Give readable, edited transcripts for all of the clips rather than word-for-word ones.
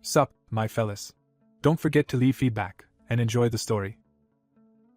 Sup, my fellas. Don't forget to leave feedback, and enjoy the story.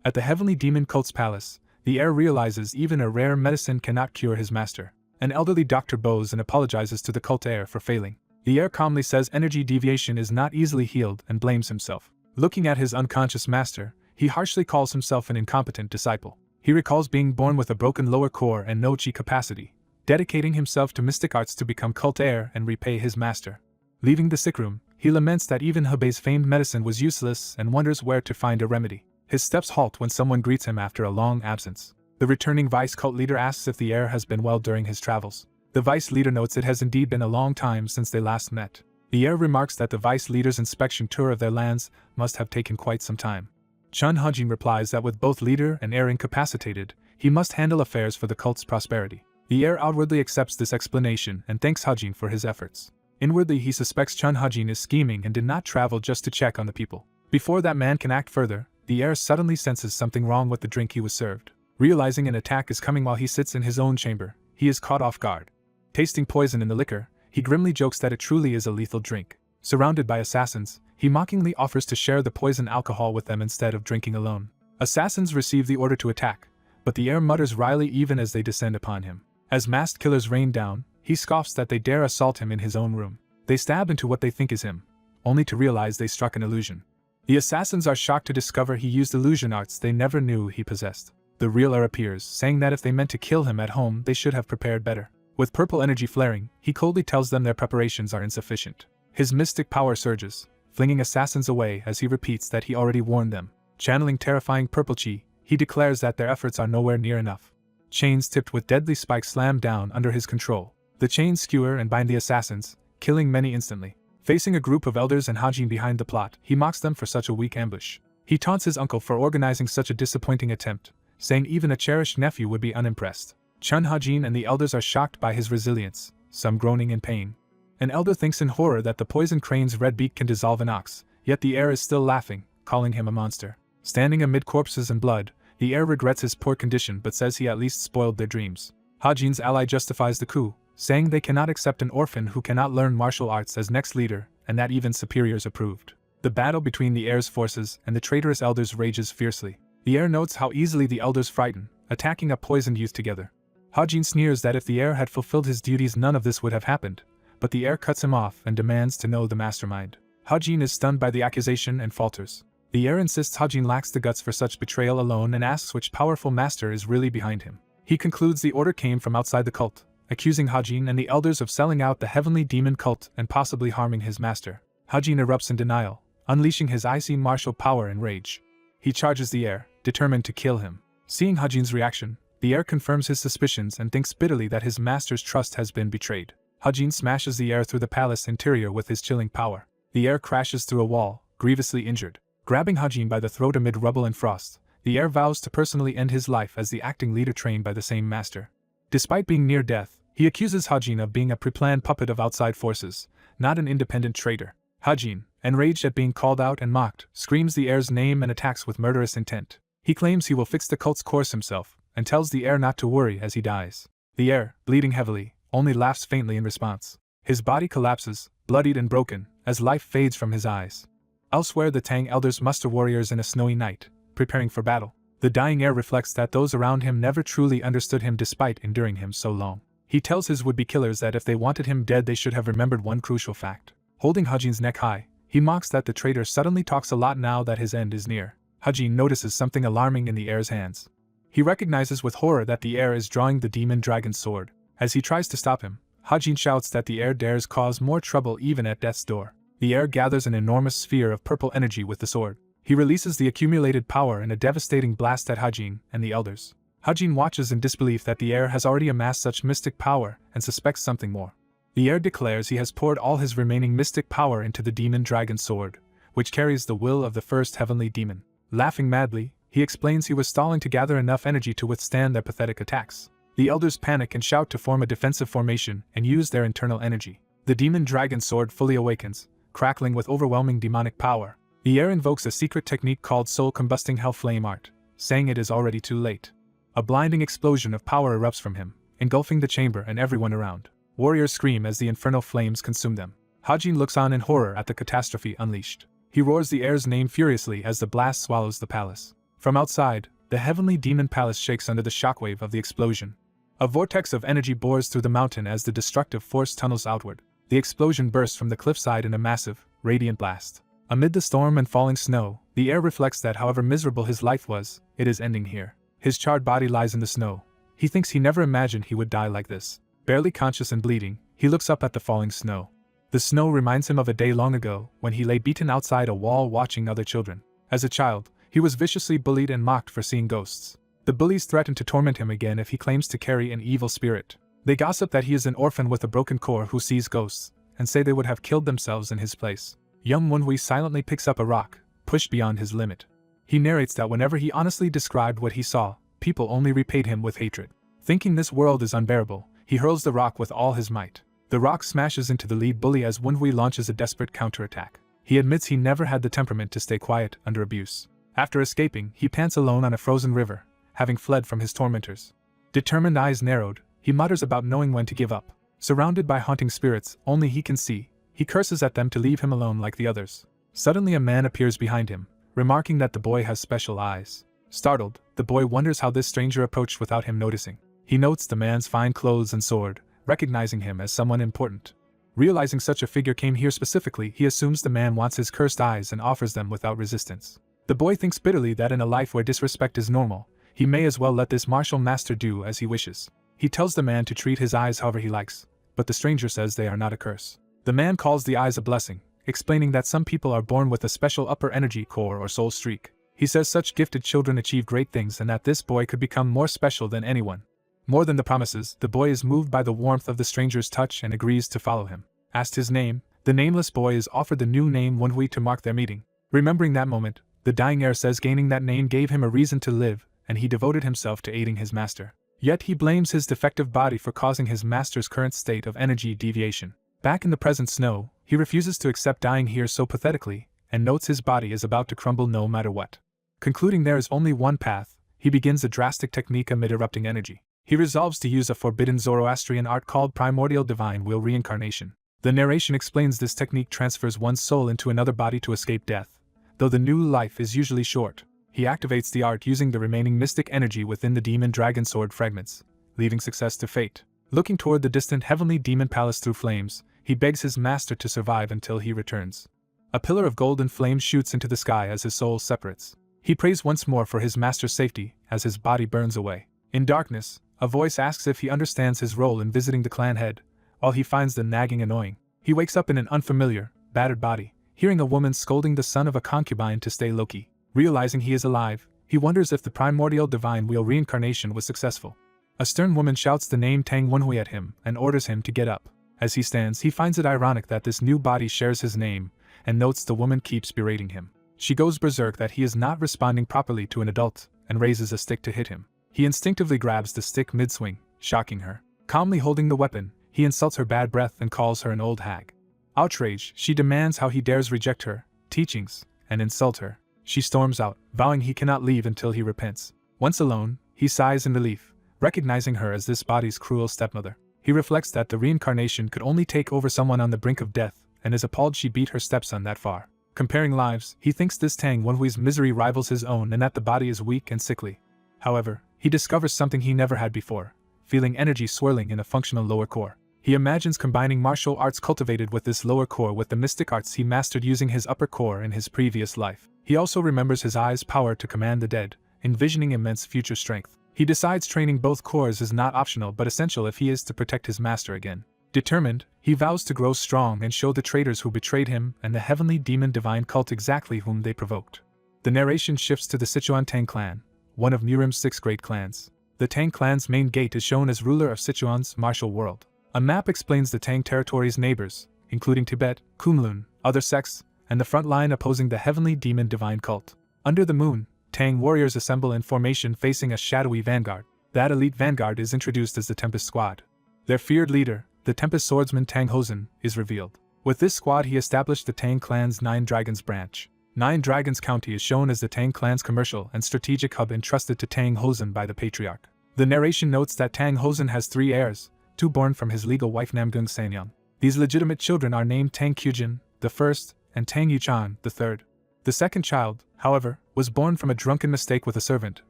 At the Heavenly Demon Cult's palace, the heir realizes even a rare medicine cannot cure his master. An elderly doctor bows and apologizes to the cult heir for failing. The heir calmly says energy deviation is not easily healed and blames himself. Looking at his unconscious master, he harshly calls himself an incompetent disciple. He recalls being born with a broken lower core and no chi capacity, dedicating himself to mystic arts to become cult heir and repay his master. Leaving the sick room, he laments that even Hebei's famed medicine was useless and wonders where to find a remedy. His steps halt when someone greets him after a long absence. The returning vice cult leader asks if the heir has been well during his travels. The vice leader notes it has indeed been a long time since they last met. The heir remarks that the vice leader's inspection tour of their lands must have taken quite some time. Chun Hajin replies that with both leader and heir incapacitated, he must handle affairs for the cult's prosperity. The heir outwardly accepts this explanation and thanks Hajin for his efforts. Inwardly he suspects Chun Hajin is scheming and did not travel just to check on the people. Before that man can act further, the heir suddenly senses something wrong with the drink he was served. Realizing an attack is coming while he sits in his own chamber, he is caught off guard. Tasting poison in the liquor, he grimly jokes that it truly is a lethal drink. Surrounded by assassins, he mockingly offers to share the poison alcohol with them instead of drinking alone. Assassins receive the order to attack, but the heir mutters wryly even as they descend upon him. As masked killers rain down, he scoffs that they dare assault him in his own room. They stab into what they think is him, only to realize they struck an illusion. The assassins are shocked to discover he used illusion arts they never knew he possessed. The real heir appears, saying that if they meant to kill him at home they should have prepared better. With purple energy flaring, he coldly tells them their preparations are insufficient. His mystic power surges, flinging assassins away as he repeats that he already warned them. Channeling terrifying purple chi, he declares that their efforts are nowhere near enough. Chains tipped with deadly spikes slam down under his control. The chains skewer and bind the assassins, killing many instantly. Facing a group of elders and Hajin behind the plot, he mocks them for such a weak ambush. He taunts his uncle for organizing such a disappointing attempt, saying even a cherished nephew would be unimpressed. Chun Hajin and the elders are shocked by his resilience, some groaning in pain. An elder thinks in horror that the poison crane's red beak can dissolve an ox, yet the heir is still laughing, calling him a monster. Standing amid corpses and blood, the heir regrets his poor condition but says he at least spoiled their dreams. Hajin's ally justifies the coup, saying they cannot accept an orphan who cannot learn martial arts as next leader, and that even superiors approved. The battle between the heir's forces and the traitorous elders rages fiercely. The heir notes how easily the elders frighten, attacking a poisoned youth together. Hajin sneers that if the heir had fulfilled his duties none of this would have happened, but the heir cuts him off and demands to know the mastermind. Hajin is stunned by the accusation and falters. The heir insists Hajin lacks the guts for such betrayal alone and asks which powerful master is really behind him. He concludes the order came from outside the cult, accusing Hajin and the elders of selling out the Heavenly Demon Cult and possibly harming his master. Hajin erupts in denial, unleashing his icy martial power and rage. He charges the heir, determined to kill him. Seeing Hajin's reaction, the heir confirms his suspicions and thinks bitterly that his master's trust has been betrayed. Hajin smashes the heir through the palace interior with his chilling power. The heir crashes through a wall, grievously injured. Grabbing Hajin by the throat amid rubble and frost, the heir vows to personally end his life as the acting leader trained by the same master. Despite being near death, he accuses Hajin of being a pre-planned puppet of outside forces, not an independent traitor. Hajin, enraged at being called out and mocked, screams the heir's name and attacks with murderous intent. He claims he will fix the cult's course himself, and tells the heir not to worry as he dies. The heir, bleeding heavily, only laughs faintly in response. His body collapses, bloodied and broken, as life fades from his eyes. Elsewhere the Tang elders muster warriors in a snowy night, preparing for battle. The dying heir reflects that those around him never truly understood him despite enduring him so long. He tells his would-be killers that if they wanted him dead they should have remembered one crucial fact. Holding Hajin's neck high, he mocks that the traitor suddenly talks a lot now that his end is near. Hajin notices something alarming in the heir's hands. He recognizes with horror that the heir is drawing the demon dragon's sword. As he tries to stop him, Hajin shouts that the heir dares cause more trouble even at death's door. The heir gathers an enormous sphere of purple energy with the sword. He releases the accumulated power in a devastating blast at Hajin and the elders. Hajin watches in disbelief that the heir has already amassed such mystic power and suspects something more. The heir declares he has poured all his remaining mystic power into the demon dragon sword, which carries the will of the first heavenly demon. Laughing madly, he explains he was stalling to gather enough energy to withstand their pathetic attacks. The elders panic and shout to form a defensive formation and use their internal energy. The demon dragon sword fully awakens, crackling with overwhelming demonic power. The heir invokes a secret technique called soul-combusting hell flame art, saying it is already too late. A blinding explosion of power erupts from him, engulfing the chamber and everyone around. Warriors scream as the infernal flames consume them. Hajin looks on in horror at the catastrophe unleashed. He roars the heir's name furiously as the blast swallows the palace. From outside, the heavenly demon palace shakes under the shockwave of the explosion. A vortex of energy bores through the mountain as the destructive force tunnels outward. The explosion bursts from the cliffside in a massive, radiant blast. Amid the storm and falling snow, the heir reflects that however miserable his life was, it is ending here. His charred body lies in the snow. He thinks he never imagined he would die like this. Barely conscious and bleeding, he looks up at the falling snow. The snow reminds him of a day long ago, when he lay beaten outside a wall watching other children. As a child, he was viciously bullied and mocked for seeing ghosts. The bullies threaten to torment him again if he claims to carry an evil spirit. They gossip that he is an orphan with a broken core who sees ghosts, and say they would have killed themselves in his place. Young Wunhui silently picks up a rock, pushed beyond his limit. He narrates that whenever he honestly described what he saw, people only repaid him with hatred. Thinking this world is unbearable, he hurls the rock with all his might. The rock smashes into the lead bully as Wunhui launches a desperate counterattack. He admits he never had the temperament to stay quiet under abuse. After escaping, he pants alone on a frozen river, having fled from his tormentors. Determined eyes narrowed, he mutters about knowing when to give up. Surrounded by haunting spirits only he can see, he curses at them to leave him alone like the others. Suddenly a man appears behind him, remarking that the boy has special eyes. Startled, the boy wonders how this stranger approached without him noticing. He notes the man's fine clothes and sword, recognizing him as someone important. Realizing such a figure came here specifically, he assumes the man wants his cursed eyes and offers them without resistance. The boy thinks bitterly that in a life where disrespect is normal, he may as well let this martial master do as he wishes. He tells the man to treat his eyes however he likes, but the stranger says they are not a curse. The man calls the eyes a blessing, explaining that some people are born with a special upper energy core or soul streak. He says such gifted children achieve great things and that this boy could become more special than anyone. More than the promises, the boy is moved by the warmth of the stranger's touch and agrees to follow him. Asked his name, the nameless boy is offered the new name Wunhui to mark their meeting. Remembering that moment, the dying heir says gaining that name gave him a reason to live, and he devoted himself to aiding his master. Yet he blames his defective body for causing his master's current state of energy deviation. Back in the present snow, he refuses to accept dying here so pathetically, and notes his body is about to crumble no matter what. Concluding there is only one path, he begins a drastic technique amid erupting energy. He resolves to use a forbidden Zoroastrian art called primordial divine will reincarnation. The narration explains this technique transfers one's soul into another body to escape death, though the new life is usually short. He activates the art using the remaining mystic energy within the demon dragon sword fragments, leaving success to fate. Looking toward the distant heavenly demon palace through flames, he begs his master to survive until he returns. A pillar of golden flame shoots into the sky as his soul separates. He prays once more for his master's safety as his body burns away. In darkness, a voice asks if he understands his role in visiting the clan head, while he finds the nagging annoying. He wakes up in an unfamiliar, battered body, hearing a woman scolding the son of a concubine to stay low-key. Realizing he is alive, he wonders if the primordial divine wheel reincarnation was successful. A stern woman shouts the name Tang Wunhui at him and orders him to get up. As he stands, he finds it ironic that this new body shares his name, and notes the woman keeps berating him. She goes berserk that he is not responding properly to an adult, and raises a stick to hit him. He instinctively grabs the stick mid-swing, shocking her. Calmly holding the weapon, he insults her bad breath and calls her an old hag. Outraged, she demands how he dares reject her teachings and insult her. She storms out, vowing he cannot leave until he repents. Once alone, he sighs in relief, recognizing her as this body's cruel stepmother. He reflects that the reincarnation could only take over someone on the brink of death, and is appalled she beat her stepson that far. Comparing lives, he thinks this Tang Wunhui's misery rivals his own and that the body is weak and sickly. However, he discovers something he never had before, feeling energy swirling in a functional lower core. He imagines combining martial arts cultivated with this lower core with the mystic arts he mastered using his upper core in his previous life. He also remembers his eyes' power to command the dead, envisioning immense future strength. He decides training both cores is not optional but essential if he is to protect his master again. Determined, he vows to grow strong and show the traitors who betrayed him and the heavenly demon divine cult exactly whom they provoked. The narration shifts to the Sichuan Tang clan, one of Nirim's 6 great clans. The Tang clan's main gate is shown as ruler of Sichuan's martial world. A map explains the Tang territory's neighbors, including Tibet, Kunlun, other sects, and the front line opposing the heavenly demon divine cult. Under the moon, Tang warriors assemble in formation facing a shadowy vanguard. That elite vanguard is introduced as the Tempest Squad. Their feared leader, the Tempest swordsman Tang Hosen, is revealed. With this squad he established the Tang clan's 9 Dragons branch. 9 Dragons County is shown as the Tang clan's commercial and strategic hub entrusted to Tang Hosen by the patriarch. The narration notes that Tang Hosen has 3 heirs, 2 born from his legal wife Namgung Sanyang. These legitimate children are named Tang Kyujin, the first, and Tang Yuchan, the third. The second child, however, was born from a drunken mistake with a servant,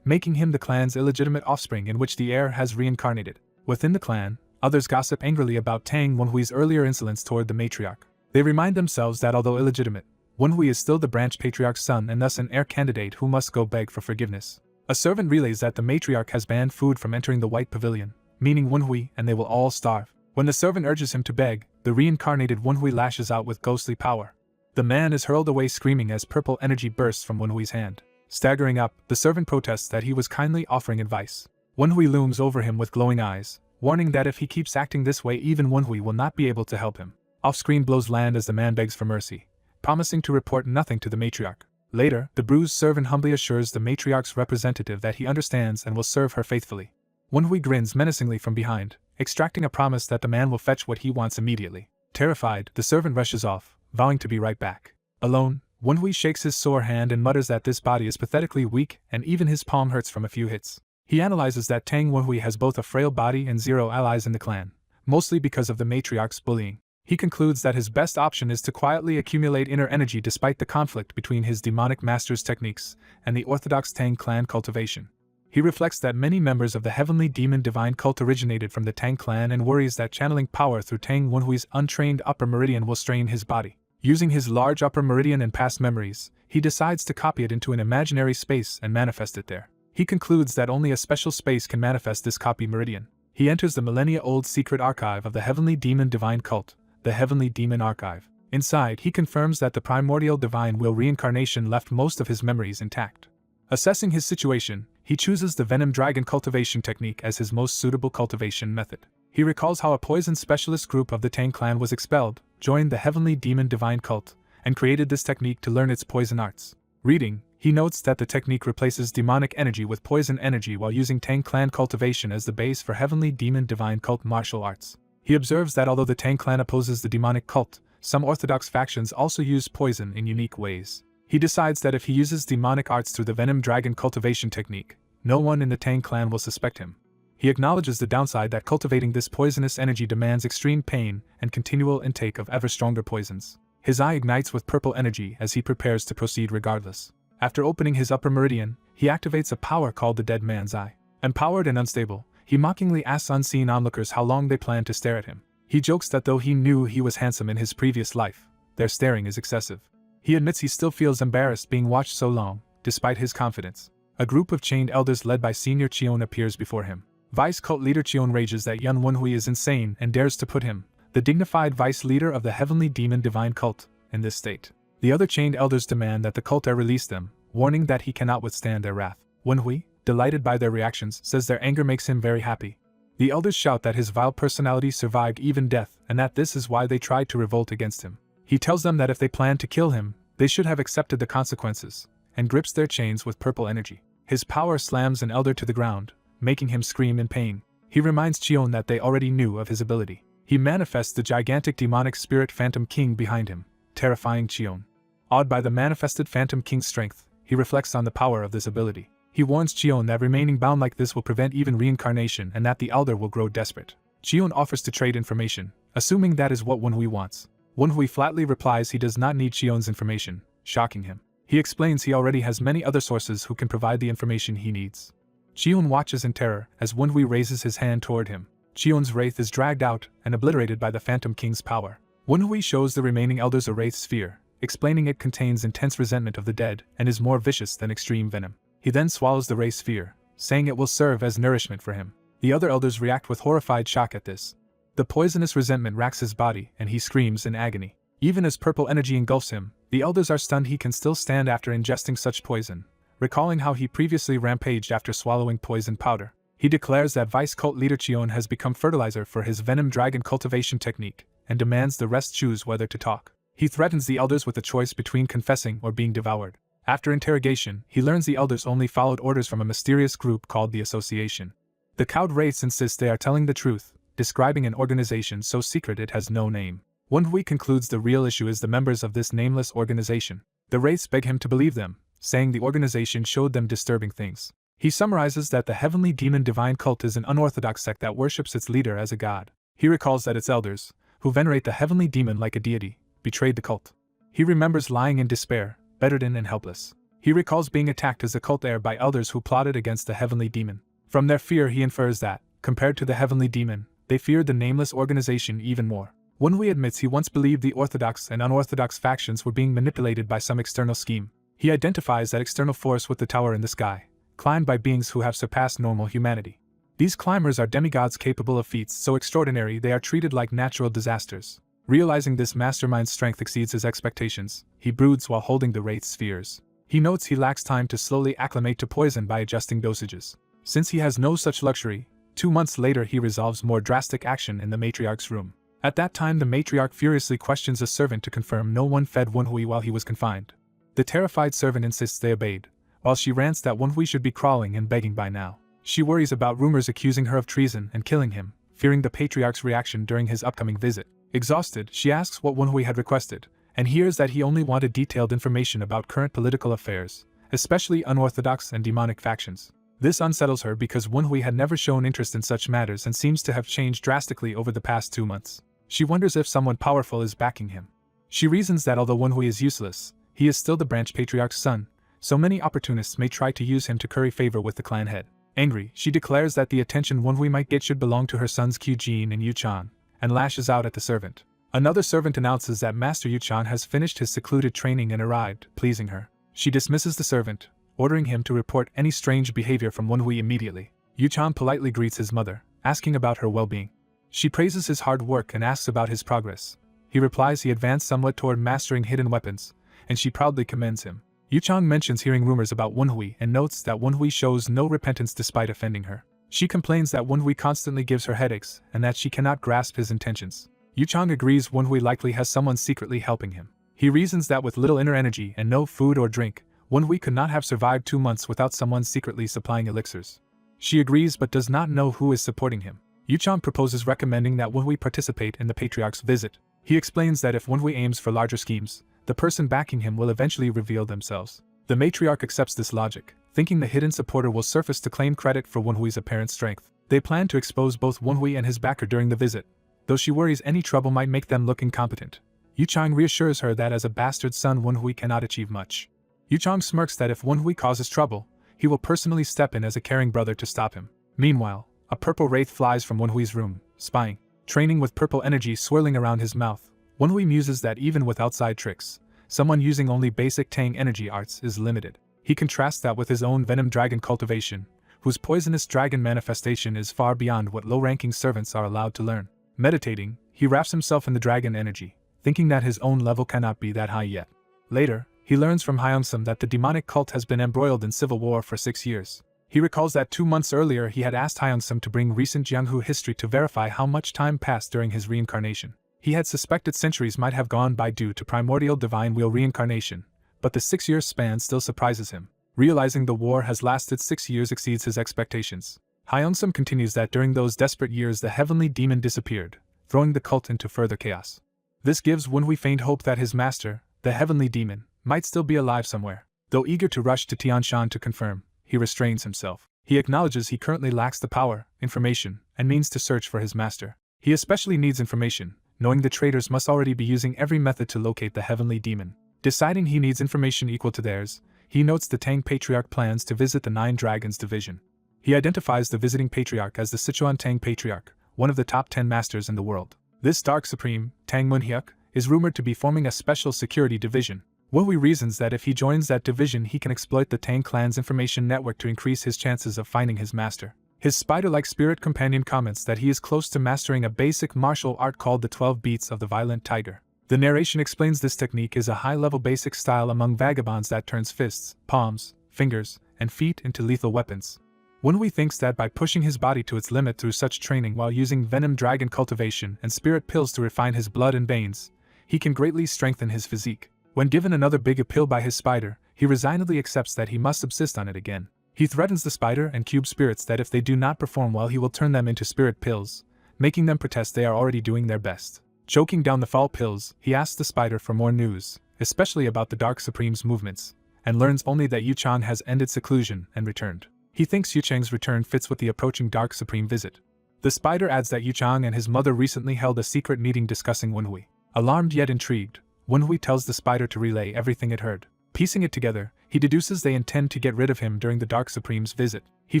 making him the clan's illegitimate offspring in which the heir has reincarnated. Within the clan, others gossip angrily about Tang Wenhui's earlier insolence toward the matriarch. They remind themselves that although illegitimate, Wenhui is still the branch patriarch's son and thus an heir candidate who must go beg for forgiveness. A servant relays that the matriarch has banned food from entering the White Pavilion, meaning Wenhui, and they will all starve. When the servant urges him to beg, the reincarnated Wenhui lashes out with ghostly power. The man is hurled away screaming as purple energy bursts from Wenhui's hand. Staggering up, the servant protests that he was kindly offering advice. Wenhui looms over him with glowing eyes, warning that if he keeps acting this way even Wenhui will not be able to help him. Off-screen blows land as the man begs for mercy, promising to report nothing to the matriarch. Later, the bruised servant humbly assures the matriarch's representative that he understands and will serve her faithfully. Wenhui grins menacingly from behind, extracting a promise that the man will fetch what he wants immediately. Terrified, the servant rushes off, vowing to be right back. Alone, Wenhui shakes his sore hand and mutters that this body is pathetically weak and even his palm hurts from a few hits. He analyzes that Tang Wenhui has both a frail body and zero allies in the clan, mostly because of the matriarch's bullying. He concludes that his best option is to quietly accumulate inner energy despite the conflict between his demonic master's techniques and the orthodox Tang clan cultivation. He reflects that many members of the heavenly demon divine cult originated from the Tang clan and worries that channeling power through Tang Wenhui's untrained upper meridian will strain his body. Using his large upper meridian and past memories, he decides to copy it into an imaginary space and manifest it there. He concludes that only a special space can manifest this copy meridian. He enters the millennia-old secret archive of the heavenly demon divine cult, the Heavenly Demon Archive. Inside, he confirms that the primordial divine will reincarnation left most of his memories intact. Assessing his situation, he chooses the venom dragon cultivation technique as his most suitable cultivation method. He recalls how a poison specialist group of the Tang clan was expelled, joined the Heavenly Demon Divine cult, and created this technique to learn its poison arts. Reading, he notes that the technique replaces demonic energy with poison energy while using Tang clan cultivation as the base for Heavenly Demon Divine cult martial arts. He observes that although the Tang clan opposes the demonic cult, some orthodox factions also use poison in unique ways. He decides that if he uses demonic arts through the venom dragon cultivation technique, no one in the Tang clan will suspect him. He acknowledges the downside that cultivating this poisonous energy demands extreme pain and continual intake of ever stronger poisons. His eye ignites with purple energy as he prepares to proceed regardless. After opening his upper meridian, he activates a power called the Dead Man's Eye. Empowered and unstable, he mockingly asks unseen onlookers how long they plan to stare at him. He jokes that though he knew he was handsome in his previous life, their staring is excessive. He admits he still feels embarrassed being watched so long, despite his confidence. A group of chained elders led by Senior Cheon appears before him. Vice cult leader Cheon rages that Yun Wenhui is insane and dares to put him, the dignified vice leader of the Heavenly Demon Divine cult, in this state. The other chained elders demand that the cult heir release them, warning that he cannot withstand their wrath. Wenhui, delighted by their reactions, says their anger makes him very happy. The elders shout that his vile personality survived even death and that this is why they tried to revolt against him. He tells them that if they plan to kill him, they should have accepted the consequences, and grips their chains with purple energy. His power slams an elder to the ground, making him scream in pain. He reminds Cheon that they already knew of his ability. He manifests the gigantic demonic spirit Phantom King behind him, terrifying Cheon. Awed by the manifested Phantom King's strength, he reflects on the power of this ability. He warns Cheon that remaining bound like this will prevent even reincarnation and that the elder will grow desperate. Cheon offers to trade information, assuming that is what Wenhui wants. Wenhui flatly replies he does not need Cheon's information, shocking him. He explains he already has many other sources who can provide the information he needs. Cheon watches in terror as Wenhui raises his hand toward him. Cheon's wraith is dragged out and obliterated by the Phantom King's power. Wenhui shows the remaining elders a wraith sphere, explaining it contains intense resentment of the dead and is more vicious than extreme venom. He then swallows the wraith sphere, saying it will serve as nourishment for him. The other elders react with horrified shock at this. The poisonous resentment racks his body and he screams in agony. Even as purple energy engulfs him, the elders are stunned he can still stand after ingesting such poison, recalling how he previously rampaged after swallowing poison powder. He declares that Vice Cult leader Cheon has become fertilizer for his venom dragon cultivation technique, and demands the rest choose whether to talk. He threatens the elders with a choice between confessing or being devoured. After interrogation, he learns the elders only followed orders from a mysterious group called the Association. The cowed wraiths insist they are telling the truth, describing an organization so secret it has no name. Wenhui concludes the real issue is the members of this nameless organization. The wraiths beg him to believe them, saying the organization showed them disturbing things. He summarizes that the Heavenly Demon Divine cult is an unorthodox sect that worships its leader as a god. He recalls that its elders, who venerate the heavenly demon like a deity, betrayed the cult. He remembers lying in despair, bedridden and helpless. He recalls being attacked as a cult heir by elders who plotted against the heavenly demon. From their fear he infers that, compared to the heavenly demon, they feared the nameless organization even more. Wenhui admits he once believed the orthodox and unorthodox factions were being manipulated by some external scheme. He identifies that external force with the tower in the sky, climbed by beings who have surpassed normal humanity. These climbers are demigods capable of feats so extraordinary they are treated like natural disasters. Realizing this mastermind's strength exceeds his expectations, he broods while holding the wraith's spheres. He notes he lacks time to slowly acclimate to poison by adjusting dosages. Since he has no such luxury, 2 months later he resolves more drastic action in the matriarch's room. At that time the matriarch furiously questions a servant to confirm no one fed Wenhui while he was confined. The terrified servant insists they obeyed, while she rants that Wenhui should be crawling and begging by now. She worries about rumors accusing her of treason and killing him, fearing the patriarch's reaction during his upcoming visit. Exhausted, she asks what Wenhui had requested, and hears that he only wanted detailed information about current political affairs, especially unorthodox and demonic factions. This unsettles her because Wenhui had never shown interest in such matters and seems to have changed drastically over the past 2 months. She wonders if someone powerful is backing him. She reasons that although Wenhui is useless, he is still the branch patriarch's son, so many opportunists may try to use him to curry favor with the clan head. Angry, she declares that the attention Wenhui might get should belong to her sons Qujin and Yuchan, and lashes out at the servant. Another servant announces that Master Yuchan has finished his secluded training and arrived, pleasing her. She dismisses the servant, ordering him to report any strange behavior from Wenhui immediately. Yuchan politely greets his mother, asking about her well-being. She praises his hard work and asks about his progress. He replies he advanced somewhat toward mastering hidden weapons, and she proudly commends him. Yuchang mentions hearing rumors about Wenhui and notes that Wenhui shows no repentance despite offending her. She complains that Wenhui constantly gives her headaches and that she cannot grasp his intentions. Yuchang agrees Wenhui likely has someone secretly helping him. He reasons that with little inner energy and no food or drink, Wenhui could not have survived 2 months without someone secretly supplying elixirs. She agrees but does not know who is supporting him. Yuchang proposes recommending that Wenhui participate in the patriarch's visit. He explains that if Wenhui aims for larger schemes, the person backing him will eventually reveal themselves. The matriarch accepts this logic, thinking the hidden supporter will surface to claim credit for Wenhui's apparent strength. They plan to expose both Wenhui and his backer during the visit, though she worries any trouble might make them look incompetent. Yuchang reassures her that as a bastard son Wenhui cannot achieve much. Yuchang smirks that if Wenhui causes trouble, he will personally step in as a caring brother to stop him. Meanwhile, a purple wraith flies from Wenhui's room, spying. Training with purple energy swirling around his mouth, Wenhui muses that even with outside tricks, someone using only basic Tang energy arts is limited. He contrasts that with his own venom dragon cultivation, whose poisonous dragon manifestation is far beyond what low-ranking servants are allowed to learn. Meditating, he wraps himself in the dragon energy, thinking that his own level cannot be that high yet. Later, he learns from Hyeongsum that the demonic cult has been embroiled in civil war for 6 years. He recalls that 2 months earlier he had asked Hyeongsum to bring recent Jianghu history to verify how much time passed during his reincarnation. He had suspected centuries might have gone by due to primordial divine wheel reincarnation, but the 6-year span still surprises him. Realizing the war has lasted 6 years exceeds his expectations. Hyeongsum continues that during those desperate years the heavenly demon disappeared, throwing the cult into further chaos. This gives Wenhui faint hope that his master, the heavenly demon, might still be alive somewhere. Though eager to rush to Tianshan to confirm, he restrains himself. He acknowledges he currently lacks the power, information, and means to search for his master. He especially needs information, knowing the traitors must already be using every method to locate the heavenly demon. Deciding he needs information equal to theirs, he notes the Tang Patriarch plans to visit the 9 Dragons division. He identifies the visiting Patriarch as the Sichuan Tang Patriarch, one of the top 10 masters in the world. This Dark Supreme, Tang Munhyuk, is rumored to be forming a special security division. Wenhui reasons that if he joins that division he can exploit the Tang clan's information network to increase his chances of finding his master. His spider-like spirit companion comments that he is close to mastering a basic martial art called the 12 Beats of the Violent Tiger. The narration explains this technique is a high-level basic style among vagabonds that turns fists, palms, fingers, and feet into lethal weapons. Wenhui thinks that by pushing his body to its limit through such training while using venom dragon cultivation and spirit pills to refine his blood and veins, he can greatly strengthen his physique. When given another big appeal by his spider, he resignedly accepts that he must subsist on it again. He threatens the spider and cube spirits that if they do not perform well he will turn them into spirit pills, making them protest they are already doing their best. Choking down the fall pills, he asks the spider for more news, especially about the Dark Supreme's movements, and learns only that Yuchang has ended seclusion and returned. He thinks Yuchang's return fits with the approaching Dark Supreme visit. The spider adds that Yuchang and his mother recently held a secret meeting discussing Wenhui. Alarmed yet intrigued, Wenhui tells the spider to relay everything it heard. Piecing it together, he deduces they intend to get rid of him during the Dark Supreme's visit. He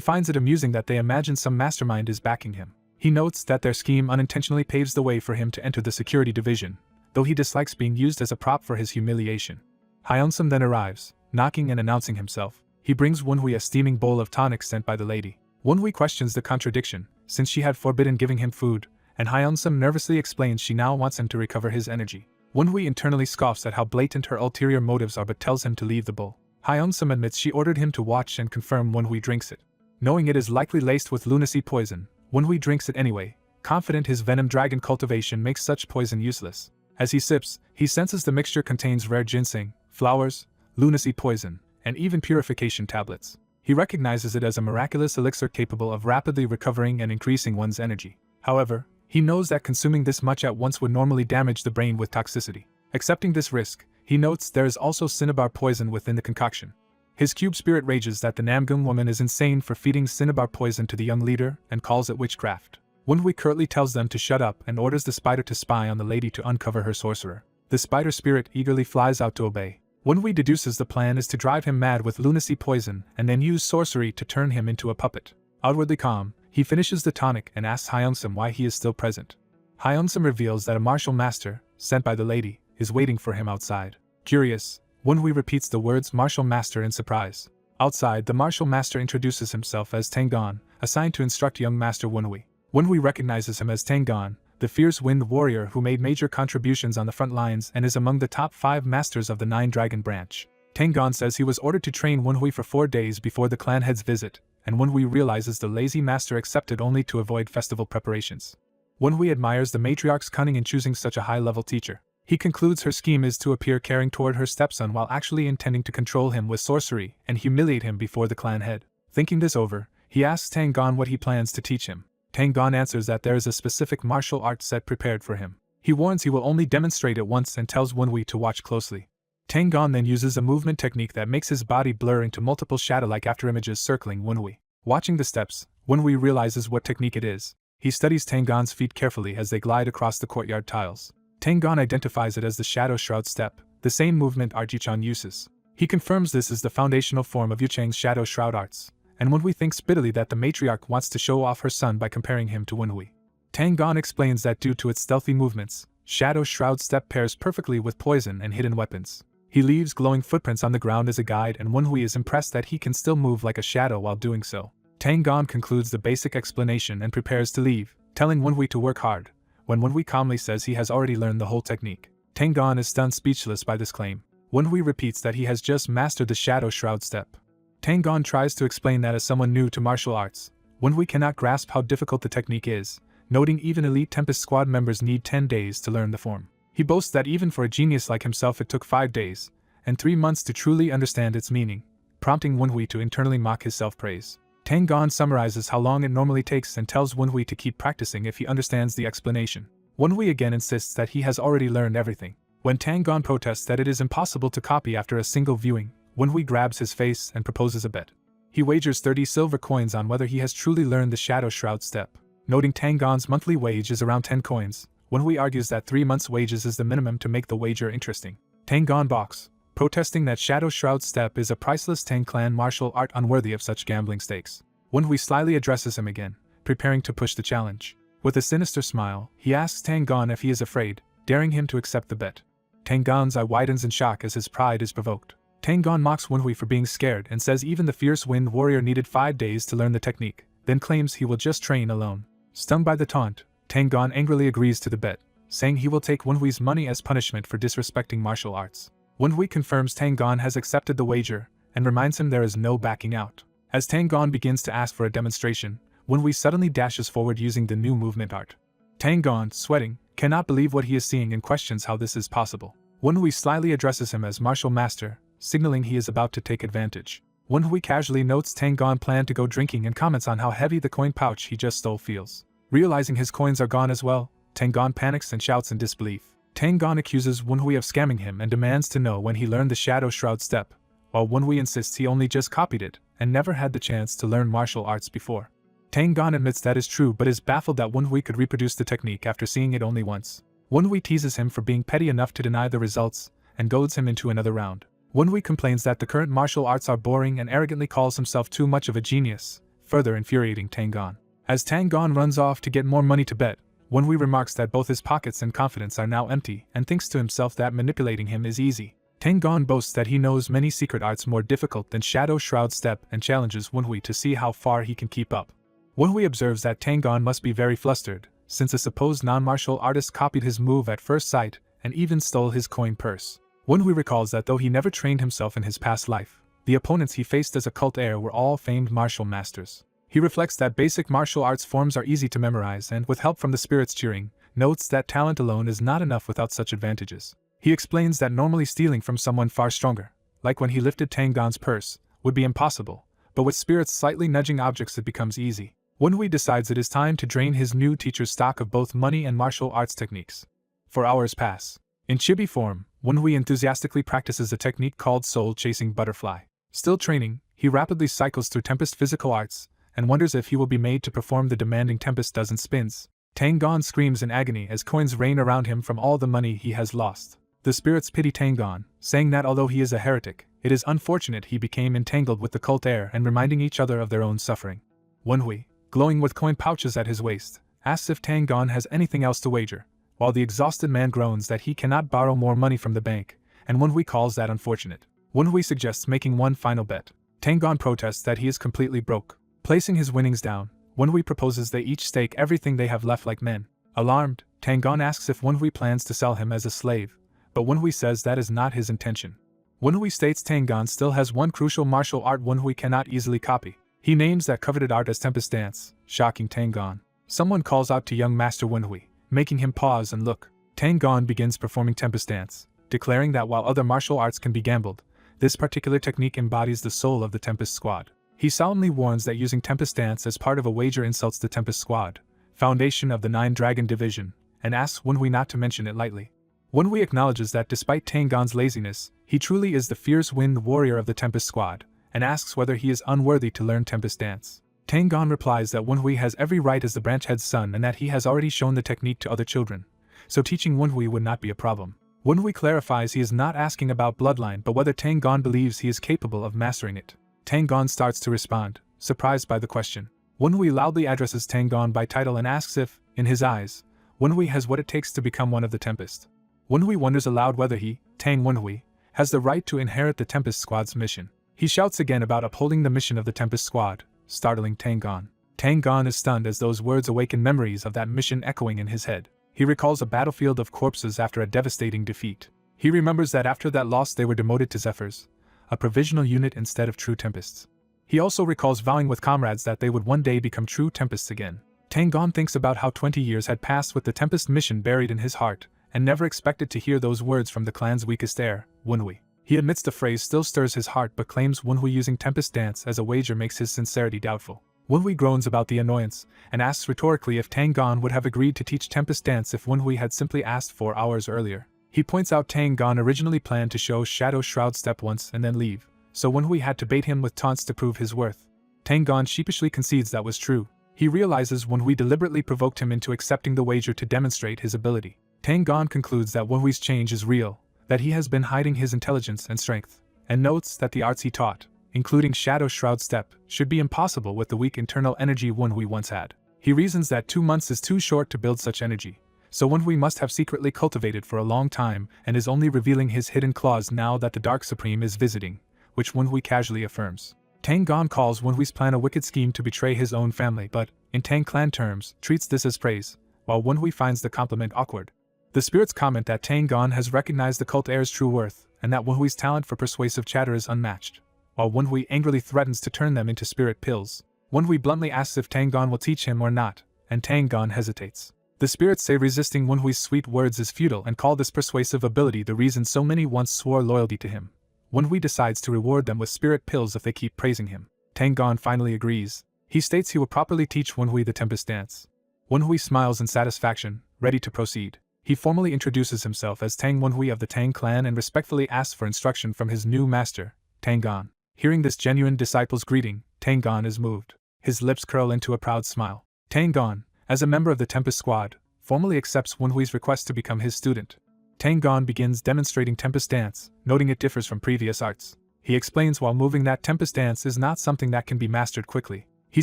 finds it amusing that they imagine some mastermind is backing him. He notes that their scheme unintentionally paves the way for him to enter the security division, though he dislikes being used as a prop for his humiliation. Hyunsum then arrives, knocking and announcing himself. He brings Wenhui a steaming bowl of tonic sent by the lady. Wenhui questions the contradiction, since she had forbidden giving him food, and Hyunsum nervously explains she now wants him to recover his energy. Wenhui internally scoffs at how blatant her ulterior motives are but tells him to leave the bowl. Hyunsum admits she ordered him to watch and confirm Wenhui drinks it. Knowing it is likely laced with lunacy poison, Wenhui drinks it anyway, confident his venom dragon cultivation makes such poison useless. As he sips, he senses the mixture contains rare ginseng, flowers, lunacy poison, and even purification tablets. He recognizes it as a miraculous elixir capable of rapidly recovering and increasing one's energy. However, he knows that consuming this much at once would normally damage the brain with toxicity. Accepting this risk, he notes there is also cinnabar poison within the concoction. His cube spirit rages that the Namgung woman is insane for feeding cinnabar poison to the young leader and calls it witchcraft. Wenhui curtly tells them to shut up and orders the spider to spy on the lady to uncover her sorcerer. The spider spirit eagerly flies out to obey. Wenhui deduces the plan is to drive him mad with lunacy poison and then use sorcery to turn him into a puppet. Outwardly calm, he finishes the tonic and asks Hyunsum why he is still present. Hyunsum reveals that a martial master, sent by the lady, is waiting for him outside. Curious, Wenhui repeats the words martial master in surprise. Outside, the martial master introduces himself as Tengon, assigned to instruct young master Wenhui. Wenhui recognizes him as Tengon, the fierce wind warrior who made major contributions on the front lines and is among the top 5 masters of the 9 Dragon branch. Tengon says he was ordered to train Wenhui for 4 days before the clan head's visit, and Wenhui realizes the lazy master accepted only to avoid festival preparations. Wenhui admires the matriarch's cunning in choosing such a high-level teacher. He concludes her scheme is to appear caring toward her stepson while actually intending to control him with sorcery and humiliate him before the clan head. Thinking this over, he asks Tengon what he plans to teach him. Tengon answers that there is a specific martial arts set prepared for him. He warns he will only demonstrate it once and tells Wenhui to watch closely. Tengon then uses a movement technique that makes his body blur into multiple shadow-like afterimages circling Wenhui. Watching the steps, Wenhui realizes what technique it is. He studies Tengon's feet carefully as they glide across the courtyard tiles. Tengon identifies it as the Shadow Shroud step, the same movement Archichan uses. He confirms this is the foundational form of Yuchang's Shadow Shroud arts, and Wenhui thinks bitterly that the matriarch wants to show off her son by comparing him to Wenhui. Tengon explains that due to its stealthy movements, Shadow Shroud step pairs perfectly with poison and hidden weapons. He leaves glowing footprints on the ground as a guide, and Wenhui is impressed that he can still move like a shadow while doing so. Tengon concludes the basic explanation and prepares to leave, telling Wenhui to work hard, when Wenhui calmly says he has already learned the whole technique. Tengon is stunned speechless by this claim. Wenhui repeats that he has just mastered the Shadow Shroud step. Tengon tries to explain that as someone new to martial arts, Wenhui cannot grasp how difficult the technique is, noting even elite Tempest Squad members need 10 days to learn the form. He boasts that even for a genius like himself it took 5 days, and 3 months to truly understand its meaning, prompting Wenhui to internally mock his self-praise. Tengon summarizes how long it normally takes and tells Wenhui to keep practicing if he understands the explanation. Wenhui again insists that he has already learned everything. When Tengon protests that it is impossible to copy after a single viewing, Wenhui grabs his face and proposes a bet. He wagers 30 silver coins on whether he has truly learned the Shadow Shroud step. Noting Tengon's monthly wage is around 10 coins, Wenhui argues that 3 months' wages is the minimum to make the wager interesting. Tengon balks, protesting that Shadow Shroud step is a priceless Tang clan martial art unworthy of such gambling stakes. Wenhui slyly addresses him again, preparing to push the challenge. With a sinister smile, he asks Tengon if he is afraid, daring him to accept the bet. Tengon's eye widens in shock as his pride is provoked. Tengon mocks Wenhui for being scared and says even the fierce wind warrior needed 5 days to learn the technique, then claims he will just train alone. Stung by the taunt, Tengon angrily agrees to the bet, saying he will take Wenhui's money as punishment for disrespecting martial arts. Wenhui confirms Tengon has accepted the wager, and reminds him there is no backing out. As Tengon begins to ask for a demonstration, Wenhui suddenly dashes forward using the new movement art. Tengon, sweating, cannot believe what he is seeing and questions how this is possible. Wenhui slyly addresses him as martial master, signaling he is about to take advantage. Wenhui casually notes Tengon planned to go drinking and comments on how heavy the coin pouch he just stole feels. Realizing his coins are gone as well, Tengon panics and shouts in disbelief. Tengon accuses Wenhui of scamming him and demands to know when he learned the Shadow Shroud step, while Wenhui insists he only just copied it and never had the chance to learn martial arts before. Tang Gan admits that is true but is baffled that Wenhui could reproduce the technique after seeing it only once. Wenhui teases him for being petty enough to deny the results, and goads him into another round. Wenhui complains that the current martial arts are boring and arrogantly calls himself too much of a genius, further infuriating Tang Gan. As Tang Gan runs off to get more money to bet, Wenhui remarks that both his pockets and confidence are now empty and thinks to himself that manipulating him is easy. Tang Gan boasts that he knows many secret arts more difficult than Shadow Shroud Step and challenges Wenhui to see how far he can keep up. Wenhui observes that Tang Gan must be very flustered, since a supposed non-martial artist copied his move at first sight and even stole his coin purse. Wenhui recalls that though he never trained himself in his past life, the opponents he faced as a cult heir were all famed martial masters. He reflects that basic martial arts forms are easy to memorize and, with help from the spirits cheering, notes that talent alone is not enough without such advantages. He explains that normally stealing from someone far stronger, like when he lifted Tang Gan's purse, would be impossible, but with spirits slightly nudging objects it becomes easy. Wenhui decides it is time to drain his new teacher's stock of both money and martial arts techniques. 4 hours pass. In chibi form, Wenhui enthusiastically practices a technique called soul-chasing butterfly. Still training, he rapidly cycles through Tempest physical arts, and wonders if he will be made to perform the demanding Tempest dozen spins. Tang Gan screams in agony as coins rain around him from all the money he has lost. The spirits pity Tang Gan, saying that although he is a heretic, it is unfortunate he became entangled with the cult heir and reminding each other of their own suffering. Wenhui, glowing with coin pouches at his waist, asks if Tang Gan has anything else to wager, while the exhausted man groans that he cannot borrow more money from the bank, and Wenhui calls that unfortunate. Wenhui suggests making one final bet. Tang Gan protests that he is completely broke. Placing his winnings down, Wenhui proposes they each stake everything they have left like men. Alarmed, Tang Gan asks if Wenhui plans to sell him as a slave, but Wenhui says that is not his intention. Wenhui states Tang Gan still has one crucial martial art Wenhui cannot easily copy. He names that coveted art as Tempest Dance, shocking Tang Gan. Someone calls out to young Master Wenhui, making him pause and look. Tang Gan begins performing Tempest Dance, declaring that while other martial arts can be gambled, this particular technique embodies the soul of the Tempest Squad. He solemnly warns that using Tempest Dance as part of a wager insults the Tempest Squad, foundation of the 9 Dragon Division, and asks Wenhui not to mention it lightly. Wenhui acknowledges that despite Tang Gan's laziness, he truly is the fierce wind warrior of the Tempest Squad, and asks whether he is unworthy to learn Tempest Dance. Tang Gan replies that Wenhui has every right as the branch-head's son and that he has already shown the technique to other children, so teaching Wenhui would not be a problem. Wenhui clarifies he is not asking about bloodline but whether Tang Gan believes he is capable of mastering it. Tang Gan starts to respond, surprised by the question. Wenhui loudly addresses Tang Gan by title and asks if, in his eyes, Wenhui has what it takes to become one of the Tempest. Wenhui wonders aloud whether he, Tang Wenhui, has the right to inherit the Tempest Squad's mission. He shouts again about upholding the mission of the Tempest Squad, startling Tang Gan. Tang Gan is stunned as those words awaken memories of that mission echoing in his head. He recalls a battlefield of corpses after a devastating defeat. He remembers that after that loss they were demoted to Zephyrs, a provisional unit instead of true Tempests. He also recalls vowing with comrades that they would one day become true Tempests again. Tang Gan thinks about how 20 years had passed with the Tempest mission buried in his heart, and never expected to hear those words from the clan's weakest heir, Wenhui. He admits the phrase still stirs his heart but claims Wenhui using Tempest Dance as a wager makes his sincerity doubtful. Wenhui groans about the annoyance, and asks rhetorically if Tang Gan would have agreed to teach Tempest Dance if Wenhui had simply asked 4 hours earlier. He points out Tang Gan originally planned to show Shadow Shroud Step once and then leave, so Wenhui had to bait him with taunts to prove his worth. Tang Gan sheepishly concedes that was true. He realizes Wenhui deliberately provoked him into accepting the wager to demonstrate his ability. Tang Gan concludes that Wenhui's change is real, that he has been hiding his intelligence and strength, and notes that the arts he taught, including Shadow Shroud Step, should be impossible with the weak internal energy Wenhui once had. He reasons that 2 months is too short to build such energy, so Wenhui must have secretly cultivated for a long time and is only revealing his hidden claws now that the Dark Supreme is visiting, which Wenhui casually affirms. Tang Gan calls Wenhui's plan a wicked scheme to betray his own family but, in Tang clan terms, treats this as praise, while Wenhui finds the compliment awkward. The spirits comment that Tang Gan has recognized the cult heir's true worth, and that Wenhui's talent for persuasive chatter is unmatched, while Wenhui angrily threatens to turn them into spirit pills. Wenhui bluntly asks if Tang Gan will teach him or not, and Tang Gan hesitates. The spirits say resisting Wenhui's sweet words is futile and call this persuasive ability the reason so many once swore loyalty to him. Wenhui decides to reward them with spirit pills if they keep praising him. Tang Gan finally agrees. He states he will properly teach Wenhui the Tempest Dance. Wenhui smiles in satisfaction, ready to proceed. He formally introduces himself as Tang Wenhui of the Tang clan and respectfully asks for instruction from his new master, Tang Gan. Hearing this genuine disciple's greeting, Tang Gan is moved. His lips curl into a proud smile. Tang Gon, as a member of the Tempest Squad, formally accepts Wenhui's request to become his student. Tang Gon begins demonstrating Tempest Dance, noting it differs from previous arts. He explains while moving that Tempest Dance is not something that can be mastered quickly. He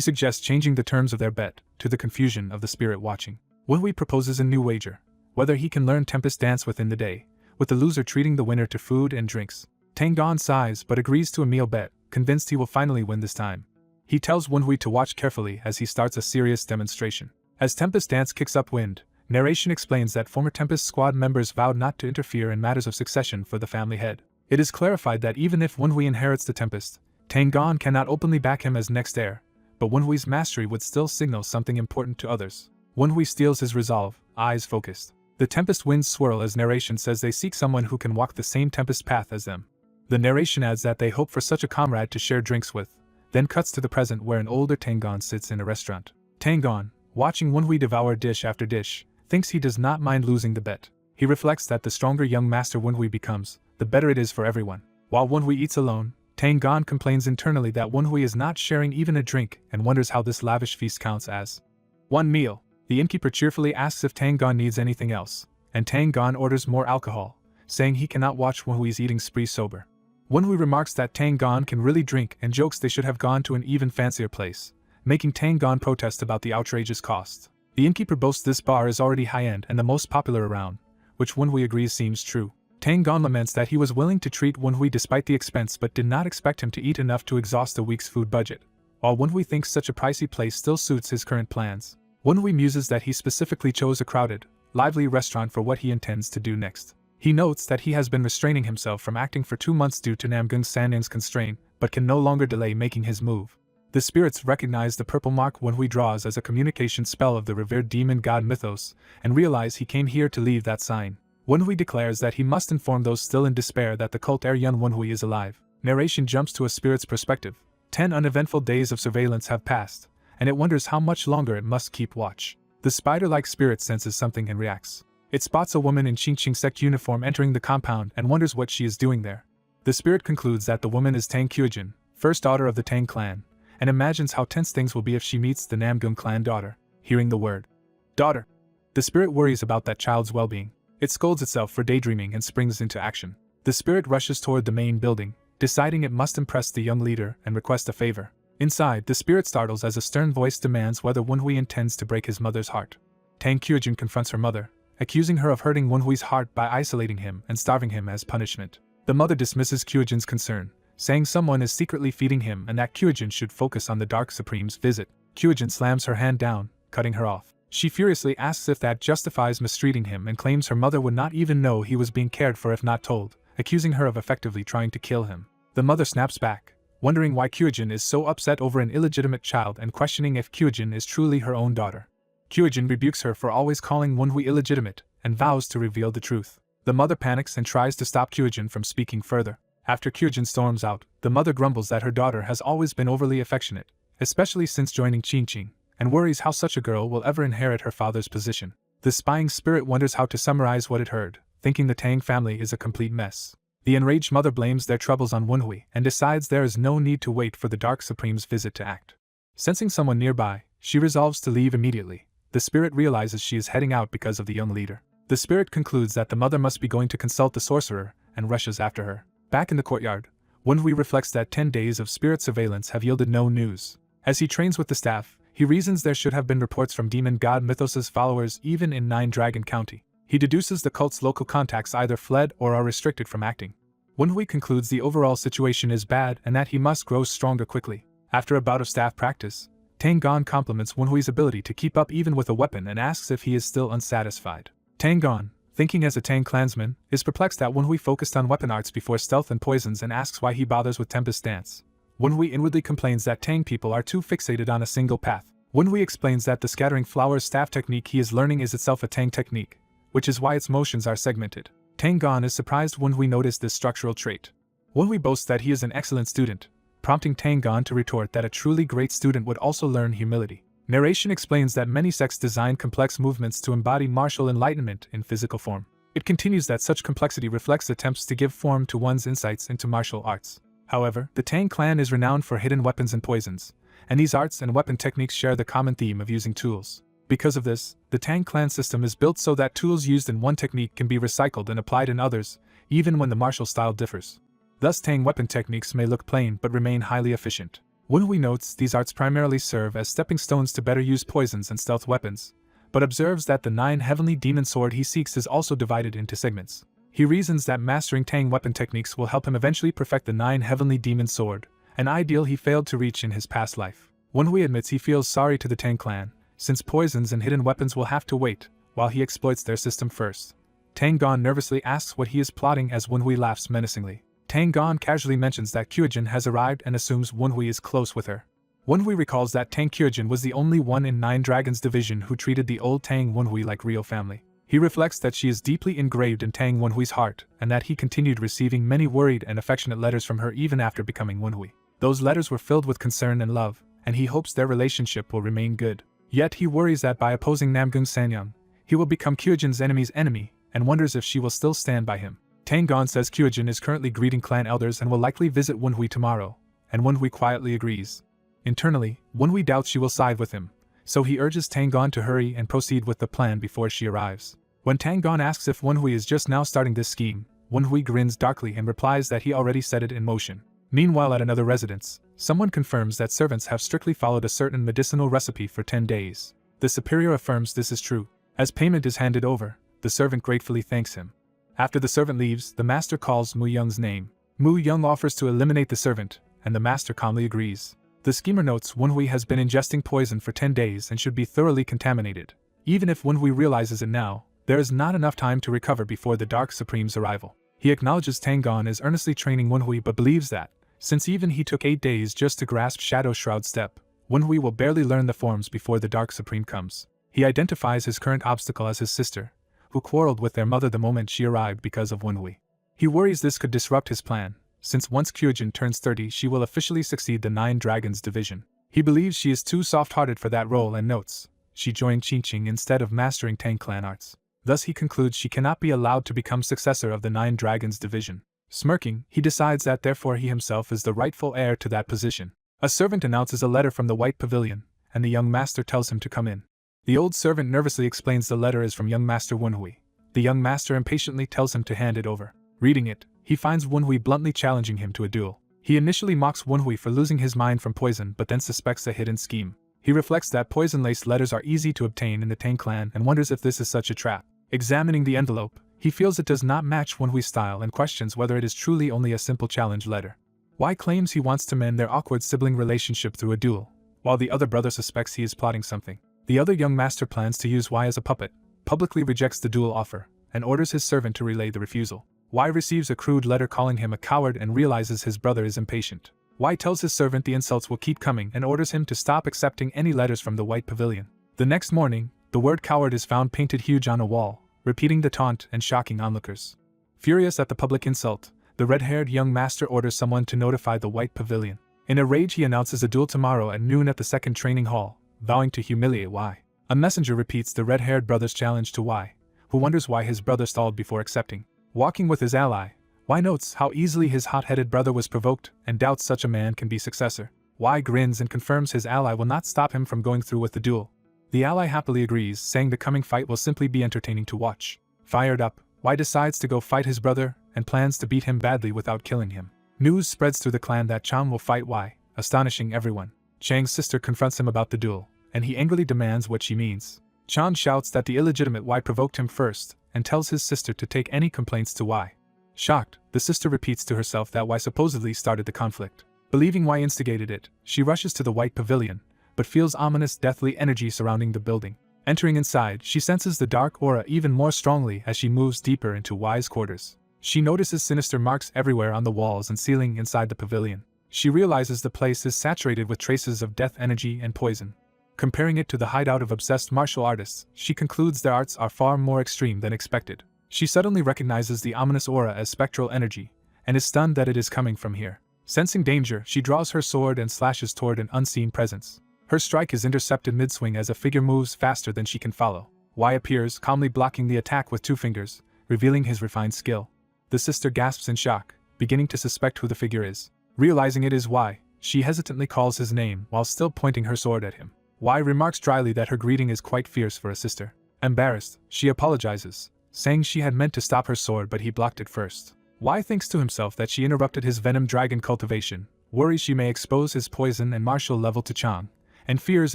suggests changing the terms of their bet, to the confusion of the spirit watching. Wenhui proposes a new wager, whether he can learn Tempest Dance within the day, with the loser treating the winner to food and drinks. Tang Gon sighs but agrees to a meal bet, convinced he will finally win this time. He tells Wenhui to watch carefully as he starts a serious demonstration. As Tempest Dance kicks up wind, narration explains that former Tempest Squad members vowed not to interfere in matters of succession for the family head. It is clarified that even if Wenhui inherits the Tempest, Tang Gon cannot openly back him as next heir, but Wenhui's mastery would still signal something important to others. Wenhui steals his resolve, eyes focused. The Tempest winds swirl as narration says they seek someone who can walk the same Tempest path as them. The narration adds that they hope for such a comrade to share drinks with, then cuts to the present where an older Tang Gon sits in a restaurant. Tang Gon, watching Wenhui devour dish after dish, thinks he does not mind losing the bet. He reflects that the stronger young master Wenhui becomes, the better it is for everyone. While Wenhui eats alone, Tang Gon complains internally that Wenhui is not sharing even a drink and wonders how this lavish feast counts as one meal. The innkeeper cheerfully asks if Tang Gon needs anything else, and Tang Gon orders more alcohol, saying he cannot watch Wenhui's eating spree sober. Wenhui remarks that Tang Gon can really drink and jokes they should have gone to an even fancier place, making Tang Gon protest about the outrageous cost. The innkeeper boasts this bar is already high-end and the most popular around, which Wenhui agrees seems true. Tang Gon laments that he was willing to treat Wenhui despite the expense but did not expect him to eat enough to exhaust a week's food budget, while Wenhui thinks such a pricey place still suits his current plans. Wenhui muses that he specifically chose a crowded, lively restaurant for what he intends to do next. He notes that he has been restraining himself from acting for 2 months due to Namgung Sannin's constraint, but can no longer delay making his move. The spirits recognize the purple mark Wenhui draws as a communication spell of the revered demon god mythos, and realize he came here to leave that sign. Wenhui declares that he must inform those still in despair that the cult heir Yun Wenhui is alive. Narration jumps to a spirit's perspective. 10 uneventful days of surveillance have passed, and it wonders how much longer it must keep watch. The spider-like spirit senses something and reacts. It spots a woman in Qingqing sect uniform entering the compound and wonders what she is doing there. The spirit concludes that the woman is Tang Kyujin, first daughter of the Tang clan, and imagines how tense things will be if she meets the Namgung clan daughter. Hearing the word daughter, the spirit worries about that child's well-being. It scolds itself for daydreaming and springs into action. The spirit rushes toward the main building, deciding it must impress the young leader and request a favor. Inside, the spirit startles as a stern voice demands whether Wenhui intends to break his mother's heart. Tang Kyujin confronts her mother, accusing her of hurting Wenhui's heart by isolating him and starving him as punishment. The mother dismisses Kyujin's concern, saying someone is secretly feeding him and that Kyujin should focus on the Dark Supreme's visit. Kyujin slams her hand down, cutting her off. She furiously asks if that justifies mistreating him and claims her mother would not even know he was being cared for if not told, accusing her of effectively trying to kill him. The mother snaps back, wondering why Kyujin is so upset over an illegitimate child and questioning if Kyujin is truly her own daughter. Kyujin rebukes her for always calling Wenhui illegitimate and vows to reveal the truth. The mother panics and tries to stop Kyujin from speaking further. After Kyujin storms out, the mother grumbles that her daughter has always been overly affectionate, especially since joining Qingqing, and worries how such a girl will ever inherit her father's position. The spying spirit wonders how to summarize what it heard, thinking the Tang family is a complete mess. The enraged mother blames their troubles on Wenhui and decides there is no need to wait for the Dark Supreme's visit to act. Sensing someone nearby, she resolves to leave immediately. The spirit realizes she is heading out because of the young leader. The spirit concludes that the mother must be going to consult the sorcerer and rushes after her. Back in the courtyard, Wenhui reflects that 10 days of spirit surveillance have yielded no news. As he trains with the staff, he reasons there should have been reports from demon god Mythos's followers even in Nine Dragon County. He deduces the cult's local contacts either fled or are restricted from acting. Wenhui concludes the overall situation is bad and that he must grow stronger quickly. After a bout of staff practice, Tang Gon compliments Wenhui's ability to keep up even with a weapon and asks if he is still unsatisfied. Tang Gon, thinking as a Tang clansman, is perplexed that Wenhui focused on weapon arts before stealth and poisons and asks why he bothers with Tempest Dance. Wenhui inwardly complains that Tang people are too fixated on a single path. Wenhui explains that the scattering flowers staff technique he is learning is itself a Tang technique, which is why its motions are segmented. Tang Gon is surprised Wenhui noticed this structural trait. Wenhui boasts that he is an excellent student, prompting Tang Gon to retort that a truly great student would also learn humility. Narration explains that many sects design complex movements to embody martial enlightenment in physical form. It continues that such complexity reflects attempts to give form to one's insights into martial arts. However, the Tang clan is renowned for hidden weapons and poisons, and these arts and weapon techniques share the common theme of using tools. Because of this, the Tang clan system is built so that tools used in one technique can be recycled and applied in others, even when the martial style differs. Thus Tang weapon techniques may look plain but remain highly efficient. Wenhui notes these arts primarily serve as stepping stones to better use poisons and stealth weapons, but observes that the 9 heavenly demon sword he seeks is also divided into segments. He reasons that mastering Tang weapon techniques will help him eventually perfect the 9 heavenly demon sword, an ideal he failed to reach in his past life. Wenhui admits he feels sorry to the Tang clan, since poisons and hidden weapons will have to wait, while he exploits their system first. Tang Gon nervously asks what he is plotting as Wenhui laughs menacingly. Tang Gon casually mentions that Kyujin has arrived and assumes Wenhui is close with her. Wenhui recalls that Tang Kyujin was the only one in 9 Dragons division who treated the old Tang Wenhui like real family. He reflects that she is deeply engraved in Tang Wenhui's heart and that he continued receiving many worried and affectionate letters from her even after becoming Wenhui. Those letters were filled with concern and love, and he hopes their relationship will remain good. Yet he worries that by opposing Namgung Sanyang, he will become Kyujin's enemy's enemy and wonders if she will still stand by him. Tang Gon says Kyujin is currently greeting clan elders and will likely visit Wenhui tomorrow, and Wenhui quietly agrees. Internally, Wenhui doubts she will side with him, so he urges Tang Gon to hurry and proceed with the plan before she arrives. When Tang Gon asks if Wenhui is just now starting this scheme, Wenhui grins darkly and replies that he already set it in motion. Meanwhile, at another residence, someone confirms that servants have strictly followed a certain medicinal recipe for 10 days. The superior affirms this is true. As payment is handed over, the servant gratefully thanks him. After the servant leaves, the master calls Mu Young's name. Mu Young offers to eliminate the servant, and the master calmly agrees. The schemer notes Wenhui has been ingesting poison for 10 days and should be thoroughly contaminated. Even if Wenhui realizes it now, there is not enough time to recover before the Dark Supreme's arrival. He acknowledges Tang Gon is earnestly training Wenhui but believes that, since even he took 8 days just to grasp Shadow Shroud Step, Wenhui will barely learn the forms before the Dark Supreme comes. He identifies his current obstacle as his sister, who quarreled with their mother the moment she arrived because of Wenhui. He worries this could disrupt his plan, since once Kyujin turns 30 she will officially succeed the 9 Dragons division. He believes she is too soft-hearted for that role and notes, she joined Qingqing instead of mastering Tang clan arts. Thus he concludes she cannot be allowed to become successor of the 9 Dragons division. Smirking, he decides that therefore he himself is the rightful heir to that position. A servant announces a letter from the White Pavilion, and the young master tells him to come in. The old servant nervously explains the letter is from young master Wenhui. The young master impatiently tells him to hand it over. Reading it, he finds Wenhui bluntly challenging him to a duel. He initially mocks Wenhui for losing his mind from poison but then suspects a hidden scheme. He reflects that poison-laced letters are easy to obtain in the Tang clan and wonders if this is such a trap. Examining the envelope, he feels it does not match Wenhui's style and questions whether it is truly only a simple challenge letter. Wai claims he wants to mend their awkward sibling relationship through a duel, while the other brother suspects he is plotting something. The other young master plans to use Wai as a puppet, publicly rejects the duel offer, and orders his servant to relay the refusal. Wai receives a crude letter calling him a coward and realizes his brother is impatient. Wai tells his servant the insults will keep coming and orders him to stop accepting any letters from the White Pavilion. The next morning, the word coward is found painted huge on a wall, repeating the taunt and shocking onlookers. Furious at the public insult, the red-haired young master orders someone to notify the White Pavilion. In a rage he announces a duel tomorrow at noon at the second training hall, vowing to humiliate Wai. A messenger repeats the red-haired brother's challenge to Wai, who wonders why his brother stalled before accepting. Walking with his ally, Wai notes how easily his hot-headed brother was provoked and doubts such a man can be successor. Wai grins and confirms his ally will not stop him from going through with the duel. The ally happily agrees, saying the coming fight will simply be entertaining to watch. Fired up, Wai decides to go fight his brother and plans to beat him badly without killing him. News spreads through the clan that Chang will fight Wai, astonishing everyone. Chang's sister confronts him about the duel, and he angrily demands what she means. Chang shouts that the illegitimate Wai provoked him first and tells his sister to take any complaints to Wai. Shocked, the sister repeats to herself that Wai supposedly started the conflict. Believing Wai instigated it, she rushes to the White Pavilion, but feels ominous deathly energy surrounding the building. Entering inside, she senses the dark aura even more strongly as she moves deeper into Wai's quarters. She notices sinister marks everywhere on the walls and ceiling inside the pavilion. She realizes the place is saturated with traces of death energy and poison. Comparing it to the hideout of obsessed martial artists, she concludes their arts are far more extreme than expected. She suddenly recognizes the ominous aura as spectral energy, and is stunned that it is coming from here. Sensing danger, she draws her sword and slashes toward an unseen presence. Her strike is intercepted mid-swing as a figure moves faster than she can follow. Wai appears, calmly blocking the attack with 2 fingers, revealing his refined skill. The sister gasps in shock, beginning to suspect who the figure is. Realizing it is Wai, She hesitantly calls his name while still pointing her sword at him. Y remarks dryly that her greeting is quite fierce for a sister. Embarrassed, she apologizes, saying she had meant to stop her sword but he blocked it first. Y thinks to himself that she interrupted his venom dragon cultivation, worries she may expose his poison and martial level to Chang, and fears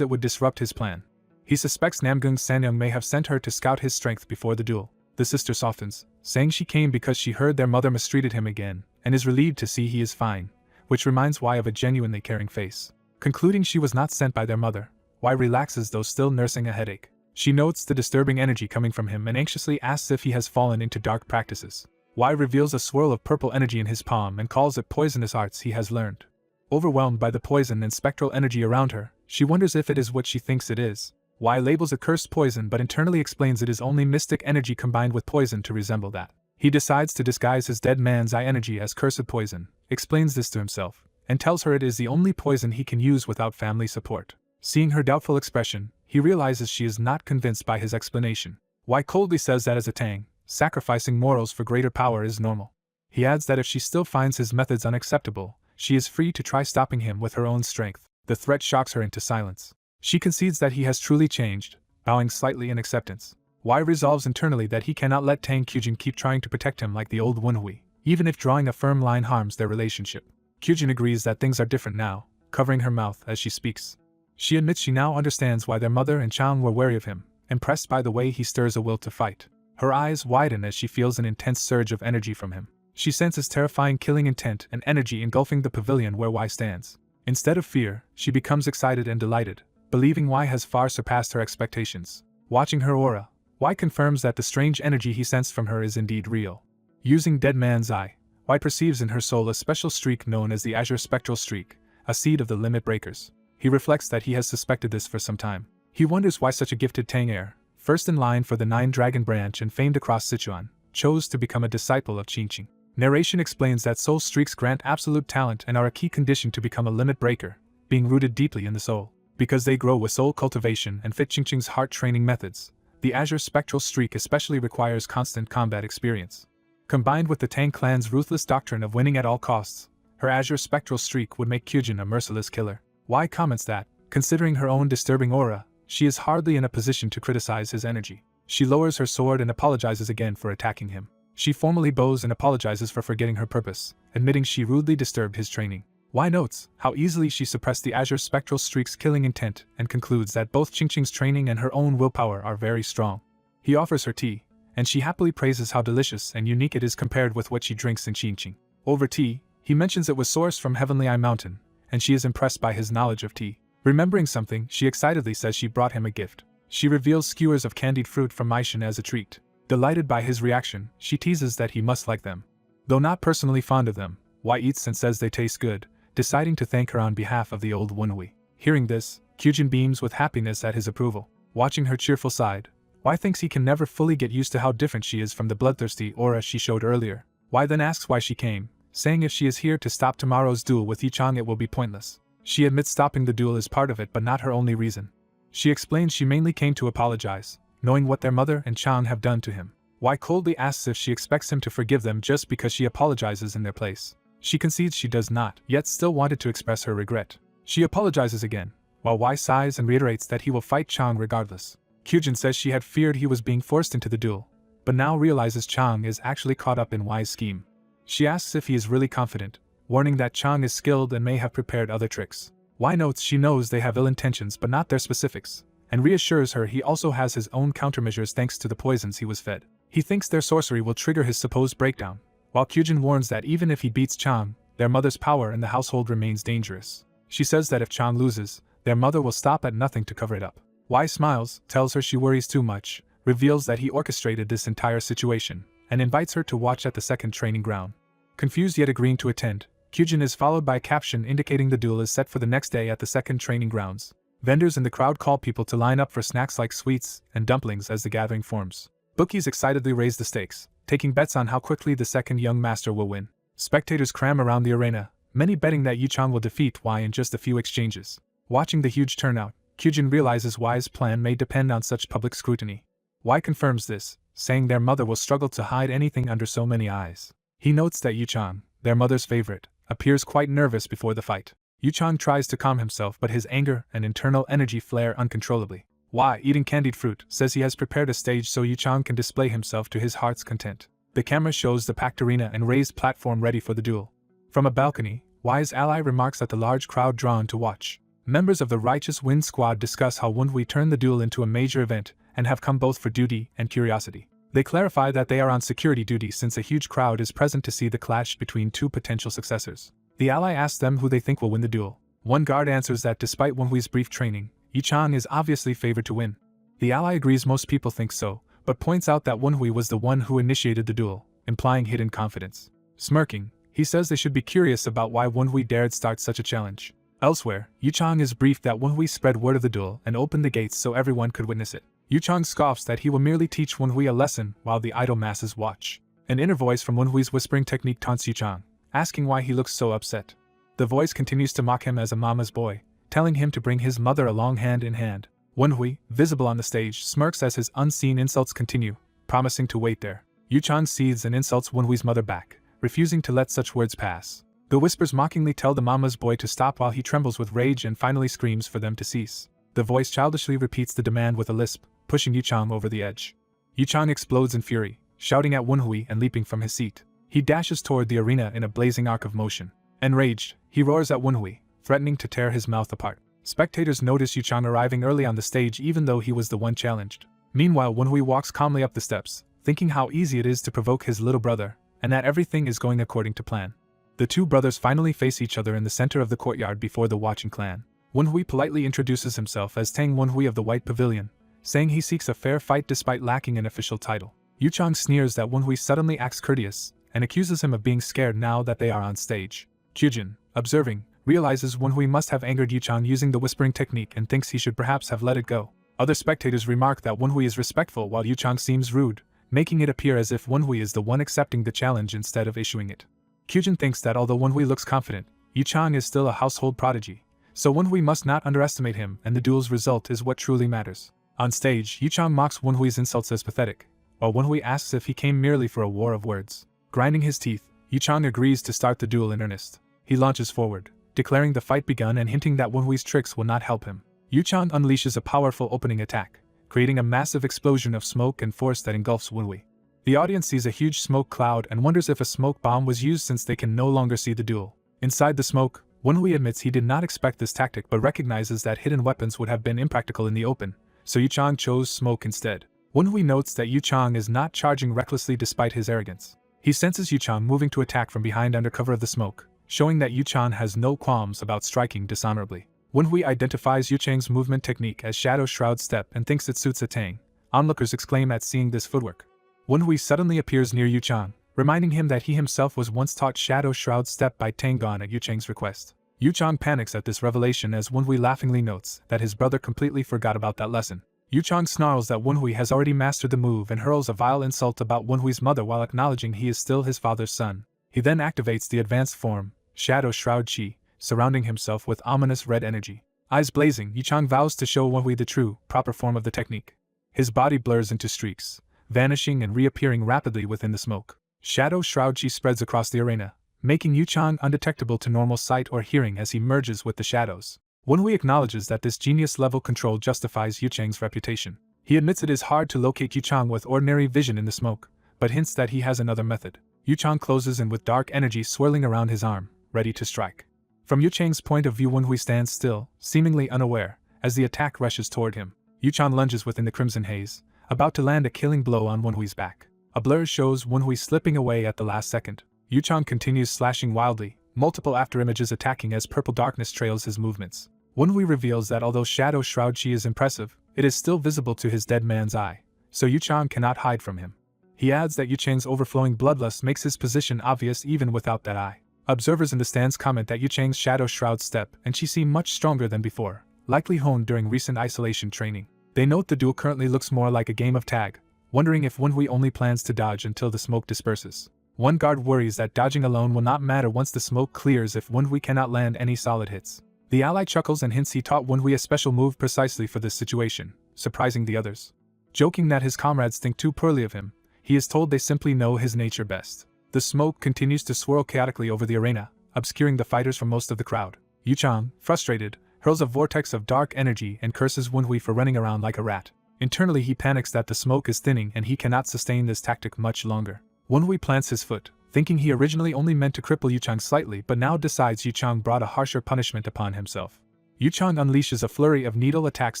it would disrupt his plan. He suspects Namgung Sanyang may have sent her to scout his strength before the duel. The sister softens, saying she came because she heard their mother mistreated him again, and is relieved to see he is fine, which reminds Y of a genuinely caring face. Concluding she was not sent by their mother, Y relaxes though still nursing a headache. She notes the disturbing energy coming from him and anxiously asks if he has fallen into dark practices. Y reveals a swirl of purple energy in his palm and calls it poisonous arts he has learned. Overwhelmed by the poison and spectral energy around her, she wonders if it is what she thinks it is. Y labels it cursed poison but internally explains it is only mystic energy combined with poison to resemble that. He decides to disguise his dead man's eye energy as cursed poison, explains this to himself, and tells her it is the only poison he can use without family support. Seeing her doubtful expression, he realizes she is not convinced by his explanation. Y coldly says that as a Tang, sacrificing morals for greater power is normal. He adds that if she still finds his methods unacceptable, she is free to try stopping him with her own strength. The threat shocks her into silence. She concedes that he has truly changed, bowing slightly in acceptance. Y resolves internally that he cannot let Tang Kyujin keep trying to protect him like the old Wunhui, even if drawing a firm line harms their relationship. Kyujin agrees that things are different now, covering her mouth as she speaks. She admits she now understands why their mother and Chang were wary of him, impressed by the way he stirs a will to fight. Her eyes widen as she feels an intense surge of energy from him. She senses terrifying killing intent and energy engulfing the pavilion where Y stands. Instead of fear, she becomes excited and delighted, believing Y has far surpassed her expectations. Watching her aura, Y confirms that the strange energy he sensed from her is indeed real. Using Dead Man's Eye, Y perceives in her soul a special streak known as the Azure Spectral Streak, a seed of the Limit Breakers. He reflects that he has suspected this for some time. He wonders why such a gifted Tang heir, first in line for the Nine Dragon Branch and famed across Sichuan, chose to become a disciple of Qingqing. Narration explains that soul streaks grant absolute talent and are a key condition to become a limit breaker, being rooted deeply in the soul. Because they grow with soul cultivation and fit Qingqing's heart training methods, the Azure Spectral Streak especially requires constant combat experience. Combined with the Tang clan's ruthless doctrine of winning at all costs, her Azure Spectral Streak would make Kyujin a merciless killer. Y comments that, considering her own disturbing aura, she is hardly in a position to criticize his energy. She lowers her sword and apologizes again for attacking him. She formally bows and apologizes for forgetting her purpose, admitting she rudely disturbed his training. Y notes how easily she suppressed the Azure Spectral Streak's killing intent and concludes that both Qingqing's training and her own willpower are very strong. He offers her tea, and she happily praises how delicious and unique it is compared with what she drinks in Qingqing. Over tea, he mentions it was sourced from Heavenly Eye Mountain, and she is impressed by his knowledge of tea. Remembering something, she excitedly says she brought him a gift. She reveals skewers of candied fruit from Maishan as a treat. Delighted by his reaction, she teases that he must like them. Though not personally fond of them, Y eats and says they taste good, deciding to thank her on behalf of the old Wunhui. Hearing this, Kyujin beams with happiness at his approval. Watching her cheerful side, Y thinks he can never fully get used to how different she is from the bloodthirsty aura she showed earlier. Y then asks why she came, saying if she is here to stop tomorrow's duel with Yichang it will be pointless. She admits stopping the duel is part of it but not her only reason. She explains she mainly came to apologize, knowing what their mother and Chang have done to him. Y coldly asks if she expects him to forgive them just because she apologizes in their place. She concedes she does not, yet still wanted to express her regret. She apologizes again, while Y sighs and reiterates that he will fight Chang regardless. Kyujin says she had feared he was being forced into the duel, but now realizes Chang is actually caught up in Y's scheme. She asks if he is really confident, warning that Chang is skilled and may have prepared other tricks. Y notes she knows they have ill intentions but not their specifics, and reassures her he also has his own countermeasures thanks to the poisons he was fed. He thinks their sorcery will trigger his supposed breakdown, while Kyujin warns that even if he beats Chang, their mother's power in the household remains dangerous. She says that if Chang loses, their mother will stop at nothing to cover it up. Y smiles, tells her she worries too much, reveals that he orchestrated this entire situation, and invites her to watch at the second training ground. Confused yet agreeing to attend, Kyujin is followed by a caption indicating the duel is set for the next day at the second training grounds. Vendors in the crowd call people to line up for snacks like sweets and dumplings as the gathering forms. Bookies excitedly raise the stakes, taking bets on how quickly the second young master will win. Spectators cram around the arena, many betting that Yichang will defeat Y in just a few exchanges. Watching the huge turnout, Kyujin realizes Y's plan may depend on such public scrutiny. Y confirms this, saying their mother will struggle to hide anything under so many eyes. He notes that Yichang, their mother's favorite, appears quite nervous before the fight. Yu Chang tries to calm himself, but his anger and internal energy flare uncontrollably. Why, eating candied fruit, says he has prepared a stage so Yu Chang can display himself to his heart's content. The camera shows the packed arena and raised platform ready for the duel. From a balcony, Y's ally remarks at the large crowd drawn to watch. Members of the Righteous Wind Squad discuss how Wenhui turned the duel into a major event and have come both for duty and curiosity. They clarify that they are on security duty since a huge crowd is present to see the clash between two potential successors. The ally asks them who they think will win the duel. One guard answers that despite Wenhui's brief training, Yu Chang is obviously favored to win. The ally agrees most people think so, but points out that Wenhui was the one who initiated the duel, implying hidden confidence. Smirking, he says they should be curious about why Wenhui dared start such a challenge. Elsewhere, Yu Chang is briefed that Wenhui spread word of the duel and opened the gates so everyone could witness it. Yu Chang scoffs that he will merely teach Wenhui a lesson while the idle masses watch. An inner voice from Wenhui's whispering technique taunts Yu Chang, asking why he looks so upset. The voice continues to mock him as a mama's boy, telling him to bring his mother along hand in hand. Wenhui, visible on the stage, smirks as his unseen insults continue, promising to wait there. Yu Chang seethes and insults Wenhui's mother back, refusing to let such words pass. The whispers mockingly tell the mama's boy to stop while he trembles with rage and finally screams for them to cease. The voice childishly repeats the demand with a lisp, pushing Yu Chang over the edge. Yu Chang explodes in fury, shouting at Wenhui and leaping from his seat. He dashes toward the arena in a blazing arc of motion. Enraged, he roars at Wenhui, threatening to tear his mouth apart. Spectators notice Yu Chang arriving early on the stage even though he was the one challenged. Meanwhile, Wenhui walks calmly up the steps, thinking how easy it is to provoke his little brother, and that everything is going according to plan. The two brothers finally face each other in the center of the courtyard before the watching clan. Wenhui politely introduces himself as Tang Wenhui of the White Pavilion, saying he seeks a fair fight despite lacking an official title. Yu Chang sneers that Wenhui suddenly acts courteous, and accuses him of being scared now that they are on stage. Kyujin, observing, realizes Wenhui must have angered Yu Chang using the whispering technique and thinks he should perhaps have let it go. Other spectators remark that Wenhui is respectful while Yu Chang seems rude, making it appear as if Wenhui is the one accepting the challenge instead of issuing it. Kyujin thinks that although Wenhui looks confident, Yu Chang is still a household prodigy, so Wenhui must not underestimate him and the duel's result is what truly matters. On stage, Yu Chang mocks Wenhui's insults as pathetic, while Wenhui asks if he came merely for a war of words. Grinding his teeth, Yu Chang agrees to start the duel in earnest. He launches forward, declaring the fight begun and hinting that Wenhui's tricks will not help him. Yu Chang unleashes a powerful opening attack, creating a massive explosion of smoke and force that engulfs Wenhui. The audience sees a huge smoke cloud and wonders if a smoke bomb was used since they can no longer see the duel. Inside the smoke, Wenhui admits he did not expect this tactic but recognizes that hidden weapons would have been impractical in the open, so Yu Chang chose smoke instead. Wenhui notes that Yu Chang is not charging recklessly despite his arrogance. He senses Yu Chang moving to attack from behind under cover of the smoke, showing that Yu Chang has no qualms about striking dishonorably. Wenhui identifies Yu Chang's movement technique as Shadow Shroud Step and thinks it suits a Tang. Onlookers exclaim at seeing this footwork. Wenhui suddenly appears near Yu Chang, reminding him that he himself was once taught Shadow Shroud Step by Tang Gon at Yu Chang's request. Yu Chang panics at this revelation as Wenhui laughingly notes that his brother completely forgot about that lesson. Yu Chang snarls that Wenhui has already mastered the move and hurls a vile insult about Wenhui's mother while acknowledging he is still his father's son. He then activates the advanced form, Shadow Shroud Chi, surrounding himself with ominous red energy. Eyes blazing, Yu Chang vows to show Wenhui the true, proper form of the technique. His body blurs into streaks, vanishing and reappearing rapidly within the smoke. Shadow Shroud Chi spreads across the arena, making Yu Chang undetectable to normal sight or hearing as he merges with the shadows. Wenhui acknowledges that this genius-level control justifies Yu Chang's reputation. He admits it is hard to locate Yu Chang with ordinary vision in the smoke, but hints that he has another method. Yu Chang closes in with dark energy swirling around his arm, ready to strike. From Yu Chang's point of view, Wenhui stands still, seemingly unaware, as the attack rushes toward him. Yu Chang lunges within the crimson haze, about to land a killing blow on Wenhui's back. A blur shows Wenhui slipping away at the last second. Yu Chang continues slashing wildly, multiple afterimages attacking as purple darkness trails his movements. Wenhui reveals that although Shadow Shroud Chi is impressive, it is still visible to his dead man's eye, so Yu Chang cannot hide from him. He adds that Yu Chang's overflowing bloodlust makes his position obvious even without that eye. Observers in the stands comment that Yu Chang's Shadow Shroud Step and Chi seem much stronger than before, likely honed during recent isolation training. They note the duel currently looks more like a game of tag, wondering if Wenhui only plans to dodge until the smoke disperses. One guard worries that dodging alone will not matter once the smoke clears if Wenhui cannot land any solid hits. The ally chuckles and hints he taught Wenhui a special move precisely for this situation, surprising the others. Joking that his comrades think too poorly of him, he is told they simply know his nature best. The smoke continues to swirl chaotically over the arena, obscuring the fighters from most of the crowd. Yu Chang, frustrated, hurls a vortex of dark energy and curses Wenhui for running around like a rat. Internally he panics that the smoke is thinning and he cannot sustain this tactic much longer. Wenhui plants his foot, thinking he originally only meant to cripple Yu Chang slightly but now decides Yu Chang brought a harsher punishment upon himself. Yu Chang unleashes a flurry of needle attacks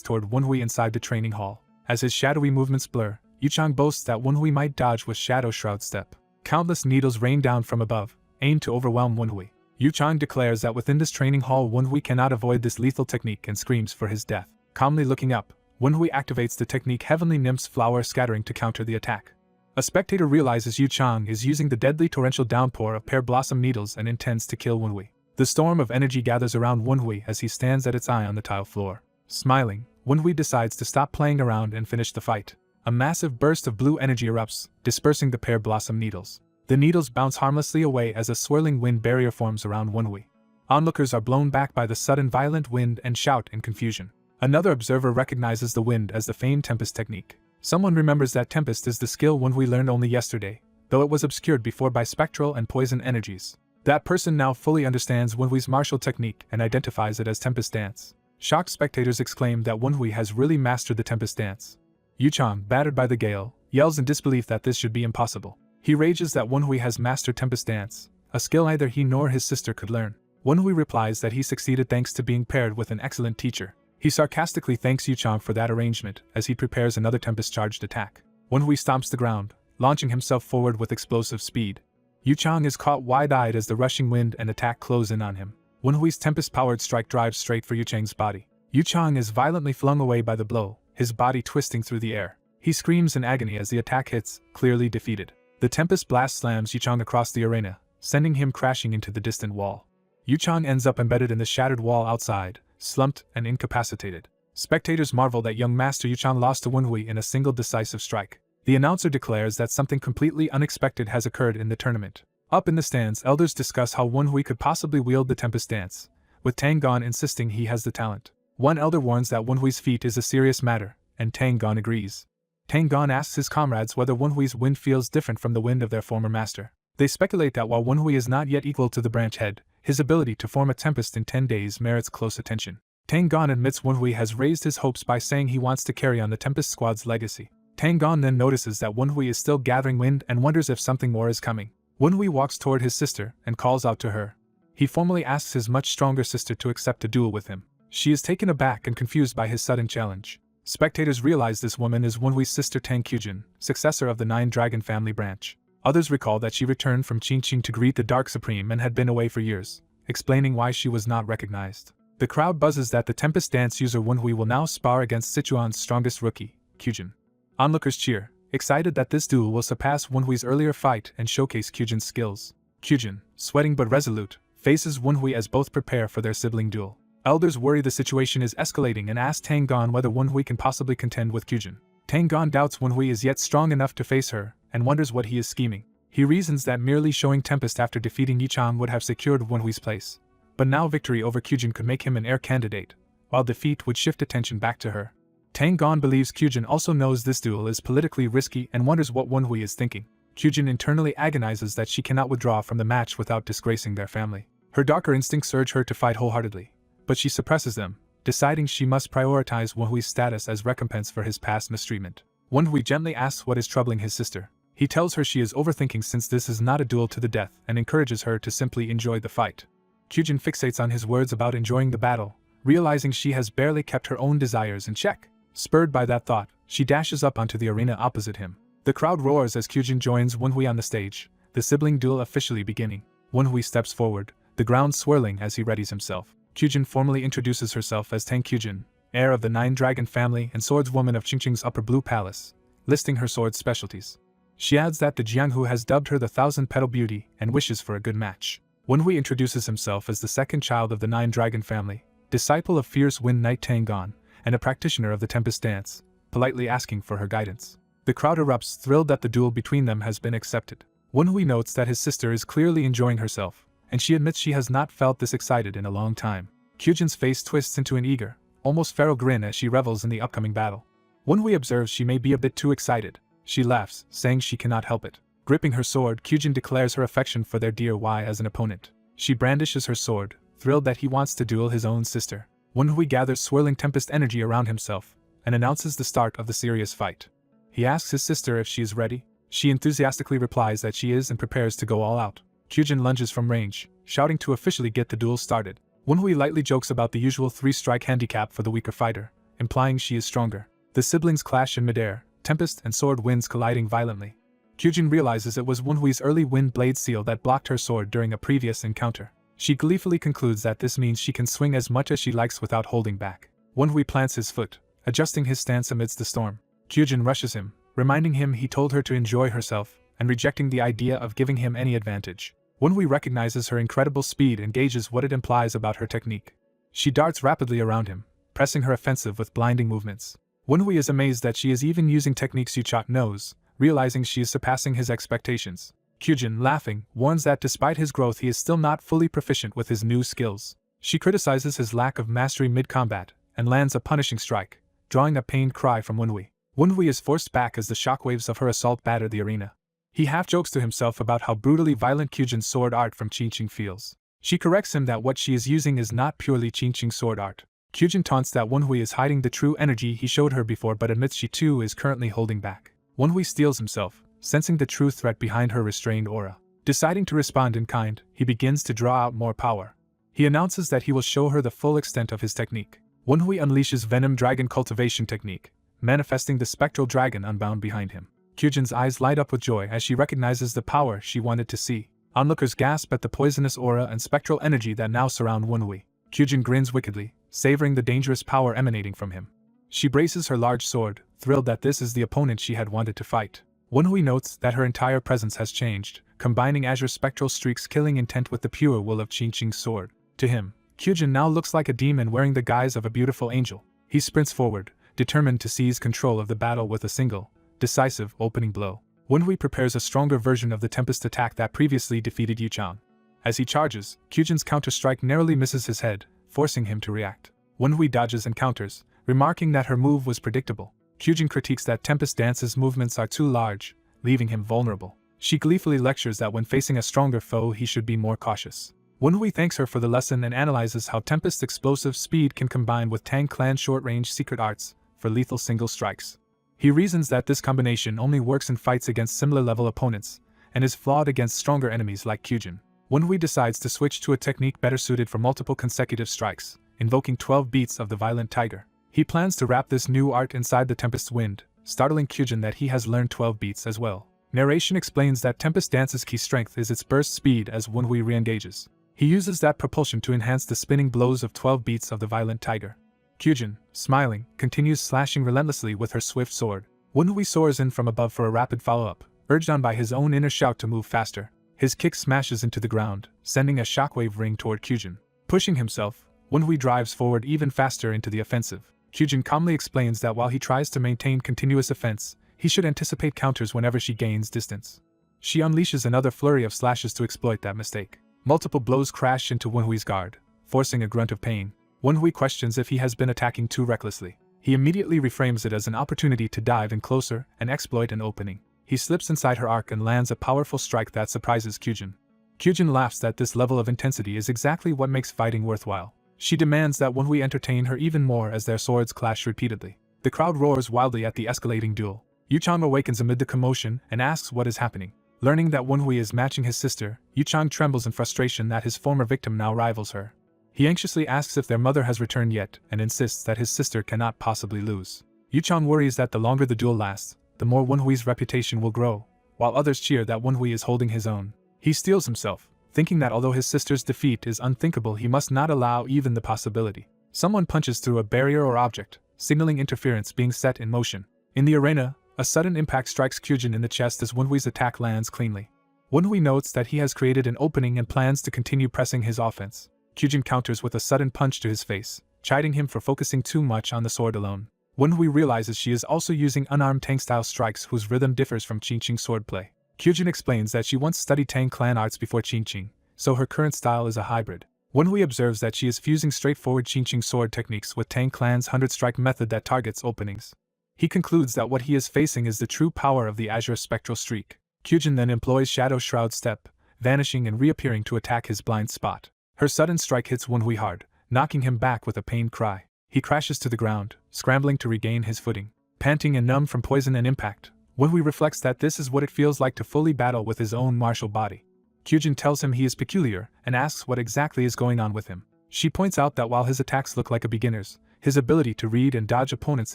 toward Wenhui inside the training hall. As his shadowy movements blur, Yu Chang boasts that Wenhui might dodge with Shadow Shroud Step. Countless needles rain down from above, aimed to overwhelm Wenhui. Yu Chang declares that within this training hall Wenhui cannot avoid this lethal technique and screams for his death. Calmly looking up, Wenhui activates the technique Heavenly Nymph's Flower Scattering to counter the attack. A spectator realizes Yu Chang is using the deadly torrential downpour of pear blossom needles and intends to kill Wenhui. The storm of energy gathers around Wenhui as he stands at its eye on the tile floor. Smiling, Wenhui decides to stop playing around and finish the fight. A massive burst of blue energy erupts, dispersing the pear blossom needles. The needles bounce harmlessly away as a swirling wind barrier forms around Wenhui. Onlookers are blown back by the sudden violent wind and shout in confusion. Another observer recognizes the wind as the famed Tempest technique. Someone remembers that Tempest is the skill Wenhui learned only yesterday, though it was obscured before by spectral and poison energies. That person now fully understands Wenhui's martial technique and identifies it as Tempest Dance. Shocked spectators exclaim that Wenhui has really mastered the Tempest Dance. Yu Chang, battered by the gale, yells in disbelief that this should be impossible. He rages that Wenhui has mastered Tempest Dance, a skill neither he nor his sister could learn. Wenhui replies that he succeeded thanks to being paired with an excellent teacher. He sarcastically thanks Yu Chang for that arrangement as he prepares another Tempest-charged attack. Wenhui stomps the ground, launching himself forward with explosive speed. Yu Chang is caught wide-eyed as the rushing wind and attack close in on him. Wenhui's Tempest-powered strike drives straight for Yu Chang's body. Yu Chang is violently flung away by the blow, his body twisting through the air. He screams in agony as the attack hits, clearly defeated. The Tempest blast slams Yu Chang across the arena, sending him crashing into the distant wall. Yu Chang ends up embedded in the shattered wall outside, slumped and incapacitated. Spectators marvel that young Master Yu Chang lost to Wenhui in a single decisive strike. The announcer declares that something completely unexpected has occurred in the tournament. Up in the stands, elders discuss how Wenhui could possibly wield the Tempest Dance, with Tang Gon insisting he has the talent. One elder warns that Wenhui's feat is a serious matter, and Tang Gon agrees. Tang Gon asks his comrades whether Wenhui's wind feels different from the wind of their former master. They speculate that while Wenhui is not yet equal to the branch head, his ability to form a tempest in 10 days merits close attention. Tang Gon admits Wenhui has raised his hopes by saying he wants to carry on the Tempest Squad's legacy. Tang Gon then notices that Wenhui is still gathering wind and wonders if something more is coming. Wenhui walks toward his sister and calls out to her. He formally asks his much stronger sister to accept a duel with him. She is taken aback and confused by his sudden challenge. Spectators realize this woman is Wenhui's sister Tang Qujin, successor of the Nine Dragon family branch. Others recall that she returned from Qingqing to greet the Dark Supreme and had been away for years, explaining why she was not recognized. The crowd buzzes that the Tempest Dance user Wenhui will now spar against Sichuan's strongest rookie, Qujin. Onlookers cheer, excited that this duel will surpass Wenhui's earlier fight and showcase Qujin's skills. Qujin, sweating but resolute, faces Wenhui as both prepare for their sibling duel. Elders worry the situation is escalating and ask Tang Gon whether Wenhui can possibly contend with Qujin. Tang Gon doubts Wenhui is yet strong enough to face her, and wonders what he is scheming. He reasons that merely showing Tempest after defeating Yu Chang would have secured Wenhui's place. But now victory over Qujin could make him an heir candidate, while defeat would shift attention back to her. Tang Gon believes Qujin also knows this duel is politically risky and wonders what Wenhui is thinking. Qujin internally agonizes that she cannot withdraw from the match without disgracing their family. Her darker instincts urge her to fight wholeheartedly, but she suppresses them, deciding she must prioritize Wenhui's status as recompense for his past mistreatment. Wenhui gently asks what is troubling his sister. He tells her she is overthinking since this is not a duel to the death and encourages her to simply enjoy the fight. Qujin fixates on his words about enjoying the battle, realizing she has barely kept her own desires in check. Spurred by that thought, she dashes up onto the arena opposite him. The crowd roars as Qujin joins Wenhui on the stage, the sibling duel officially beginning. Wenhui steps forward, the ground swirling as he readies himself. Qujin formally introduces herself as Tang Qujin, heir of the Nine Dragon family and swordswoman of Qingqing's Upper Blue Palace, listing her sword specialties. She adds that the Jianghu has dubbed her the Thousand-Petal Beauty and wishes for a good match. Wenhui introduces himself as the second child of the Nine Dragon family, disciple of fierce Wind Knight Tang Gon, and a practitioner of the Tempest Dance, politely asking for her guidance. The crowd erupts, thrilled that the duel between them has been accepted. Wenhui notes that his sister is clearly enjoying herself, and she admits she has not felt this excited in a long time. Qujin's face twists into an eager, almost feral grin as she revels in the upcoming battle. Wenhui observes she may be a bit too excited. She laughs, saying she cannot help it. Gripping her sword, Qujin declares her affection for their dear Y as an opponent. She brandishes her sword, thrilled that he wants to duel his own sister. Wenhui gathers swirling tempest energy around himself and announces the start of the serious fight. He asks his sister if she is ready. She enthusiastically replies that she is and prepares to go all out. Kyujin lunges from range, shouting to officially get the duel started. Wenhui lightly jokes about the usual 3-strike handicap for the weaker fighter, implying she is stronger. The siblings clash in midair, tempest and sword winds colliding violently. Kyujin realizes it was Wenhui's early wind blade seal that blocked her sword during a previous encounter. She gleefully concludes that this means she can swing as much as she likes without holding back. Wenhui plants his foot, adjusting his stance amidst the storm. Kyujin rushes him, reminding him he told her to enjoy herself, and rejecting the idea of giving him any advantage. Wenhui recognizes her incredible speed and gauges what it implies about her technique. She darts rapidly around him, pressing her offensive with blinding movements. Wenhui is amazed that she is even using techniques Yuchang knows, realizing she is surpassing his expectations. Kyujin, laughing, warns that despite his growth he is still not fully proficient with his new skills. She criticizes his lack of mastery mid-combat, and lands a punishing strike, drawing a pained cry from Wenhui. Wenhui is forced back as the shockwaves of her assault batter the arena. He half-jokes to himself about how brutally violent Kyujin's sword art from Qingqing feels. She corrects him that what she is using is not purely Qingqing sword art. Kyujin taunts that Wenhui is hiding the true energy he showed her before but admits she too is currently holding back. Wenhui steels himself, sensing the true threat behind her restrained aura. Deciding to respond in kind, he begins to draw out more power. He announces that he will show her the full extent of his technique. Wenhui unleashes Venom Dragon Cultivation Technique, manifesting the spectral dragon unbound behind him. Kyujin's eyes light up with joy as she recognizes the power she wanted to see. Onlookers gasp at the poisonous aura and spectral energy that now surround Wenhui. Kyujin grins wickedly, savoring the dangerous power emanating from him. She braces her large sword, thrilled that this is the opponent she had wanted to fight. Wenhui notes that her entire presence has changed, combining azure spectral streaks killing intent with the pure will of Qingqing's sword. To him, Kyujin now looks like a demon wearing the guise of a beautiful angel. He sprints forward, determined to seize control of the battle with a single, decisive opening blow. Wenhui prepares a stronger version of the Tempest attack that previously defeated Yuchang. As he charges, Kyujin's counter-strike narrowly misses his head, forcing him to react. Wenhui dodges and counters, remarking that her move was predictable. Kyujin critiques that Tempest Dance's movements are too large, leaving him vulnerable. She gleefully lectures that when facing a stronger foe he should be more cautious. Wenhui thanks her for the lesson and analyzes how Tempest's explosive speed can combine with Tang Clan's short-range secret arts for lethal single strikes. He reasons that this combination only works in fights against similar-level opponents, and is flawed against stronger enemies like Kyujin. Wenhui decides to switch to a technique better suited for multiple consecutive strikes, invoking 12 beats of the Violent Tiger. He plans to wrap this new art inside the Tempest's wind, startling Kyujin that he has learned 12 beats as well. Narration explains that Tempest Dance's key strength is its burst speed as Wenhui re-engages. He uses that propulsion to enhance the spinning blows of 12 beats of the Violent Tiger. Kyujin, smiling, continues slashing relentlessly with her swift sword. Wenhui soars in from above for a rapid follow-up, urged on by his own inner shout to move faster. His kick smashes into the ground, sending a shockwave ring toward Kyujin. Pushing himself, Wenhui drives forward even faster into the offensive. Kyujin calmly explains that while he tries to maintain continuous offense, he should anticipate counters whenever she gains distance. She unleashes another flurry of slashes to exploit that mistake. Multiple blows crash into Wenhui's guard, forcing a grunt of pain. Wenhui questions if he has been attacking too recklessly. He immediately reframes it as an opportunity to dive in closer and exploit an opening. He slips inside her arc and lands a powerful strike that surprises Kyujin. Kyujin laughs that this level of intensity is exactly what makes fighting worthwhile. She demands that Wenhui entertain her even more as their swords clash repeatedly. The crowd roars wildly at the escalating duel. Yuchang awakens amid the commotion and asks what is happening. Learning that Wenhui is matching his sister, Yuchang trembles in frustration that his former victim now rivals her. He anxiously asks if their mother has returned yet and insists that his sister cannot possibly lose. Yuchang worries that the longer the duel lasts, the more Wenhui's reputation will grow, while others cheer that Wenhui is holding his own. He steels himself, thinking that although his sister's defeat is unthinkable, he must not allow even the possibility. Someone punches through a barrier or object, signaling interference being set in motion. In the arena, a sudden impact strikes Kyujin in the chest as Wenhui's attack lands cleanly. Wenhui notes that he has created an opening and plans to continue pressing his offense. Kyujin counters with a sudden punch to his face, chiding him for focusing too much on the sword alone. Wenhui realizes she is also using unarmed Tang-style strikes whose rhythm differs from Qingqing swordplay. Kyujin explains that she once studied Tang clan arts before Qingqing, so her current style is a hybrid. Wenhui observes that she is fusing straightforward Qingqing sword techniques with Tang clan's 100-strike method that targets openings. He concludes that what he is facing is the true power of the azure spectral streak. Kyujin then employs Shadow Shroud Step, vanishing and reappearing to attack his blind spot. Her sudden strike hits Wenhui hard, knocking him back with a pained cry. He crashes to the ground, scrambling to regain his footing. Panting and numb from poison and impact, Wenhui reflects that this is what it feels like to fully battle with his own martial body. Kyujin tells him he is peculiar and asks what exactly is going on with him. She points out that while his attacks look like a beginner's, his ability to read and dodge opponents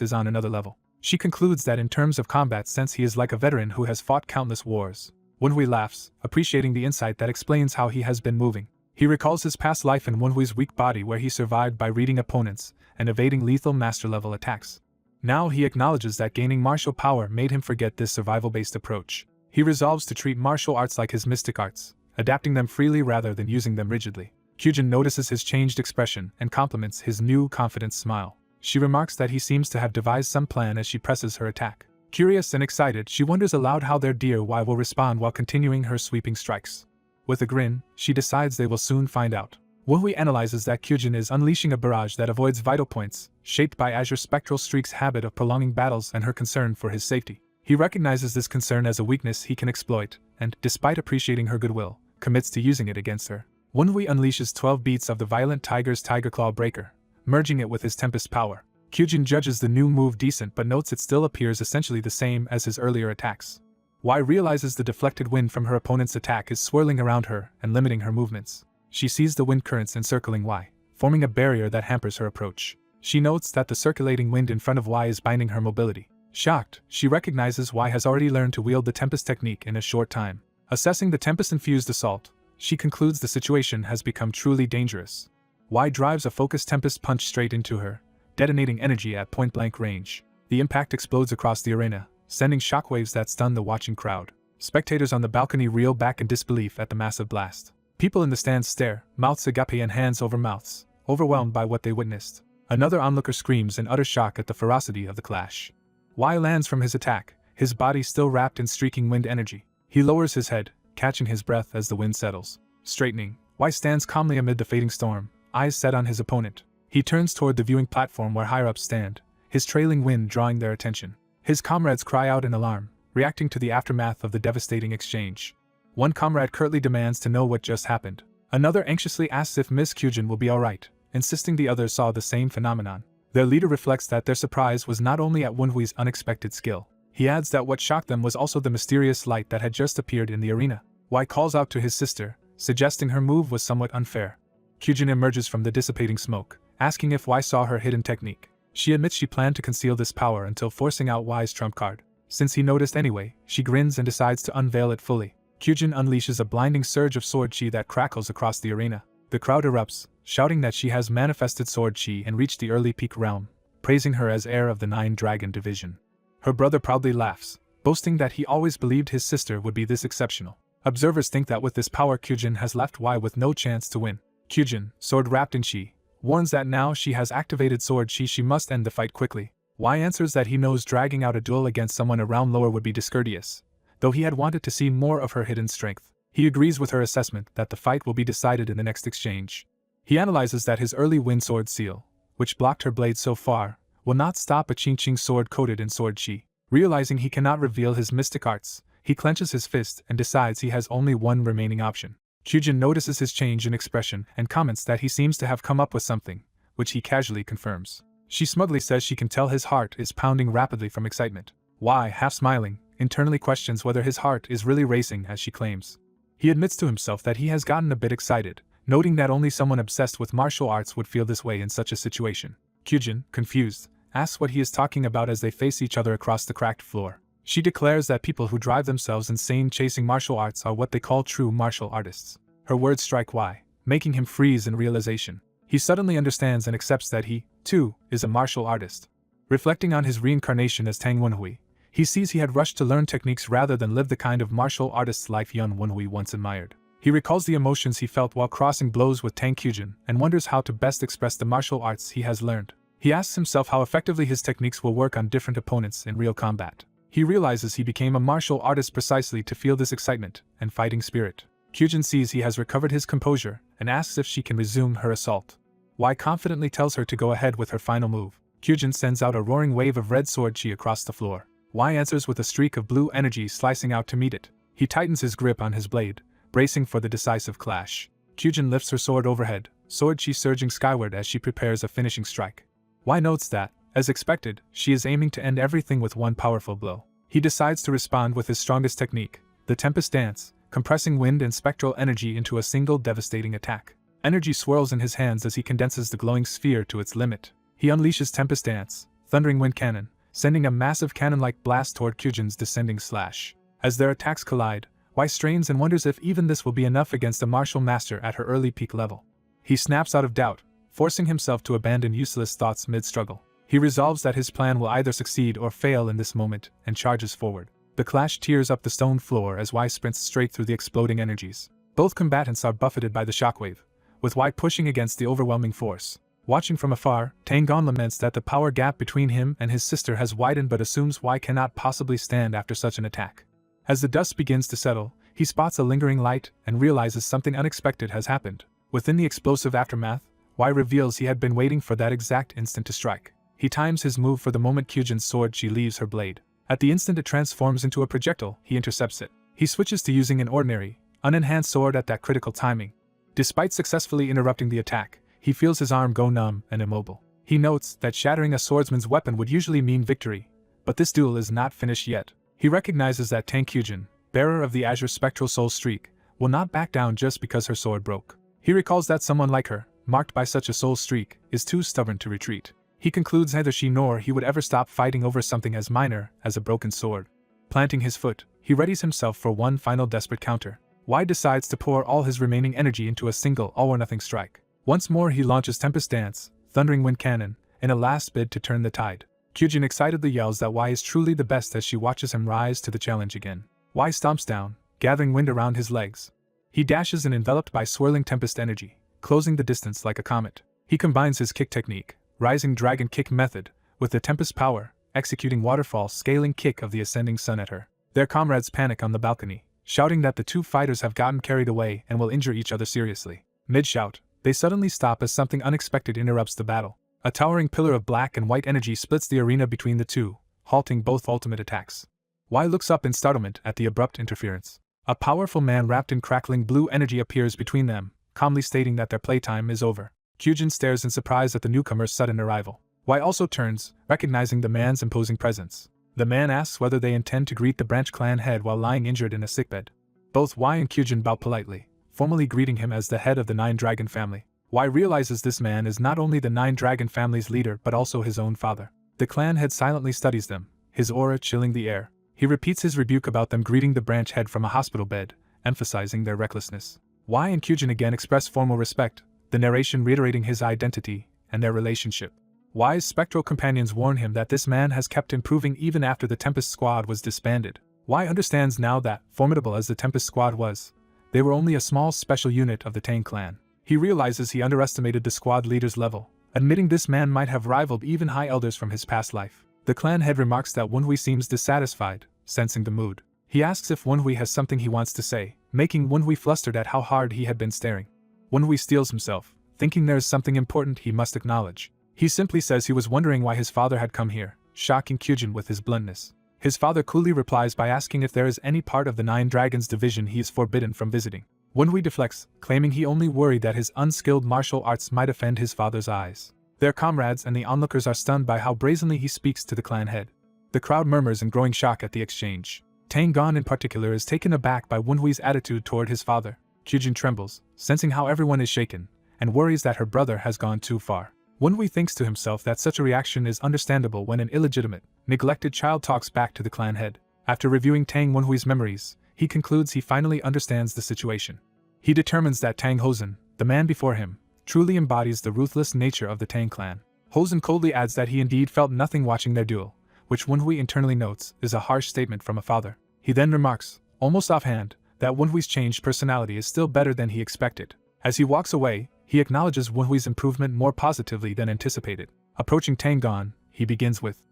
is on another level. She concludes that in terms of combat sense he is like a veteran who has fought countless wars. Wenhui laughs, appreciating the insight that explains how he has been moving. He recalls his past life in Wenhui's weak body where he survived by reading opponents and evading lethal master-level attacks. Now he acknowledges that gaining martial power made him forget this survival-based approach. He resolves to treat martial arts like his mystic arts, adapting them freely rather than using them rigidly. Kyujin notices his changed expression and compliments his new confident smile. She remarks that he seems to have devised some plan as she presses her attack. Curious and excited, she wonders aloud how their dear Wai will respond while continuing her sweeping strikes. With a grin, she decides they will soon find out. Wenhui analyzes that Kyujin is unleashing a barrage that avoids vital points, shaped by Azure Spectral Streak's habit of prolonging battles and her concern for his safety. He recognizes this concern as a weakness he can exploit, and, despite appreciating her goodwill, commits to using it against her. Wenhui unleashes 12 beats of the Violent Tiger's Tiger Claw Breaker, merging it with his Tempest power. Kyujin judges the new move decent but notes it still appears essentially the same as his earlier attacks. Wai realizes the deflected wind from her opponent's attack is swirling around her and limiting her movements. She sees the wind currents encircling Wai, forming a barrier that hampers her approach. She notes that the circulating wind in front of Wai is binding her mobility. Shocked, she recognizes Wai has already learned to wield the Tempest technique in a short time. Assessing the Tempest-infused assault, she concludes the situation has become truly dangerous. Wai drives a focused Tempest punch straight into her, detonating energy at point-blank range. The impact explodes across the arena, sending shockwaves that stun the watching crowd. Spectators on the balcony reel back in disbelief at the massive blast. People in the stands stare, mouths agape and hands over mouths, overwhelmed by what they witnessed. Another onlooker screams in utter shock at the ferocity of the clash. Wai lands from his attack, his body still wrapped in streaking wind energy. He lowers his head, catching his breath as the wind settles. Straightening, Wai stands calmly amid the fading storm, eyes set on his opponent. He turns toward the viewing platform where higher-ups stand, his trailing wind drawing their attention. His comrades cry out in alarm, reacting to the aftermath of the devastating exchange. One comrade curtly demands to know what just happened. Another anxiously asks if Miss Kyujin will be alright, insisting the others saw the same phenomenon. Their leader reflects that their surprise was not only at Wenhui's unexpected skill. He adds that what shocked them was also the mysterious light that had just appeared in the arena. Wai calls out to his sister, suggesting her move was somewhat unfair. Kyujin emerges from the dissipating smoke, asking if Wai saw her hidden technique. She admits she planned to conceal this power until forcing out Wai's trump card. Since he noticed anyway, she grins and decides to unveil it fully. Kyujin unleashes a blinding surge of sword chi that crackles across the arena. The crowd erupts, shouting that she has manifested sword chi and reached the early peak realm, praising her as heir of the 9-Dragon division. Her brother proudly laughs, boasting that he always believed his sister would be this exceptional. Observers think that with this power Kyujin has left Wai with no chance to win. Kyujin, sword wrapped in chi, warns that now she has activated sword chi she must end the fight quickly. Wai answers that he knows dragging out a duel against someone a round lower would be discourteous, though he had wanted to see more of her hidden strength. He agrees with her assessment that the fight will be decided in the next exchange. He analyzes that his early wind sword seal, which blocked her blade so far, will not stop a Qing sword coated in sword chi. Realizing he cannot reveal his mystic arts, he clenches his fist and decides he has only one remaining option. Kyujin notices his change in expression and comments that he seems to have come up with something, which he casually confirms. She smugly says she can tell his heart is pounding rapidly from excitement. Wai, half smiling, internally questions whether his heart is really racing as she claims. He admits to himself that he has gotten a bit excited, noting that only someone obsessed with martial arts would feel this way in such a situation. Kyujin, confused, asks what he is talking about as they face each other across the cracked floor. She declares that people who drive themselves insane chasing martial arts are what they call true martial artists. Her words strike Wai, making him freeze in realization. He suddenly understands and accepts that he, too, is a martial artist. Reflecting on his reincarnation as Tang Wenhui, he sees he had rushed to learn techniques rather than live the kind of martial artist's life young Wenhui once admired. He recalls the emotions he felt while crossing blows with Tang Kyujin and wonders how to best express the martial arts he has learned. He asks himself how effectively his techniques will work on different opponents in real combat. He realizes he became a martial artist precisely to feel this excitement and fighting spirit. Kyujin sees he has recovered his composure and asks if she can resume her assault. Wai confidently tells her to go ahead with her final move. Kyujin sends out a roaring wave of red sword chi across the floor. Wai answers with a streak of blue energy slicing out to meet it. He tightens his grip on his blade, bracing for the decisive clash. Kyujin lifts her sword overhead, sword chi surging skyward as she prepares a finishing strike. Y notes that, as expected, she is aiming to end everything with one powerful blow. He decides to respond with his strongest technique, the Tempest Dance, compressing wind and spectral energy into a single devastating attack. Energy swirls in his hands as he condenses the glowing sphere to its limit. He unleashes Tempest Dance, Thundering Wind Cannon, sending a massive cannon-like blast toward Kyujin's descending slash. As their attacks collide, Y strains and wonders if even this will be enough against a martial master at her early peak level. He snaps out of doubt, forcing himself to abandon useless thoughts mid-struggle. He resolves that his plan will either succeed or fail in this moment, and charges forward. The clash tears up the stone floor as Y sprints straight through the exploding energies. Both combatants are buffeted by the shockwave, with Y pushing against the overwhelming force. Watching from afar, Tangon laments that the power gap between him and his sister has widened but assumes Y cannot possibly stand after such an attack. As the dust begins to settle, he spots a lingering light and realizes something unexpected has happened. Within the explosive aftermath, Y reveals he had been waiting for that exact instant to strike. He times his move for the moment Kyujin's sword chi leaves her blade. At the instant it transforms into a projectile, he intercepts it. He switches to using an ordinary, unenhanced sword at that critical timing. Despite successfully interrupting the attack, he feels his arm go numb and immobile. He notes that shattering a swordsman's weapon would usually mean victory, but this duel is not finished yet. He recognizes that Tang Kyujin, bearer of the Azure Spectral Soul Streak, will not back down just because her sword broke. He recalls that someone like her, marked by such a soul streak, is too stubborn to retreat. He concludes neither she nor he would ever stop fighting over something as minor as a broken sword. Planting his foot, he readies himself for one final desperate counter. Y decides to pour all his remaining energy into a single all-or-nothing strike. Once more he launches Tempest Dance, Thundering Wind Cannon, in a last bid to turn the tide. Kyujin excitedly yells that Y is truly the best as she watches him rise to the challenge again. Y stomps down, gathering wind around his legs. He dashes and enveloped by swirling tempest energy, closing the distance like a comet. He combines his kick technique, Rising Dragon Kick method, with the Tempest power, executing waterfall scaling kick of the ascending sun at her. Their comrades panic on the balcony, shouting that the two fighters have gotten carried away and will injure each other seriously. Mid-shout, they suddenly stop as something unexpected interrupts the battle. A towering pillar of black and white energy splits the arena between the two, halting both ultimate attacks. Y looks up in startlement at the abrupt interference. A powerful man wrapped in crackling blue energy appears between them, calmly stating that their playtime is over. Kyujin stares in surprise at the newcomer's sudden arrival. Y also turns, recognizing the man's imposing presence. The man asks whether they intend to greet the branch clan head while lying injured in a sickbed. Both Y and Kyujin bow politely, formally greeting him as the head of the Nine Dragon family. Y realizes this man is not only the Nine Dragon family's leader but also his own father. The clan head silently studies them, his aura chilling the air. He repeats his rebuke about them greeting the branch head from a hospital bed, emphasizing their recklessness. Y and Kyujin again express formal respect, the narration reiterating his identity and their relationship. Y's spectral companions warn him that this man has kept improving even after the Tempest Squad was disbanded. Y understands now that, formidable as the Tempest Squad was, they were only a small special unit of the Tang clan. He realizes he underestimated the squad leader's level, admitting this man might have rivaled even high elders from his past life. The clan head remarks that Wenhui seems dissatisfied, sensing the mood. He asks if Wenhui has something he wants to say, making Wenhui flustered at how hard he had been staring. Wenhui steels himself, thinking there is something important he must acknowledge. He simply says he was wondering why his father had come here, shocking Kyujin with his bluntness. His father coolly replies by asking if there is any part of the Nine Dragons division he is forbidden from visiting. Wenhui deflects, claiming he only worried that his unskilled martial arts might offend his father's eyes. Their comrades and the onlookers are stunned by how brazenly he speaks to the clan head. The crowd murmurs in growing shock at the exchange. Tangon in particular is taken aback by Wenhui's attitude toward his father. Kyujin trembles, sensing how everyone is shaken, and worries that her brother has gone too far. Wenhui thinks to himself that such a reaction is understandable when an illegitimate, neglected child talks back to the clan head. After reviewing Tang Wenhui's memories, he concludes he finally understands the situation. He determines that Tang Hozan, the man before him, truly embodies the ruthless nature of the Tang clan. Hozan coldly adds that he indeed felt nothing watching their duel, which Wenhui internally notes is a harsh statement from a father. He then remarks, almost offhand, that Wenhui's changed personality is still better than he expected. As he walks away, he acknowledges Wenhui's improvement more positively than anticipated. Approaching Tangon, he begins with,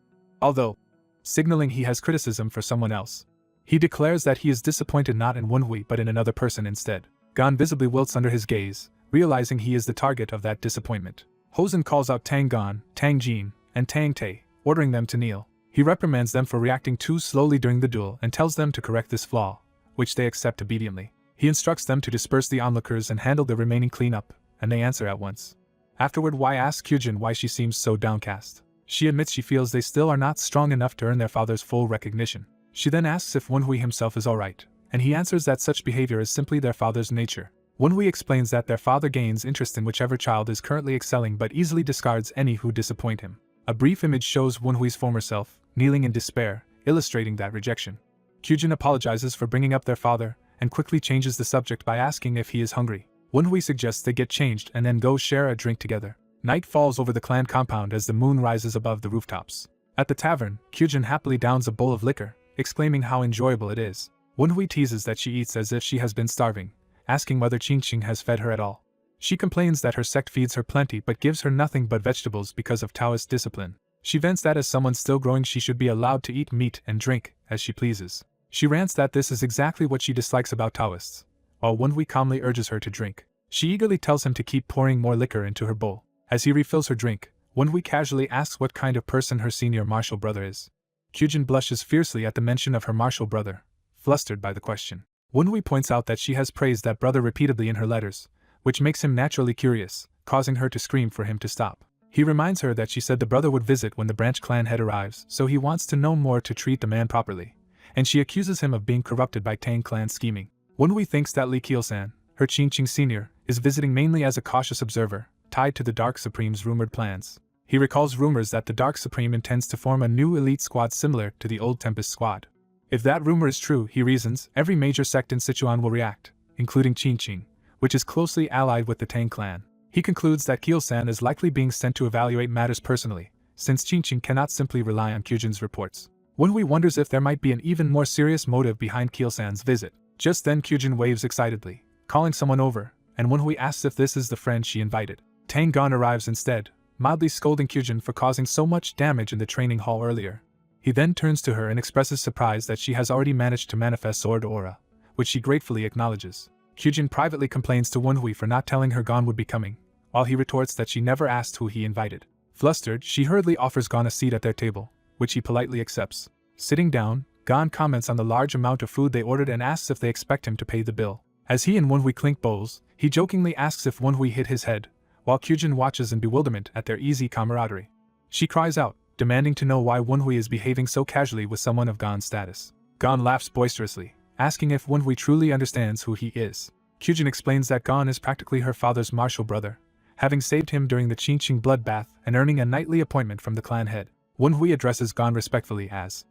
although, signaling he has criticism for someone else. He declares that he is disappointed not in Wenhui but in another person instead. Gon visibly wilts under his gaze, realizing he is the target of that disappointment. Hozan calls out Tangon, Tang Jin, and Tang Tae, ordering them to kneel. He reprimands them for reacting too slowly during the duel and tells them to correct this flaw, which they accept obediently. He instructs them to disperse the onlookers and handle the remaining cleanup, and they answer at once. Afterward, Y asks Kyujin why she seems so downcast. She admits she feels they still are not strong enough to earn their father's full recognition. She then asks if Wonhui himself is alright, and he answers that such behavior is simply their father's nature. Wonhui explains that their father gains interest in whichever child is currently excelling but easily discards any who disappoint him. A brief image shows Wonhui's former self, kneeling in despair, illustrating that rejection. Kyujin apologizes for bringing up their father, and quickly changes the subject by asking if he is hungry. Wonhui suggests they get changed and then go share a drink together. Night falls over the clan compound as the moon rises above the rooftops. At the tavern, Kyujin happily downs a bowl of liquor, exclaiming how enjoyable it is. Wonhui teases that she eats as if she has been starving, asking whether Qingqing has fed her at all. She complains that her sect feeds her plenty but gives her nothing but vegetables because of Taoist discipline. She vents that as someone still growing she should be allowed to eat meat and drink as she pleases. She rants that this is exactly what she dislikes about Taoists, while Wonhui calmly urges her to drink. She eagerly tells him to keep pouring more liquor into her bowl. As he refills her drink, Wonhui casually asks what kind of person her senior martial brother is. Kyujin blushes fiercely at the mention of her martial brother, flustered by the question. Wonhui points out that she has praised that brother repeatedly in her letters, which makes him naturally curious, causing her to scream for him to stop. He reminds her that she said the brother would visit when the branch clan head arrives, so he wants to know more to treat the man properly, and she accuses him of being corrupted by Tang clan scheming. Wonhui thinks that Li Keelsan, her Qingqing senior, is visiting mainly as a cautious observer, tied to the Dark Supreme's rumored plans. He recalls rumors that the Dark Supreme intends to form a new elite squad similar to the old Tempest squad. If that rumor is true, he reasons, every major sect in Sichuan will react, including Qingqing, which is closely allied with the Tang clan. He concludes that Keelsan is likely being sent to evaluate matters personally, since Qingqing cannot simply rely on Kyujin's reports. Wonhui wonders if there might be an even more serious motive behind Keelsan's visit. Just then Kyujin waves excitedly, calling someone over, and Wonhui asks if this is the friend she invited. Tang Gon arrives instead, mildly scolding Kyujin for causing so much damage in the training hall earlier. He then turns to her and expresses surprise that she has already managed to manifest sword aura, which she gratefully acknowledges. Kyujin privately complains to Wonhui for not telling her Gon would be coming, while he retorts that she never asked who he invited. Flustered, she hurriedly offers Gon a seat at their table, which he politely accepts. Sitting down, Gon comments on the large amount of food they ordered and asks if they expect him to pay the bill. As he and Wonhui clink bowls, he jokingly asks if Wonhui hit his head, while Kyujin watches in bewilderment at their easy camaraderie. She cries out, demanding to know why Wonhui is behaving so casually with someone of Gon's status. Gon laughs boisterously, asking if Wonhui truly understands who he is. Kyujin explains that Gon is practically her father's martial brother, having saved him during the Qingqing bloodbath and earning a nightly appointment from the clan head. Wonhui addresses Gon respectfully as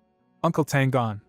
Uncle Tang Gon,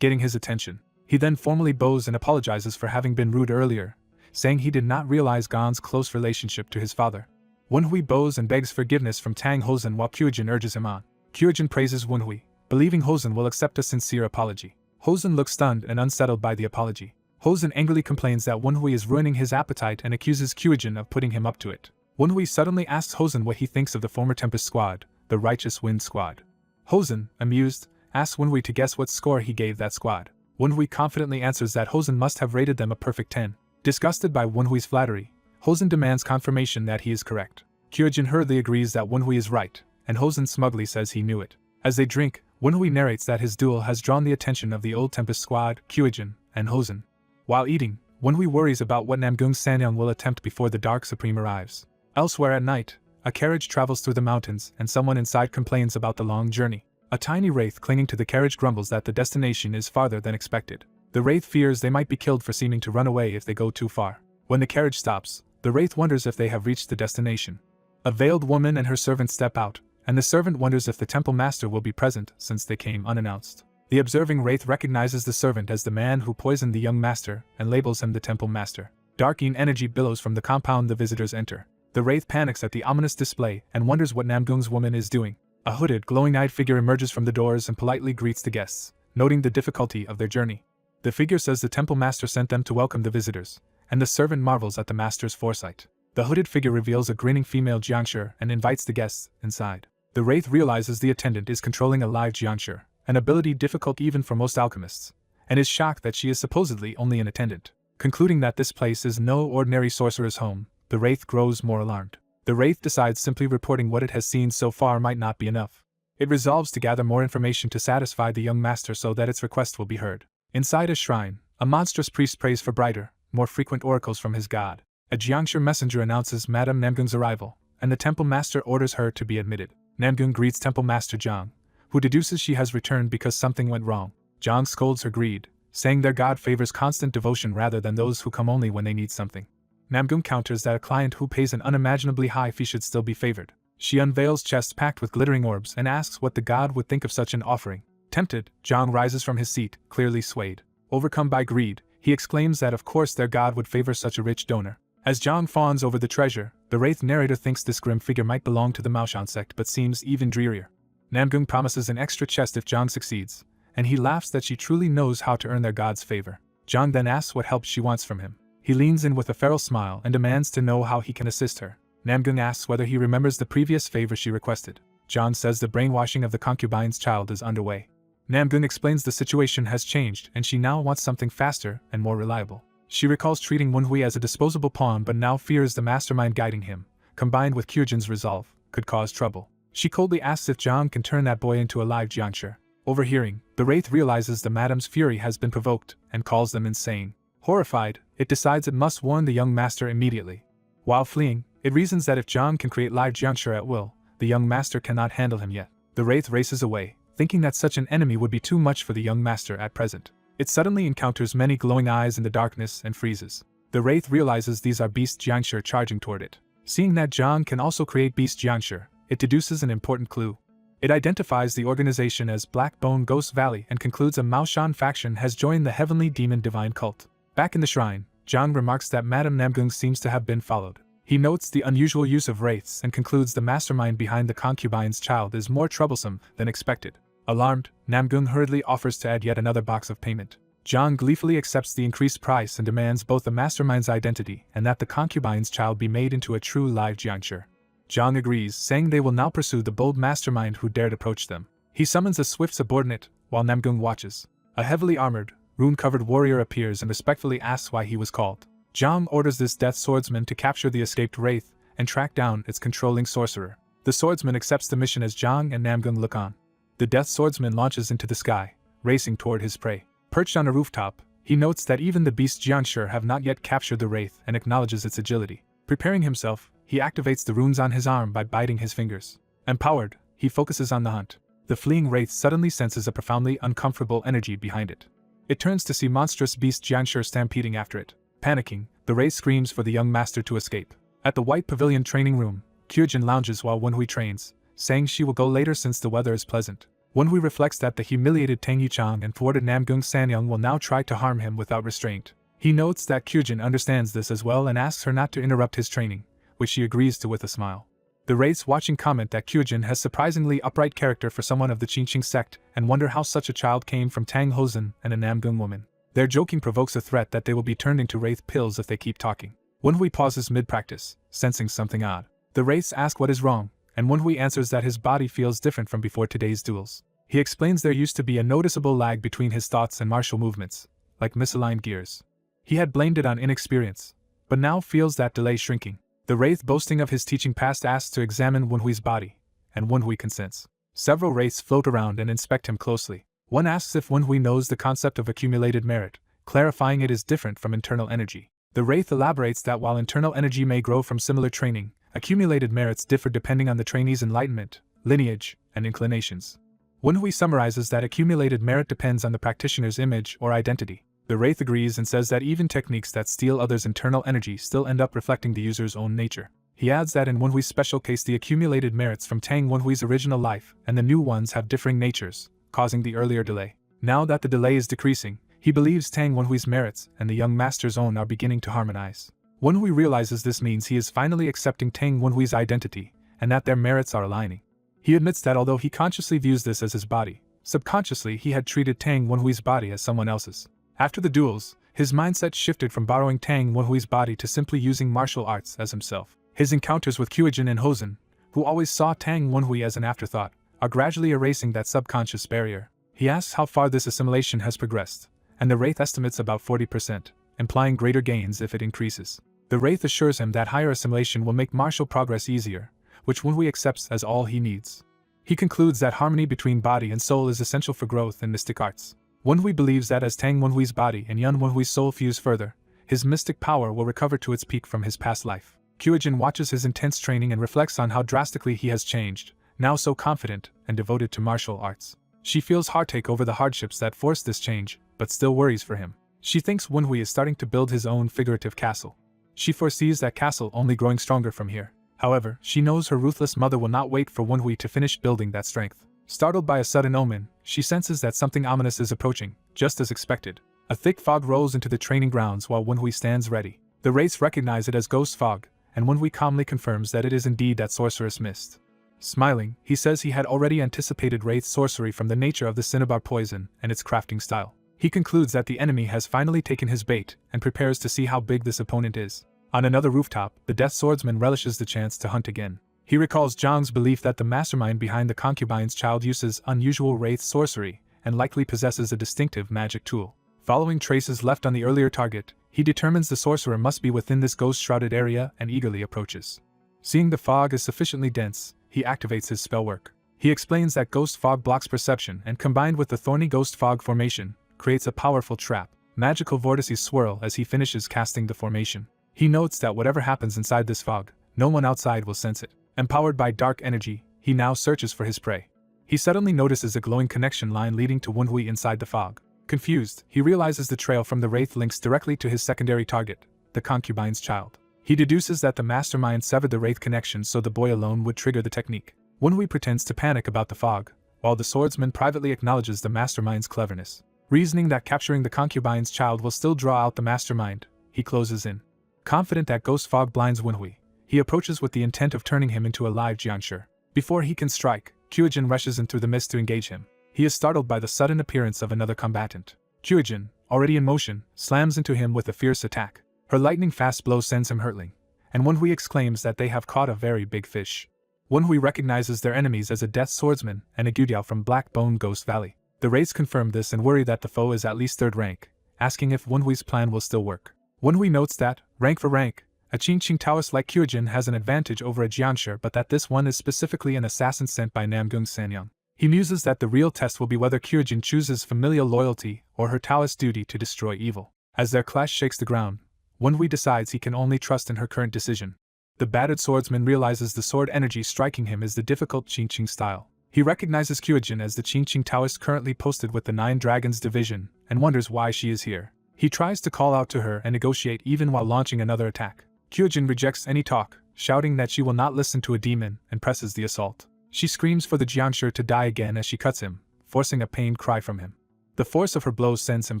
getting his attention. He then formally bows and apologizes for having been rude earlier, saying he did not realize Gon's close relationship to his father. Wonhui bows and begs forgiveness from Tang Hozan while Kyujin urges him on. Kyujin praises Wonhui, believing Hozan will accept a sincere apology. Hozan looks stunned and unsettled by the apology. Hozan angrily complains that Wonhui is ruining his appetite and accuses Kyujin of putting him up to it. Wonhui suddenly asks Hozan what he thinks of the former Tempest squad, the Righteous Wind squad. Hozan, amused, asks Wonhui to guess what score he gave that squad. Wonhui confidently answers that Hozan must have rated them a perfect 10. Disgusted by Wonhui's flattery, Hozan demands confirmation that he is correct. Kyujin hurriedly agrees that Wonhui is right, and Hozan smugly says he knew it. As they drink, Wonhui narrates that his duel has drawn the attention of the old Tempest squad, Kyujin, and Hozan. While eating, Wonhui worries about what Namgung Sanyang will attempt before the Dark Supreme arrives. Elsewhere at night, a carriage travels through the mountains and someone inside complains about the long journey. A tiny wraith clinging to the carriage grumbles that the destination is farther than expected. The wraith fears they might be killed for seeming to run away if they go too far. When the carriage stops, the wraith wonders if they have reached the destination. A veiled woman and her servant step out, and the servant wonders if the temple master will be present since they came unannounced. The observing wraith recognizes the servant as the man who poisoned the young master and labels him the temple master. Dark energy billows from the compound the visitors enter. The wraith panics at the ominous display and wonders what Namgung's woman is doing. A hooded, glowing-eyed figure emerges from the doors and politely greets the guests, noting the difficulty of their journey. The figure says the temple master sent them to welcome the visitors, and the servant marvels at the master's foresight. The hooded figure reveals a grinning female Jiangshi and invites the guests inside. The wraith realizes the attendant is controlling a live Jiangshi, an ability difficult even for most alchemists, and is shocked that she is supposedly only an attendant. Concluding that this place is no ordinary sorcerer's home, the wraith grows more alarmed. The wraith decides simply reporting what it has seen so far might not be enough. It resolves to gather more information to satisfy the young master so that its request will be heard. Inside a shrine, a monstrous priest prays for brighter, more frequent oracles from his god. A Jiangshi messenger announces Madame Namgung's arrival, and the temple master orders her to be admitted. Namgung greets Temple Master Jiang, who deduces she has returned because something went wrong. Jiang scolds her greed, saying their god favors constant devotion rather than those who come only when they need something. Namgung counters that a client who pays an unimaginably high fee should still be favored. She unveils chests packed with glittering orbs and asks what the god would think of such an offering. Tempted, Jiang rises from his seat, clearly swayed. Overcome by greed, he exclaims that of course their god would favor such a rich donor. As Jiang fawns over the treasure, the wraith narrator thinks this grim figure might belong to the Maoshan sect but seems even drearier. Namgung promises an extra chest if Jiang succeeds, and he laughs that she truly knows how to earn their god's favor. Jiang then asks what help she wants from him. He leans in with a feral smile and demands to know how he can assist her. Namgung asks whether he remembers the previous favor she requested. Jiang says the brainwashing of the concubine's child is underway. Namgung explains the situation has changed and she now wants something faster and more reliable. She recalls treating Wenhui as a disposable pawn but now fears the mastermind guiding him, combined with Kyujin's resolve, could cause trouble. She coldly asks if Jiang can turn that boy into a live Jiangshi. Overhearing, the wraith realizes the madam's fury has been provoked and calls them insane. Horrified, it decides it must warn the young master immediately. While fleeing, it reasons that if Jiang can create live Jiangshi at will, the young master cannot handle him yet. The wraith races away, thinking that such an enemy would be too much for the young master at present. It suddenly encounters many glowing eyes in the darkness and freezes. The wraith realizes these are beast Jiangshi charging toward it. Seeing that Jiang can also create beast Jiangshi, it deduces an important clue. It identifies the organization as Black Bone Ghost Valley and concludes a Maoshan faction has joined the Heavenly Demon Divine Cult. Back in the shrine, Jiang remarks that Madame Namgung seems to have been followed. He notes the unusual use of wraiths and concludes the mastermind behind the concubine's child is more troublesome than expected. Alarmed, Namgung hurriedly offers to add yet another box of payment. Jiang gleefully accepts the increased price and demands both the mastermind's identity and that the concubine's child be made into a true live Jiangshi. Jiang agrees, saying they will now pursue the bold mastermind who dared approach them. He summons a swift subordinate, while Namgung watches. A heavily armored, rune-covered warrior appears and respectfully asks why he was called. Jiang orders this death swordsman to capture the escaped wraith and track down its controlling sorcerer. The swordsman accepts the mission as Jiang and Namgung look on. The death swordsman launches into the sky, racing toward his prey. Perched on a rooftop, he notes that even the beast Jiangshi have not yet captured the wraith and acknowledges its agility. Preparing himself, he activates the runes on his arm by biting his fingers. Empowered, he focuses on the hunt. The fleeing wraith suddenly senses a profoundly uncomfortable energy behind it. It turns to see monstrous beast Jiangshi stampeding after it. Panicking, the wraith screams for the young master to escape. At the White Pavilion training room, Kyujin lounges while Wenhui trains, saying she will go later since the weather is pleasant. Wenhui reflects that the humiliated Tang Yuchang and thwarted Namgung Sanyang will now try to harm him without restraint. He notes that Kyujin understands this as well and asks her not to interrupt his training, which she agrees to with a smile. The wraiths watching comment that Kyujin has surprisingly upright character for someone of the Qingqing sect and wonder how such a child came from Tang Hozhen and a Namgung woman. Their joking provokes a threat that they will be turned into wraith pills if they keep talking. Wenhui pauses mid-practice, sensing something odd. The wraiths ask what is wrong, and Wenhui answers that his body feels different from before today's duels. He explains there used to be a noticeable lag between his thoughts and martial movements, like misaligned gears. He had blamed it on inexperience, but now feels that delay shrinking. The wraith boasting of his teaching past asks to examine Wenhui's body, and Wenhui consents. Several wraiths float around and inspect him closely. One asks if Wenhui knows the concept of accumulated merit, clarifying it is different from internal energy. The wraith elaborates that while internal energy may grow from similar training, accumulated merits differ depending on the trainee's enlightenment, lineage, and inclinations. Wenhui summarizes that accumulated merit depends on the practitioner's image or identity. The wraith agrees and says that even techniques that steal others' internal energy still end up reflecting the user's own nature. He adds that in Wenhui's special case the accumulated merits from Tang Wenhui's original life and the new ones have differing natures, causing the earlier delay. Now that the delay is decreasing, he believes Tang Wenhui's merits and the young master's own are beginning to harmonize. Wenhui realizes this means he is finally accepting Tang Wenhui's identity, and that their merits are aligning. He admits that although he consciously views this as his body, subconsciously he had treated Tang Wenhui's body as someone else's. After the duels, his mindset shifted from borrowing Tang Wenhui's body to simply using martial arts as himself. His encounters with Kyujin and Hozhen, who always saw Tang Wenhui as an afterthought, are gradually erasing that subconscious barrier. He asks how far this assimilation has progressed, and the wraith estimates about 40%, implying greater gains if it increases. The wraith assures him that higher assimilation will make martial progress easier, which Wenhui accepts as all he needs. He concludes that harmony between body and soul is essential for growth in mystic arts. Wenhui believes that as Tang Wenhui's body and Yun Wenhui's soul fuse further, his mystic power will recover to its peak from his past life. Kyujin watches his intense training and reflects on how drastically he has changed, now so confident and devoted to martial arts. She feels heartache over the hardships that forced this change, but still worries for him. She thinks Wenhui is starting to build his own figurative castle. She foresees that castle only growing stronger from here. However, she knows her ruthless mother will not wait for Wenhui to finish building that strength. Startled by a sudden omen, she senses that something ominous is approaching, just as expected. A thick fog rolls into the training grounds while Wenhui stands ready. The wraiths recognize it as ghost fog, and Wenhui calmly confirms that it is indeed that sorceress mist. Smiling, he says he had already anticipated wraith sorcery from the nature of the cinnabar poison and its crafting style. He concludes that the enemy has finally taken his bait and prepares to see how big this opponent is. On another rooftop, the Death Swordsman relishes the chance to hunt again. He recalls Zhang's belief that the mastermind behind the concubine's child uses unusual wraith sorcery and likely possesses a distinctive magic tool. Following traces left on the earlier target, he determines the sorcerer must be within this ghost-shrouded area and eagerly approaches. Seeing the fog is sufficiently dense, he activates his spell work. He explains that ghost fog blocks perception and combined with the thorny ghost fog formation, creates a powerful trap. Magical vortices swirl as he finishes casting the formation. He notes that whatever happens inside this fog, no one outside will sense it. Empowered by dark energy, he now searches for his prey. He suddenly notices a glowing connection line leading to Wenhui inside the fog. Confused, he realizes the trail from the wraith links directly to his secondary target, the concubine's child. He deduces that the mastermind severed the wraith connection so the boy alone would trigger the technique. Wenhui pretends to panic about the fog, while the swordsman privately acknowledges the mastermind's cleverness. Reasoning that capturing the concubine's child will still draw out the mastermind, he closes in. Confident that ghost fog blinds Wenhui, he approaches with the intent of turning him into a live Jianshi. Before he can strike, Kyujin rushes in through the mist to engage him. He is startled by the sudden appearance of another combatant. Kyujin, already in motion, slams into him with a fierce attack. Her lightning-fast blow sends him hurtling, and Wenhui exclaims that they have caught a very big fish. Wenhui recognizes their enemies as a Death Swordsman and a Gudiao from Black Bone Ghost Valley. The wraiths confirm this and worry that the foe is at least 3rd rank, asking if Wenhui's plan will still work. Wenhui notes that, rank for rank, a Qingqing Taoist like Kyujin has an advantage over a Jianshi, but that this one is specifically an assassin sent by Namgung Sanyang. He muses that the real test will be whether Kyujin chooses familial loyalty or her Taoist duty to destroy evil. As their clash shakes the ground, Wenhui decides he can only trust in her current decision. The battered swordsman realizes the sword energy striking him is the difficult Qingqing style. He recognizes Kyujin as the Qingqing Taoist currently posted with the 9 Dragons division and wonders why she is here. He tries to call out to her and negotiate even while launching another attack. Kyujin rejects any talk, shouting that she will not listen to a demon and presses the assault. She screams for the Jianshi to die again as she cuts him, forcing a pained cry from him. The force of her blows sends him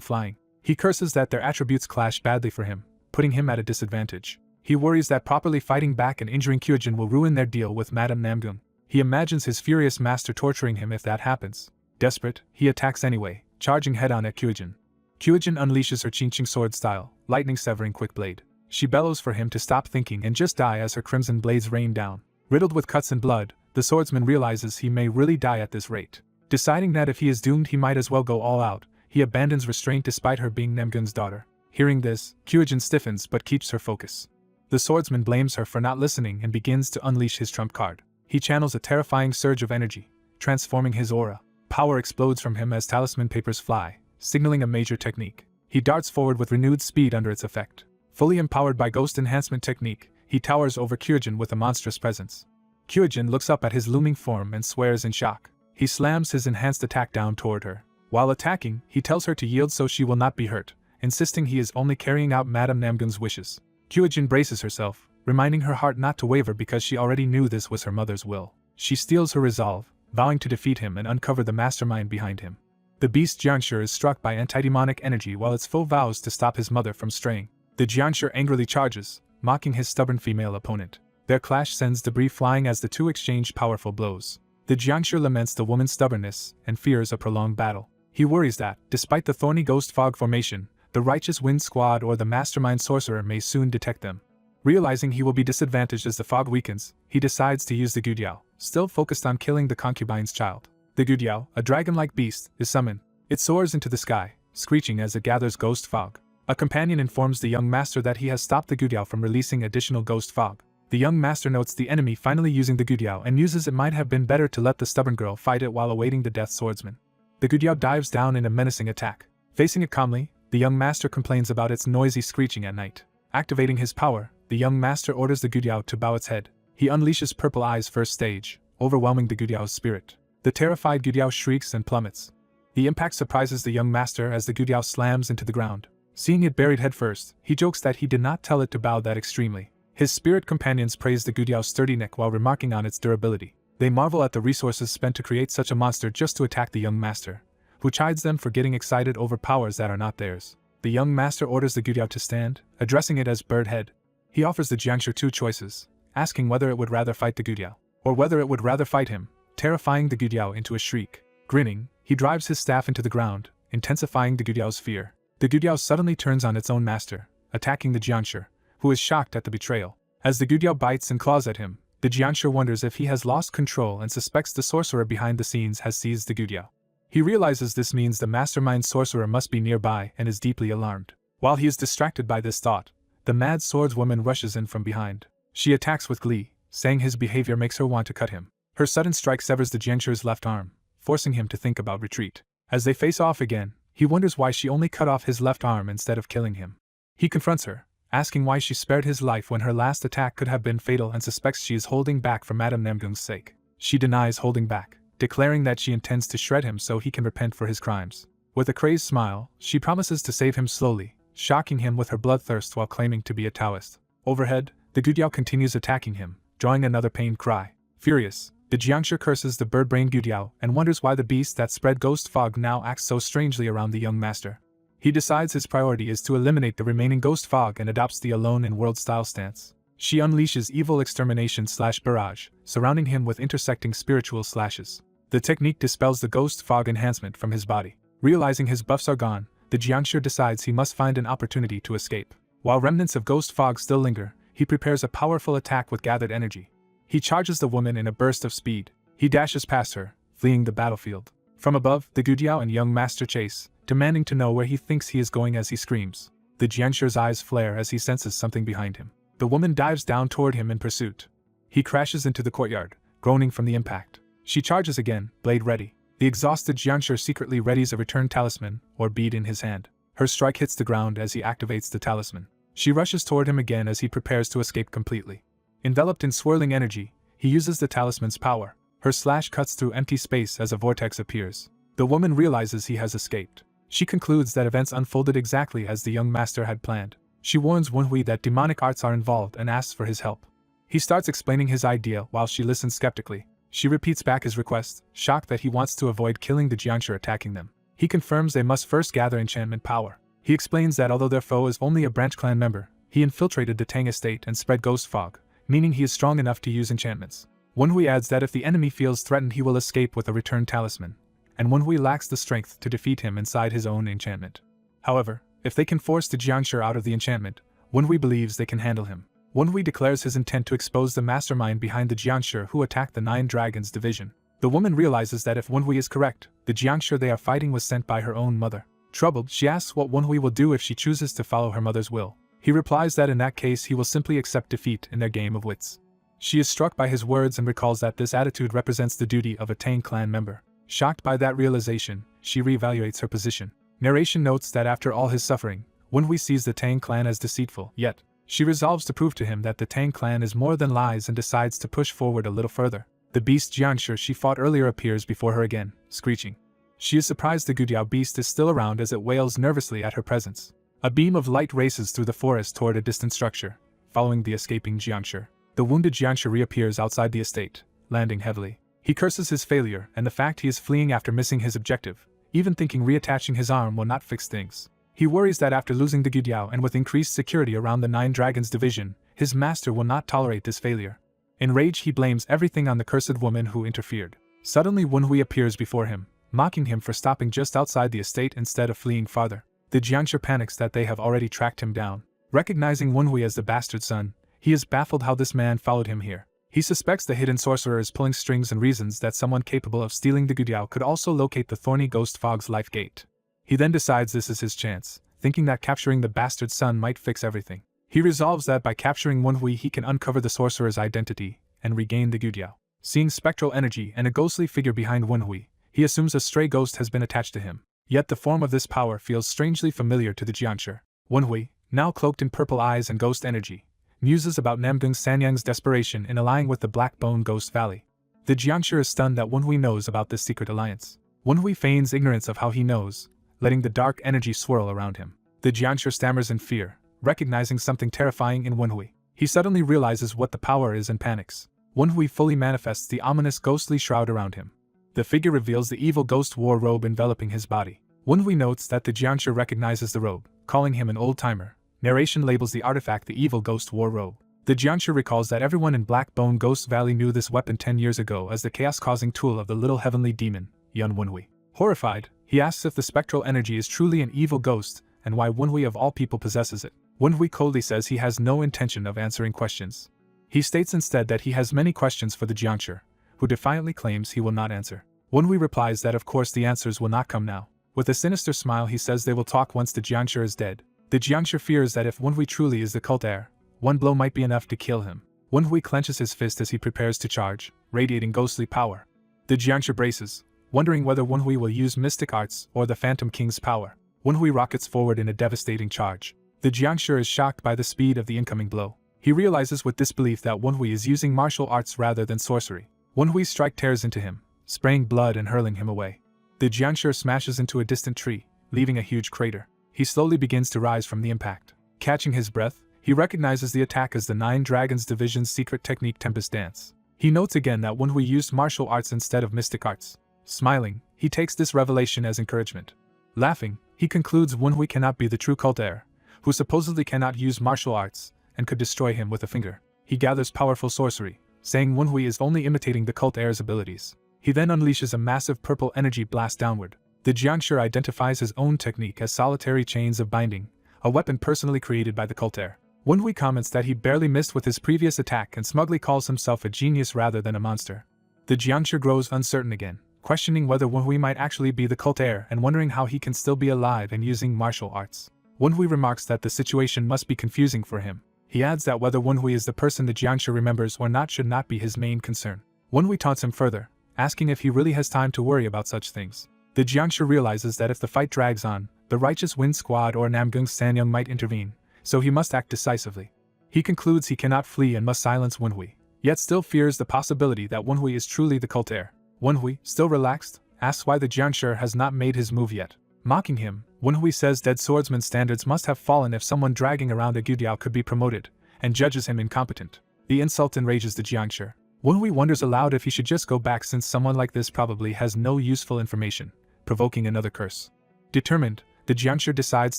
flying. He curses that their attributes clash badly for him, putting him at a disadvantage. He worries that properly fighting back and injuring Kyujin will ruin their deal with Madame Namgung. He imagines his furious master torturing him if that happens. Desperate, he attacks anyway, charging head-on at Kyujin. Kyujin unleashes her Qingqing sword style, lightning-severing quick blade. She bellows for him to stop thinking and just die as her crimson blades rain down. Riddled with cuts and blood, the swordsman realizes he may really die at this rate. Deciding that if he is doomed he might as well go all out, he abandons restraint despite her being Namgung's daughter. Hearing this, Kyujin stiffens but keeps her focus. The swordsman blames her for not listening and begins to unleash his trump card. He channels a terrifying surge of energy, transforming his aura. Power explodes from him as talisman papers fly, signaling a major technique. He darts forward with renewed speed under its effect. Fully empowered by ghost enhancement technique, he towers over Kyujin with a monstrous presence. Kyujin looks up at his looming form and swears in shock. He slams his enhanced attack down toward her. While attacking, he tells her to yield so she will not be hurt, insisting he is only carrying out Madame Namgung's wishes. Kyujin braces herself, reminding her heart not to waver because she already knew this was her mother's will. She steels her resolve, vowing to defeat him and uncover the mastermind behind him. The beast Jianshi is struck by antidemonic energy while its foe vows to stop his mother from straying. The Jianshi angrily charges, mocking his stubborn female opponent. Their clash sends debris flying as the two exchange powerful blows. The Jianshi laments the woman's stubbornness and fears a prolonged battle. He worries that, despite the thorny ghost fog formation, the righteous wind squad or the mastermind sorcerer may soon detect them. Realizing he will be disadvantaged as the fog weakens, he decides to use the Gudiao, still focused on killing the concubine's child. The Gudiao, a dragon-like beast, is summoned. It soars into the sky, screeching as it gathers ghost fog. A companion informs the young master that he has stopped the Gudiao from releasing additional ghost fog. The young master notes the enemy finally using the Gudiao and muses it might have been better to let the stubborn girl fight it while awaiting the death swordsman. The Gudiao dives down in a menacing attack. Facing it calmly, The young master complains about its noisy screeching at night. Activating his power, the young master orders the Gudiao to bow its head. He unleashes Purple Eye's first stage, overwhelming the Gudiao's spirit. The terrified Gudiao shrieks and plummets. The impact surprises the young master as the Gudiao slams into the ground. Seeing it buried headfirst, he jokes that he did not tell it to bow that extremely. His spirit companions praise the Gudiao's sturdy neck while remarking on its durability. They marvel at the resources spent to create such a monster just to attack the young master, who chides them for getting excited over powers that are not theirs. The young master orders the Gudiao to stand, addressing it as Bird Head. He offers the Jiangshi two choices, asking whether it would rather fight the Gudiao, or whether it would rather fight him, terrifying the Gudiao into a shriek. Grinning, he drives his staff into the ground, intensifying the Gudiao's fear. The Gudiao suddenly turns on its own master, attacking the Jiangshi, who is shocked at the betrayal. As the Gudiao bites and claws at him, the Jiangshi wonders if he has lost control and suspects the sorcerer behind the scenes has seized the Gudiao. He realizes this means the mastermind sorcerer must be nearby and is deeply alarmed. While he is distracted by this thought, the mad swordswoman rushes in from behind. She attacks with glee, saying his behavior makes her want to cut him. Her sudden strike severs the Jiangshi's left arm, forcing him to think about retreat. As they face off again, he wonders why she only cut off his left arm instead of killing him. He confronts her, asking why she spared his life when her last attack could have been fatal and suspects she is holding back for Madame Namgung's sake. She denies holding back, declaring that she intends to shred him so he can repent for his crimes. With a crazed smile, she promises to save him slowly, shocking him with her bloodthirst while claiming to be a Taoist. Overhead, the Gudiao continues attacking him, drawing another pained cry. Furious, the Jiangshi curses the bird-brained Gudiao and wonders why the beast that spread ghost fog now acts so strangely around the young master. He decides his priority is to eliminate the remaining ghost fog and adopts the alone-in-world style stance. She unleashes evil extermination/barrage, surrounding him with intersecting spiritual slashes. The technique dispels the ghost fog enhancement from his body. Realizing his buffs are gone, the Jiangshi decides he must find an opportunity to escape. While remnants of ghost fog still linger, he prepares a powerful attack with gathered energy. He charges the woman in a burst of speed. He dashes past her, fleeing the battlefield. From above, the Gudiao and young master chase, demanding to know where he thinks he is going as he screams. The Jiangshi's eyes flare as he senses something behind him. The woman dives down toward him in pursuit. He crashes into the courtyard, groaning from the impact. She charges again, blade ready. The exhausted Jiangshi secretly readies a return talisman, or bead in his hand. Her strike hits the ground as he activates the talisman. She rushes toward him again as he prepares to escape completely. Enveloped in swirling energy, he uses the talisman's power. Her slash cuts through empty space as a vortex appears. The woman realizes he has escaped. She concludes that events unfolded exactly as the young master had planned. She warns Wenhui that demonic arts are involved and asks for his help. He starts explaining his idea while she listens skeptically. She repeats back his request, shocked that he wants to avoid killing the Jiangshi attacking them. He confirms they must first gather enchantment power. He explains that although their foe is only a branch clan member, he infiltrated the Tang estate and spread ghost fog, meaning he is strong enough to use enchantments. Wenhui adds that if the enemy feels threatened he will escape with a return talisman, and Wenhui lacks the strength to defeat him inside his own enchantment. However, if they can force the Jiangshi out of the enchantment, Wenhui believes they can handle him. Wenhui declares his intent to expose the mastermind behind the Jiangshi who attacked the Nine Dragons division. The woman realizes that if Wenhui is correct, the Jiangshi they are fighting was sent by her own mother. Troubled, she asks what Wenhui will do if she chooses to follow her mother's will. He replies that in that case he will simply accept defeat in their game of wits. She is struck by his words and recalls that this attitude represents the duty of a Tang clan member. Shocked by that realization, she reevaluates her position. Narration notes that after all his suffering, Wenhui sees the Tang clan as deceitful, yet she resolves to prove to him that the Tang clan is more than lies and decides to push forward a little further. The beast Jiangshi she fought earlier appears before her again, screeching. She is surprised the Gudiao beast is still around as it wails nervously at her presence. A beam of light races through the forest toward a distant structure, following the escaping Jiangshi. The wounded Jiangshi reappears outside the estate, landing heavily. He curses his failure and the fact he is fleeing after missing his objective, even thinking reattaching his arm will not fix things. He worries that after losing the Gudiao and with increased security around the Nine Dragons division, his master will not tolerate this failure. In rage he blames everything on the cursed woman who interfered. Suddenly Wenhui appears before him, mocking him for stopping just outside the estate instead of fleeing farther. The Jiangshi panics that they have already tracked him down. Recognizing Wenhui as the bastard son, he is baffled how this man followed him here. He suspects the hidden sorcerer is pulling strings and reasons that someone capable of stealing the Gudiao could also locate the thorny ghost fog's life gate. He then decides this is his chance, thinking that capturing the bastard son might fix everything. He resolves that by capturing Wenhui he can uncover the sorcerer's identity and regain the Gudiao. Seeing spectral energy and a ghostly figure behind Wenhui, he assumes a stray ghost has been attached to him. Yet the form of this power feels strangely familiar to the Jiangshi. Wenhui, now cloaked in purple eyes and ghost energy, muses about Namgung Sanyang's desperation in allying with the Black Bone Ghost Valley. The Jiangshi is stunned that Wenhui knows about this secret alliance. Wenhui feigns ignorance of how he knows, letting the dark energy swirl around him. The Jiangshi stammers in fear, recognizing something terrifying in Wenhui. He suddenly realizes what the power is and panics. Wenhui fully manifests the ominous ghostly shroud around him. The figure reveals the evil ghost war robe enveloping his body. Wenhui notes that the Jiangshi recognizes the robe, calling him an old-timer. Narration labels the artifact the evil ghost war robe. The Jiangshi recalls that everyone in Black Bone Ghost Valley knew this weapon 10 years ago as the chaos-causing tool of the little heavenly demon, Yun Wenhui. Horrified, he asks if the spectral energy is truly an evil ghost and why Wenhui of all people possesses it. Wenhui coldly says he has no intention of answering questions. He states instead that he has many questions for the Jiangshi, who defiantly claims he will not answer. Wenhui replies that of course the answers will not come now. With a sinister smile he says they will talk once the Jiangshi is dead. The Jiangshi fears that if Wenhui truly is the cult heir, one blow might be enough to kill him. Wenhui clenches his fist as he prepares to charge, radiating ghostly power. The Jiangshi braces, wondering whether Wenhui will use mystic arts or the Phantom King's power. Wenhui rockets forward in a devastating charge. The Jiangshi is shocked by the speed of the incoming blow. He realizes with disbelief that Wenhui is using martial arts rather than sorcery. Wenhui's strike tears into him, spraying blood and hurling him away. The Jiangshi smashes into a distant tree, leaving a huge crater. He slowly begins to rise from the impact. Catching his breath, he recognizes the attack as the Nine Dragons Division's secret technique Tempest Dance. He notes again that Wenhui used martial arts instead of mystic arts. Smiling, he takes this revelation as encouragement. Laughing, he concludes Wenhui cannot be the true cult heir, who supposedly cannot use martial arts, and could destroy him with a finger. He gathers powerful sorcery, saying Wenhui is only imitating the cult heir's abilities. He then unleashes a massive purple energy blast downward. The Jiangshi identifies his own technique as solitary chains of binding, a weapon personally created by the cult heir. Wenhui comments that he barely missed with his previous attack and smugly calls himself a genius rather than a monster. The Jiangshi grows uncertain again, questioning whether Wenhui might actually be the cult heir and wondering how he can still be alive and using martial arts. Wenhui remarks that the situation must be confusing for him. He adds that whether Wenhui is the person the Jiangshi remembers or not should not be his main concern. Wenhui taunts him further, asking if he really has time to worry about such things. The Jiangshi realizes that if the fight drags on, the Righteous Wind Squad or Namgung Sanyang might intervene, so he must act decisively. He concludes he cannot flee and must silence Wenhui, yet still fears the possibility that Wenhui is truly the cult heir. Wenhui, still relaxed, asks why the Jiangshi has not made his move yet. Mocking him, Wenhui says dead swordsman standards must have fallen if someone dragging around a Gudiao could be promoted, and judges him incompetent. The insult enrages the Jiangshi. Wenhui wonders aloud if he should just go back since someone like this probably has no useful information, provoking another curse. Determined, the Jiangshi decides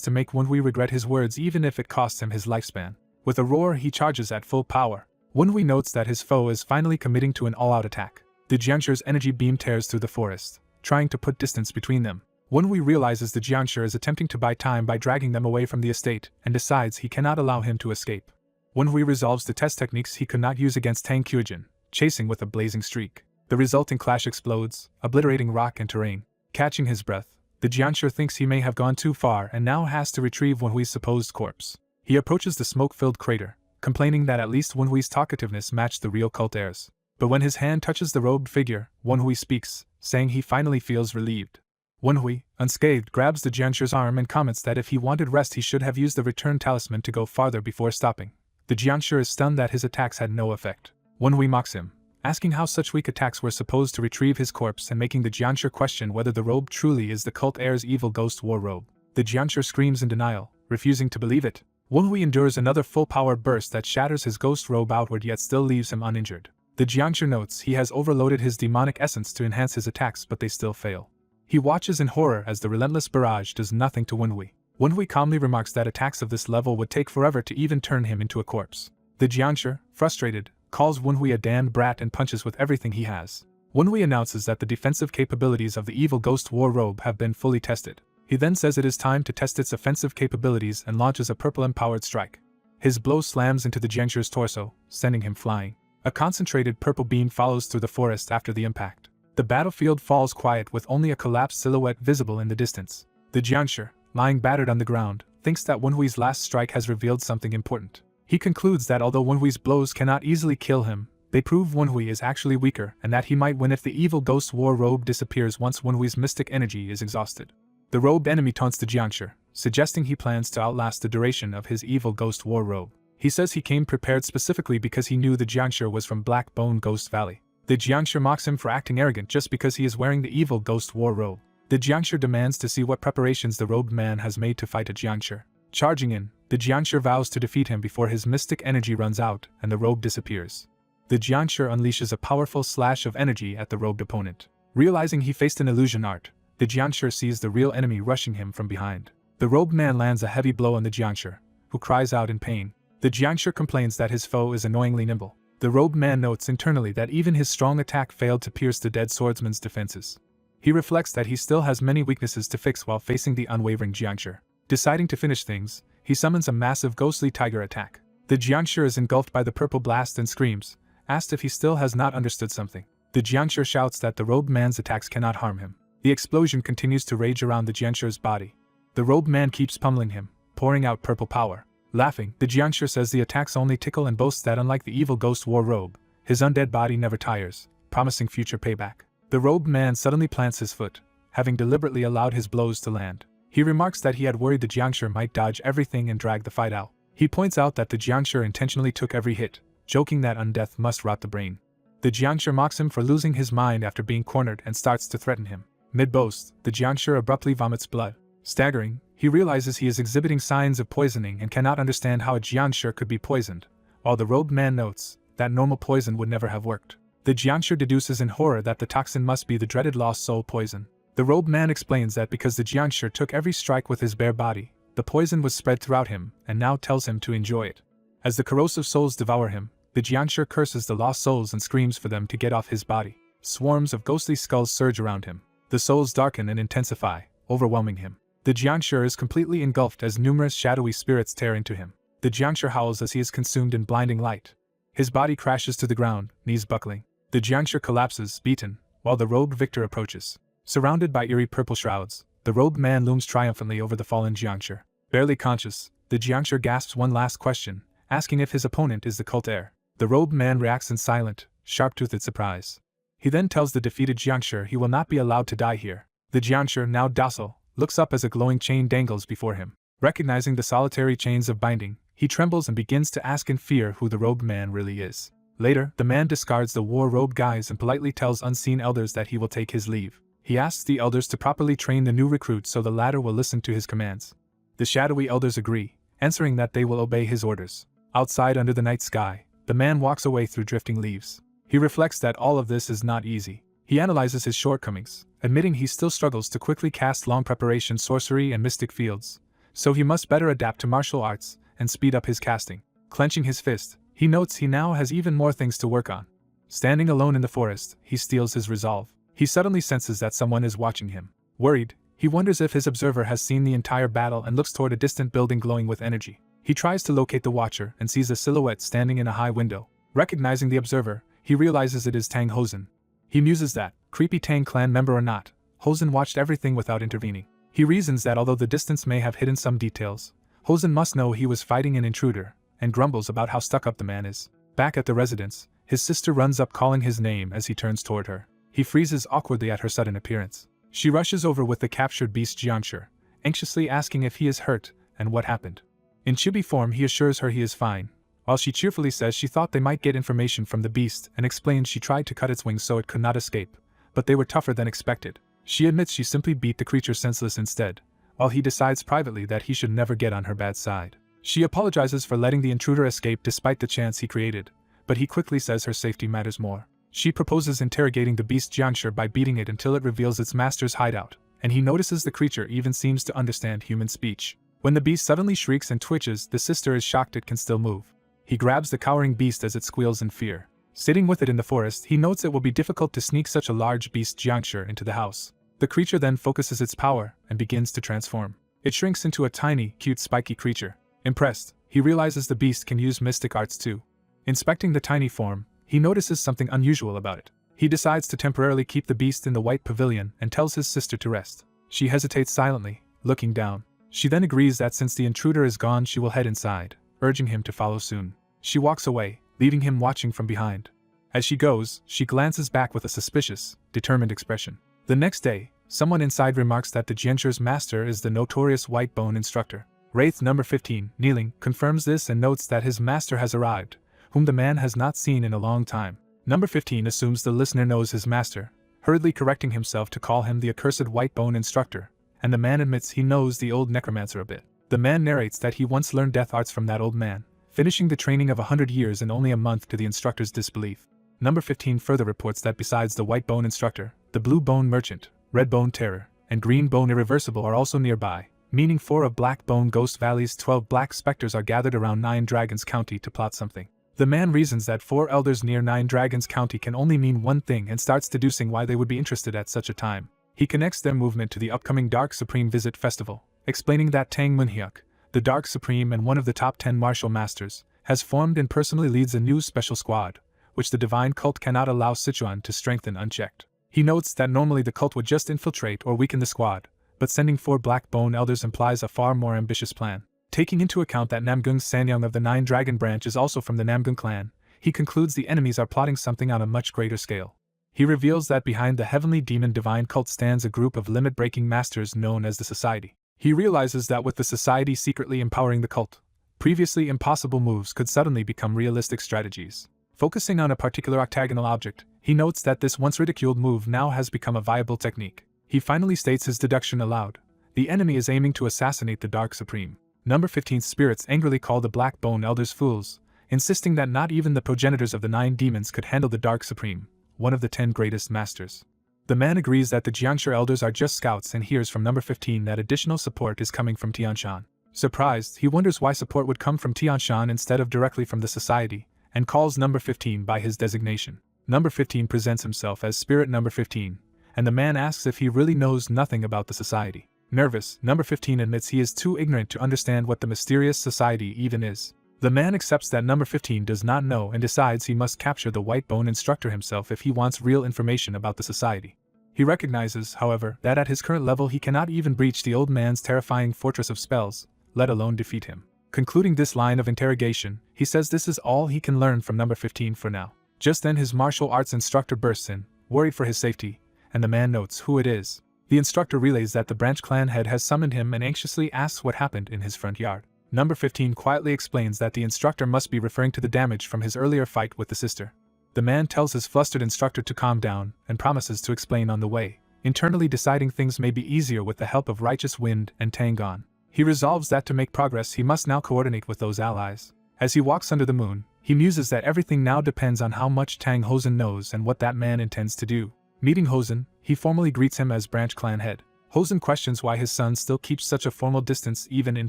to make Wenhui regret his words even if it costs him his lifespan. With a roar he charges at full power. Wenhui notes that his foe is finally committing to an all-out attack. The Jiangshi's energy beam tears through the forest, trying to put distance between them. Wenhui realizes the Jiangshi is attempting to buy time by dragging them away from the estate and decides he cannot allow him to escape. Wenhui resolves to test techniques he could not use against Tang Kyujin, chasing with a blazing streak. The resulting clash explodes, obliterating rock and terrain. Catching his breath, the Jiangshi thinks he may have gone too far and now has to retrieve Wenhui's supposed corpse. He approaches the smoke-filled crater, complaining that at least Wenhui's talkativeness matched the real cult heir's. But when his hand touches the robed figure, Wenhui speaks, saying he finally feels relieved. Wenhui, unscathed, grabs the Jiangshi's arm and comments that if he wanted rest he should have used the return talisman to go farther before stopping. The Jiangshi is stunned that his attacks had no effect. Wenhui mocks him, asking how such weak attacks were supposed to retrieve his corpse and making the Jiangshi question whether the robe truly is the cult heir's evil ghost war robe. The Jiangshi screams in denial, refusing to believe it. Wenhui endures another full-power burst that shatters his ghost robe outward yet still leaves him uninjured. The Jiangshi notes he has overloaded his demonic essence to enhance his attacks but they still fail. He watches in horror as the relentless barrage does nothing to Wenhui. Wenhui calmly remarks that attacks of this level would take forever to even turn him into a corpse. The Jiangshi, frustrated, calls Wenhui a damned brat and punches with everything he has. Wenhui announces that the defensive capabilities of the evil ghost war robe have been fully tested. He then says it is time to test its offensive capabilities and launches a purple-empowered strike. His blow slams into the Jiangshi's torso, sending him flying. A concentrated purple beam follows through the forest after the impact. The battlefield falls quiet with only a collapsed silhouette visible in the distance. The Jiangshi, lying battered on the ground, thinks that Wenhui's last strike has revealed something important. He concludes that although Wenhui's blows cannot easily kill him, they prove Wenhui is actually weaker and that he might win if the evil ghost war robe disappears once Wenhui's mystic energy is exhausted. The robed enemy taunts the Jiangshi, suggesting he plans to outlast the duration of his evil ghost war robe. He says he came prepared specifically because he knew the Jiangshi was from Black Bone Ghost Valley. The Jiangshi mocks him for acting arrogant just because he is wearing the evil ghost war robe. The Jiangshi demands to see what preparations the robed man has made to fight a Jiangshi. Charging in, the Jiangshi vows to defeat him before his mystic energy runs out and the robe disappears. The Jiangshi unleashes a powerful slash of energy at the robed opponent. Realizing he faced an illusion art, the Jiangshi sees the real enemy rushing him from behind. The robed man lands a heavy blow on the Jiangshi, who cries out in pain. The Jiangshi complains that his foe is annoyingly nimble. The robed man notes internally that even his strong attack failed to pierce the dead swordsman's defenses. He reflects that he still has many weaknesses to fix while facing the unwavering Jiangshi. Deciding to finish things, he summons a massive ghostly tiger attack. The Jiangshi is engulfed by the purple blast and screams, asked if he still has not understood something. The Jiangshi shouts that the robed man's attacks cannot harm him. The explosion continues to rage around the Jiangshi's body. The robed man keeps pummeling him, pouring out purple power. Laughing, the Jiangshi says the attacks only tickle and boasts that unlike the evil ghost war robe, his undead body never tires, promising future payback. The robed man suddenly plants his foot, having deliberately allowed his blows to land. He remarks that he had worried the Jiangshi might dodge everything and drag the fight out. He points out that the Jiangshi intentionally took every hit, joking that undeath must rot the brain. The Jiangshi mocks him for losing his mind after being cornered and starts to threaten him. Mid-boast, the Jiangshi abruptly vomits blood. Staggering, he realizes he is exhibiting signs of poisoning and cannot understand how a Jiangshi could be poisoned, while the robed man notes that normal poison would never have worked. The Jiangshi deduces in horror that the toxin must be the dreaded lost soul poison. The robed man explains that because the Jiangshi took every strike with his bare body, the poison was spread throughout him and now tells him to enjoy it. As the corrosive souls devour him, the Jiangshi curses the lost souls and screams for them to get off his body. Swarms of ghostly skulls surge around him. The souls darken and intensify, overwhelming him. The Jiangshi is completely engulfed as numerous shadowy spirits tear into him. The Jiangshi howls as he is consumed in blinding light. His body crashes to the ground, knees buckling. The Jiangshi collapses, beaten, while the robed victor approaches. Surrounded by eerie purple shrouds, the robed man looms triumphantly over the fallen Jiangshi. Barely conscious, the Jiangshi gasps one last question, asking if his opponent is the cult heir. The robed man reacts in silent, sharp-toothed surprise. He then tells the defeated Jiangshi he will not be allowed to die here. The Jiangshi, now docile, looks up as a glowing chain dangles before him. Recognizing the solitary chains of binding, he trembles and begins to ask in fear who the robed man really is. Later, the man discards the war robe guise and politely tells unseen elders that he will take his leave. He asks the elders to properly train the new recruit so the latter will listen to his commands. The shadowy elders agree, answering that they will obey his orders. Outside under the night sky, the man walks away through drifting leaves. He reflects that all of this is not easy. He analyzes his shortcomings, admitting he still struggles to quickly cast long preparation sorcery and mystic fields, so he must better adapt to martial arts and speed up his casting. Clenching his fist, he notes he now has even more things to work on. Standing alone in the forest, he steels his resolve. He suddenly senses that someone is watching him. Worried, he wonders if his observer has seen the entire battle and looks toward a distant building glowing with energy. He tries to locate the watcher and sees a silhouette standing in a high window. Recognizing the observer, he realizes it is Tang Hosen. He muses that, creepy Tang clan member or not, Hosen watched everything without intervening. He reasons that although the distance may have hidden some details, Hosen must know he was fighting an intruder, and grumbles about how stuck up the man is. Back at the residence, his sister runs up calling his name as he turns toward her. He freezes awkwardly at her sudden appearance. She rushes over with the captured beast Jiangshi, anxiously asking if he is hurt and what happened. In chibi form he assures her he is fine, while she cheerfully says she thought they might get information from the beast and explains she tried to cut its wings so it could not escape, but they were tougher than expected. She admits she simply beat the creature senseless instead, while he decides privately that he should never get on her bad side. She apologizes for letting the intruder escape despite the chance he created, but he quickly says her safety matters more. She proposes interrogating the beast Jiangshi by beating it until it reveals its master's hideout, and he notices the creature even seems to understand human speech. When the beast suddenly shrieks and twitches, the sister is shocked it can still move. He grabs the cowering beast as it squeals in fear. Sitting with it in the forest, he notes it will be difficult to sneak such a large beast Jiangshi into the house. The creature then focuses its power and begins to transform. It shrinks into a tiny, cute spiky creature. Impressed, he realizes the beast can use mystic arts too. Inspecting the tiny form, he notices something unusual about it. He decides to temporarily keep the beast in the white pavilion and tells his sister to rest. She hesitates silently, looking down. She then agrees that since the intruder is gone she will head inside, urging him to follow soon. She walks away, leaving him watching from behind. As she goes, she glances back with a suspicious, determined expression. The next day, Someone inside remarks that the Jianchu's master is the notorious White Bone instructor. Wraith number 15, kneeling, confirms this and notes that his master has arrived, whom the man has not seen in a long time. Number 15 assumes the listener knows his master, hurriedly correcting himself to call him the accursed White Bone instructor, and the man admits he knows the old necromancer a bit. The man narrates that he once learned death arts from that old man, finishing the training of 100 years in only a month to the instructor's disbelief. Number 15 further reports that besides the White Bone instructor, the Blue Bone merchant, Red Bone terror, and Green Bone irreversible are also nearby, meaning 4 of Black Bone Ghost Valley's 12 black specters are gathered around Nine Dragons County to plot something. The man reasons that 4 elders near Nine Dragons County can only mean one thing and starts deducing why they would be interested at such a time. He connects their movement to the upcoming Dark Supreme Visit Festival, explaining that Tang Munhyuk, the Dark Supreme and one of the top 10 martial masters, has formed and personally leads a new special squad, which the divine cult cannot allow Sichuan to strengthen unchecked. He notes that normally the cult would just infiltrate or weaken the squad, but sending 4 Black Bone elders implies a far more ambitious plan. Taking into account that Namgung's Sanyang of the Nine Dragon branch is also from the Namgung clan, he concludes the enemies are plotting something on a much greater scale. He reveals that behind the heavenly demon divine cult stands a group of limit-breaking masters known as the Society. He realizes that with the Society secretly empowering the cult, previously impossible moves could suddenly become realistic strategies. Focusing on a particular octagonal object, he notes that this once ridiculed move now has become a viable technique. He finally states his deduction aloud. The enemy is aiming to assassinate the Dark Supreme. Number 15's spirits angrily call the Black Bone elders fools, insisting that not even the progenitors of the 9 demons could handle the Dark Supreme, one of the 10 greatest masters. The man agrees that the Jiangshi elders are just scouts and hears from number 15 that additional support is coming from Tianshan. Surprised, he wonders why support would come from Tianshan instead of directly from the Society, and calls number 15 by his designation. Number 15 presents himself as Spirit number 15, and the man asks if he really knows nothing about the Society. Nervous, number 15 admits he is too ignorant to understand what the mysterious Society even is. The man accepts that number 15 does not know and decides he must capture the White Bone instructor himself if he wants real information about the Society. He recognizes, however, that at his current level he cannot even breach the old man's terrifying fortress of spells, let alone defeat him. Concluding this line of interrogation, he says this is all he can learn from number 15 for now. Just then his martial arts instructor bursts in, worried for his safety, and the man notes who it is. The instructor relays that the branch clan head has summoned him and anxiously asks what happened in his front yard. Number 15 quietly explains that the instructor must be referring to the damage from his earlier fight with the sister. The man tells his flustered instructor to calm down and promises to explain on the way, internally deciding things may be easier with the help of Righteous Wind and Tangon. He resolves that to make progress he must now coordinate with those allies. As he walks under the moon, he muses that everything now depends on how much Tang Hosen knows and what that man intends to do. Meeting Hosen, he formally greets him as branch clan head. Hosen questions why his son still keeps such a formal distance even in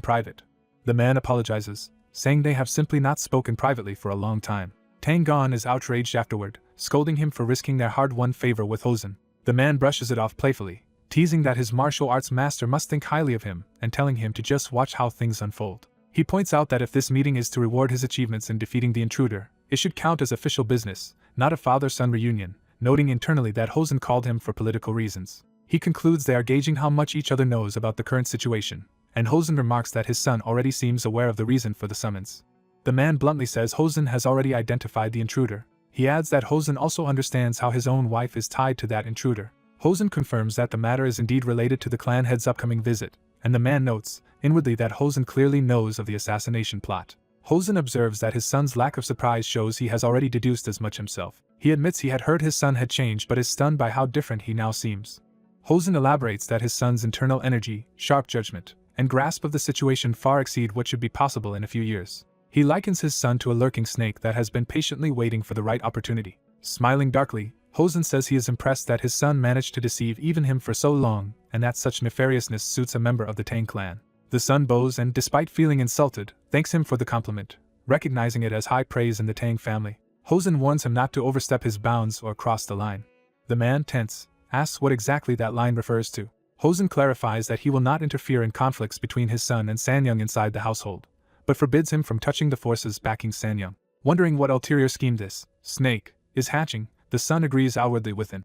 private. The man apologizes, saying they have simply not spoken privately for a long time. Tangon is outraged afterward, scolding him for risking their hard-won favor with Hosen. The man brushes it off playfully, teasing that his martial arts master must think highly of him and telling him to just watch how things unfold. He points out that if this meeting is to reward his achievements in defeating the intruder, it should count as official business, not a father-son reunion, noting internally that Hosen called him for political reasons. He concludes they are gauging how much each other knows about the current situation, and Hosen remarks that his son already seems aware of the reason for the summons. The man bluntly says Hosen has already identified the intruder. He adds that Hosen also understands how his own wife is tied to that intruder. Hosen confirms that the matter is indeed related to the clan head's upcoming visit, and the man notes, inwardly, that Hosen clearly knows of the assassination plot. Hosen observes that his son's lack of surprise shows he has already deduced as much himself. He admits he had heard his son had changed but is stunned by how different he now seems. Hosen elaborates that his son's internal energy, sharp judgment, and grasp of the situation far exceed what should be possible in a few years. He likens his son to a lurking snake that has been patiently waiting for the right opportunity. Smiling darkly, Hosen says he is impressed that his son managed to deceive even him for so long, and that such nefariousness suits a member of the Tang clan. The son bows and, despite feeling insulted, thanks him for the compliment, recognizing it as high praise in the Tang family. Hosen warns him not to overstep his bounds or cross the line. The man, tense, asks what exactly that line refers to. Hosen clarifies that he will not interfere in conflicts between his son and Sanyang inside the household, but forbids him from touching the forces backing Sanyang. Wondering what ulterior scheme this snake is hatching, the son agrees outwardly with him.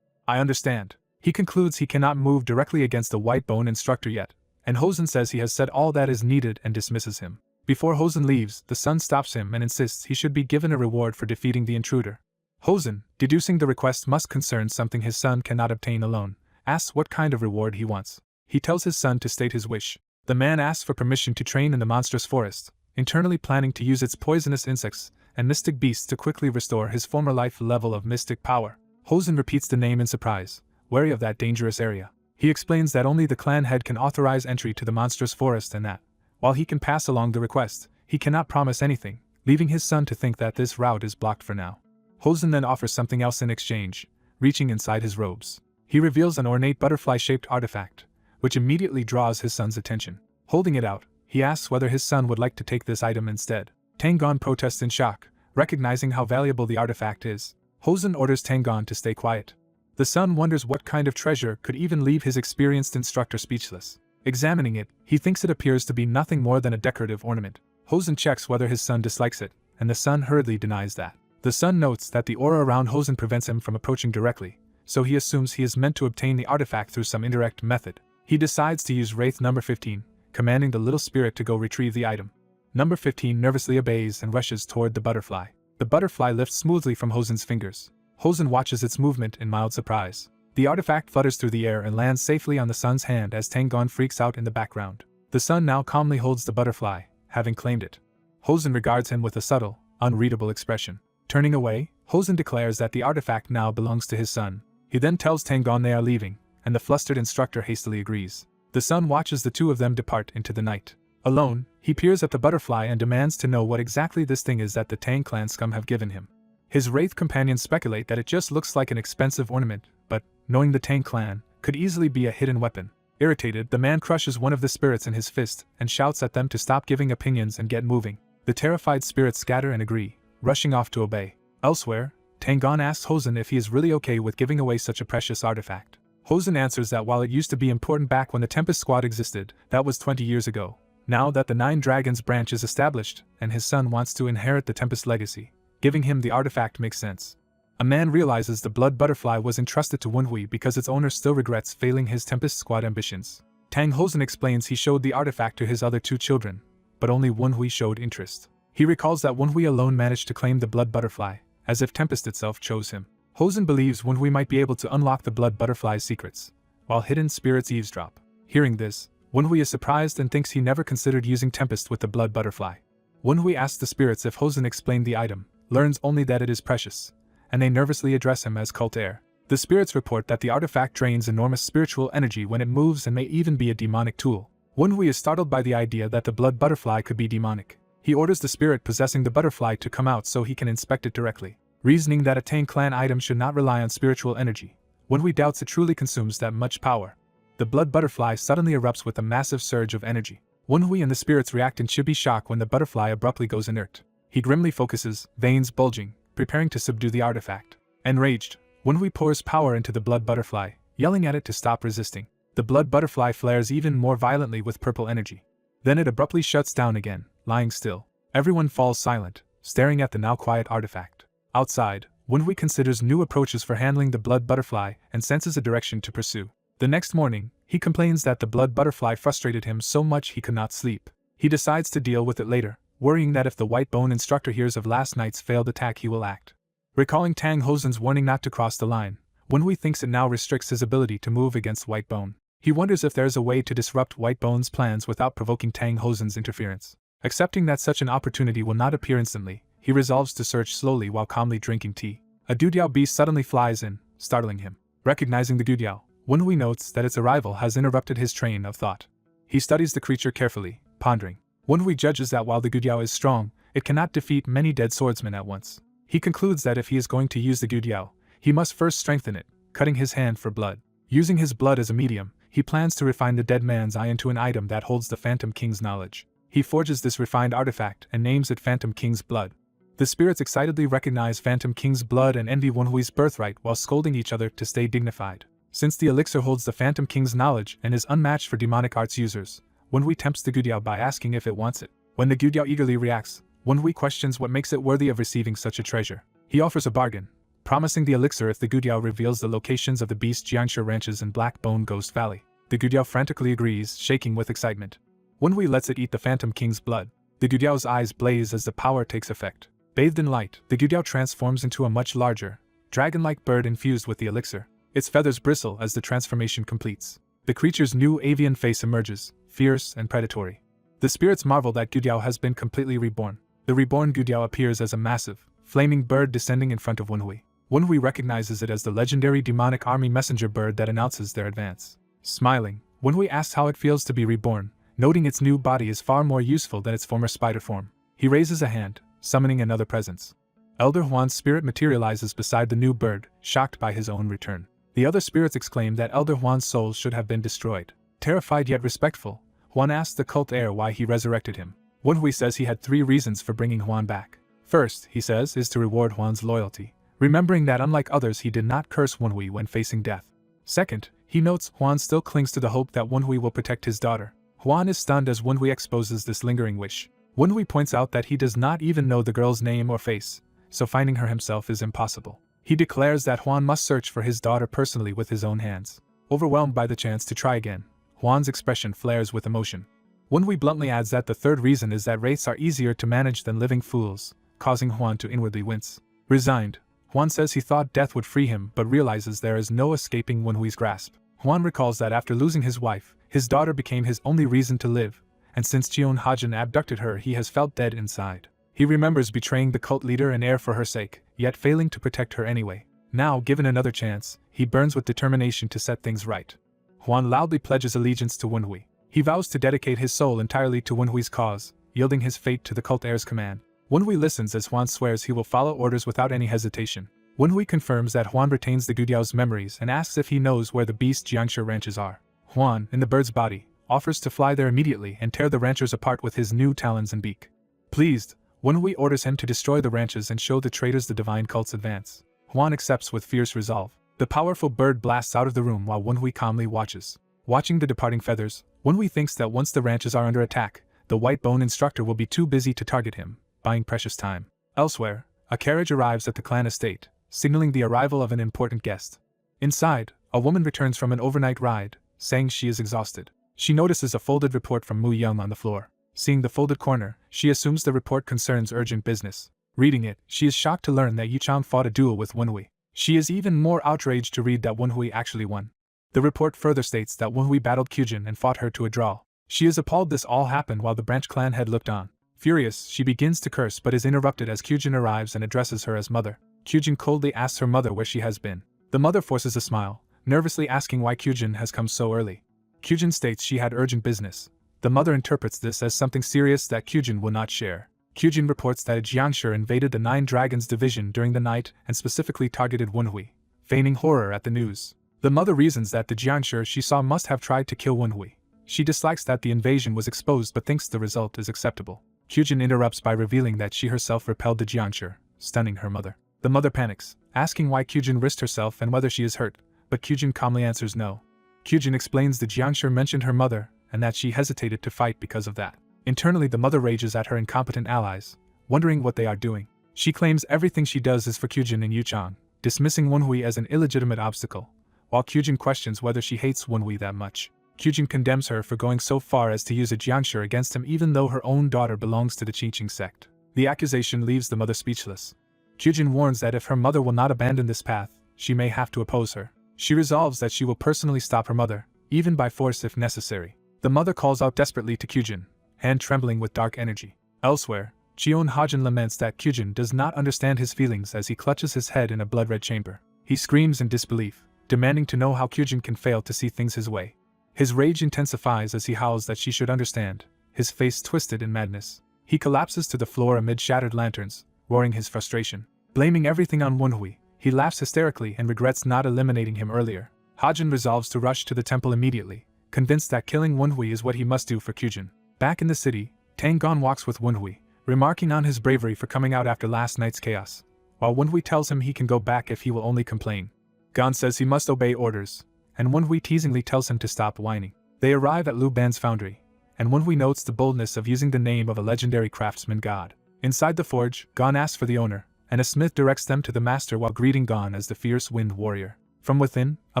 I understand. He concludes he cannot move directly against the White Bone instructor yet, and Hosen says he has said all that is needed and dismisses him. Before Hosen leaves, the son stops him and insists he should be given a reward for defeating the intruder. Hosen, deducing the request must concern something his son cannot obtain alone, asks what kind of reward he wants. He tells his son to state his wish. The man asks for permission to train in the monstrous forest, internally planning to use its poisonous insects and mystic beasts to quickly restore his former life level of mystic power. Hosen repeats the name in surprise, wary of that dangerous area. He explains that only the clan head can authorize entry to the monstrous forest and that, while he can pass along the request, he cannot promise anything, leaving his son to think that this route is blocked for now. Hosen then offers something else in exchange, reaching inside his robes. He reveals an ornate butterfly-shaped artifact, which immediately draws his son's attention. Holding it out, he asks whether his son would like to take this item instead. Tangon protests in shock, recognizing how valuable the artifact is. Hosen orders Tangon to stay quiet. The son wonders what kind of treasure could even leave his experienced instructor speechless. Examining it, he thinks it appears to be nothing more than a decorative ornament. Hosen checks whether his son dislikes it, and the son hurriedly denies that. The son notes that the aura around Hosen prevents him from approaching directly, so he assumes he is meant to obtain the artifact through some indirect method. He decides to use Wraith number 15, commanding the little spirit to go retrieve the item. Number 15 nervously obeys and rushes toward the butterfly. The butterfly lifts smoothly from Hosen's fingers. Hosen watches its movement in mild surprise. The artifact flutters through the air and lands safely on the son's hand as Tangon freaks out in the background. The son now calmly holds the butterfly, having claimed it. Hosen regards him with a subtle, unreadable expression. Turning away, Hosen declares that the artifact now belongs to his son. He then tells Tangon they are leaving, and the flustered instructor hastily agrees. The son watches the two of them depart into the night. Alone, he peers at the butterfly and demands to know what exactly this thing is that the Tang clan scum have given him. His Wraith companions speculate that it just looks like an expensive ornament, but, knowing the Tang clan, could easily be a hidden weapon. Irritated, the man crushes one of the spirits in his fist and shouts at them to stop giving opinions and get moving. The terrified spirits scatter and agree, rushing off to obey. Elsewhere, Tangon asks Hosen if he is really okay with giving away such a precious artifact. Hosen answers that while it used to be important back when the Tempest Squad existed, that was 20 years ago. Now that the Nine Dragons branch is established, and his son wants to inherit the Tempest legacy, giving him the artifact makes sense. A man realizes the blood butterfly was entrusted to Wenhui because its owner still regrets failing his Tempest Squad ambitions. Tang Hosen explains he showed the artifact to his other two children, but only Wenhui showed interest. He recalls that Wenhui alone managed to claim the blood butterfly, as if Tempest itself chose him. Hosen believes Wenhui might be able to unlock the blood butterfly's secrets, while hidden spirits eavesdrop. Hearing this, Wenhui is surprised and thinks he never considered using Tempest with the blood butterfly. Wenhui asks the spirits if Hosen explained the item, learns only that it is precious, and they nervously address him as cult heir. The spirits report that the artifact drains enormous spiritual energy when it moves and may even be a demonic tool. Wenhui is startled by the idea that the blood butterfly could be demonic. He orders the spirit possessing the butterfly to come out so he can inspect it directly. Reasoning that a Tang clan item should not rely on spiritual energy, Wenhui doubts it truly consumes that much power. The blood butterfly suddenly erupts with a massive surge of energy. Wenhui and the spirits react in chibi shock when the butterfly abruptly goes inert. He grimly focuses, veins bulging, preparing to subdue the artifact. Enraged, Wenhui pours power into the blood butterfly, yelling at it to stop resisting. The blood butterfly flares even more violently with purple energy. Then it abruptly shuts down again, lying still. Everyone falls silent, staring at the now quiet artifact. Outside, Wenhui considers new approaches for handling the blood butterfly and senses a direction to pursue. The next morning, he complains that the blood butterfly frustrated him so much he could not sleep. He decides to deal with it later, worrying that if the White Bone instructor hears of last night's failed attack he will act. Recalling Tang Hosen's warning not to cross the line, Wenhui thinks it now restricts his ability to move against White Bone. He wonders if there is a way to disrupt White Bone's plans without provoking Tang Hosen's interference. Accepting that such an opportunity will not appear instantly, he resolves to search slowly while calmly drinking tea. A Dudiao beast suddenly flies in, startling him. Recognizing the Dudiao, Wenhui notes that its arrival has interrupted his train of thought. He studies the creature carefully, pondering. Wenhui judges that while the Dudiao is strong, it cannot defeat many dead swordsmen at once. He concludes that if he is going to use the Dudiao, he must first strengthen it, cutting his hand for blood. Using his blood as a medium, he plans to refine the dead man's eye into an item that holds the Phantom King's knowledge. He forges this refined artifact and names it Phantom King's blood. The spirits excitedly recognize Phantom King's blood and envy Wenhui's birthright while scolding each other to stay dignified. Since the elixir holds the Phantom King's knowledge and is unmatched for demonic arts users, Wenhui tempts the Gudiao by asking if it wants it. When the Gudiao eagerly reacts, Wenhui questions what makes it worthy of receiving such a treasure. He offers a bargain, promising the elixir if the Gudiao reveals the locations of the beast Jiangshe ranches in Black Bone Ghost Valley. The Gudiao frantically agrees, shaking with excitement. Wenhui lets it eat the Phantom King's blood. The Gudiao's eyes blaze as the power takes effect. Bathed in light, the Gudiao transforms into a much larger, dragon-like bird infused with the elixir. Its feathers bristle as the transformation completes. The creature's new avian face emerges, fierce and predatory. The spirits marvel that Gudiao has been completely reborn. The reborn Gudiao appears as a massive, flaming bird descending in front of Wenhui. Wenhui recognizes it as the legendary demonic army messenger bird that announces their advance. Smiling, Wenhui asks how it feels to be reborn, noting its new body is far more useful than its former spider form. He raises a hand, summoning another presence. Elder Huan's spirit materializes beside the new bird, shocked by his own return. The other spirits exclaim that Elder Huan's soul should have been destroyed. Terrified yet respectful, Huan asks the cult heir why he resurrected him. Wenhui says he had 3 reasons for bringing Huan back. First, he says, is to reward Huan's loyalty, remembering that unlike others he did not curse Wenhui when facing death. Second, he notes Huan still clings to the hope that Wenhui will protect his daughter. Huan is stunned as Wenhui exposes this lingering wish. Wenhui points out that he does not even know the girl's name or face, so finding her himself is impossible. He declares that Huan must search for his daughter personally with his own hands. Overwhelmed by the chance to try again, Huan's expression flares with emotion. Wenhui bluntly adds that the third reason is that wraiths are easier to manage than living fools, causing Huan to inwardly wince. Resigned, Huan says he thought death would free him but realizes there is no escaping Wenhui's grasp. Huan recalls that after losing his wife, his daughter became his only reason to live, and since Cheon Hajin abducted her he has felt dead inside. He remembers betraying the cult leader and heir for her sake, yet failing to protect her anyway. Now, given another chance, he burns with determination to set things right. Huan loudly pledges allegiance to Wenhui. He vows to dedicate his soul entirely to Wenhui's cause, yielding his fate to the cult heir's command. Wenhui listens as Huan swears he will follow orders without any hesitation. Wenhui confirms that Huan retains the Gudiao's memories and asks if he knows where the beast Jiangshi ranches are. Huan, in the bird's body, offers to fly there immediately and tear the ranchers apart with his new talons and beak. Pleased, Wenhui orders him to destroy the ranches and show the traitors the divine cult's advance. Huan accepts with fierce resolve. The powerful bird blasts out of the room while Wenhui calmly watches. Watching the departing feathers, Wenhui thinks that once the ranches are under attack, the white bone instructor will be too busy to target him, buying precious time. Elsewhere, a carriage arrives at the clan estate, signaling the arrival of an important guest. Inside, a woman returns from an overnight ride, saying she is exhausted. She notices a folded report from Mu Young on the floor. Seeing the folded corner, she assumes the report concerns urgent business. Reading it, she is shocked to learn that Yu Chang fought a duel with Wenhui. She is even more outraged to read that Wenhui actually won. The report further states that Wenhui battled Kyujin and fought her to a draw. She is appalled this all happened while the branch clan had looked on. Furious, she begins to curse but is interrupted as Kyujin arrives and addresses her as mother. Kyujin coldly asks her mother where she has been. The mother forces a smile, nervously asking why Kyujin has come so early. Kyujin states she had urgent business. The mother interprets this as something serious that Kyujin will not share. Kyujin reports that a Jiangshi invaded the 9 Dragons division during the night and specifically targeted Wenhui, feigning horror at the news. The mother reasons that the Jiangshi she saw must have tried to kill Wenhui. She dislikes that the invasion was exposed but thinks the result is acceptable. Kyujin interrupts by revealing that she herself repelled the Jiangshi, stunning her mother. The mother panics, asking why Kyujin risked herself and whether she is hurt, but Kyujin calmly answers no. Kyujin explains the Jiangshi mentioned her mother, and that she hesitated to fight because of that. Internally the mother rages at her incompetent allies, wondering what they are doing. She claims everything she does is for Kyujin and Yu Chang, dismissing Wenhui as an illegitimate obstacle, while Kyujin questions whether she hates Wenhui that much. Kyujin condemns her for going so far as to use a Jiangshi against him even though her own daughter belongs to the Qingqing sect. The accusation leaves the mother speechless. Kyujin warns that if her mother will not abandon this path, she may have to oppose her. She resolves that she will personally stop her mother, even by force if necessary. The mother calls out desperately to Kyujin, hand trembling with dark energy. Elsewhere, Cheon Hajin laments that Kyujin does not understand his feelings as he clutches his head in a blood-red chamber. He screams in disbelief, demanding to know how Kyujin can fail to see things his way. His rage intensifies as he howls that she should understand, his face twisted in madness. He collapses to the floor amid shattered lanterns, roaring his frustration. Blaming everything on Wenhui, he laughs hysterically and regrets not eliminating him earlier. Hajin resolves to rush to the temple immediately, convinced that killing Wenhui is what he must do for Kyujin. Back in the city, Tang Gon walks with Wenhui, remarking on his bravery for coming out after last night's chaos, while Wenhui tells him he can go back if he will only complain. Gon says he must obey orders, and Wenhui teasingly tells him to stop whining. They arrive at Lu Ban's foundry, and Wenhui notes the boldness of using the name of a legendary craftsman god. Inside the forge, Gon asks for the owner, and a smith directs them to the master while greeting Gon as the fierce wind warrior. From within, a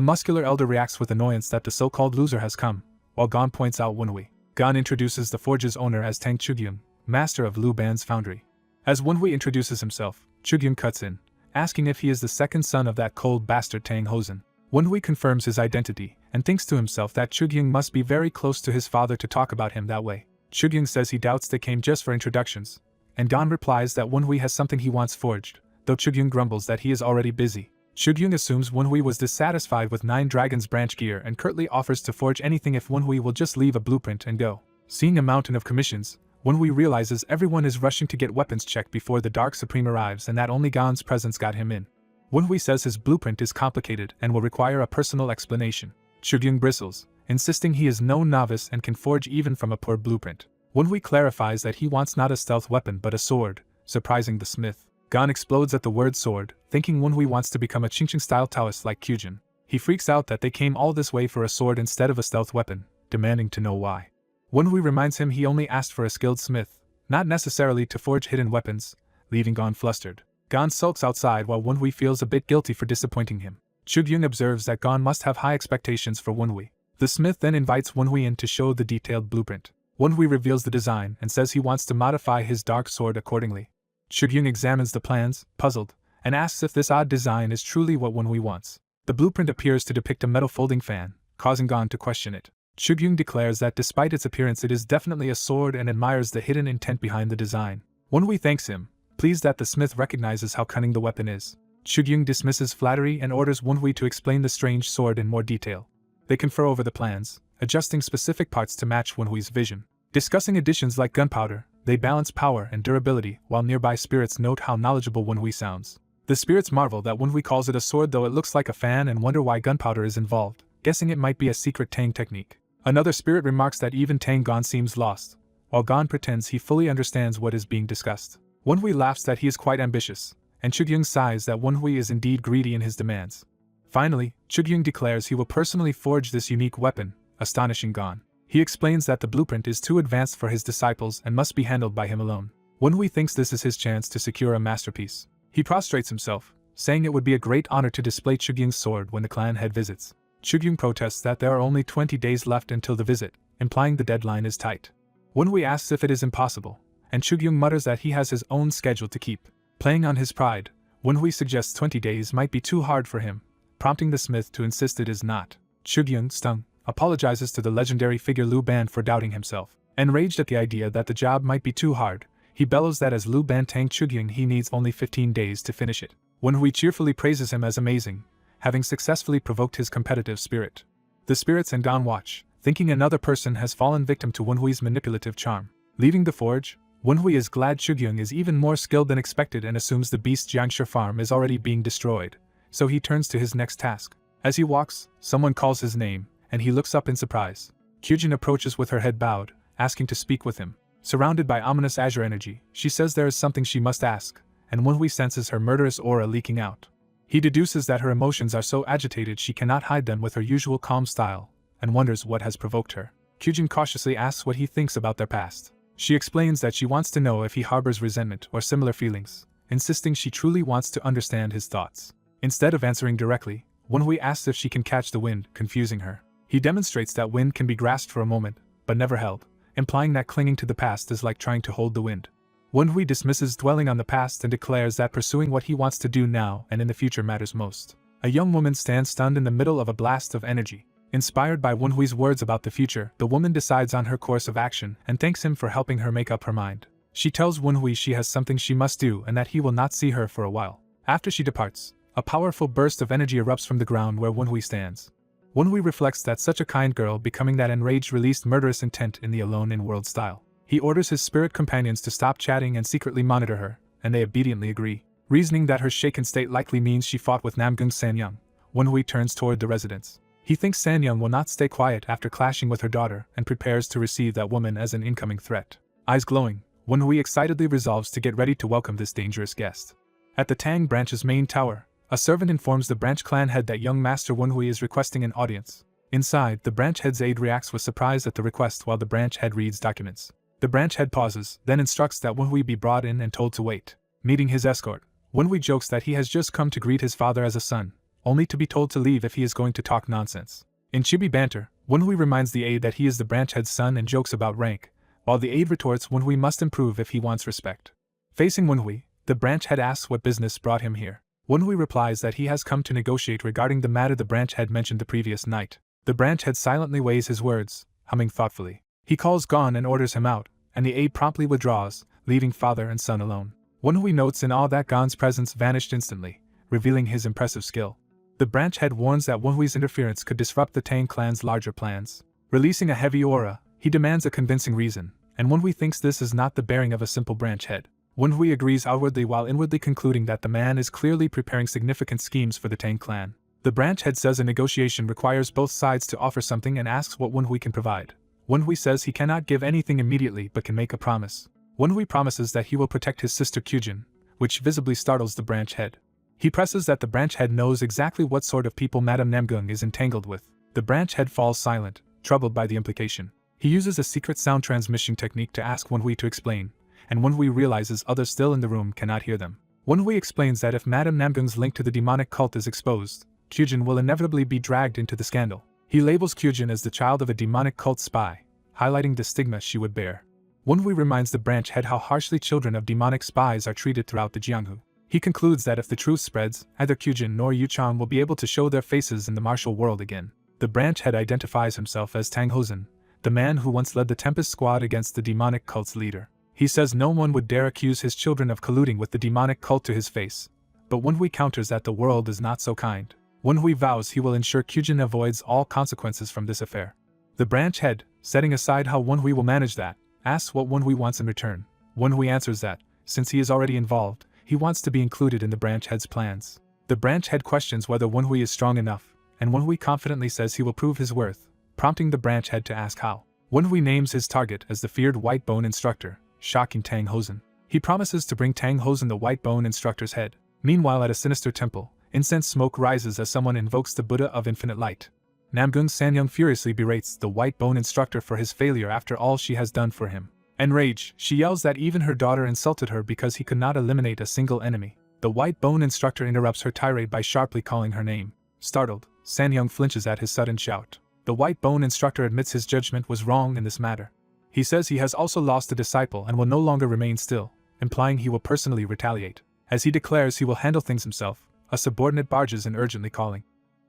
muscular elder reacts with annoyance that the so-called loser has come, while Gon points out Wenhui. Gon introduces the forge's owner as Tang Chugyun, master of Lu Ban's foundry. As Wenhui introduces himself, Chugyun cuts in, asking if he is the second son of that cold bastard Tang Hozan. Wenhui confirms his identity, and thinks to himself that Chugyung must be very close to his father to talk about him that way. Chugyung says he doubts they came just for introductions, and Gon replies that Wenhui has something he wants forged, though Chugyung grumbles that he is already busy. Chugyung assumes Wenhui was dissatisfied with 9 Dragons branch gear and curtly offers to forge anything if Wenhui will just leave a blueprint and go. Seeing a mountain of commissions, Wenhui realizes everyone is rushing to get weapons checked before the Dark Supreme arrives and that only Gon's presence got him in. Wenhui says his blueprint is complicated and will require a personal explanation. Chugyung bristles, insisting he is no novice and can forge even from a poor blueprint. Wenhui clarifies that he wants not a stealth weapon but a sword, surprising the smith. Gon explodes at the word sword, thinking Wenhui wants to become a Qingqing-style Taoist like Kyujin. He freaks out that they came all this way for a sword instead of a stealth weapon, demanding to know why. Wenhui reminds him he only asked for a skilled smith, not necessarily to forge hidden weapons, leaving Gon flustered. Gon sulks outside while Wenhui feels a bit guilty for disappointing him. Chugyung observes that Gon must have high expectations for Wenhui. The smith then invites Wenhui in to show the detailed blueprint. Wenhui reveals the design and says he wants to modify his dark sword accordingly. Chugyung examines the plans, puzzled, and asks if this odd design is truly what Wenhui wants. The blueprint appears to depict a metal folding fan, causing Gon to question it. Chugyung declares that despite its appearance it is definitely a sword and admires the hidden intent behind the design. Wenhui thanks him, pleased that the smith recognizes how cunning the weapon is. Chugyung dismisses flattery and orders Wenhui to explain the strange sword in more detail. They confer over the plans, adjusting specific parts to match Wenhui's vision. Discussing additions like gunpowder, they balance power and durability, while nearby spirits note how knowledgeable Wenhui sounds. The spirits marvel that Wenhui calls it a sword though it looks like a fan and wonder why gunpowder is involved, guessing it might be a secret Tang technique. Another spirit remarks that even Tang Gon seems lost, while Gon pretends he fully understands what is being discussed. Wenhui laughs that he is quite ambitious, and Chugyung sighs that Wenhui is indeed greedy in his demands. Finally, Chugyung declares he will personally forge this unique weapon, astonishing Gon. He explains that the blueprint is too advanced for his disciples and must be handled by him alone. Wenhui thinks this is his chance to secure a masterpiece. He prostrates himself, saying it would be a great honor to display Chugyung's sword when the clan head visits. Chugyung protests that there are only 20 days left until the visit, implying the deadline is tight. Wenhui asks if it is impossible, and Chugyung mutters that he has his own schedule to keep. Playing on his pride, Wenhui suggests 20 days might be too hard for him, prompting the smith to insist it is not. Chugyung, stung, apologizes to the legendary figure Lu Ban for doubting himself. Enraged at the idea that the job might be too hard, he bellows that as Lu Ban thanked Chugyung he needs only 15 days to finish it. Wenhui cheerfully praises him as amazing, having successfully provoked his competitive spirit. The spirits and Gon watch, thinking another person has fallen victim to Wenhui's manipulative charm. Leaving the forge, Wenhui is glad Chugyung is even more skilled than expected and assumes the beast's Jiangshi farm is already being destroyed, so he turns to his next task. As he walks, someone calls his name, and he looks up in surprise. Kyujin approaches with her head bowed, asking to speak with him. Surrounded by ominous azure energy, she says there is something she must ask, and Wenhui senses her murderous aura leaking out. He deduces that her emotions are so agitated she cannot hide them with her usual calm style, and wonders what has provoked her. Kyujin cautiously asks what he thinks about their past. She explains that she wants to know if he harbors resentment or similar feelings, insisting she truly wants to understand his thoughts. Instead of answering directly, Wenhui asks if she can catch the wind, confusing her. He demonstrates that wind can be grasped for a moment, but never held, implying that clinging to the past is like trying to hold the wind. Wenhui dismisses dwelling on the past and declares that pursuing what he wants to do now and in the future matters most. A young woman stands stunned in the middle of a blast of energy. Inspired by Wenhui's words about the future, the woman decides on her course of action and thanks him for helping her make up her mind. She tells Wenhui she has something she must do and that he will not see her for a while. After she departs, a powerful burst of energy erupts from the ground where Wenhui stands. Wenhui reflects that such a kind girl becoming that enraged released murderous intent in the Alone in World style. He orders his spirit companions to stop chatting and secretly monitor her, and they obediently agree. Reasoning that her shaken state likely means she fought with Namgung Sanyang, Wenhui turns toward the residence. He thinks Sanyang will not stay quiet after clashing with her daughter and prepares to receive that woman as an incoming threat. Eyes glowing, Wenhui excitedly resolves to get ready to welcome this dangerous guest. At the Tang branch's main tower, a servant informs the branch clan head that young Master Wenhui is requesting an audience. Inside, the branch head's aide reacts with surprise at the request while the branch head reads documents. The branch head pauses, then instructs that Wenhui be brought in and told to wait. Meeting his escort, Wenhui jokes that he has just come to greet his father as a son, only to be told to leave if he is going to talk nonsense. In chibi banter, Wenhui reminds the aide that he is the branch head's son and jokes about rank, while the aide retorts Wenhui must improve if he wants respect. Facing Wenhui, the branch head asks what business brought him here. Wenhui replies that he has come to negotiate regarding the matter the branch head mentioned the previous night. The branch head silently weighs his words, humming thoughtfully. He calls Gon and orders him out, and the aide promptly withdraws, leaving father and son alone. Wenhui notes in awe that Gon's presence vanished instantly, revealing his impressive skill. The branch head warns that Wenhui's interference could disrupt the Tang clan's larger plans. Releasing a heavy aura, he demands a convincing reason, and Wenhui thinks this is not the bearing of a simple branch head. Wenhui agrees outwardly while inwardly concluding that the man is clearly preparing significant schemes for the Tang clan. The branch head says a negotiation requires both sides to offer something and asks what Wenhui can provide. Wenhui says he cannot give anything immediately but can make a promise. Wenhui promises that he will protect his sister Kyujin, which visibly startles the branch head. He presses that the branch head knows exactly what sort of people Madame Namgung is entangled with. The branch head falls silent, troubled by the implication. He uses a secret sound transmission technique to ask Wenhui to explain, and Wenhui realizes others still in the room cannot hear them. Wenhui explains that if Madame Namgung's link to the demonic cult is exposed, Kyujin will inevitably be dragged into the scandal. He labels Kyujin as the child of a demonic cult spy, highlighting the stigma she would bear. Wenhui reminds the branch head how harshly children of demonic spies are treated throughout the Jianghu. He concludes that if the truth spreads, neither Kyujin nor Yuchan will be able to show their faces in the martial world again. The branch head identifies himself as Tang Hozhen, the man who once led the Tempest Squad against the demonic cult's leader. He says no one would dare accuse his children of colluding with the demonic cult to his face, but Wenhui counters that the world is not so kind. Wenhui vows he will ensure Kyujin avoids all consequences from this affair. The branch head, setting aside how Wenhui will manage that, asks what Wenhui wants in return. Wenhui answers that, since he is already involved, he wants to be included in the branch head's plans. The branch head questions whether Wenhui is strong enough, and Wenhui confidently says he will prove his worth, prompting the branch head to ask how. Wenhui names his target as the feared White Bone Instructor, shocking Tang Hozhen. He promises to bring Tang Hozhen the White Bone Instructor's head. Meanwhile, at a sinister temple, incense smoke rises as someone invokes the Buddha of Infinite Light. Namgung Sanyang furiously berates the White Bone Instructor for his failure after all she has done for him. Enraged, she yells that even her daughter insulted her because he could not eliminate a single enemy. The White Bone Instructor interrupts her tirade by sharply calling her name. Startled, Sanyang flinches at his sudden shout. The White Bone Instructor admits his judgment was wrong in this matter. He says he has also lost a disciple and will no longer remain still, implying he will personally retaliate. As he declares he will handle things himself, a subordinate barges in urgently calling.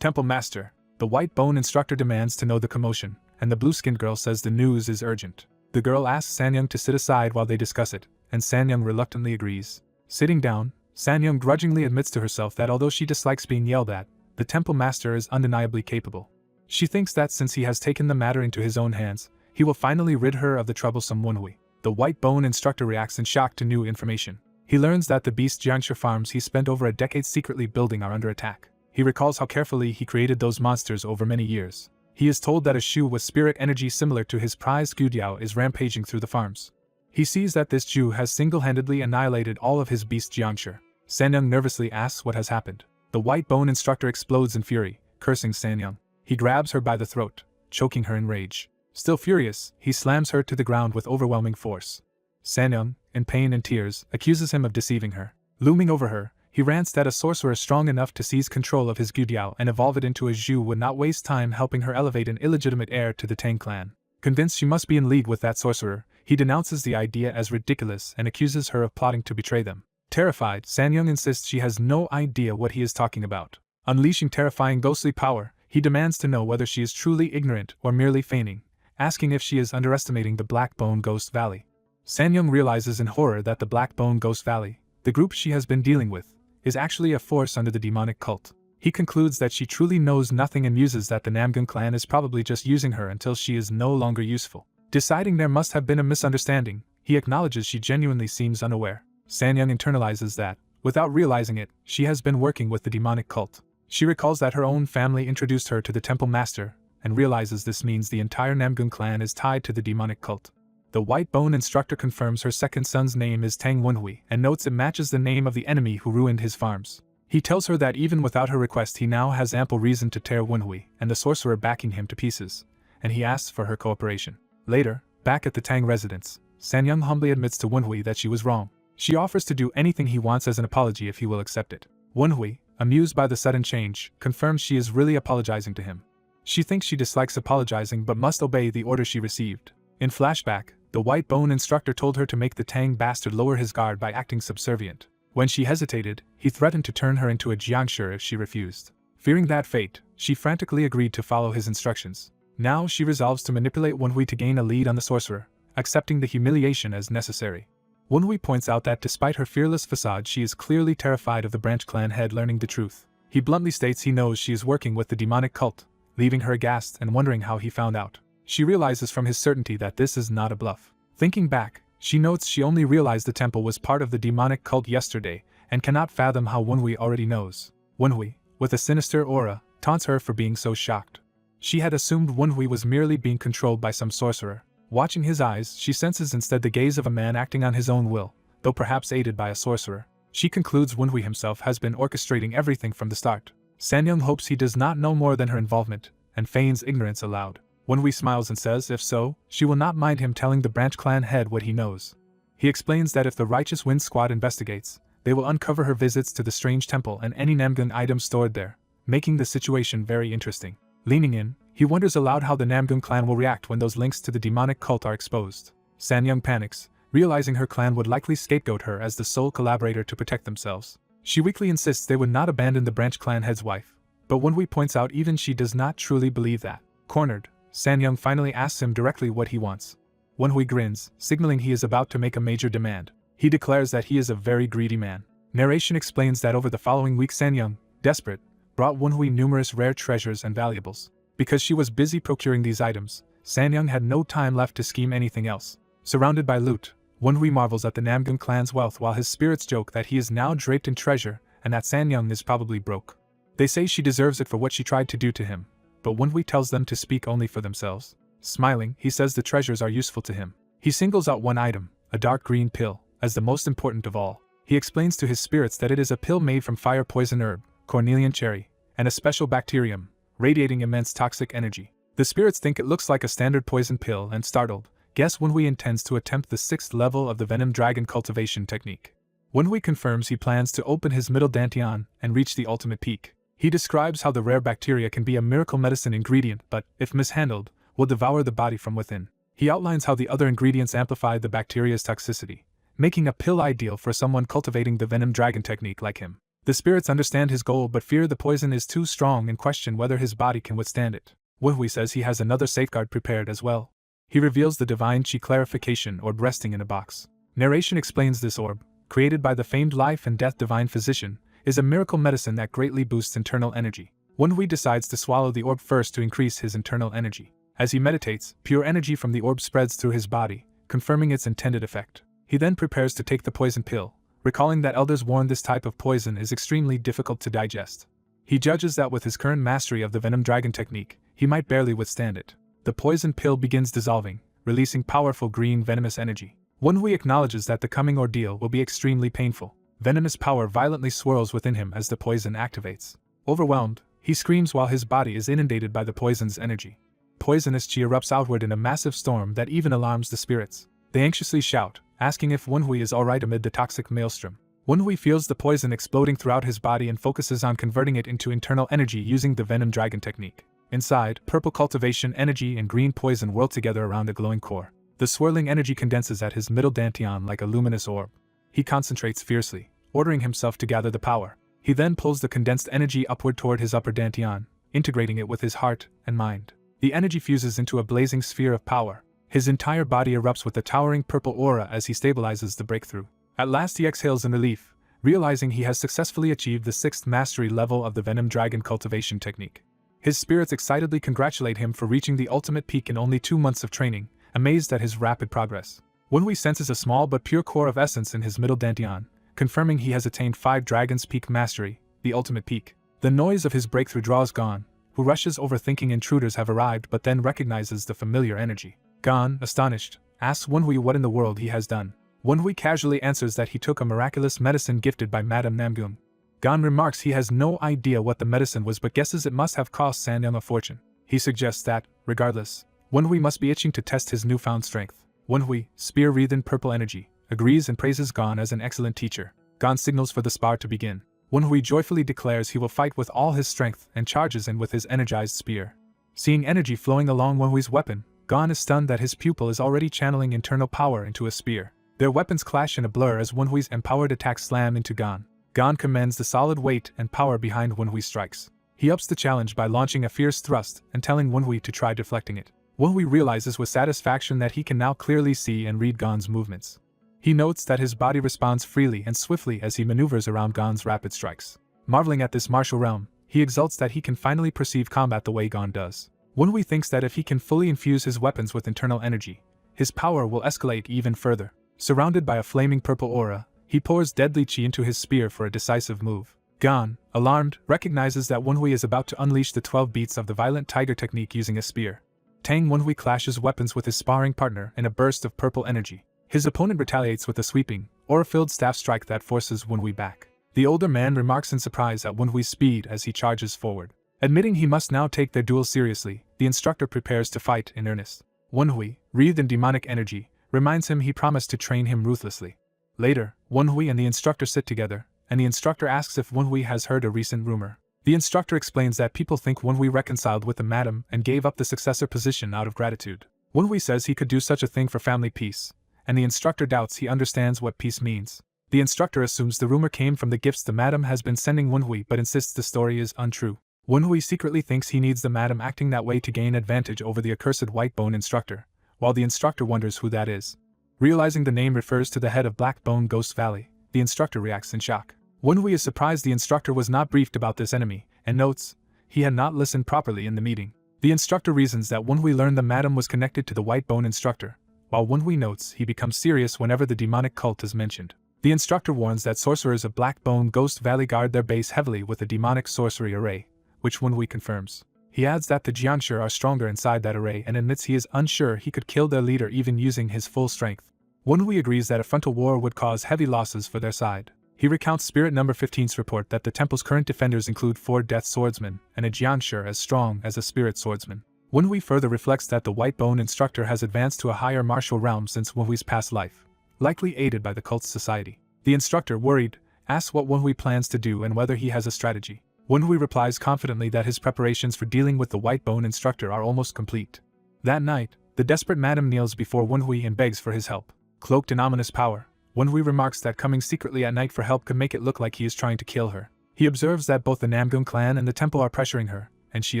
Temple Master, the White Bone Instructor demands to know the commotion, and the blue-skinned girl says the news is urgent. The girl asks Sanyang to sit aside while they discuss it, and Sanyang reluctantly agrees. Sitting down, Sanyang grudgingly admits to herself that although she dislikes being yelled at, the Temple Master is undeniably capable. She thinks that since he has taken the matter into his own hands, he will finally rid her of the troublesome Wenhui. The White Bone Instructor reacts in shock to new information. He learns that the Beast Jiangshi farms he spent over a decade secretly building are under attack. He recalls how carefully he created those monsters over many years. He is told that a Shu with spirit energy similar to his prized Gudiao is rampaging through the farms. He sees that this Jew has single-handedly annihilated all of his Beast Jiangshi. Sanyang nervously asks what has happened. The White Bone Instructor explodes in fury, cursing Sanyang. He grabs her by the throat, choking her in rage. Still furious, he slams her to the ground with overwhelming force. Sanyang, in pain and tears, accuses him of deceiving her. Looming over her, he rants that a sorcerer strong enough to seize control of his Gudiao and evolve it into a Zhu would not waste time helping her elevate an illegitimate heir to the Tang clan. Convinced she must be in league with that sorcerer, he denounces the idea as ridiculous and accuses her of plotting to betray them. Terrified, Sanyang insists she has no idea what he is talking about. Unleashing terrifying ghostly power, he demands to know whether she is truly ignorant or merely feigning, asking if she is underestimating the Black Bone Ghost Valley. Sanyang realizes in horror that the Black Bone Ghost Valley, the group she has been dealing with, is actually a force under the demonic cult. He concludes that she truly knows nothing and muses that the Namgun clan is probably just using her until she is no longer useful. Deciding there must have been a misunderstanding, he acknowledges she genuinely seems unaware. Sanyang internalizes that, without realizing it, she has been working with the demonic cult. She recalls that her own family introduced her to the Temple Master, and realizes this means the entire Namgun clan is tied to the demonic cult. The White Bone Instructor confirms her second son's name is Tang Wenhui and notes it matches the name of the enemy who ruined his farms. He tells her that even without her request he now has ample reason to tear Wenhui and the sorcerer backing him to pieces, and he asks for her cooperation. Later, back at the Tang residence, Sanyang humbly admits to Wenhui that she was wrong. She offers to do anything he wants as an apology if he will accept it. Wenhui, amused by the sudden change, confirms she is really apologizing to him. She thinks she dislikes apologizing but must obey the order she received. In flashback, the White Bone Instructor told her to make the Tang bastard lower his guard by acting subservient. When she hesitated, he threatened to turn her into a jiangshi if she refused. Fearing that fate, she frantically agreed to follow his instructions. Now she resolves to manipulate Wenhui to gain a lead on the sorcerer, accepting the humiliation as necessary. Wenhui points out that despite her fearless facade, she is clearly terrified of the branch clan head learning the truth. He bluntly states he knows she is working with the demonic cult, leaving her aghast and wondering how he found out. She realizes from his certainty that this is not a bluff. Thinking back, she notes she only realized the temple was part of the demonic cult yesterday and cannot fathom how Wenhui already knows. Wenhui, with a sinister aura, taunts her for being so shocked. She had assumed Wenhui was merely being controlled by some sorcerer. Watching his eyes, she senses instead the gaze of a man acting on his own will, though perhaps aided by a sorcerer. She concludes Wenhui himself has been orchestrating everything from the start. Sanyang hopes he does not know more than her involvement, and feigns ignorance aloud. Wenhui smiles and says if so, she will not mind him telling the branch clan head what he knows. He explains that if the Righteous Wind Squad investigates, they will uncover her visits to the strange temple and any Namgun items stored there, making the situation very interesting. Leaning in, he wonders aloud how the Namgun clan will react when those links to the demonic cult are exposed. Sanyang panics, realizing her clan would likely scapegoat her as the sole collaborator to protect themselves. She weakly insists they would not abandon the branch clan head's wife, but Wenhui points out even she does not truly believe that. Cornered, Sanyang finally asks him directly what he wants. Wenhui grins, signaling he is about to make a major demand. He declares that he is a very greedy man. Narration explains that over the following week Sanyang, desperate, brought Wenhui numerous rare treasures and valuables. Because she was busy procuring these items, Sanyang had no time left to scheme anything else. Surrounded by loot, Wenhui marvels at the Namgun clan's wealth while his spirits joke that he is now draped in treasure and that Sanyang is probably broke. They say she deserves it for what she tried to do to him, but Wenhui tells them to speak only for themselves. Smiling, he says the treasures are useful to him. He singles out one item, a dark green pill, as the most important of all. He explains to his spirits that it is a pill made from fire poison herb, cornelian cherry, and a special bacterium, radiating immense toxic energy. The spirits think it looks like a standard poison pill and, startled, guess Wenhui intends to attempt the 6th level of the venom dragon cultivation technique. Wenhui confirms he plans to open his middle dantian and reach the ultimate peak. He describes how the rare bacteria can be a miracle medicine ingredient but, if mishandled, will devour the body from within. He outlines how the other ingredients amplify the bacteria's toxicity, making a pill ideal for someone cultivating the venom dragon technique like him. The spirits understand his goal but fear the poison is too strong and question whether his body can withstand it. Wenhui says he has another safeguard prepared as well. He reveals the divine chi clarification orb resting in a box. Narration explains this orb, created by the famed life and death divine physician, is a miracle medicine that greatly boosts internal energy. Wenhui decides to swallow the orb first to increase his internal energy. As he meditates, pure energy from the orb spreads through his body, confirming its intended effect. He then prepares to take the poison pill, recalling that elders warned this type of poison is extremely difficult to digest. He judges that with his current mastery of the venom dragon technique, he might barely withstand it. The poison pill begins dissolving, releasing powerful green venomous energy. Wenhui acknowledges that the coming ordeal will be extremely painful. Venomous power violently swirls within him as the poison activates. Overwhelmed, he screams while his body is inundated by the poison's energy. Poisonous chi erupts outward in a massive storm that even alarms the spirits. They anxiously shout, asking if Wenhui is alright amid the toxic maelstrom. Wenhui feels the poison exploding throughout his body and focuses on converting it into internal energy using the venom dragon technique. Inside, purple cultivation energy and green poison whirl together around a glowing core. The swirling energy condenses at his middle dantian like a luminous orb. He concentrates fiercely, ordering himself to gather the power. He then pulls the condensed energy upward toward his upper dantian, integrating it with his heart and mind. The energy fuses into a blazing sphere of power. His entire body erupts with a towering purple aura as he stabilizes the breakthrough. At last he exhales in relief, realizing he has successfully achieved the 6th mastery level of the venom dragon cultivation technique. His spirits excitedly congratulate him for reaching the ultimate peak in only 2 months of training, amazed at his rapid progress. Wenhui senses a small but pure core of essence in his middle dantian, confirming he has attained 5 Dragon's Peak mastery, the ultimate peak. The noise of his breakthrough draws Gon, who rushes over thinking intruders have arrived but then recognizes the familiar energy. Gon, astonished, asks Wenhui what in the world he has done. Wenhui casually answers that he took a miraculous medicine gifted by Madame Namgun. Gon remarks he has no idea what the medicine was but guesses it must have cost Sanyang a fortune. He suggests that, regardless, Wenhui must be itching to test his newfound strength. Wenhui, spear-wreathed in purple energy, agrees and praises Gon as an excellent teacher. Gon signals for the spar to begin. Wenhui joyfully declares he will fight with all his strength and charges in with his energized spear. Seeing energy flowing along Wenhui's weapon, Gon is stunned that his pupil is already channeling internal power into a spear. Their weapons clash in a blur as Wenhui's empowered attacks slam into Gon. Gon commends the solid weight and power behind Wenhui's strikes. He ups the challenge by launching a fierce thrust and telling Wenhui to try deflecting it. Wenhui realizes with satisfaction that he can now clearly see and read Gon's movements. He notes that his body responds freely and swiftly as he maneuvers around Gon's rapid strikes. Marveling at this martial realm, he exults that he can finally perceive combat the way Gon does. Wenhui thinks that if he can fully infuse his weapons with internal energy, his power will escalate even further. Surrounded by a flaming purple aura, he pours deadly chi into his spear for a decisive move. Gon, alarmed, recognizes that Wenhui is about to unleash the 12 beats of the violent tiger technique using a spear. Tang Wenhui clashes weapons with his sparring partner in a burst of purple energy. His opponent retaliates with a sweeping, aura-filled staff strike that forces Wenhui back. The older man remarks in surprise at Wenhui's speed as he charges forward. Admitting he must now take their duel seriously, the instructor prepares to fight in earnest. Wenhui, wreathed in demonic energy, reminds him he promised to train him ruthlessly. Later, Wenhui and the instructor sit together, and the instructor asks if Wenhui has heard a recent rumor. The instructor explains that people think Wenhui reconciled with the madam and gave up the successor position out of gratitude. Wenhui says he could do such a thing for family peace, and the instructor doubts he understands what peace means. The instructor assumes the rumor came from the gifts the madam has been sending Wenhui but insists the story is untrue. Wenhui secretly thinks he needs the madam acting that way to gain advantage over the accursed white bone instructor, while the instructor wonders who that is. Realizing the name refers to the head of Black Bone Ghost Valley, the instructor reacts in shock. Wenhui is surprised the instructor was not briefed about this enemy, and notes he had not listened properly in the meeting. The instructor reasons that Wenhui learned the madam was connected to the white bone instructor, while Wenhui notes he becomes serious whenever the demonic cult is mentioned. The instructor warns that sorcerers of Black Bone Ghost Valley guard their base heavily with a demonic sorcery array, which Wenhui confirms. He adds that the Jianshi are stronger inside that array and admits he is unsure he could kill their leader even using his full strength. Wenhui agrees that a frontal war would cause heavy losses for their side. He recounts Spirit Number 15's report that the temple's current defenders include 4 death swordsmen and a Jianshi as strong as a spirit swordsman. Wenhui further reflects that the white bone instructor has advanced to a higher martial realm since Wenhui's past life, likely aided by the cult's society. The instructor, worried, asks what Wenhui plans to do and whether he has a strategy. Wenhui replies confidently that his preparations for dealing with the white bone instructor are almost complete. That night, the desperate madam kneels before Wenhui and begs for his help. Cloaked in ominous power, Wenhui remarks that coming secretly at night for help could make it look like he is trying to kill her. He observes that both the Namgun clan and the temple are pressuring her, and she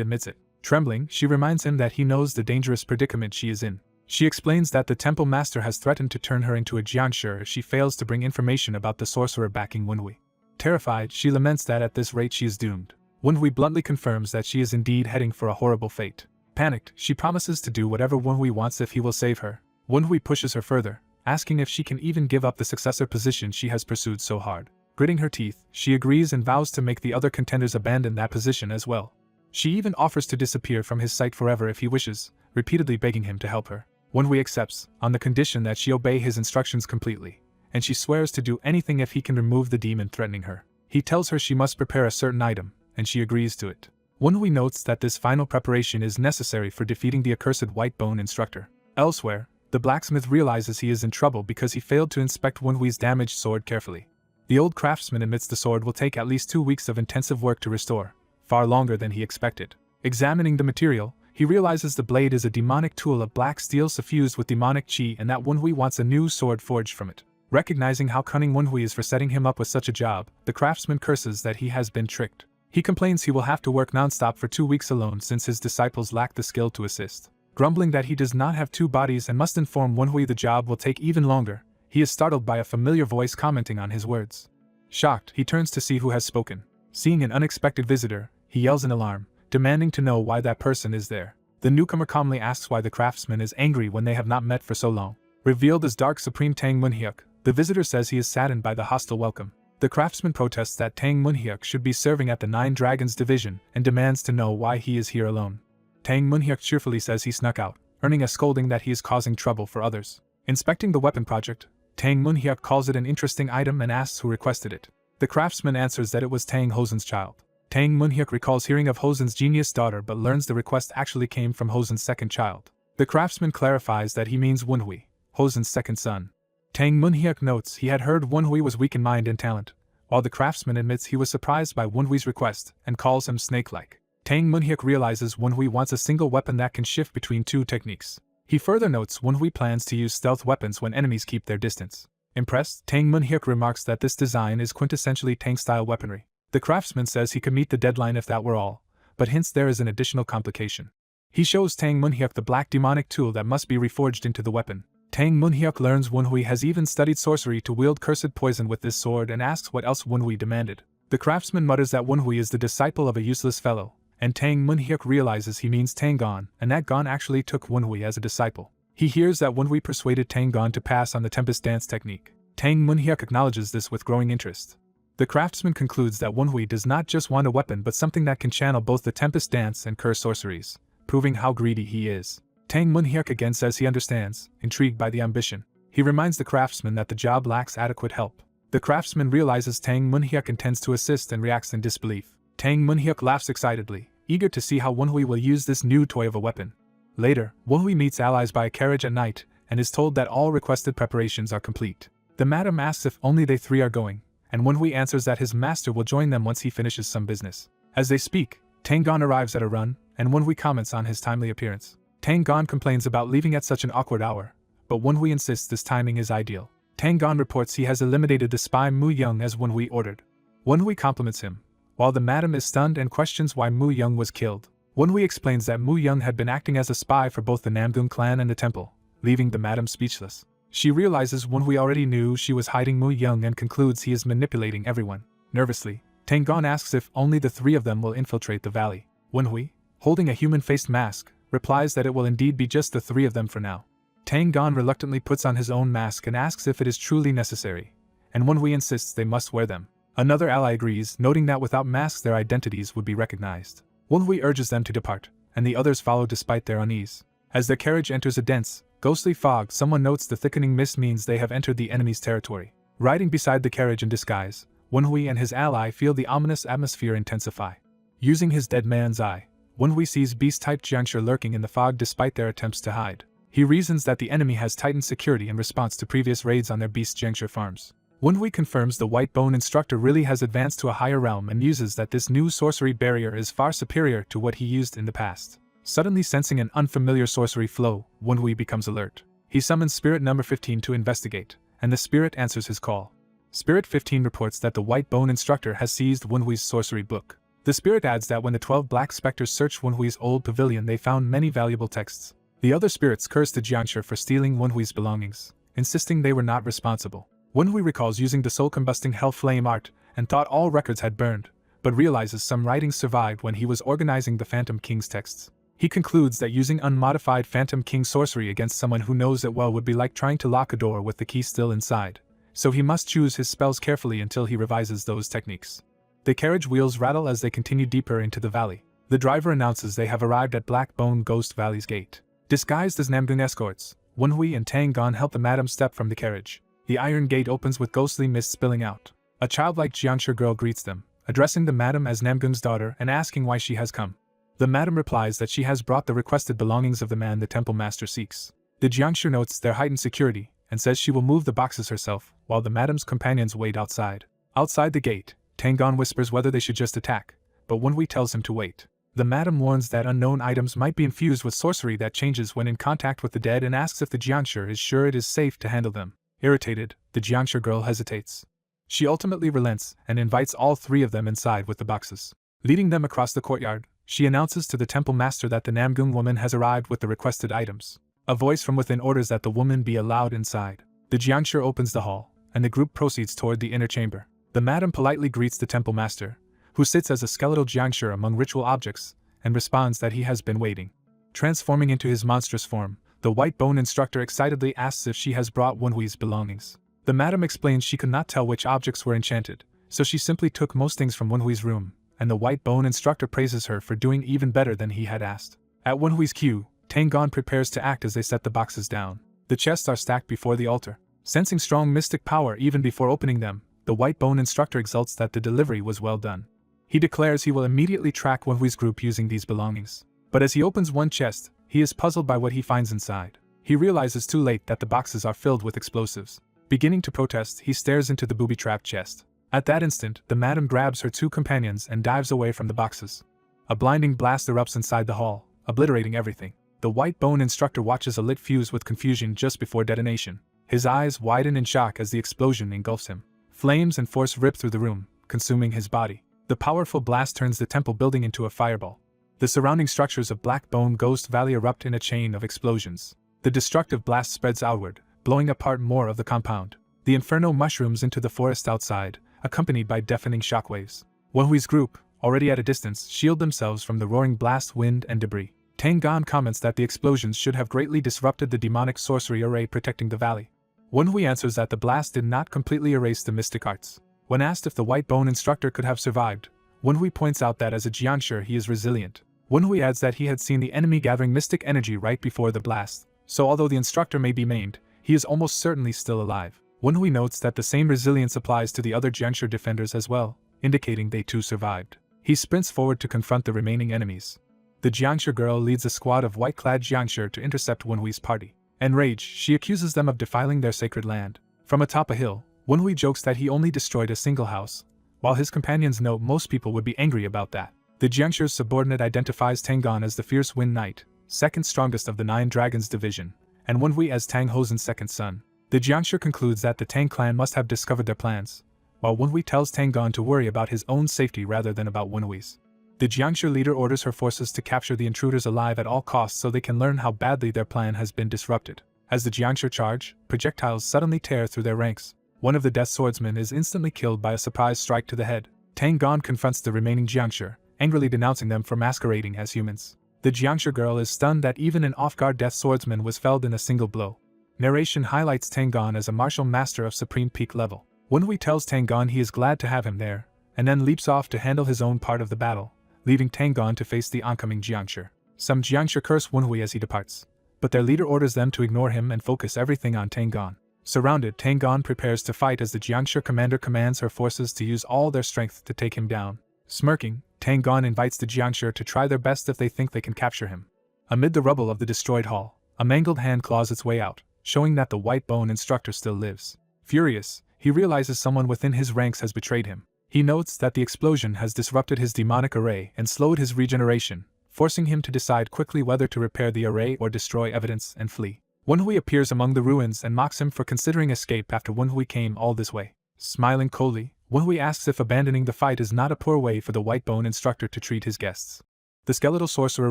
admits it. Trembling, she reminds him that he knows the dangerous predicament she is in. She explains that the temple master has threatened to turn her into a Jianshi if she fails to bring information about the sorcerer backing Wenhui. Terrified, she laments that at this rate she is doomed. Wenhui bluntly confirms that she is indeed heading for a horrible fate. Panicked, she promises to do whatever Wenhui wants if he will save her. Wenhui pushes her further, asking if she can even give up the successor position she has pursued so hard. Gritting her teeth, she agrees and vows to make the other contenders abandon that position as well. She even offers to disappear from his sight forever if he wishes, repeatedly begging him to help her. Wenhui accepts, on the condition that she obey his instructions completely, and she swears to do anything if he can remove the demon threatening her. He tells her she must prepare a certain item, and she agrees to it. Wenhui notes that this final preparation is necessary for defeating the accursed white bone instructor. Elsewhere, the blacksmith realizes he is in trouble because he failed to inspect Wenhui's damaged sword carefully. The old craftsman admits the sword will take at least 2 weeks of intensive work to restore, far longer than he expected. Examining the material, he realizes the blade is a demonic tool of black steel suffused with demonic chi and that Wenhui wants a new sword forged from it. Recognizing how cunning Wenhui is for setting him up with such a job, the craftsman curses that he has been tricked. He complains he will have to work non-stop for 2 weeks alone since his disciples lack the skill to assist. Grumbling that he does not have 2 bodies and must inform Wenhui the job will take even longer, he is startled by a familiar voice commenting on his words. Shocked, he turns to see who has spoken. Seeing an unexpected visitor, he yells in alarm, demanding to know why that person is there. The newcomer calmly asks why the craftsman is angry when they have not met for so long. Revealed as Dark Supreme Tang Munhyuk, the visitor says he is saddened by the hostile welcome. The craftsman protests that Tang Munhyuk should be serving at the 9 Dragons Division and demands to know why he is here alone. Tang Munhyuk cheerfully says he snuck out, earning a scolding that he is causing trouble for others. Inspecting the weapon project, Tang Munhyuk calls it an interesting item and asks who requested it. The craftsman answers that it was Tang Hosen's child. Tang Munhyuk recalls hearing of Hosen's genius daughter but learns the request actually came from Hosen's second child. The craftsman clarifies that he means Wenhui, Hosen's second son. Tang Munhyuk notes he had heard Wenhui was weak in mind and talent, while the craftsman admits he was surprised by Wenhui's request and calls him snake-like. Tang Munhyuk realizes Wenhui wants a single weapon that can shift between 2 techniques. He further notes Wenhui plans to use stealth weapons when enemies keep their distance. Impressed, Tang Munhyuk remarks that this design is quintessentially Tang-style weaponry. The craftsman says he could meet the deadline if that were all, but hints there is an additional complication. He shows Tang Munhyuk the black demonic tool that must be reforged into the weapon. Tang Munhyuk learns Wenhui has even studied sorcery to wield cursed poison with this sword and asks what else Wenhui demanded. The craftsman mutters that Wenhui is the disciple of a useless fellow, and Tang Munhyuk realizes he means Tang Gon, and that Gon actually took Wenhui as a disciple. He hears that Wenhui persuaded Tang Gon to pass on the Tempest Dance technique. Tang Munhyuk acknowledges this with growing interest. The craftsman concludes that Wenhui does not just want a weapon but something that can channel both the Tempest Dance and curse sorceries, proving how greedy he is. Tang Munhyuk again says he understands, intrigued by the ambition. He reminds the craftsman that the job lacks adequate help. The craftsman realizes Tang Munhyuk intends to assist and reacts in disbelief. Tang Munhyuk laughs excitedly, eager to see how Wenhui will use this new toy of a weapon. Later, Wenhui meets allies by a carriage at night and is told that all requested preparations are complete. The madam asks if only they three are going, and Wenhui answers that his master will join them once he finishes some business. As they speak, Tang Gon arrives at a run, and Wenhui comments on his timely appearance. Tang Gon complains about leaving at such an awkward hour, but Wenhui insists this timing is ideal. Tang Gon reports he has eliminated the spy Mu Young as Wenhui ordered. Wenhui compliments him, while the madam is stunned and questions why Mu Young was killed. Wenhui explains that Mu Young had been acting as a spy for both the Namgung clan and the temple, leaving the madam speechless. She realizes Wenhui already knew she was hiding Mu Young and concludes he is manipulating everyone. Nervously, Tang Gon asks if only the three of them will infiltrate the valley. Wenhui, holding a human-faced mask, replies that it will indeed be just the three of them for now. Tang Gon reluctantly puts on his own mask and asks if it is truly necessary, and Wenhui insists they must wear them. Another ally agrees, noting that without masks their identities would be recognized. Wenhui urges them to depart, and the others follow despite their unease. As their carriage enters a dense, ghostly fog, someone notes the thickening mist means they have entered the enemy's territory. Riding beside the carriage in disguise, Wenhui and his ally feel the ominous atmosphere intensify. Using his dead man's eye, Wenhui sees beast-type Jiangshi lurking in the fog despite their attempts to hide. He reasons that the enemy has tightened security in response to previous raids on their beast Jiangshi farms. Wenhui confirms the White Bone instructor really has advanced to a higher realm and muses that this new sorcery barrier is far superior to what he used in the past. Suddenly sensing an unfamiliar sorcery flow, Wenhui becomes alert. He summons Spirit number 15 to investigate, and the spirit answers his call. Spirit 15 reports that the White Bone instructor has seized Wenhui's sorcery book. The spirit adds that when the 12 black specters searched Wenhui's old pavilion they found many valuable texts. The other spirits cursed the Jiangshi for stealing Wenhui's belongings, insisting they were not responsible. Wenhui recalls using the soul-combusting hell flame art and thought all records had burned, but realizes some writings survived when he was organizing the Phantom King's texts. He concludes that using unmodified Phantom King sorcery against someone who knows it well would be like trying to lock a door with the key still inside, so he must choose his spells carefully until he revises those techniques. The carriage wheels rattle as they continue deeper into the valley. The driver announces they have arrived at Black Bone Ghost Valley's gate. Disguised as Namgung escorts, Wenhui and Tang Gon help the madam step from the carriage. The iron gate opens with ghostly mist spilling out. A childlike Jiangshi girl greets them, addressing the madam as Namgung's daughter and asking why she has come. The madam replies that she has brought the requested belongings of the man the temple master seeks. The Jiangshi notes their heightened security and says she will move the boxes herself, while the madam's companions wait outside. Outside the gate, Tang Gon whispers whether they should just attack, but Wenhui tells him to wait. The madam warns that unknown items might be infused with sorcery that changes when in contact with the dead and asks if the Jiangshi is sure it is safe to handle them. Irritated, the Jiangshi girl hesitates. She ultimately relents and invites all three of them inside with the boxes. Leading them across the courtyard, she announces to the temple master that the Namgung woman has arrived with the requested items. A voice from within orders that the woman be allowed inside. The Jiangshi opens the hall, and the group proceeds toward the inner chamber. The madam politely greets the temple master, who sits as a skeletal Jiangshi among ritual objects, and responds that he has been waiting. Transforming into his monstrous form, the White Bone instructor excitedly asks if she has brought Wenhui's belongings. The madam explains she could not tell which objects were enchanted, so she simply took most things from Wenhui's room, and the White Bone instructor praises her for doing even better than he had asked. At Wenhui's cue, Tang Gon prepares to act as they set the boxes down. The chests are stacked before the altar. Sensing strong mystic power even before opening them, the White Bone instructor exults that the delivery was well done. He declares he will immediately track Wenhui's group using these belongings. But as he opens one chest, he is puzzled by what he finds inside. He realizes too late that the boxes are filled with explosives. Beginning to protest, he stares into the booby-trapped chest. At that instant, the madam grabs her two companions and dives away from the boxes. A blinding blast erupts inside the hall, obliterating everything. The white bone instructor watches a lit fuse with confusion just before detonation. His eyes widen in shock as the explosion engulfs him. Flames and force rip through the room, consuming his body. The powerful blast turns the temple building into a fireball. The surrounding structures of Black Bone Ghost Valley erupt in a chain of explosions. The destructive blast spreads outward, blowing apart more of the compound. The inferno mushrooms into the forest outside, accompanied by deafening shockwaves. Wenhui's group, already at a distance, shield themselves from the roaring blast, wind, and debris. Tang Gan comments that the explosions should have greatly disrupted the demonic sorcery array protecting the valley. Wenhui answers that the blast did not completely erase the mystic arts. When asked if the white bone instructor could have survived, Wenhui points out that as a jiangshi he is resilient. Wenhui adds that he had seen the enemy gathering mystic energy right before the blast, so although the instructor may be maimed, he is almost certainly still alive. Wenhui notes that the same resilience applies to the other jiangshi defenders as well, indicating they too survived. He sprints forward to confront the remaining enemies. The jiangshi girl leads a squad of white-clad jiangshi to intercept Wenhui's party. Enraged, she accuses them of defiling their sacred land. From atop a hill, Wenhui jokes that he only destroyed a single house, while his companions note most people would be angry about that. The jiangshi's subordinate identifies Tang Gan as the fierce Wind Knight, second strongest of the 9 Dragons division, and Wenhui as Tang Hosen's second son. The jiangshi concludes that the Tang clan must have discovered their plans, while Wenhui tells Tang Gan to worry about his own safety rather than about Wenhui's. The jiangshi leader orders her forces to capture the intruders alive at all costs so they can learn how badly their plan has been disrupted. As the jiangshi charge, projectiles suddenly tear through their ranks. One of the death swordsmen is instantly killed by a surprise strike to the head. Tang Gan confronts the remaining jiangshi, angrily denouncing them for masquerading as humans. The jiangshi girl is stunned that even an off-guard death swordsman was felled in a single blow. Narration highlights Tang Gan as a martial master of supreme peak level. Wenhui tells Tang Gan he is glad to have him there, and then leaps off to handle his own part of the battle, leaving Tang Gan to face the oncoming jiangshi. Some jiangshi curse Wenhui as he departs, but their leader orders them to ignore him and focus everything on Tang Gan. Surrounded, Tang Gan prepares to fight as the jiangshi commander commands her forces to use all their strength to take him down. Smirking, Tang Gan invites the jiangshi to try their best if they think they can capture him. Amid the rubble of the destroyed hall, a mangled hand claws its way out, showing that the white bone instructor still lives. Furious, he realizes someone within his ranks has betrayed him. He notes that the explosion has disrupted his demonic array and slowed his regeneration, forcing him to decide quickly whether to repair the array or destroy evidence and flee. Wenhui appears among the ruins and mocks him for considering escape after Wenhui came all this way. Smiling coldly, Wenhui asks if abandoning the fight is not a poor way for the white bone instructor to treat his guests. The skeletal sorcerer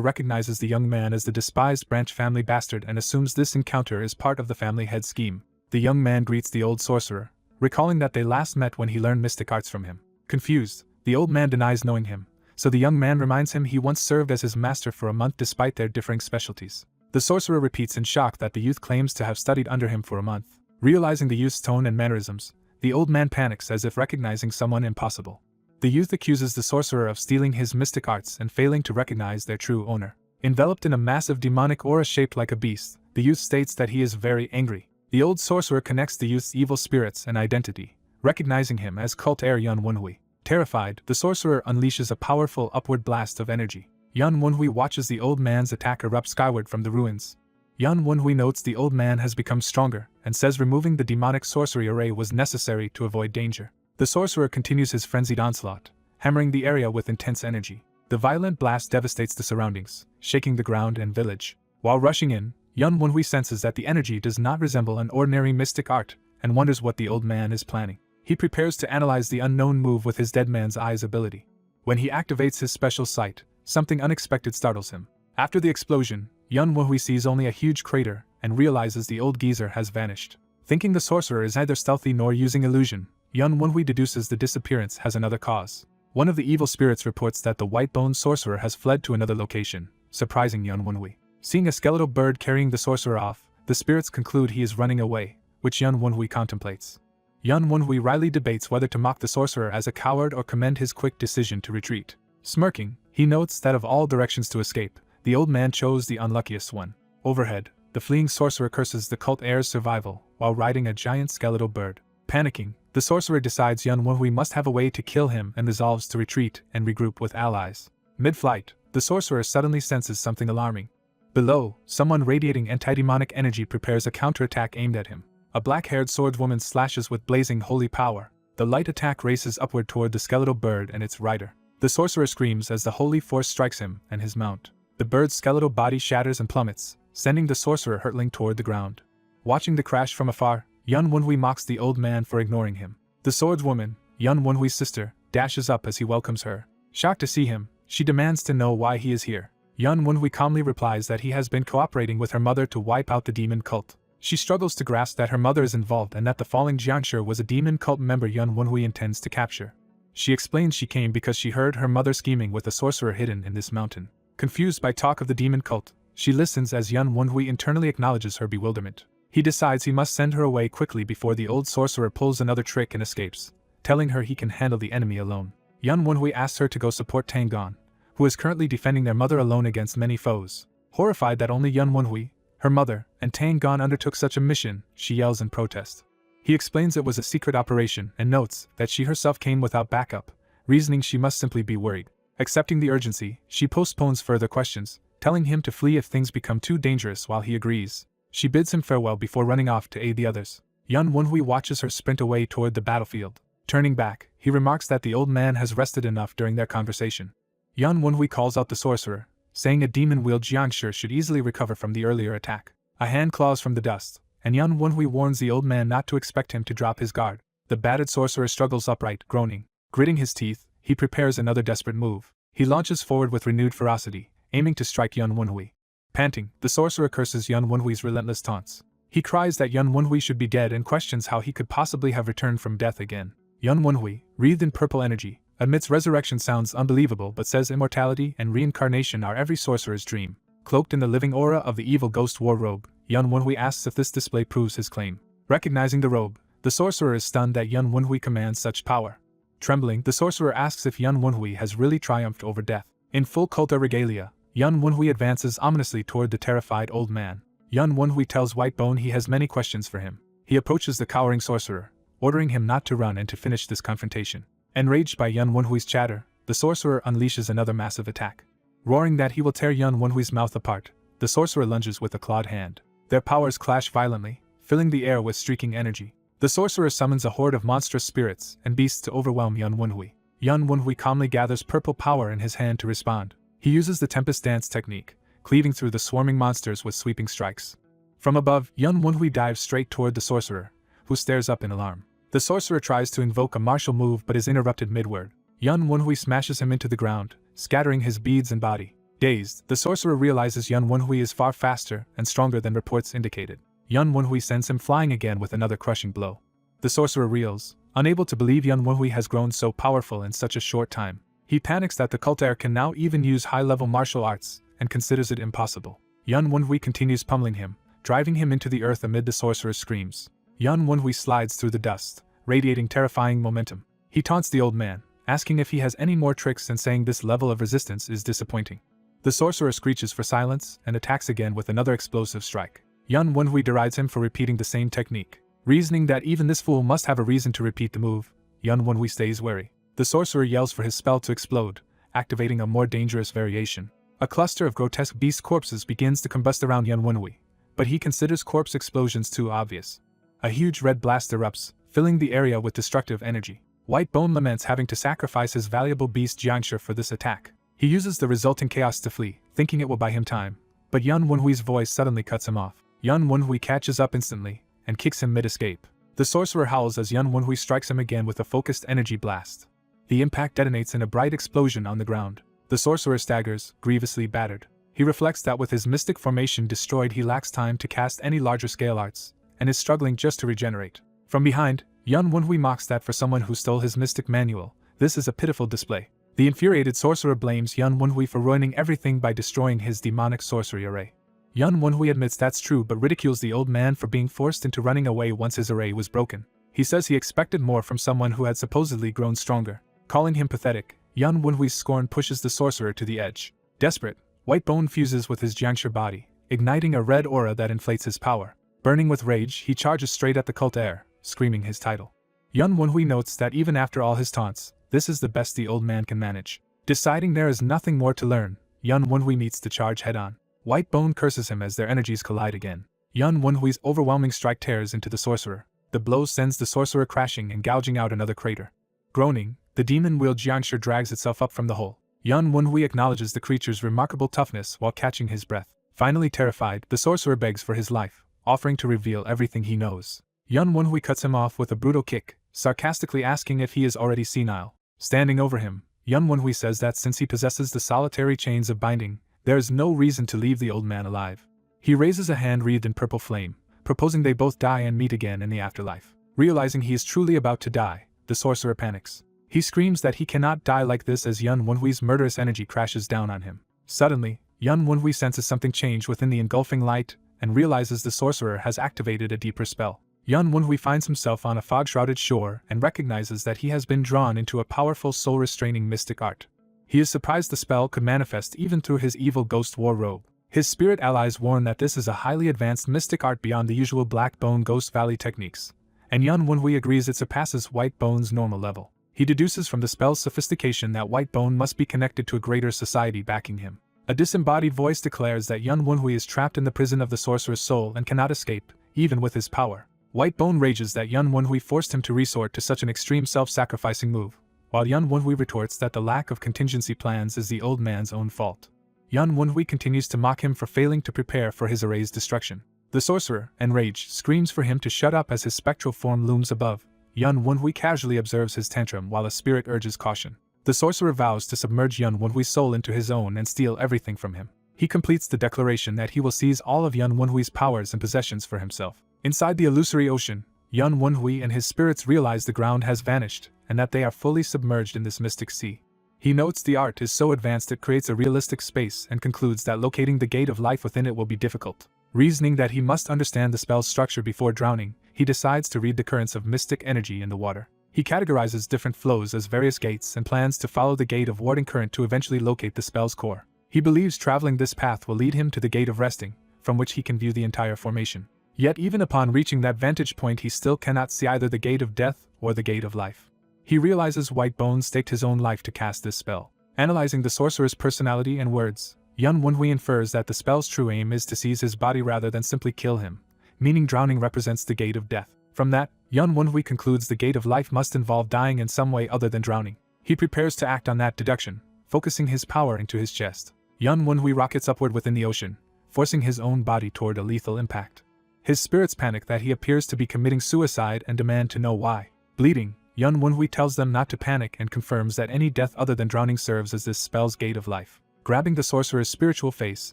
recognizes the young man as the despised branch family bastard and assumes this encounter is part of the family head scheme. The young man greets the old sorcerer, recalling that they last met when he learned mystic arts from him. Confused, the old man denies knowing him, so the young man reminds him he once served as his master for a month despite their differing specialties. The sorcerer repeats in shock that the youth claims to have studied under him for a month. Realizing the youth's tone and mannerisms, the old man panics as if recognizing someone impossible. The youth accuses the sorcerer of stealing his mystic arts and failing to recognize their true owner. Enveloped in a massive demonic aura shaped like a beast, the youth states that he is very angry. The old sorcerer connects the youth's evil spirits and identity, recognizing him as cult heir Yan Wenhui. Terrified, the sorcerer unleashes a powerful upward blast of energy. Yan Wenhui watches the old man's attack erupt skyward from the ruins. Yan Wenhui notes the old man has become stronger, and says removing the demonic sorcery array was necessary to avoid danger. The sorcerer continues his frenzied onslaught, hammering the area with intense energy. The violent blast devastates the surroundings, shaking the ground and village. While rushing in, Yan Wenhui senses that the energy does not resemble an ordinary mystic art, and wonders what the old man is planning. He prepares to analyze the unknown move with his dead man's eyes ability. When he activates his special sight, something unexpected startles him. After the explosion, Yan Wenhui sees only a huge crater and realizes the old geezer has vanished. Thinking the sorcerer is neither stealthy nor using illusion, Yan Wenhui deduces the disappearance has another cause. One of the evil spirits reports that the white-bone sorcerer has fled to another location, surprising Yan Wenhui. Seeing a skeletal bird carrying the sorcerer off, the spirits conclude he is running away, which Yan Wenhui contemplates. Yan Wenhui wryly debates whether to mock the sorcerer as a coward or commend his quick decision to retreat. Smirking, he notes that of all directions to escape, the old man chose the unluckiest one. Overhead, the fleeing sorcerer curses the cult heir's survival while riding a giant skeletal bird. Panicking, the sorcerer decides Yan Wenhui must have a way to kill him and resolves to retreat and regroup with allies. Mid-flight, the sorcerer suddenly senses something alarming. Below, someone radiating anti-demonic energy prepares a counterattack aimed at him. A black-haired swordswoman slashes with blazing holy power. The light attack races upward toward the skeletal bird and its rider. The sorcerer screams as the holy force strikes him and his mount. The bird's skeletal body shatters and plummets, sending the sorcerer hurtling toward the ground. Watching the crash from afar, Yun Wunhui mocks the old man for ignoring him. The swordswoman, Yun Wunhui's sister, dashes up as he welcomes her. Shocked to see him, she demands to know why he is here. Yun Wunhui calmly replies that he has been cooperating with her mother to wipe out the demon cult. She struggles to grasp that her mother is involved and that the falling Jiangshi was a demon cult member Yun Wunhui intends to capture. She explains she came because she heard her mother scheming with a sorcerer hidden in this mountain. Confused by talk of the demon cult, she listens as Yun Wunhui internally acknowledges her bewilderment. He decides he must send her away quickly before the old sorcerer pulls another trick and escapes, telling her he can handle the enemy alone. Yun Wunhui asks her to go support Tang Gan, who is currently defending their mother alone against many foes. Horrified that only Yun Wunhui, her mother, and Tang Gan undertook such a mission, she yells in protest. He explains it was a secret operation and notes that she herself came without backup, reasoning she must simply be worried. Accepting the urgency, she postpones further questions, telling him to flee if things become too dangerous while he agrees. She bids him farewell before running off to aid the others. Yun Wunhui watches her sprint away toward the battlefield. Turning back, he remarks that the old man has rested enough during their conversation. Yun Wunhui calls out the sorcerer, saying a demon-wheeled Jiangshi should easily recover from the earlier attack. A hand claws from the dust, and Yun Wunhui warns the old man not to expect him to drop his guard. The battered sorcerer struggles upright, groaning. Gritting his teeth, he prepares another desperate move. He launches forward with renewed ferocity, aiming to strike Yun Wunhui. Panting, the sorcerer curses Yun Wunhui's relentless taunts. He cries that Yun Wunhui should be dead and questions how he could possibly have returned from death again. Yun Wunhui, wreathed in purple energy, admits resurrection sounds unbelievable but says immortality and reincarnation are every sorcerer's dream. Cloaked in the living aura of the evil ghost war robe, Yun Wunhui asks if this display proves his claim. Recognizing the robe, the sorcerer is stunned that Yun Wunhui commands such power. Trembling, the sorcerer asks if Yun Wunhui has really triumphed over death. In full culta regalia, Yun Wunhui advances ominously toward the terrified old man. Yun Wunhui tells Whitebone he has many questions for him. He approaches the cowering sorcerer, ordering him not to run and to finish this confrontation. Enraged by Yun Wunhui's chatter, the sorcerer unleashes another massive attack. Roaring that he will tear Yun Wunhui's mouth apart, the sorcerer lunges with a clawed hand. Their powers clash violently, filling the air with streaking energy. The sorcerer summons a horde of monstrous spirits and beasts to overwhelm Yun Wunhui. Yun Wunhui calmly gathers purple power in his hand to respond. He uses the Tempest Dance technique, cleaving through the swarming monsters with sweeping strikes. From above, Yun Wunhui dives straight toward the sorcerer, who stares up in alarm. The sorcerer tries to invoke a martial move but is interrupted mid-word. Yun Wunhui smashes him into the ground, scattering his beads and body. Dazed, the sorcerer realizes Yun Wunhui is far faster and stronger than reports indicated. Yun Wunhui sends him flying again with another crushing blow. The sorcerer reels, unable to believe Yun Wunhui has grown so powerful in such a short time. He panics that the cultaire can now even use high-level martial arts, and considers it impossible. Yun Wunhui continues pummeling him, driving him into the earth amid the sorcerer's screams. Yun Wunhui slides through the dust, radiating terrifying momentum. He taunts the old man, asking if he has any more tricks and saying this level of resistance is disappointing. The sorcerer screeches for silence and attacks again with another explosive strike. Yun Wunhui derides him for repeating the same technique. Reasoning that even this fool must have a reason to repeat the move, Yun Wunhui stays wary. The sorcerer yells for his spell to explode, activating a more dangerous variation. A cluster of grotesque beast corpses begins to combust around Yun Wunhui, but he considers corpse explosions too obvious. A huge red blast erupts, filling the area with destructive energy. Whitebone laments having to sacrifice his valuable beast Jiangshi for this attack. He uses the resulting chaos to flee, thinking it will buy him time, but Yun Wunhui's voice suddenly cuts him off. Yun Wunhui catches up instantly, and kicks him mid-escape. The sorcerer howls as Yun Wunhui strikes him again with a focused energy blast. The impact detonates in a bright explosion on the ground. The sorcerer staggers, grievously battered. He reflects that with his mystic formation destroyed he lacks time to cast any larger-scale arts, and is struggling just to regenerate. From behind, Yun Wunhui mocks that for someone who stole his mystic manual, this is a pitiful display. The infuriated sorcerer blames Yun Wunhui for ruining everything by destroying his demonic sorcery array. Yun Wunhui admits that's true but ridicules the old man for being forced into running away once his array was broken. He says he expected more from someone who had supposedly grown stronger. Calling him pathetic, Yun Wunhui's scorn pushes the sorcerer to the edge. Desperate, Whitebone fuses with his Jiangshi body, igniting a red aura that inflates his power. Burning with rage, he charges straight at the cultaire, screaming his title. Yun Wunhui notes that even after all his taunts, this is the best the old man can manage. Deciding there is nothing more to learn, Yun Wunhui meets the charge head-on. Whitebone curses him as their energies collide again. Yun Wunhui's overwhelming strike tears into the sorcerer. The blow sends the sorcerer crashing and gouging out another crater. Groaning, the demon-wheeled Jiangshi drags itself up from the hole. Yun Wenhui acknowledges the creature's remarkable toughness while catching his breath. Finally terrified, the sorcerer begs for his life, offering to reveal everything he knows. Yun Wenhui cuts him off with a brutal kick, sarcastically asking if he is already senile. Standing over him, Yun Wenhui says that since he possesses the solitary chains of binding, there is no reason to leave the old man alive. He raises a hand wreathed in purple flame, proposing they both die and meet again in the afterlife. Realizing he is truly about to die, the sorcerer panics. He screams that he cannot die like this as Yun Wenhui's murderous energy crashes down on him. Suddenly, Yun Wenhui senses something change within the engulfing light and realizes the sorcerer has activated a deeper spell. Yun Wenhui finds himself on a fog-shrouded shore and recognizes that he has been drawn into a powerful soul-restraining mystic art. He is surprised the spell could manifest even through his evil ghost war robe. His spirit allies warn that this is a highly advanced mystic art beyond the usual Black Bone Ghost Valley techniques, and Yun Wenhui agrees it surpasses White Bone's normal level. He deduces from the spell's sophistication that White Bone must be connected to a greater society backing him. A disembodied voice declares that Yun Wenhui is trapped in the prison of the sorcerer's soul and cannot escape, even with his power. White Bone rages that Yun Wenhui forced him to resort to such an extreme self-sacrificing move, while Yun Wenhui retorts that the lack of contingency plans is the old man's own fault. Yun Wenhui continues to mock him for failing to prepare for his array's destruction. The sorcerer, enraged, screams for him to shut up as his spectral form looms above. Yun Wenhui casually observes his tantrum while a spirit urges caution. The sorcerer vows to submerge Yun Wenhui's soul into his own and steal everything from him. He completes the declaration that he will seize all of Yun Wenhui's powers and possessions for himself. Inside the illusory ocean, Yun Wenhui and his spirits realize the ground has vanished and that they are fully submerged in this mystic sea. He notes the art is so advanced it creates a realistic space and concludes that locating the gate of life within it will be difficult. Reasoning that he must understand the spell's structure before drowning, he decides to read the currents of mystic energy in the water. He categorizes different flows as various gates and plans to follow the gate of warding current to eventually locate the spell's core. He believes traveling this path will lead him to the gate of resting, from which he can view the entire formation. Yet even upon reaching that vantage point he still cannot see either the gate of death or the gate of life. He realizes White Bone staked his own life to cast this spell. Analyzing the sorcerer's personality and words, Yun Wenhui infers that the spell's true aim is to seize his body rather than simply kill him, meaning drowning represents the gate of death. From that, Yun Wenhui concludes the gate of life must involve dying in some way other than drowning. He prepares to act on that deduction, focusing his power into his chest. Yun Wenhui rockets upward within the ocean, forcing his own body toward a lethal impact. His spirits panic that he appears to be committing suicide and demand to know why. Bleeding, Yun Wenhui tells them not to panic and confirms that any death other than drowning serves as this spell's gate of life. Grabbing the sorcerer's spiritual face,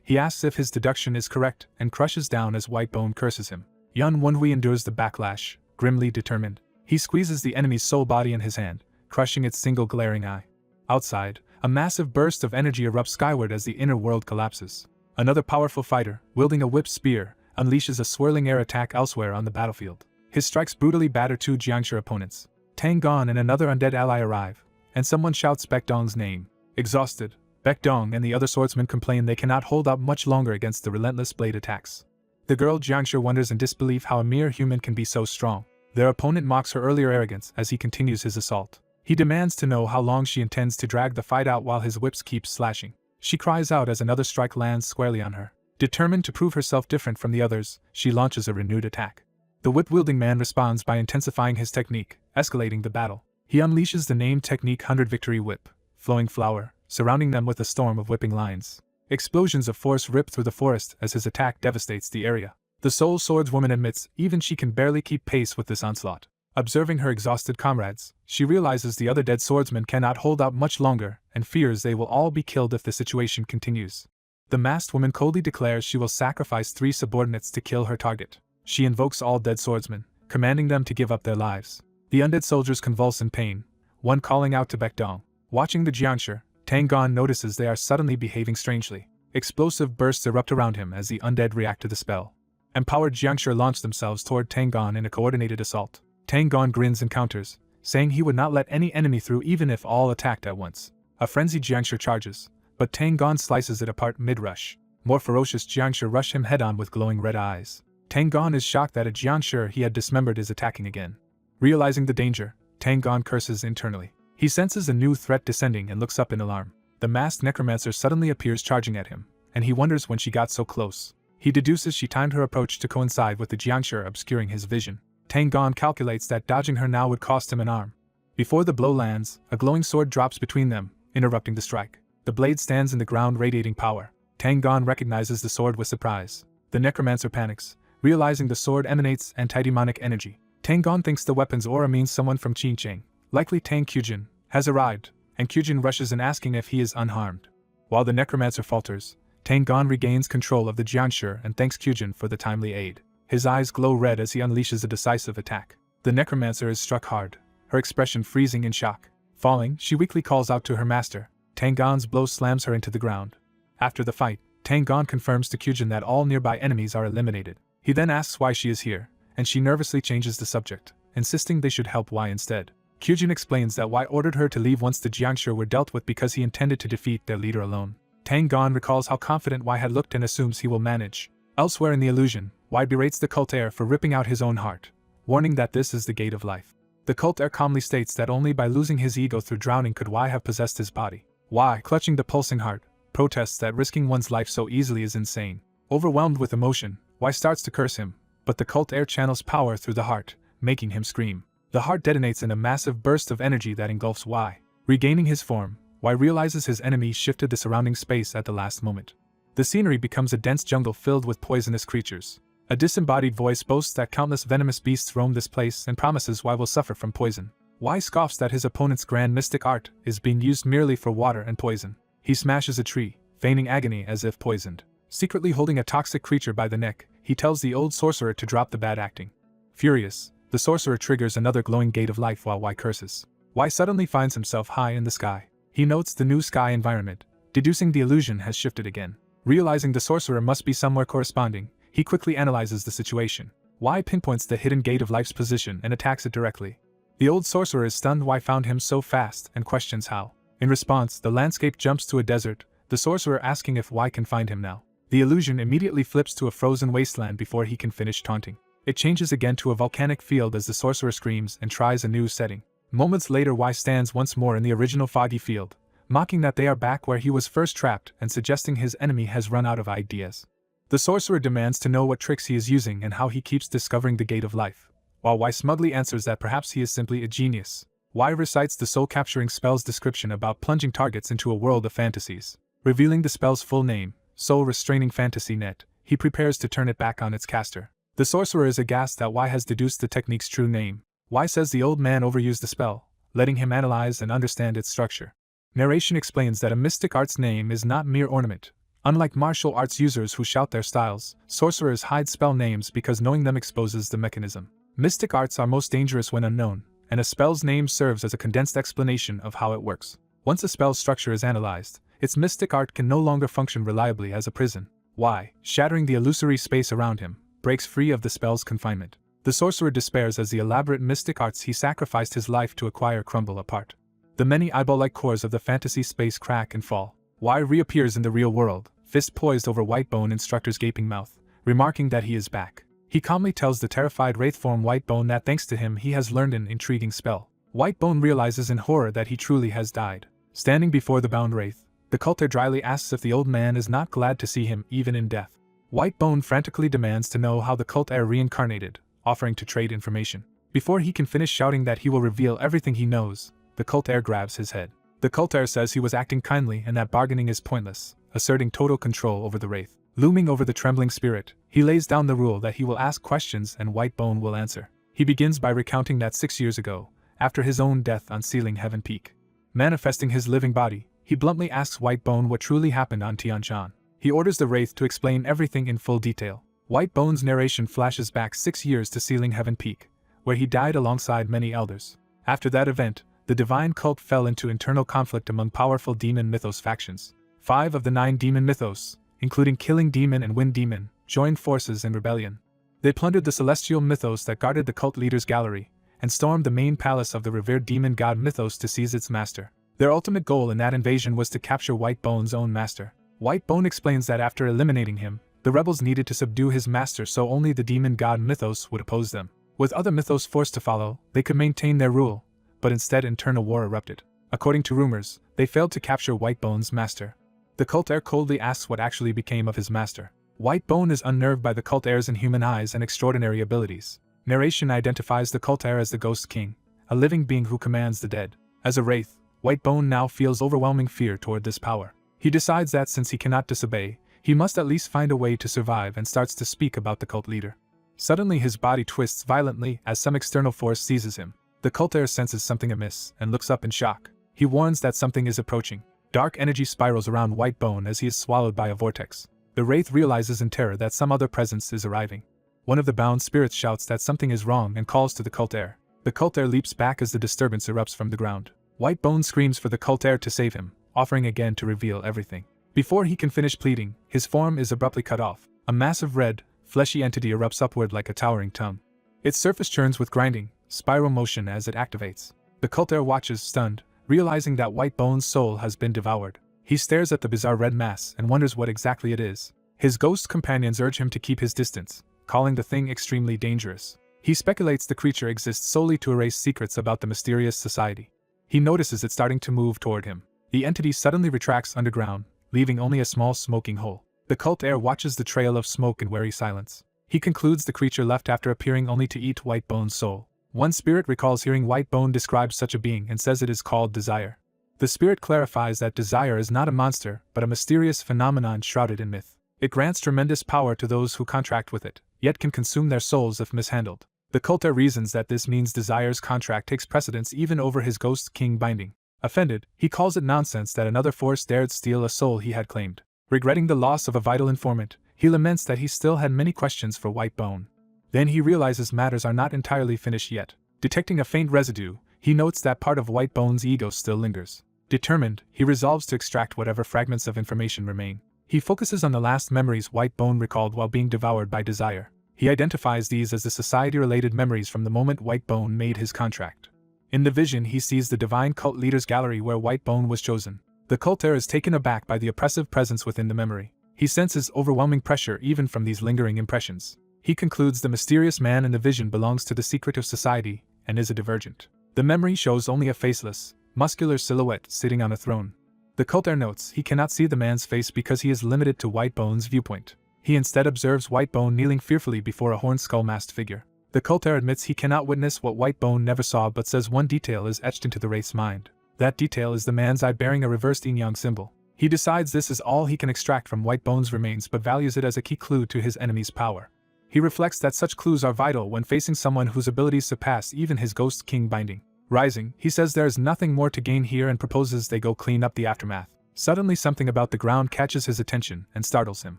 he asks if his deduction is correct and crushes down as White Bone curses him. Yun Wenhui endures the backlash, grimly determined. He squeezes the enemy's soul body in his hand, crushing its single glaring eye. Outside, a massive burst of energy erupts skyward as the inner world collapses. Another powerful fighter, wielding a whip spear, unleashes a swirling air attack elsewhere on the battlefield. His strikes brutally batter two Jiangshi opponents. Tang Gon and another undead ally arrive, and someone shouts Baek Dong's name. Exhausted, Baek Dong and the other swordsmen complain they cannot hold up much longer against the relentless blade attacks. The girl Jiangshi wonders in disbelief how a mere human can be so strong. Their opponent mocks her earlier arrogance as he continues his assault. He demands to know how long she intends to drag the fight out while his whips keep slashing. She cries out as another strike lands squarely on her. Determined to prove herself different from the others, she launches a renewed attack. The whip-wielding man responds by intensifying his technique, escalating the battle. He unleashes the named technique 100 Victory Whip, flowing flower, surrounding them with a storm of whipping lines. Explosions of force rip through the forest as his attack devastates the area. The Soul Swordswoman admits even she can barely keep pace with this onslaught. Observing her exhausted comrades, she realizes the other dead swordsmen cannot hold out much longer and fears they will all be killed if the situation continues. The masked woman coldly declares she will sacrifice 3 subordinates to kill her target. She invokes all dead swordsmen, commanding them to give up their lives. The undead soldiers convulse in pain, one calling out to Baek Dong. Watching the Jiangshi, Tang Gon notices they are suddenly behaving strangely. Explosive bursts erupt around him as the undead react to the spell. Empowered Jiangshi launch themselves toward Tang Gon in a coordinated assault. Tang Gon grins and counters, saying he would not let any enemy through even if all attacked at once. A frenzied Jiangshi charges, but Tang Gon slices it apart mid-rush. More ferocious Jiangshi rush him head-on with glowing red eyes. Tang Gon is shocked that a Jiangshi he had dismembered is attacking again. Realizing the danger, Tang Gon curses internally. He senses a new threat descending and looks up in alarm. The masked necromancer suddenly appears charging at him, and he wonders when she got so close. He deduces she timed her approach to coincide with the Jiangshi obscuring his vision. Tang Gon calculates that dodging her now would cost him an arm. Before the blow lands, a glowing sword drops between them, interrupting the strike. The blade stands in the ground radiating power. Tang Gon recognizes the sword with surprise. The necromancer panics, realizing the sword emanates antidemonic energy. Tang Gon thinks the weapon's aura means someone from Qingcheng, likely Tang Qujin, has arrived, and Qujin rushes in asking if he is unharmed. While the necromancer falters, Tang Gon regains control of the Jianshu and thanks Qujin for the timely aid. His eyes glow red as he unleashes a decisive attack. The necromancer is struck hard, her expression freezing in shock. Falling, she weakly calls out to her master. Tang Gon's blow slams her into the ground. After the fight, Tang Gon confirms to Qujin that all nearby enemies are eliminated. He then asks why she is here, and she nervously changes the subject, insisting they should help Wei instead. Qujin explains that Wei ordered her to leave once the Jianshu were dealt with because he intended to defeat their leader alone. Tang Gon recalls how confident Wei had looked and assumes he will manage. Elsewhere in the illusion, Wei berates the cult heir for ripping out his own heart, warning that this is the gate of life. The cult heir calmly states that only by losing his ego through drowning could Wei have possessed his body. Wei, clutching the pulsing heart, protests that risking one's life so easily is insane. Overwhelmed with emotion, Wei starts to curse him, but the cult heir channels power through the heart, making him scream. The heart detonates in a massive burst of energy that engulfs Wei. Regaining his form, Wei realizes his enemy shifted the surrounding space at the last moment. The scenery becomes a dense jungle filled with poisonous creatures. A disembodied voice boasts that countless venomous beasts roam this place and promises Wei will suffer from poison. Wei scoffs that his opponent's grand mystic art is being used merely for water and poison. He smashes a tree, feigning agony as if poisoned. Secretly holding a toxic creature by the neck, he tells the old sorcerer to drop the bad acting. Furious, the sorcerer triggers another glowing gate of life while Wei curses. Wei suddenly finds himself high in the sky. He notes the new sky environment, deducing the illusion has shifted again. Realizing the sorcerer must be somewhere corresponding, he quickly analyzes the situation. Wei pinpoints the hidden gate of life's position and attacks it directly. The old sorcerer is stunned Wei found him so fast and questions how. In response, the landscape jumps to a desert, the sorcerer asking if Wei can find him now. The illusion immediately flips to a frozen wasteland before he can finish taunting. It changes again to a volcanic field as the sorcerer screams and tries a new setting. Moments later, Wei stands once more in the original foggy field, mocking that they are back where he was first trapped and suggesting his enemy has run out of ideas. The sorcerer demands to know what tricks he is using and how he keeps discovering the gate of life, while Wei smugly answers that perhaps he is simply a genius. Wei recites the soul-capturing spell's description about plunging targets into a world of fantasies. Revealing the spell's full name, Soul-Restraining Fantasy Net, he prepares to turn it back on its caster. The sorcerer is aghast that Wei has deduced the technique's true name. Wei says the old man overused the spell, letting him analyze and understand its structure. Narration explains that a mystic art's name is not mere ornament. Unlike martial arts users who shout their styles, sorcerers hide spell names because knowing them exposes the mechanism. Mystic arts are most dangerous when unknown, and a spell's name serves as a condensed explanation of how it works. Once a spell's structure is analyzed, its mystic art can no longer function reliably as a prison. Wei, shattering the illusory space around him, breaks free of the spell's confinement. The sorcerer despairs as the elaborate mystic arts he sacrificed his life to acquire crumble apart. The many eyeball-like cores of the fantasy space crack and fall. Wei reappears in the real world, fist poised over Whitebone instructor's gaping mouth, remarking that he is back. He calmly tells the terrified wraith form Whitebone that thanks to him he has learned an intriguing spell. Whitebone realizes in horror that he truly has died. Standing before the bound wraith, the culter dryly asks if the old man is not glad to see him even in death. Whitebone frantically demands to know how the cult heir reincarnated, offering to trade information. Before he can finish shouting that he will reveal everything he knows, the cult heir grabs his head. The cult heir says he was acting kindly and that bargaining is pointless, asserting total control over the wraith. Looming over the trembling spirit, he lays down the rule that he will ask questions and Whitebone will answer. He begins by recounting that 6 years ago, after his own death on Sealing Heaven Peak, manifesting his living body, he bluntly asks Whitebone what truly happened on Tianshan. He orders the wraith to explain everything in full detail. Whitebone's narration flashes back 6 years to Sealing Heaven Peak, where he died alongside many elders. After that event, the divine cult fell into internal conflict among powerful demon mythos factions. 5 of the 9 demon mythos, including Killing Demon and Wind Demon, joined forces in rebellion. They plundered the celestial mythos that guarded the cult leader's gallery, and stormed the main palace of the revered demon god mythos to seize its master. Their ultimate goal in that invasion was to capture Whitebone's own master. Whitebone explains that after eliminating him, the rebels needed to subdue his master so only the demon god mythos would oppose them. With other mythos forced to follow, they could maintain their rule, but instead internal war erupted. According to rumors, they failed to capture Whitebone's master. The cult heir coldly asks what actually became of his master. Whitebone is unnerved by the cult heir's inhuman eyes and extraordinary abilities. Narration identifies the cult heir as the Ghost King, a living being who commands the dead. As a wraith, White Bone now feels overwhelming fear toward this power. He decides that since he cannot disobey, he must at least find a way to survive and starts to speak about the cult leader. Suddenly his body twists violently as some external force seizes him. The cult heir senses something amiss and looks up in shock. He warns that something is approaching. Dark energy spirals around White Bone as he is swallowed by a vortex. The Wraith realizes in terror that some other presence is arriving. One of the bound spirits shouts that something is wrong and calls to the cult heir. The cult heir leaps back as the disturbance erupts from the ground. White Bone screams for the cult heir to save him, offering again to reveal everything. Before he can finish pleading, his form is abruptly cut off. A massive red, fleshy entity erupts upward like a towering tongue. Its surface churns with grinding, spiral motion as it activates. The cult heir watches, stunned, realizing that White Bone's soul has been devoured. He stares at the bizarre red mass and wonders what exactly it is. His ghost companions urge him to keep his distance, calling the thing extremely dangerous. He speculates the creature exists solely to erase secrets about the mysterious society. He notices it starting to move toward him. The entity suddenly retracts underground, leaving only a small smoking hole. The cult heir watches the trail of smoke in wary silence. He concludes the creature left after appearing only to eat White Bone's soul. One spirit recalls hearing White Bone describe such a being and says it is called desire. The spirit clarifies that desire is not a monster, but a mysterious phenomenon shrouded in myth. It grants tremendous power to those who contract with it, yet can consume their souls if mishandled. The cult heir reasons that this means desire's contract takes precedence even over his ghost king binding. Offended, he calls it nonsense that another force dared steal a soul he had claimed. Regretting the loss of a vital informant, he laments that he still had many questions for White Bone. Then he realizes matters are not entirely finished yet. Detecting a faint residue, he notes that part of White Bone's ego still lingers. Determined, he resolves to extract whatever fragments of information remain. He focuses on the last memories White Bone recalled while being devoured by desire. He identifies these as the society-related memories from the moment White Bone made his contract. In the vision, he sees the divine cult leader's gallery where White Bone was chosen. The cult heir is taken aback by the oppressive presence within the memory. He senses overwhelming pressure even from these lingering impressions. He concludes the mysterious man in the vision belongs to the secretive society and is a divergent. The memory shows only a faceless, muscular silhouette sitting on a throne. The cult heir notes he cannot see the man's face because he is limited to White Bone's viewpoint. He instead observes White Bone kneeling fearfully before a horned skull-masked figure. The cult heir admits he cannot witness what White Bone never saw but says one detail is etched into the Wraith's mind. That detail is the man's eye bearing a reversed yin-yang symbol. He decides this is all he can extract from White Bone's remains but values it as a key clue to his enemy's power. He reflects that such clues are vital when facing someone whose abilities surpass even his ghost king binding. Rising, he says there is nothing more to gain here and proposes they go clean up the aftermath. Suddenly something about the ground catches his attention and startles him.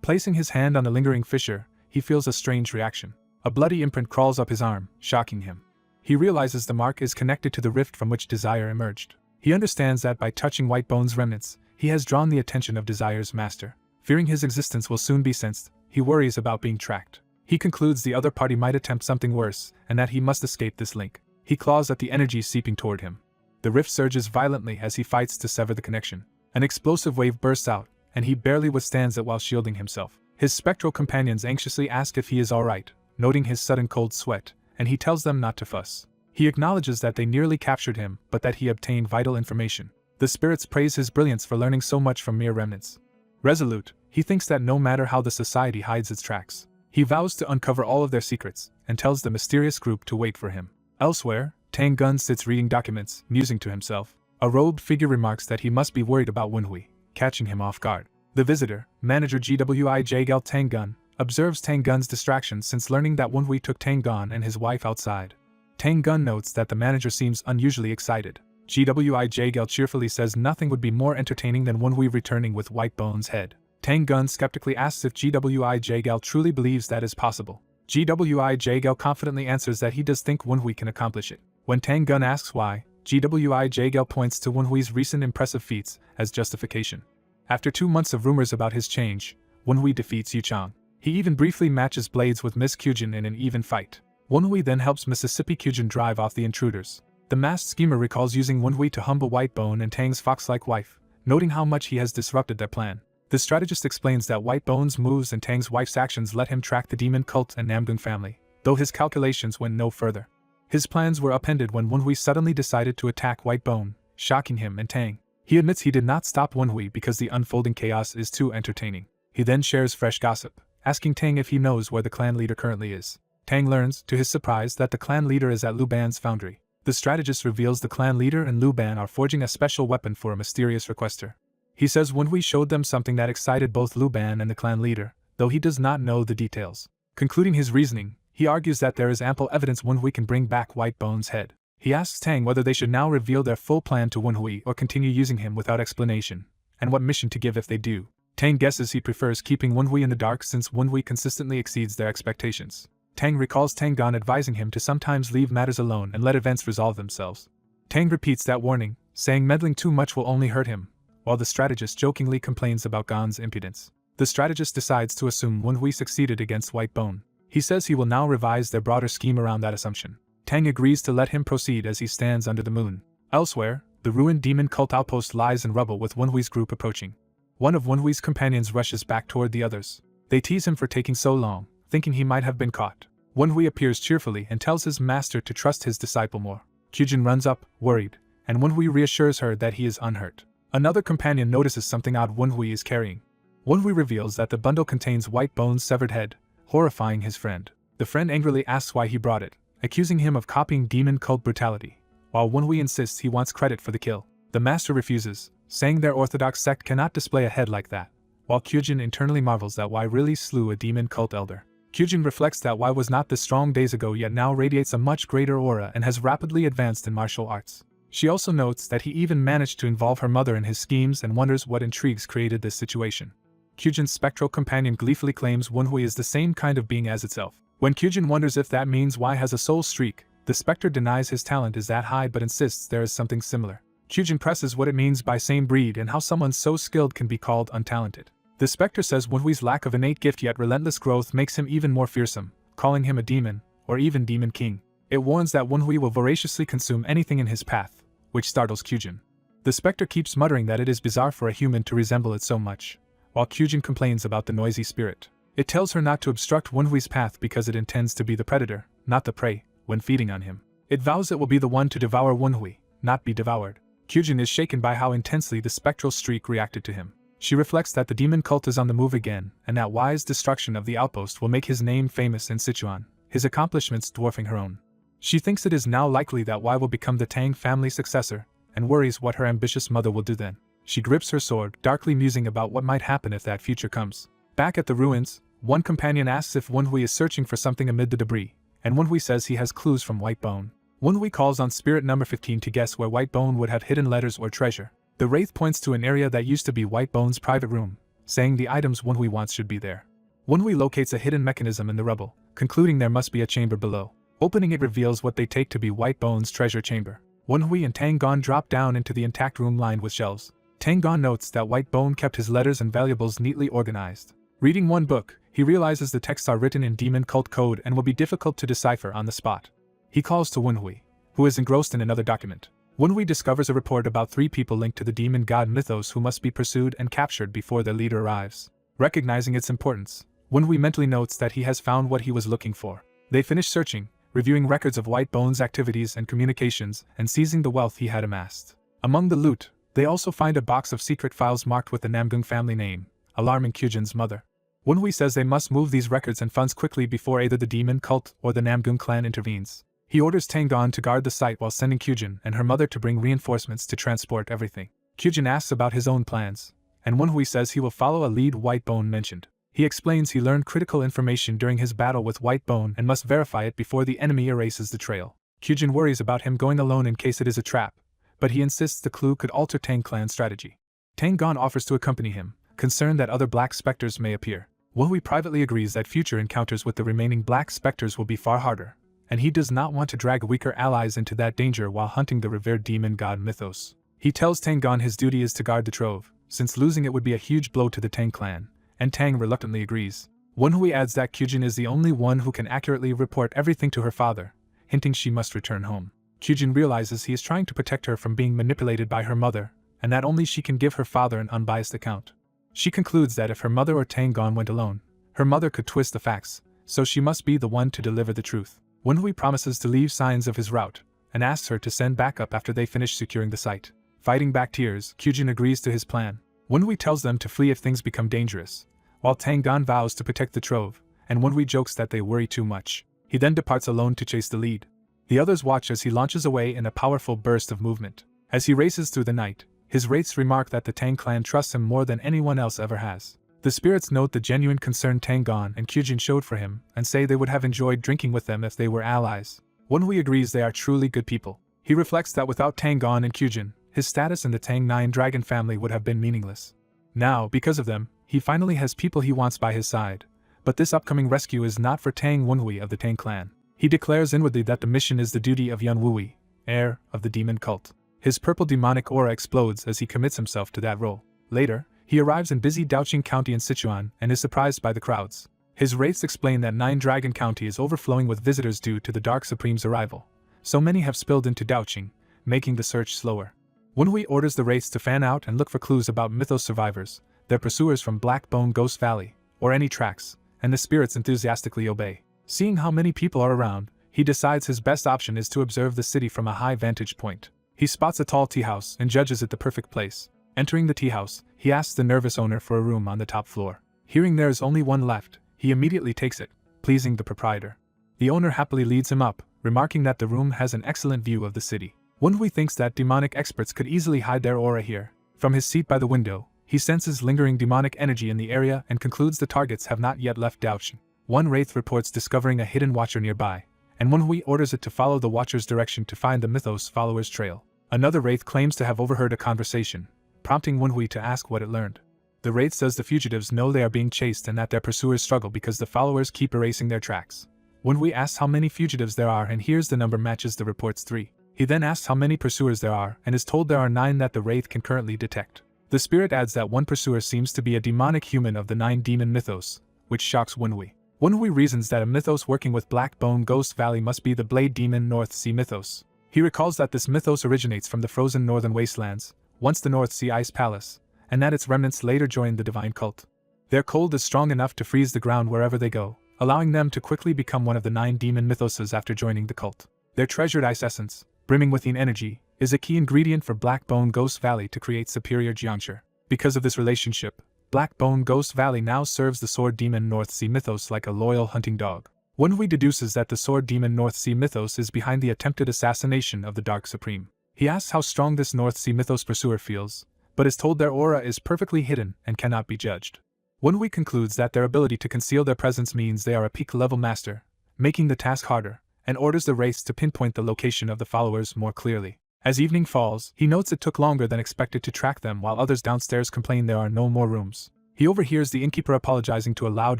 Placing his hand on the lingering fissure, he feels a strange reaction. A bloody imprint crawls up his arm, shocking him. He realizes the mark is connected to the rift from which desire emerged. He understands that by touching White Bone's remnants, he has drawn the attention of desire's master. Fearing his existence will soon be sensed, he worries about being tracked. He concludes the other party might attempt something worse, and that he must escape this link. He claws at the energy seeping toward him. The rift surges violently as he fights to sever the connection. An explosive wave bursts out, and he barely withstands it while shielding himself. His spectral companions anxiously ask if he is alright, noting his sudden cold sweat, and he tells them not to fuss. He acknowledges that they nearly captured him, but that he obtained vital information. The spirits praise his brilliance for learning so much from mere remnants. Resolute, he thinks that no matter how the society hides its tracks, he vows to uncover all of their secrets, and tells the mysterious group to wait for him. Elsewhere, Tang Gun sits reading documents, musing to himself. A robed figure remarks that he must be worried about Wenhui, catching him off guard. The visitor, manager Gwij Tang Gun, observes Tang Gun's distraction since learning that Wenhui took Tang Gun and his wife outside. Tang Gun notes that the manager seems unusually excited. Gwij cheerfully says nothing would be more entertaining than Wenhui returning with White Bone's head. Tang Gun skeptically asks if Gwij truly believes that is possible. Gwij confidently answers that he does think Wenhui can accomplish it. When Tang Gun asks why, Gwij points to Wenhui's recent impressive feats as justification. After 2 months of rumors about his change, Wenhui defeats Yu Chang. He even briefly matches blades with Miss Kyujin in an even fight. Wenhui then helps Mississippi Kyujin drive off the intruders. The masked schemer recalls using Wenhui to humble White Bone and Tang's fox-like wife, noting how much he has disrupted their plan. The strategist explains that White Bone's moves and Tang's wife's actions let him track the demon cult and Namgung family, though his calculations went no further. His plans were upended when Wenhui suddenly decided to attack White Bone, shocking him and Tang. He admits he did not stop Wenhui because the unfolding chaos is too entertaining. He then shares fresh gossip, asking Tang if he knows where the clan leader currently is. Tang learns, to his surprise, that the clan leader is at Lu Ban's foundry. The The strategist reveals the clan leader and Lu Ban are forging a special weapon for a mysterious requester. He says Wenhui showed them something that excited both Lu Ban and the clan leader, though he does not know the details. Concluding his reasoning, he argues that there is ample evidence Wenhui can bring back White Bone's head. He asks Tang whether they should now reveal their full plan to Wenhui or continue using him without explanation, and what mission to give if they do. Tang guesses he prefers keeping Wenhui in the dark since Wenhui consistently exceeds their expectations. Tang recalls Tang Gan advising him to sometimes leave matters alone and let events resolve themselves. Tang repeats that warning, saying meddling too much will only hurt him, while the strategist jokingly complains about Gan's impudence. The strategist decides to assume Wenhui succeeded against White Bone. He says he will now revise their broader scheme around that assumption. Tang agrees to let him proceed as he stands under the moon. Elsewhere, the ruined demon cult outpost lies in rubble with Wenhui's group approaching. One of Wenhui's companions rushes back toward the others. They tease him for taking so long, thinking he might have been caught. Wenhui appears cheerfully and tells his master to trust his disciple more. Kyujin runs up, worried, and Wenhui reassures her that he is unhurt. Another companion notices something odd Wenhui is carrying. Wenhui reveals that the bundle contains White Bone's severed head, horrifying his friend. The friend angrily asks why he brought it, accusing him of copying demon cult brutality, while Wenhui insists he wants credit for the kill. The master refuses, saying their orthodox sect cannot display a head like that, while Kyujin internally marvels that Wai really slew a demon cult elder. Kyujin reflects that Wai was not this strong days ago yet now radiates a much greater aura and has rapidly advanced in martial arts. She also notes that he even managed to involve her mother in his schemes and wonders what intrigues created this situation. Kyujin's spectral companion gleefully claims Wenhui is the same kind of being as itself. When Kyujin wonders if that means Wai has a soul streak, the specter denies his talent is that high but insists there is something similar. Kyujin presses what it means by same breed and how someone so skilled can be called untalented. The specter says Wenhui's lack of innate gift yet relentless growth makes him even more fearsome, calling him a demon, or even demon king. It warns that Wenhui will voraciously consume anything in his path, which startles Kyujin. The specter keeps muttering that it is bizarre for a human to resemble it so much, while Kyujin complains about the noisy spirit. It tells her not to obstruct Wenhui's path because it intends to be the predator, not the prey, when feeding on him. It vows it will be the one to devour Wenhui, not be devoured. Kyujin is shaken by how intensely the spectral streak reacted to him. She reflects that the demon cult is on the move again, and that Wai's destruction of the outpost will make his name famous in Sichuan, his accomplishments dwarfing her own. She thinks it is now likely that Wai will become the Tang family successor, and worries what her ambitious mother will do then. She grips her sword, darkly musing about what might happen if that future comes. Back at the ruins, one companion asks if Wenhui is searching for something amid the debris, and Wenhui says he has clues from White Bone. Wenhui calls on Spirit number 15 to guess where White Bone would have hidden letters or treasure. The Wraith points to an area that used to be White Bone's private room, saying the items Wenhui wants should be there. Wenhui locates a hidden mechanism in the rubble, concluding there must be a chamber below. Opening it reveals what they take to be White Bone's treasure chamber. Wenhui and Tang Gan drop down into the intact room lined with shelves. Tang Gan notes that White Bone kept his letters and valuables neatly organized. Reading one book, he realizes the texts are written in demon cult code and will be difficult to decipher on the spot. He calls to Wenhui, who is engrossed in another document. Wenhui discovers a report about 3 people linked to the demon god mythos who must be pursued and captured before their leader arrives. Recognizing its importance, Wenhui mentally notes that he has found what he was looking for. They finish searching, reviewing records of White Bone's activities and communications, and seizing the wealth he had amassed. Among the loot, they also find a box of secret files marked with the Namgung family name, alarming Kyujin's mother. Wenhui says they must move these records and funds quickly before either the demon cult or the Namgung clan intervenes. He orders Tang Gan to guard the site while sending Kyujin and her mother to bring reinforcements to transport everything. Kyujin asks about his own plans, and Wenhui says he will follow a lead White Bone mentioned. He explains he learned critical information during his battle with White Bone and must verify it before the enemy erases the trail. Kyujin worries about him going alone in case it is a trap, but he insists the clue could alter Tang clan's strategy. Tang Gan offers to accompany him, concerned that other black specters may appear. Wenhui privately agrees that future encounters with the remaining black specters will be far harder, and he does not want to drag weaker allies into that danger while hunting the revered demon god mythos. He tells Tang Gan his duty is to guard the trove, since losing it would be a huge blow to the Tang clan, and Tang reluctantly agrees. Wenhui adds that Kyujin is the only one who can accurately report everything to her father, hinting she must return home. Kyujin realizes he is trying to protect her from being manipulated by her mother, and that only she can give her father an unbiased account. She concludes that if her mother or Tang Gan went alone, her mother could twist the facts, so she must be the one to deliver the truth. Wenhui promises to leave signs of his route, and asks her to send backup after they finish securing the site. Fighting back tears, Kyujin agrees to his plan. Wenhui tells them to flee if things become dangerous, while Tang Gan vows to protect the trove, and Wenhui jokes that they worry too much. He then departs alone to chase the lead. The others watch as he launches away in a powerful burst of movement. As he races through the night, his wraiths remark that the Tang clan trusts him more than anyone else ever has. The spirits note the genuine concern Tang Gon and Kyujin showed for him and say they would have enjoyed drinking with them if they were allies. Wonhui agrees they are truly good people. He reflects that without Tang Gon and Kyujin, his status in the Tang Nine Dragon family would have been meaningless. Now, because of them, he finally has people he wants by his side. But this upcoming rescue is not for Tang Wonhui of the Tang clan. He declares inwardly that the mission is the duty of Yun Wui, heir of the demon cult. His purple demonic aura explodes as he commits himself to that role. Later, he arrives in busy Daoqing County in Sichuan and is surprised by the crowds. His wraiths explain that Nine Dragon County is overflowing with visitors due to the Dark Supreme's arrival. So many have spilled into Daoqing, making the search slower. Wonhui orders the wraiths to fan out and look for clues about Mythos survivors, their pursuers from Black Bone Ghost Valley, or any tracks, and the spirits enthusiastically obey. Seeing how many people are around, he decides his best option is to observe the city from a high vantage point. He spots a tall tea house and judges it the perfect place. Entering the tea house, he asks the nervous owner for a room on the top floor. Hearing there is only one left, he immediately takes it, pleasing the proprietor. The owner happily leads him up, remarking that the room has an excellent view of the city. Wonhui thinks that demonic experts could easily hide their aura here. From his seat by the window, he senses lingering demonic energy in the area and concludes the targets have not yet left Daoqing. One wraith reports discovering a hidden watcher nearby, and Wonhui orders it to follow the watcher's direction to find the Mythos follower's trail. Another wraith claims to have overheard a conversation, prompting Wonhui to ask what it learned. The wraith says the fugitives know they are being chased and that their pursuers struggle because the followers keep erasing their tracks. Wonhui asks how many fugitives there are and hears the number matches the report's 3. He then asks how many pursuers there are and is told there are 9 that the wraith can currently detect. The spirit adds that one pursuer seems to be a demonic human of the 9 demon mythos, which shocks Wonhui. Wonhui reasons that a mythos working with Black Bone Ghost Valley must be the Blade Demon North Sea mythos. He recalls that this mythos originates from the frozen northern wastelands, once the North Sea Ice Palace, and that its remnants later joined the divine cult. Their cold is strong enough to freeze the ground wherever they go, allowing them to quickly become one of the 9 demon mythoses after joining the cult. Their treasured ice essence, brimming with energy, is a key ingredient for Black Bone Ghost Valley to create superior jiangshi. Because of this relationship, Black Bone Ghost Valley now serves the Sword Demon North Sea mythos like a loyal hunting dog. Wonhui deduces that the Sword Demon North Sea mythos is behind the attempted assassination of the Dark Supreme. He asks how strong this North Sea mythos pursuer feels, but is told their aura is perfectly hidden and cannot be judged. Wonhui concludes that their ability to conceal their presence means they are a peak-level master, making the task harder, and orders the wraiths to pinpoint the location of the followers more clearly. As evening falls, he notes it took longer than expected to track them while others downstairs complain there are no more rooms. He overhears the innkeeper apologizing to a loud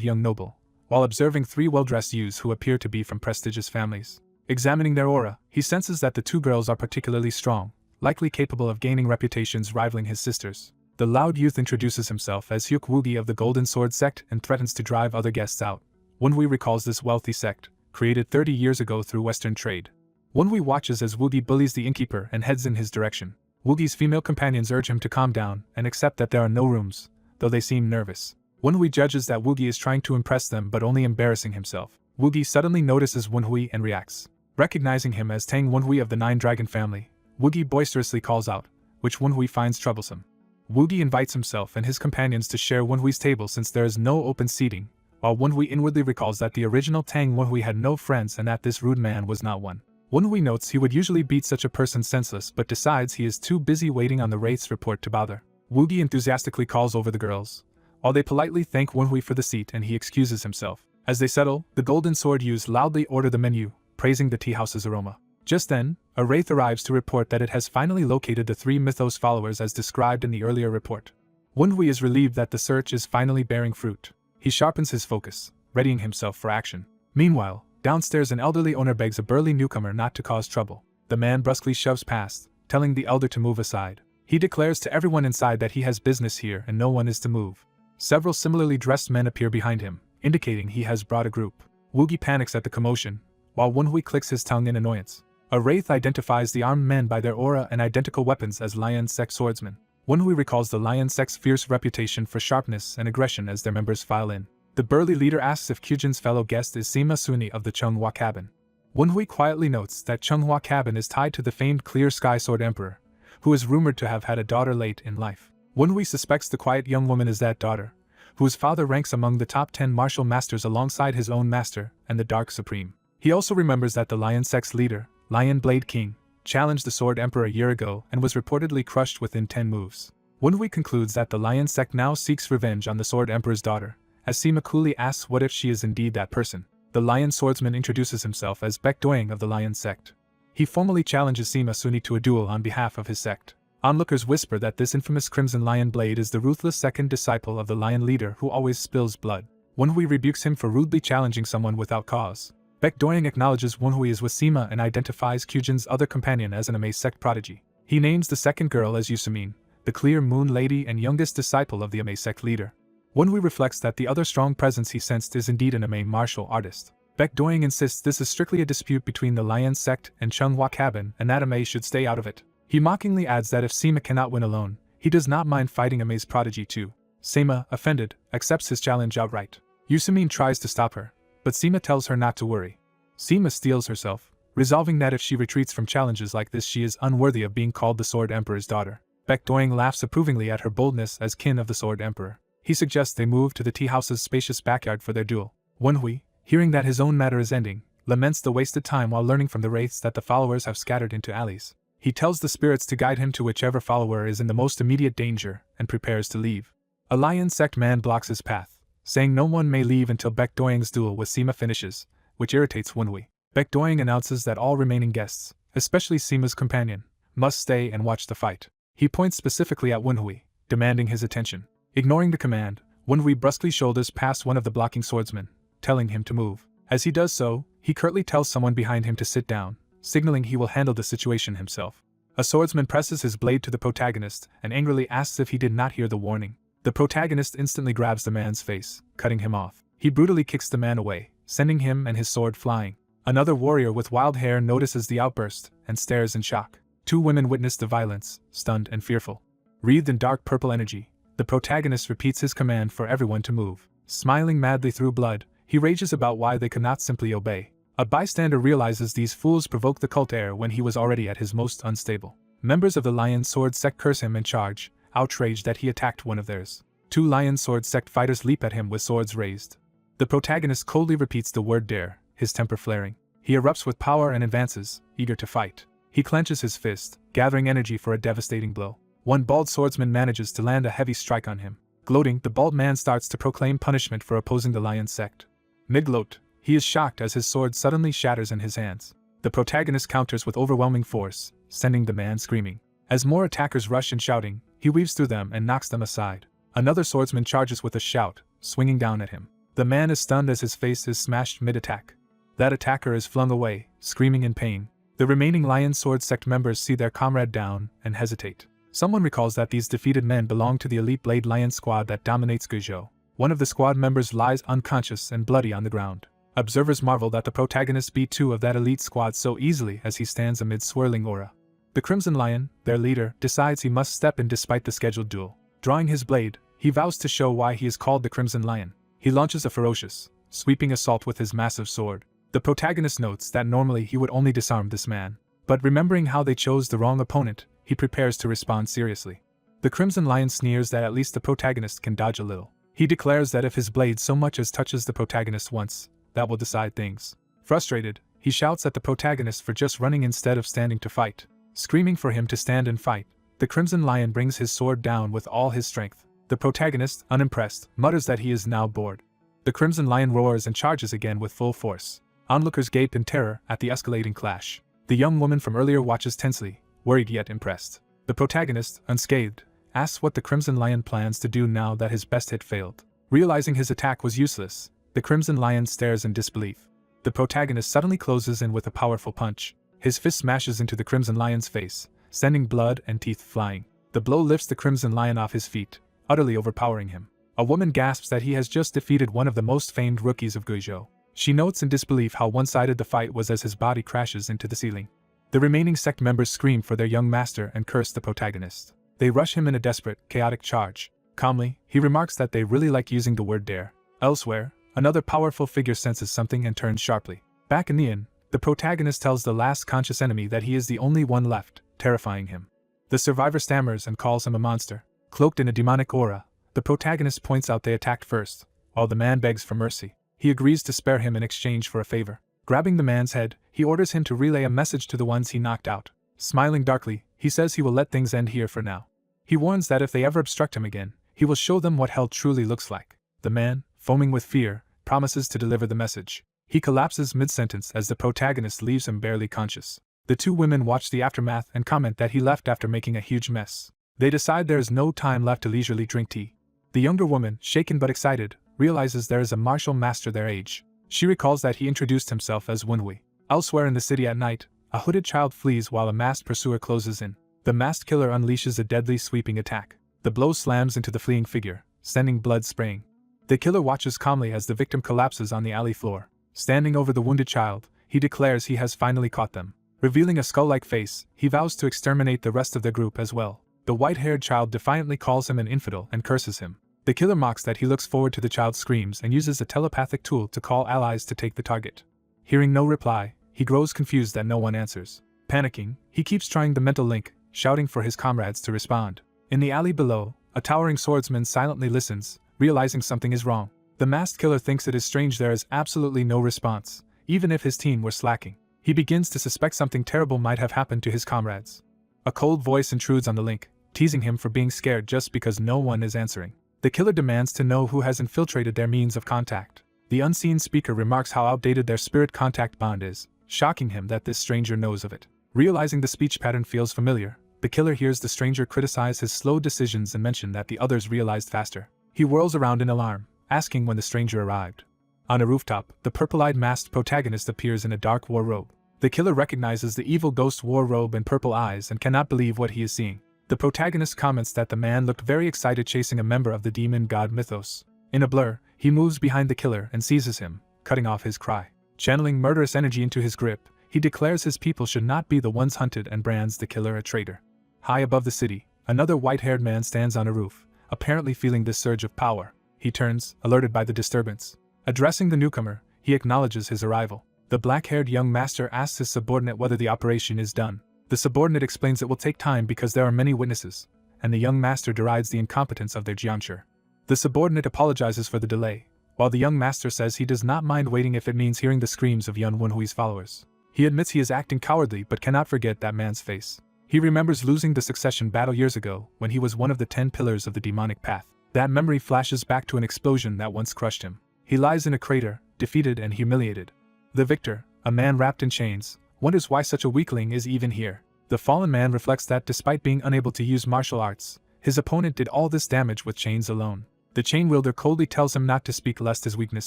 young noble, while observing 3 well-dressed youths who appear to be from prestigious families. Examining their aura, he senses that the 2 girls are particularly strong, likely capable of gaining reputations rivaling his sisters. The loud youth introduces himself as Hyuk Woogi of the Golden Sword sect and threatens to drive other guests out. Wonhui recalls this wealthy sect, created 30 years ago through Western trade. Wonhui watches as Woogi bullies the innkeeper and heads in his direction. Woogi's female companions urge him to calm down and accept that there are no rooms, though they seem nervous. Wonhui judges that Woogi is trying to impress them but only embarrassing himself. Woogi suddenly notices Wonhui and reacts. Recognizing him as Tang Wonhui of the 9 Dragon family, Woogi boisterously calls out, which Wonhui finds troublesome. Woogi invites himself and his companions to share Wonhui's table since there is no open seating, while Wonhui inwardly recalls that the original Tang Wonhui had no friends and that this rude man was not one. Wonhui notes he would usually beat such a person senseless but decides he is too busy waiting on the wraith's report to bother. Woogi enthusiastically calls over the girls, while they politely thank Wonhui for the seat and he excuses himself. As they settle, the Golden Sword youths loudly order the menu, praising the tea house's aroma. Just then, a wraith arrives to report that it has finally located the 3 mythos followers as described in the earlier report. Wonhui is relieved that the search is finally bearing fruit. He sharpens his focus, readying himself for action. Meanwhile, downstairs an elderly owner begs a burly newcomer not to cause trouble. The man brusquely shoves past, telling the elder to move aside. He declares to everyone inside that he has business here and no one is to move. Several similarly dressed men appear behind him, indicating he has brought a group. Woogi panics at the commotion, while Wonhui clicks his tongue in annoyance. A wraith identifies the armed men by their aura and identical weapons as Lion Sect swordsmen. Wonhui recalls the Lion Sect's fierce reputation for sharpness and aggression as their members file in. The burly leader asks if Kyujin's fellow guest is Sima Suni of the Chunghua cabin. Wonhui quietly notes that Chunghua cabin is tied to the famed Clear Sky Sword Emperor, who is rumored to have had a daughter late in life. Wonhui suspects the quiet young woman is that daughter, whose father ranks among the top 10 martial masters alongside his own master and the Dark Supreme. He also remembers that the Lion Sect's leader, Lion Blade King, challenged the Sword Emperor a year ago and was reportedly crushed within 10 moves. Wenhui concludes that the Lion sect now seeks revenge on the Sword Emperor's daughter, as Sima coolly asks what if she is indeed that person. The Lion Swordsman introduces himself as Baek Doing of the Lion sect. He formally challenges Sima Suni to a duel on behalf of his sect. Onlookers whisper that this infamous Crimson Lion Blade is the ruthless second disciple of the Lion leader who always spills blood. Wenhui rebukes him for rudely challenging someone without cause. Baek Doing acknowledges Wenhui is with Sima and identifies Kyujin's other companion as an Ame sect prodigy. He names the second girl as Yusumin, the Clear Moon Lady and youngest disciple of the Ame sect leader. Wenhui reflects that the other strong presence he sensed is indeed an Ame martial artist. Baek Doing insists this is strictly a dispute between the Lion sect and Chunghwa cabin and that Ame should stay out of it. He mockingly adds that if Sima cannot win alone, he does not mind fighting Ame's prodigy too. Sima, offended, accepts his challenge outright. Yusumin tries to stop her, but Sima tells her not to worry. Sima steels herself, resolving that if she retreats from challenges like this she is unworthy of being called the Sword Emperor's daughter. Baek Doing laughs approvingly at her boldness as kin of the Sword Emperor. He suggests they move to the tea house's spacious backyard for their duel. Wenhui, hearing that his own matter is ending, laments the wasted time while learning from the wraiths that the followers have scattered into alleys. He tells the spirits to guide him to whichever follower is in the most immediate danger, and prepares to leave. A Lion sect man blocks his path, saying no one may leave until Baek Doing's duel with Sima finishes, which irritates Wenhui. Baek Doing announces that all remaining guests, especially Sima's companion, must stay and watch the fight. He points specifically at Wenhui, demanding his attention. Ignoring the command, Wenhui brusquely shoulders past one of the blocking swordsmen, telling him to move. As he does so, he curtly tells someone behind him to sit down, signaling he will handle the situation himself. A swordsman presses his blade to the protagonist and angrily asks if he did not hear the warning. The protagonist instantly grabs the man's face, cutting him off. He brutally kicks the man away, sending him and his sword flying. Another warrior with wild hair notices the outburst and stares in shock. Two women witness the violence, stunned and fearful. Wreathed in dark purple energy, the protagonist repeats his command for everyone to move. Smiling madly through blood, he rages about why they could not simply obey. A bystander realizes these fools provoked the cult heir when he was already at his most unstable. Members of the Lion Sword sect curse him and charge, outraged that he attacked one of theirs. Two Lion Sword sect fighters leap at him with swords raised. The protagonist coldly repeats the word dare, his temper flaring. He erupts with power and advances, eager to fight. He clenches his fist, gathering energy for a devastating blow. One bald swordsman manages to land a heavy strike on him. Gloating, the bald man starts to proclaim punishment for opposing the Lion sect. Mid-gloat, he is shocked as his sword suddenly shatters in his hands. The protagonist counters with overwhelming force, sending the man screaming. As more attackers rush and shouting, he weaves through them and knocks them aside. Another swordsman charges with a shout, swinging down at him. The man is stunned as his face is smashed mid-attack. That attacker is flung away, screaming in pain. The remaining Lion Sword sect members see their comrade down and hesitate. Someone recalls that these defeated men belong to the elite Blade Lion squad that dominates Guizhou. One of the squad members lies unconscious and bloody on the ground. Observers marvel that the protagonist beat two of that elite squad so easily as he stands amid swirling aura. The Crimson Lion, their leader, decides he must step in despite the scheduled duel. Drawing his blade, he vows to show why he is called the Crimson Lion. He launches a ferocious, sweeping assault with his massive sword. The protagonist notes that normally he would only disarm this man, but remembering how they chose the wrong opponent, he prepares to respond seriously. The Crimson Lion sneers that at least the protagonist can dodge a little. He declares that if his blade so much as touches the protagonist once, that will decide things. Frustrated, he shouts at the protagonist for just running instead of standing to fight. Screaming for him to stand and fight, the Crimson Lion brings his sword down with all his strength. The protagonist, unimpressed, mutters that he is now bored. The Crimson Lion roars and charges again with full force. Onlookers gape in terror at the escalating clash. The young woman from earlier watches tensely, worried yet impressed. The protagonist, unscathed, asks what the Crimson Lion plans to do now that his best hit failed. Realizing his attack was useless, the Crimson Lion stares in disbelief. The protagonist suddenly closes in with a powerful punch. His fist smashes into the Crimson Lion's face, sending blood and teeth flying. The blow lifts the Crimson Lion off his feet, utterly overpowering him. A woman gasps that he has just defeated one of the most famed rookies of Guizhou. She notes in disbelief how one-sided the fight was as his body crashes into the ceiling. The remaining sect members scream for their young master and curse the protagonist. They rush him in a desperate, chaotic charge. Calmly, he remarks that they really like using the word dare. Elsewhere, another powerful figure senses something and turns sharply. Back in the inn, the protagonist tells the last conscious enemy that he is the only one left, terrifying him. The survivor stammers and calls him a monster. Cloaked in a demonic aura, the protagonist points out they attacked first, while the man begs for mercy. He agrees to spare him in exchange for a favor. Grabbing the man's head, he orders him to relay a message to the ones he knocked out. Smiling darkly, he says he will let things end here for now. He warns that if they ever obstruct him again, he will show them what hell truly looks like. The man, foaming with fear, promises to deliver the message. He collapses mid-sentence as the protagonist leaves him barely conscious. The two women watch the aftermath and comment that he left after making a huge mess. They decide there is no time left to leisurely drink tea. The younger woman, shaken but excited, realizes there is a martial master their age. She recalls that he introduced himself as Wunhui. Elsewhere in the city at night, a hooded child flees while a masked pursuer closes in. The masked killer unleashes a deadly sweeping attack. The blow slams into the fleeing figure, sending blood spraying. The killer watches calmly as the victim collapses on the alley floor. Standing over the wounded child, he declares he has finally caught them. Revealing a skull-like face, he vows to exterminate the rest of the group as well. The white-haired child defiantly calls him an infidel and curses him. The killer mocks that he looks forward to the child's screams and uses a telepathic tool to call allies to take the target. Hearing no reply, he grows confused that no one answers. Panicking, he keeps trying the mental link, shouting for his comrades to respond. In the alley below, a towering swordsman silently listens, realizing something is wrong. The masked killer thinks it is strange there is absolutely no response, even if his team were slacking. He begins to suspect something terrible might have happened to his comrades. A cold voice intrudes on the link, teasing him for being scared just because no one is answering. The killer demands to know who has infiltrated their means of contact. The unseen speaker remarks how outdated their spirit contact bond is, shocking him that this stranger knows of it. Realizing the speech pattern feels familiar, the killer hears the stranger criticize his slow decisions and mention that the others realized faster. He whirls around in alarm, asking when the stranger arrived. On a rooftop, the purple-eyed masked protagonist appears in a dark war robe. The killer recognizes the evil ghost war robe and purple eyes and cannot believe what he is seeing. The protagonist comments that the man looked very excited chasing a member of the demon god mythos. In a blur, he moves behind the killer and seizes him, cutting off his cry. Channeling murderous energy into his grip, he declares his people should not be the ones hunted and brands the killer a traitor. High above the city, another white-haired man stands on a roof, apparently feeling this surge of power. He turns, alerted by the disturbance. Addressing the newcomer, he acknowledges his arrival. The black-haired young master asks his subordinate whether the operation is done. The subordinate explains it will take time because there are many witnesses, and the young master derides the incompetence of their jianshi. The subordinate apologizes for the delay, while the young master says he does not mind waiting if it means hearing the screams of Yun Wenhui's followers. He admits he is acting cowardly but cannot forget that man's face. He remembers losing the succession battle years ago when he was one of the 10 pillars of the demonic path. That memory flashes back to an explosion that once crushed him. He lies in a crater, defeated and humiliated. The victor, a man wrapped in chains, wonders why such a weakling is even here. The fallen man reflects that despite being unable to use martial arts, his opponent did all this damage with chains alone. The chain wielder coldly tells him not to speak lest his weakness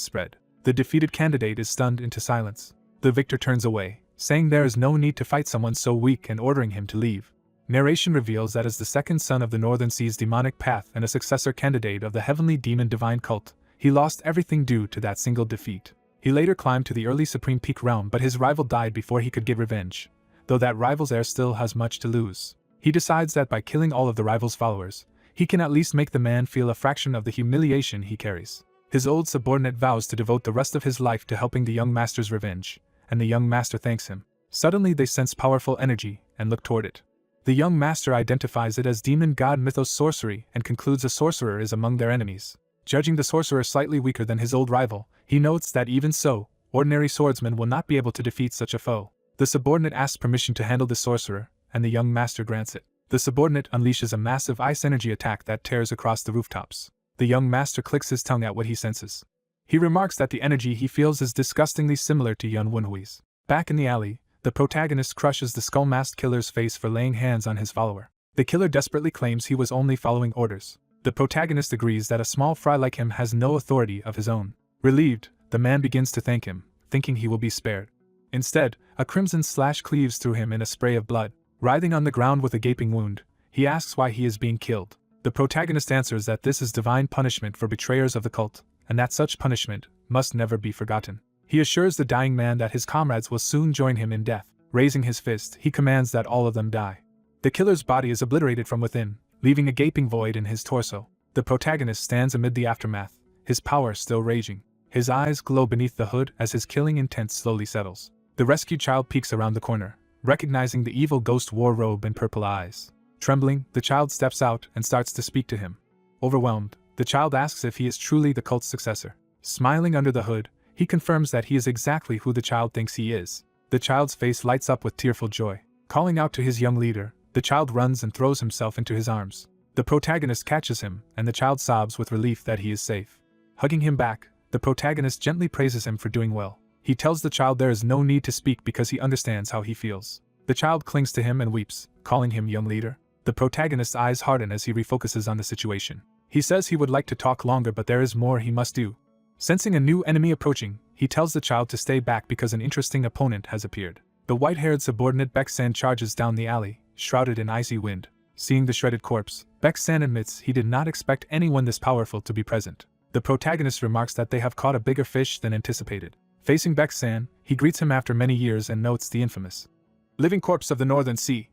spread. The defeated candidate is stunned into silence. The victor turns away, saying there is no need to fight someone so weak and ordering him to leave. Narration reveals that as the second son of the Northern Sea's demonic path and a successor candidate of the heavenly demon divine cult, he lost everything due to that single defeat. He later climbed to the early Supreme Peak realm, but his rival died before he could get revenge, though that rival's heir still has much to lose. He decides that by killing all of the rival's followers, he can at least make the man feel a fraction of the humiliation he carries. His old subordinate vows to devote the rest of his life to helping the young master's revenge, and the young master thanks him. Suddenly they sense powerful energy and look toward it. The young master identifies it as demon god mythos sorcery and concludes a sorcerer is among their enemies. Judging the sorcerer slightly weaker than his old rival, he notes that even so, ordinary swordsmen will not be able to defeat such a foe. The subordinate asks permission to handle the sorcerer, and the young master grants it. The subordinate unleashes a massive ice energy attack that tears across the rooftops. The young master clicks his tongue at what he senses. He remarks that the energy he feels is disgustingly similar to Yun Wenhui's. Back in the alley, the protagonist crushes the skull-masked killer's face for laying hands on his follower. The killer desperately claims he was only following orders. The protagonist agrees that a small fry like him has no authority of his own. Relieved, the man begins to thank him, thinking he will be spared. Instead, a crimson slash cleaves through him in a spray of blood. Writhing on the ground with a gaping wound, he asks why he is being killed. The protagonist answers that this is divine punishment for betrayers of the cult, and that such punishment must never be forgotten. He assures the dying man that his comrades will soon join him in death. Raising his fist, he commands that all of them die. The killer's body is obliterated from within, leaving a gaping void in his torso. The protagonist stands amid the aftermath, his power still raging. His eyes glow beneath the hood as his killing intent slowly settles. The rescued child peeks around the corner, recognizing the evil ghost war robe and purple eyes. Trembling, the child steps out and starts to speak to him. Overwhelmed, the child asks if he is truly the cult's successor. Smiling under the hood, He confirms that he is exactly who the child thinks he is. The child's face lights up with tearful joy. Calling out to his young leader, the child runs and throws himself into his arms. The protagonist catches him, and the child sobs with relief that he is safe. Hugging him back, the protagonist gently praises him for doing well. He tells the child there is no need to speak because he understands how he feels. The child clings to him and weeps, calling him young leader. The protagonist's eyes harden as he refocuses on the situation. He says he would like to talk longer, but there is more he must do. Sensing a new enemy approaching, he tells the child to stay back because an interesting opponent has appeared. The white-haired subordinate Baek-san charges down the alley, shrouded in icy wind. Seeing the shredded corpse, Baek-san admits he did not expect anyone this powerful to be present. The protagonist remarks that they have caught a bigger fish than anticipated. Facing Baek-san, he greets him after many years and notes the infamous living corpse of the Northern Sea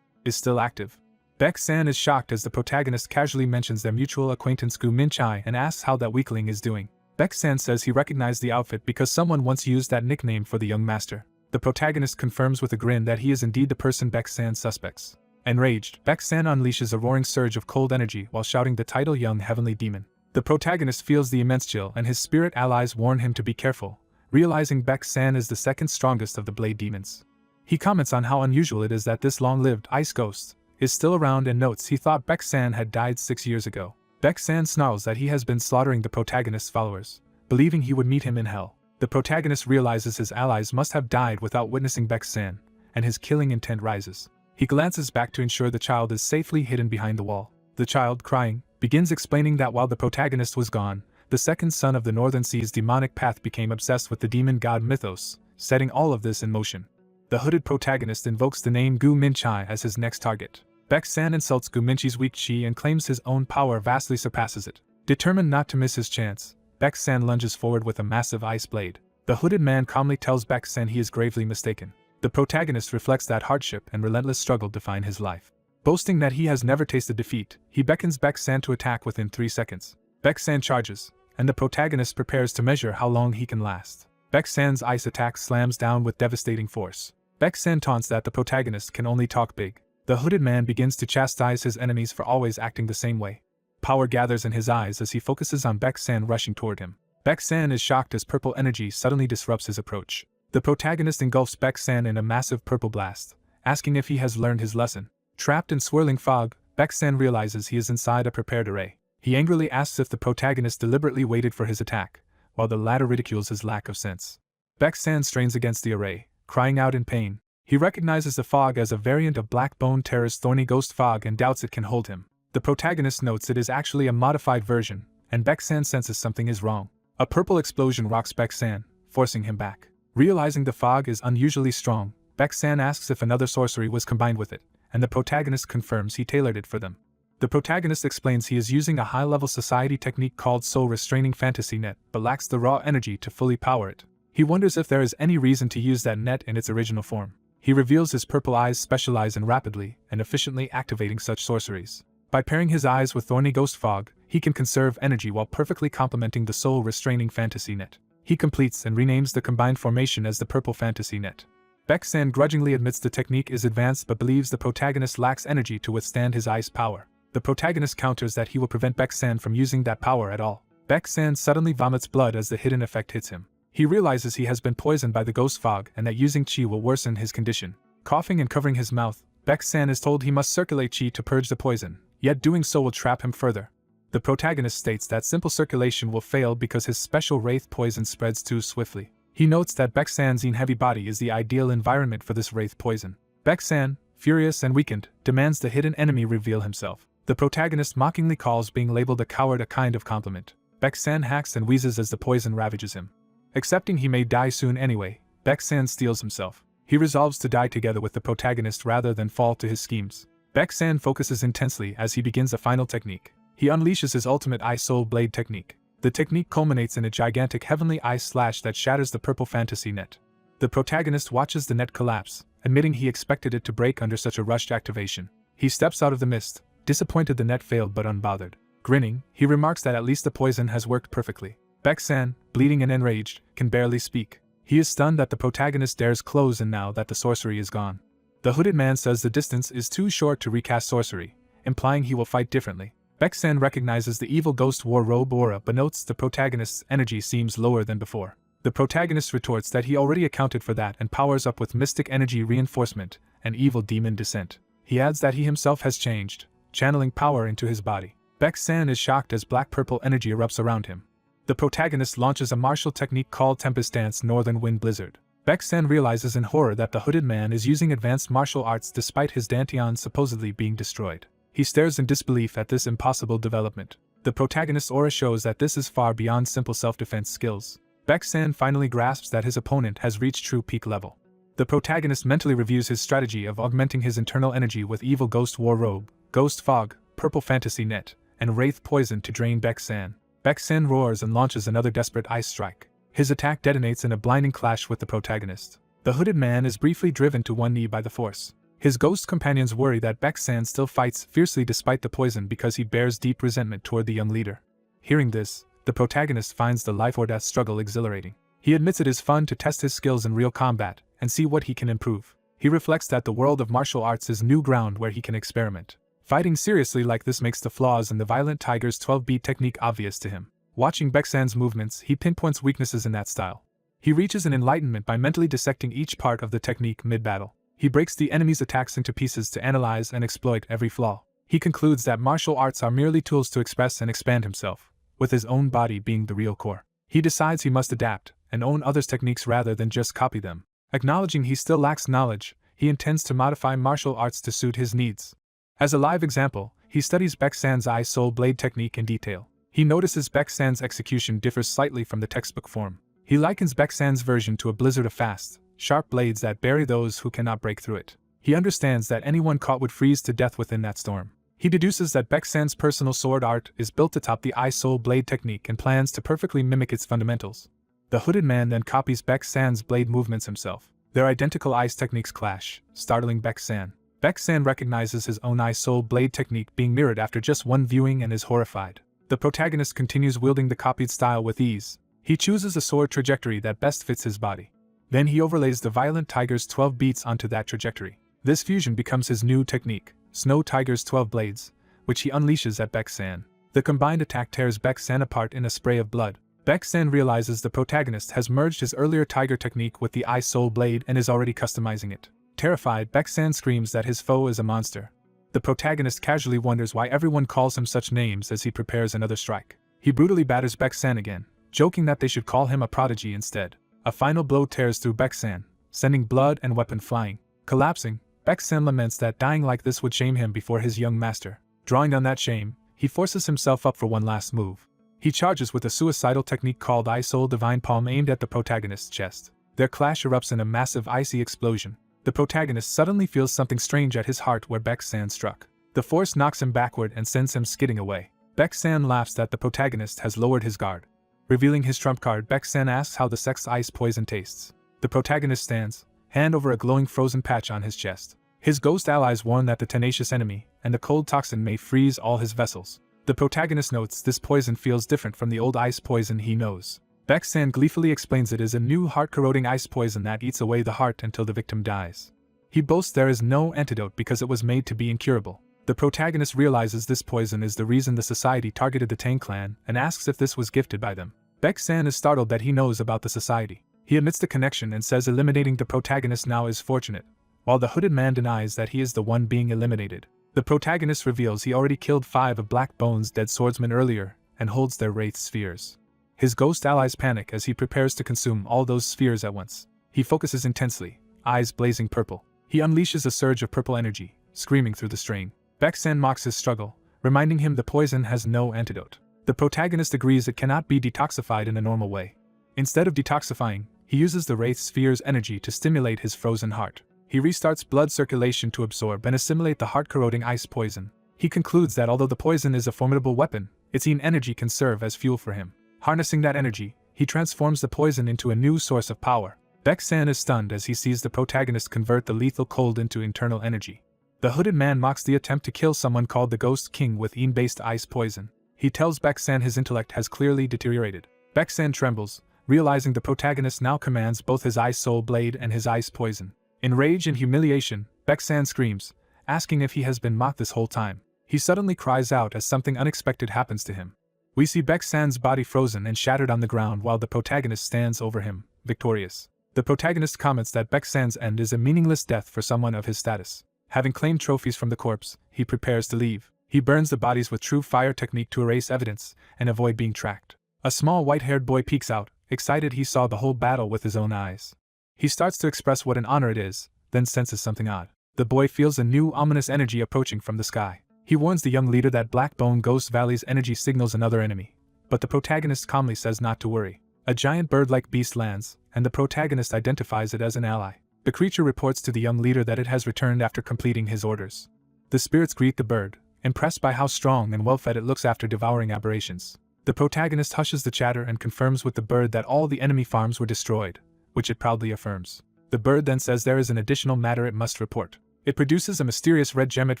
is still active. Baek-san is shocked as the protagonist casually mentions their mutual acquaintance Gu Min-chai and asks how that weakling is doing. Baek-san says he recognized the outfit because someone once used that nickname for the young master. The protagonist confirms with a grin that he is indeed the person Baek-san suspects. Enraged, Baek-san unleashes a roaring surge of cold energy while shouting the title Young Heavenly Demon. The protagonist feels the immense chill and his spirit allies warn him to be careful, realizing Baek-san is the second strongest of the blade demons. He comments on how unusual it is that this long-lived ice ghost is still around and notes he thought Baek-san had died 6 years ago. Baek-san snarls that he has been slaughtering the protagonist's followers, believing he would meet him in hell. The protagonist realizes his allies must have died without witnessing Baek-san, and his killing intent rises. He glances back to ensure the child is safely hidden behind the wall. The child, crying, begins explaining that while the protagonist was gone, the second son of the Northern Sea's demonic path became obsessed with the demon god mythos, setting all of this in motion. The hooded protagonist invokes the name Gu Min-chai as his next target. Baek-san insults Gu Min-chai's weak chi and claims his own power vastly surpasses it. Determined not to miss his chance, Baek-san lunges forward with a massive ice blade. The hooded man calmly tells Baek-san he is gravely mistaken. The protagonist reflects that hardship and relentless struggle define his life. Boasting that he has never tasted defeat, he beckons Baek-san to attack within 3 seconds. Baek-san charges, and the protagonist prepares to measure how long he can last. Baek-san's ice attack slams down with devastating force. Baek-san taunts that the protagonist can only talk big. The hooded man begins to chastise his enemies for always acting the same way. Power gathers in his eyes as he focuses on Baek-san rushing toward him. Baek-san is shocked as purple energy suddenly disrupts his approach. The protagonist engulfs Baek-san in a massive purple blast, asking if he has learned his lesson. Trapped in swirling fog, Baek-san realizes he is inside a prepared array. He angrily asks if the protagonist deliberately waited for his attack, while the latter ridicules his lack of sense. Baek-san strains against the array, crying out in pain. He recognizes the fog as a variant of Black Bone Terror's thorny ghost fog and doubts it can hold him. The protagonist notes it is actually a modified version, and Baek-san senses something is wrong. A purple explosion rocks Baek-san, forcing him back. Realizing the fog is unusually strong, Baek-san asks if another sorcery was combined with it, and the protagonist confirms he tailored it for them. The protagonist explains he is using a high-level society technique called Soul Restraining Fantasy Net, but lacks the raw energy to fully power it. He wonders if there is any reason to use that net in its original form. He reveals his purple eyes specialize in rapidly and efficiently activating such sorceries. By pairing his eyes with thorny ghost fog, he can conserve energy while perfectly complementing the Soul Restraining Fantasy Net. He completes and renames the combined formation as the Purple Fantasy Net. Baek-san grudgingly admits the technique is advanced but believes the protagonist lacks energy to withstand his ice power. The protagonist counters that he will prevent Baek-san from using that power at all. Baek-san suddenly vomits blood as the hidden effect hits him. He realizes he has been poisoned by the ghost fog and that using chi will worsen his condition. Coughing and covering his mouth, Baek-san is told he must circulate chi to purge the poison, yet doing so will trap him further. The protagonist states that simple circulation will fail because his special wraith poison spreads too swiftly. He notes that Baek-san's heavy body is the ideal environment for this wraith poison. Baek-san, furious and weakened, demands the hidden enemy reveal himself. The protagonist mockingly calls being labeled a coward a kind of compliment. Baek-san hacks and wheezes as the poison ravages him. Accepting he may die soon anyway, Baek-san steels himself. He resolves to die together with the protagonist rather than fall to his schemes. Baek-san focuses intensely as he begins a final technique. He unleashes his ultimate Ice Soul Blade technique. The technique culminates in a gigantic heavenly ice slash that shatters the Purple Fantasy Net. The protagonist watches the net collapse, admitting he expected it to break under such a rushed activation. He steps out of the mist, disappointed the net failed but unbothered. Grinning, he remarks that at least the poison has worked perfectly. Baek-san, bleeding and enraged, can barely speak. He is stunned that the protagonist dares close and now that the sorcery is gone. The hooded man says the distance is too short to recast sorcery, implying he will fight differently. Baek-san recognizes the evil ghost war robe aura but notes the protagonist's energy seems lower than before. The protagonist retorts that he already accounted for that and powers up with mystic energy reinforcement and evil demon descent. He adds that he himself has changed, channeling power into his body. Baek-san is shocked as black-purple energy erupts around him. The protagonist launches a martial technique called Tempest Dance Northern Wind Blizzard. Baek-san realizes in horror that the hooded man is using advanced martial arts despite his dantian supposedly being destroyed. He stares in disbelief at this impossible development. The protagonist's aura shows that this is far beyond simple self-defense skills. Baek-san finally grasps that his opponent has reached true peak level. The protagonist mentally reviews his strategy of augmenting his internal energy with Evil Ghost War Robe, Ghost Fog, Purple Fantasy Net, and Wraith Poison to drain Baek-san. Baek-san roars and launches another desperate ice strike. His attack detonates in a blinding clash with the protagonist. The hooded man is briefly driven to one knee by the force. His ghost companions worry that Baek-san still fights fiercely despite the poison because he bears deep resentment toward the young leader. Hearing this, the protagonist finds the life-or-death struggle exhilarating. He admits it is fun to test his skills in real combat and see what he can improve. He reflects that the world of martial arts is new ground where he can experiment. Fighting seriously like this makes the flaws in the Violent Tiger's 12-beat technique obvious to him. Watching Baek-san's movements, he pinpoints weaknesses in that style. He reaches an enlightenment by mentally dissecting each part of the technique mid-battle. He breaks the enemy's attacks into pieces to analyze and exploit every flaw. He concludes that martial arts are merely tools to express and expand himself, with his own body being the real core. He decides he must adapt and own others' techniques rather than just copy them. Acknowledging he still lacks knowledge, he intends to modify martial arts to suit his needs. As a live example, he studies Baek-san's Eye Soul Blade technique in detail. He notices Baek-san's execution differs slightly from the textbook form. He likens Baek-san's version to a blizzard of fast, sharp blades that bury those who cannot break through it. He understands that anyone caught would freeze to death within that storm. He deduces that Baek-san's personal sword art is built atop the Eye Soul Blade technique and plans to perfectly mimic its fundamentals. The hooded man then copies Baek-san's blade movements himself. Their identical ice techniques clash, startling Baek-san. Baek-san recognizes his own Eye Soul Blade technique being mirrored after just one viewing and is horrified. The protagonist continues wielding the copied style with ease. He chooses a sword trajectory that best fits his body. Then he overlays the Violent Tiger's 12 beats onto that trajectory. This fusion becomes his new technique, Snow Tiger's 12 Blades, which he unleashes at Baek-san. The combined attack tears Baek-san apart in a spray of blood. Baek-san realizes the protagonist has merged his earlier tiger technique with the Eye Soul Blade and is already customizing it. Terrified, Baek-san screams that his foe is a monster. The protagonist casually wonders why everyone calls him such names as he prepares another strike. He brutally batters Baek-san again, joking that they should call him a prodigy instead. A final blow tears through Baek-san, sending blood and weapon flying. Collapsing, Baek-san laments that dying like this would shame him before his young master. Drawing on that shame, he forces himself up for one last move. He charges with a suicidal technique called Eye Soul Divine Palm aimed at the protagonist's chest. Their clash erupts in a massive icy explosion. The protagonist suddenly feels something strange at his heart where Baek-san struck. The force knocks him backward and sends him skidding away. Baek-san laughs that the protagonist has lowered his guard. Revealing his trump card, Baek-san asks how the sex ice poison tastes. The protagonist stands, hand over a glowing frozen patch on his chest. His ghost allies warn that the tenacious enemy and the cold toxin may freeze all his vessels. The protagonist notes this poison feels different from the old ice poison he knows. Baek-san gleefully explains it is a new heart-corroding ice poison that eats away the heart until the victim dies. He boasts there is no antidote because it was made to be incurable. The protagonist realizes this poison is the reason the society targeted the Tang clan and asks if this was gifted by them. Baek-san is startled that he knows about the society. He admits the connection and says eliminating the protagonist now is fortunate, while the hooded man denies that he is the one being eliminated. The protagonist reveals he already killed 5 of Black Bone's dead swordsmen earlier and holds their wraith spheres. His ghost allies panic as he prepares to consume all those spheres at once. He focuses intensely, eyes blazing purple. He unleashes a surge of purple energy, screaming through the strain. Baek-san mocks his struggle, reminding him the poison has no antidote. The protagonist agrees it cannot be detoxified in a normal way. Instead of detoxifying, he uses the wraith sphere's energy to stimulate his frozen heart. He restarts blood circulation to absorb and assimilate the heart-corroding ice poison. He concludes that although the poison is a formidable weapon, its own energy can serve as fuel for him. Harnessing that energy, he transforms the poison into a new source of power. Baek-san is stunned as he sees the protagonist convert the lethal cold into internal energy. The hooded man mocks the attempt to kill someone called the Ghost King with Een-based ice poison. He tells Baek-san his intellect has clearly deteriorated. Baek-san trembles, realizing the protagonist now commands both his Ice Soul Blade and his ice poison. In rage and humiliation, Baek-san screams, asking if he has been mocked this whole time. He suddenly cries out as something unexpected happens to him. We see Baek-san's body frozen and shattered on the ground while the protagonist stands over him, victorious. The protagonist comments that Baek-san's end is a meaningless death for someone of his status. Having claimed trophies from the corpse, he prepares to leave. He burns the bodies with true fire technique to erase evidence and avoid being tracked. A small white-haired boy peeks out, excited he saw the whole battle with his own eyes. He starts to express what an honor it is, then senses something odd. The boy feels a new ominous energy approaching from the sky. He warns the young leader that Black Bone Ghost Valley's energy signals another enemy, but the protagonist calmly says not to worry. A giant bird-like beast lands, and the protagonist identifies it as an ally. The creature reports to the young leader that it has returned after completing his orders. The spirits greet the bird, impressed by how strong and well-fed it looks after devouring aberrations. The protagonist hushes the chatter and confirms with the bird that all the enemy farms were destroyed, which it proudly affirms. The bird then says there is an additional matter it must report. It produces a mysterious red gem it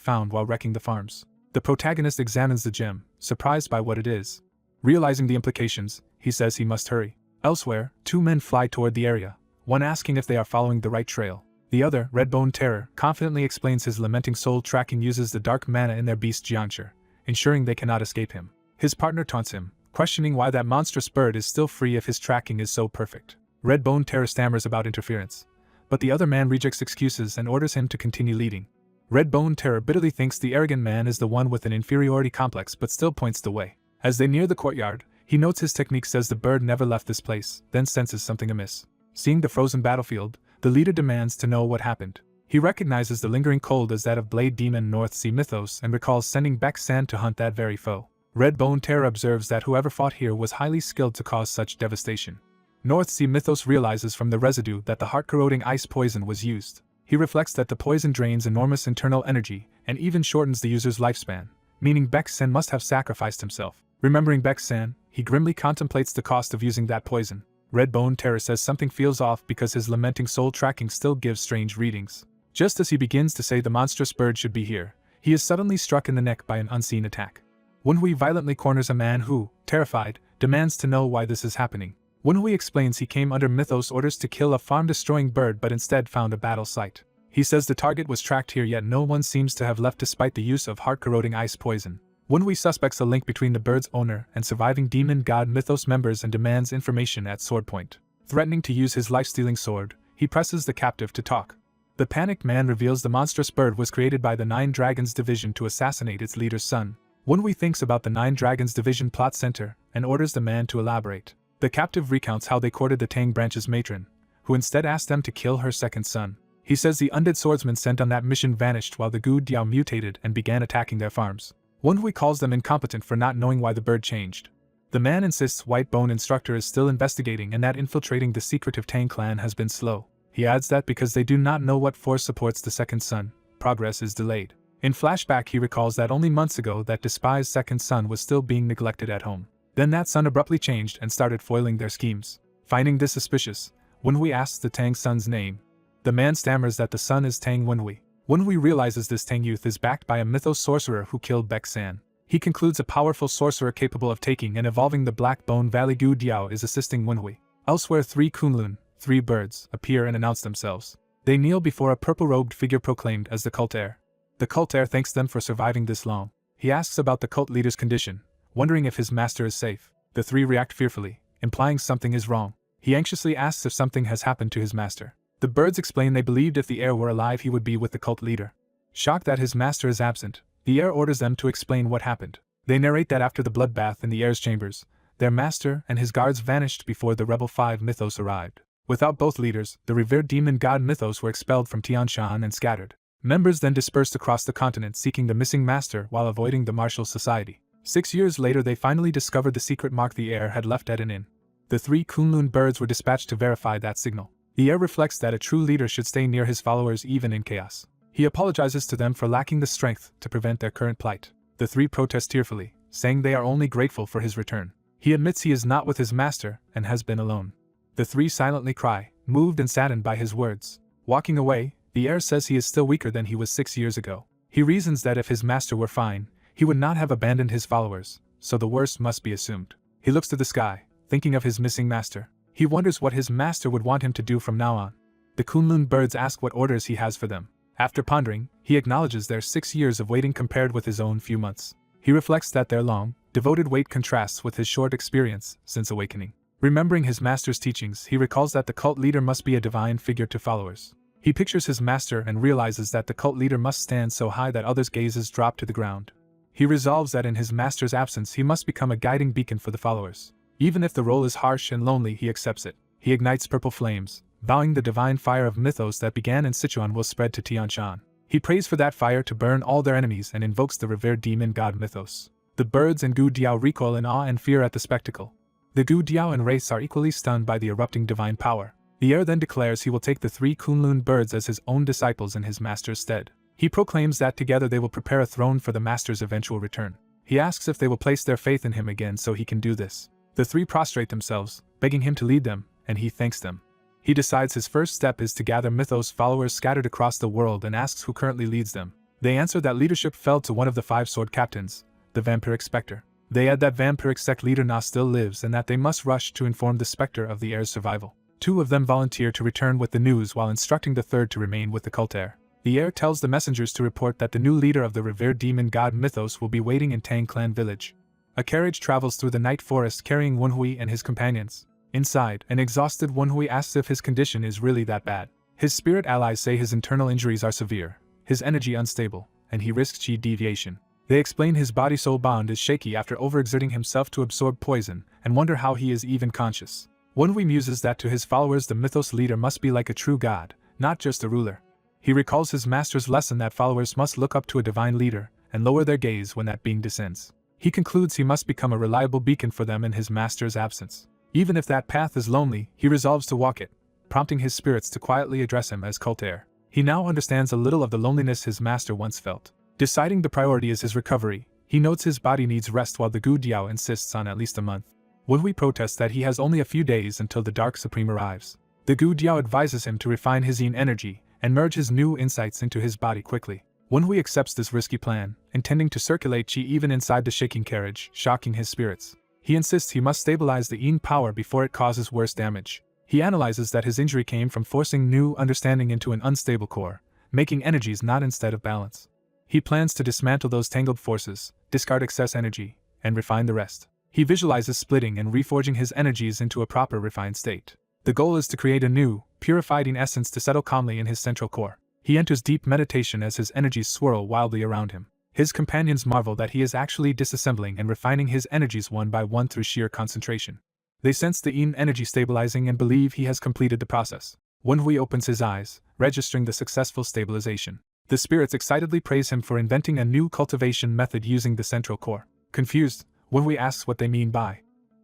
found while wrecking the farms. The protagonist examines the gem, surprised by what it is. Realizing the implications, he says he must hurry. Elsewhere, two men fly toward the area, one asking if they are following the right trail. The other, Redbone Terror, confidently explains his lamenting soul tracking uses the dark mana in their beast geometry, ensuring they cannot escape him. His partner taunts him, questioning why that monstrous bird is still free if his tracking is so perfect. Redbone Terror stammers about interference, but the other man rejects excuses and orders him to continue leading. Redbone Terror bitterly thinks the arrogant man is the one with an inferiority complex but still points the way. As they near the courtyard, he notes his technique says the bird never left this place, then senses something amiss. Seeing the frozen battlefield, the leader demands to know what happened. He recognizes the lingering cold as that of Blade Demon North Sea mythos and recalls sending Baek-san to hunt that very foe. Redbone Terror observes that whoever fought here was highly skilled to cause such devastation. North Sea mythos realizes from the residue that the heart-corroding ice poison was used. He reflects that the poison drains enormous internal energy and even shortens the user's lifespan, meaning Baek-san must have sacrificed himself. Remembering Baek-san, he grimly contemplates the cost of using that poison. Redbone Terror says something feels off because his lamenting soul tracking still gives strange readings. Just as he begins to say the monstrous bird should be here, he is suddenly struck in the neck by an unseen attack. Wenhui violently corners a man who, terrified, demands to know why this is happening. Wenhui explains he came under Mythos orders to kill a farm-destroying bird but instead found a battle site. He says the target was tracked here yet no one seems to have left despite the use of heart-corroding ice poison. Wenhui suspects a link between the bird's owner and surviving demon god Mythos members and demands information at sword point. Threatening to use his life-stealing sword, he presses the captive to talk. The panicked man reveals the monstrous bird was created by the Nine Dragons Division to assassinate its leader's son. Wenhui thinks about the Nine Dragons Division plot center and orders the man to elaborate. The captive recounts how they courted the Tang branch's matron, who instead asked them to kill her second son. He says the undead swordsmen sent on that mission vanished while the Gu Diao mutated and began attacking their farms. Wenhui calls them incompetent for not knowing why the bird changed. The man insists White Bone Instructor is still investigating and that infiltrating the secretive Tang clan has been slow. He adds that because they do not know what force supports the second son, progress is delayed. In flashback he recalls that only months ago that despised second son was still being neglected at home. Then that son abruptly changed and started foiling their schemes. Finding this suspicious, Wenhui asks the Tang son's name. The man stammers that the son is Tang Wenhui. Wenhui realizes this Tang youth is backed by a mythos sorcerer who killed Baek-san. He concludes a powerful sorcerer capable of taking and evolving the Black Bone Valley Gu Diao is assisting Wenhui. Elsewhere 3 Kunlun, 3 birds, appear and announce themselves. They kneel before a purple-robed figure proclaimed as the cult heir. The cult heir thanks them for surviving this long. He asks about the cult leader's condition, wondering if his master is safe. The 3 react fearfully, implying something is wrong. He anxiously asks if something has happened to his master. The birds explain they believed if the heir were alive he would be with the cult leader. Shocked that his master is absent, the heir orders them to explain what happened. They narrate that after the bloodbath in the heir's chambers, their master and his guards vanished before the Rebel 5 Mythos arrived. Without both leaders, the revered demon god Mythos were expelled from Tianshan and scattered. Members then dispersed across the continent seeking the missing master while avoiding the martial society. 6 years later they finally discovered the secret mark the heir had left at an inn. The 3 Kunlun birds were dispatched to verify that signal. The heir reflects that a true leader should stay near his followers even in chaos. He apologizes to them for lacking the strength to prevent their current plight. The 3 protest tearfully, saying they are only grateful for his return. He admits he is not with his master and has been alone. The 3 silently cry, moved and saddened by his words. Walking away, the heir says he is still weaker than he was 6 years ago. He reasons that if his master were fine, he would not have abandoned his followers, so the worst must be assumed. He looks to the sky, thinking of his missing master. He wonders what his master would want him to do from now on. The Kunlun birds ask what orders he has for them. After pondering, he acknowledges their 6 years of waiting compared with his own few months. He reflects that their long, Devoted weight contrasts with his short experience since awakening. Remembering his master's teachings, he recalls that the cult leader must be a divine figure to followers. He pictures his master and realizes that the cult leader must stand so high that others' gazes drop to the ground. He resolves that in his master's absence he must become a guiding beacon for the followers. Even if the role is harsh and lonely, he accepts it. He ignites purple flames, vowing the divine fire of mythos that began in Sichuan will spread to Tianshan. He prays for that fire to burn all their enemies and invokes the revered demon god Mythos. The birds and Gu Diao recoil in awe and fear at the spectacle. The Gu Diao and race are equally stunned by the erupting divine power. The heir then declares he will take the 3 Kunlun birds as his own disciples in his master's stead. He proclaims that together they will prepare a throne for the master's eventual return. He asks if they will place their faith in him again so he can do this. The 3 prostrate themselves, begging him to lead them, and he thanks them. He decides his first step is to gather Mythos followers scattered across the world and asks who currently leads them. They answer that leadership fell to one of the 5 sword captains, the vampiric spectre. They add that vampiric sect leader Na still lives and that they must rush to inform the spectre of the heir's survival. 2 of them volunteer to return with the news while instructing the 3rd to remain with the cult heir. The heir tells the messengers to report that the new leader of the revered demon god Mythos will be waiting in Tang Clan village. A carriage travels through the night forest carrying Wenhui and his companions. Inside, an exhausted Wenhui asks if his condition is really that bad. His spirit allies say his internal injuries are severe, his energy unstable, and he risks chi deviation. They explain his body-soul bond is shaky after overexerting himself to absorb poison, and wonder how he is even conscious. Wenhui muses that to his followers the Mythos leader must be like a true god, not just a ruler. He recalls his master's lesson that followers must look up to a divine leader, and lower their gaze when that being descends. He concludes he must become a reliable beacon for them in his master's absence. Even if that path is lonely, he resolves to walk it, prompting his spirits to quietly address him as cult heir. He now understands a little of the loneliness his master once felt. Deciding the priority is his recovery, he notes his body needs rest while the Gu Diao insists on at least a month. Wenhui protests that he has only a few days until the Dark Supreme arrives. The Gu Diao advises him to refine his yin energy and merge his new insights into his body quickly. Wenhui accepts this risky plan, intending to circulate qi even inside the shaking carriage, shocking his spirits. He insists he must stabilize the yin power before it causes worse damage. He analyzes that his injury came from forcing new understanding into an unstable core, making energies not instead of balance. He plans to dismantle those tangled forces, discard excess energy, and refine the rest. He visualizes splitting and reforging his energies into a proper refined state. The goal is to create a new, purified yin essence to settle calmly in his central core. He enters deep meditation as his energies swirl wildly around him. His companions marvel that he is actually disassembling and refining his energies one by one through sheer concentration. They sense the yin energy stabilizing and believe he has completed the process. Wenhui opens his eyes, registering the successful stabilization. The spirits excitedly praise him for inventing a new cultivation method using the central core. Confused, Wenhui asks what they mean by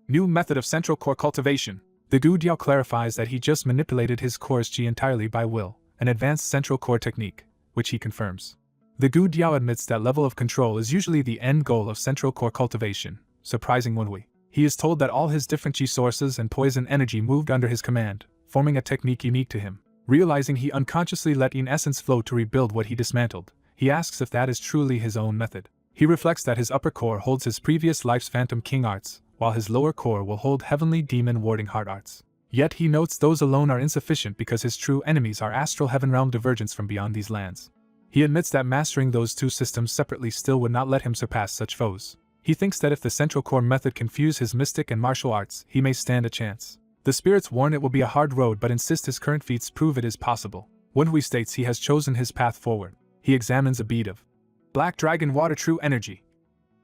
new method of central core cultivation. The Gu Diao clarifies that he just manipulated his core's qi entirely by will, an advanced central core technique, which he confirms. The Gu Diao admits that level of control is usually the end goal of central core cultivation, surprising Wenhui. He is told that all his different qi sources and poison energy moved under his command, forming a technique unique to him. Realizing he unconsciously let yin essence flow to rebuild what he dismantled, he asks if that is truly his own method. He reflects that his upper core holds his previous life's Phantom King arts, while his lower core will hold Heavenly Demon Warding Heart arts. Yet he notes those alone are insufficient because his true enemies are astral heaven realm divergents from beyond these lands. He admits that mastering those 2 systems separately still would not let him surpass such foes. He thinks that if the central core method can fuse his mystic and martial arts, he may stand a chance. The spirits warn it will be a hard road but insist his current feats prove it is possible. Wenhui states he has chosen his path forward. He examines a bead of Black Dragon Water True Energy.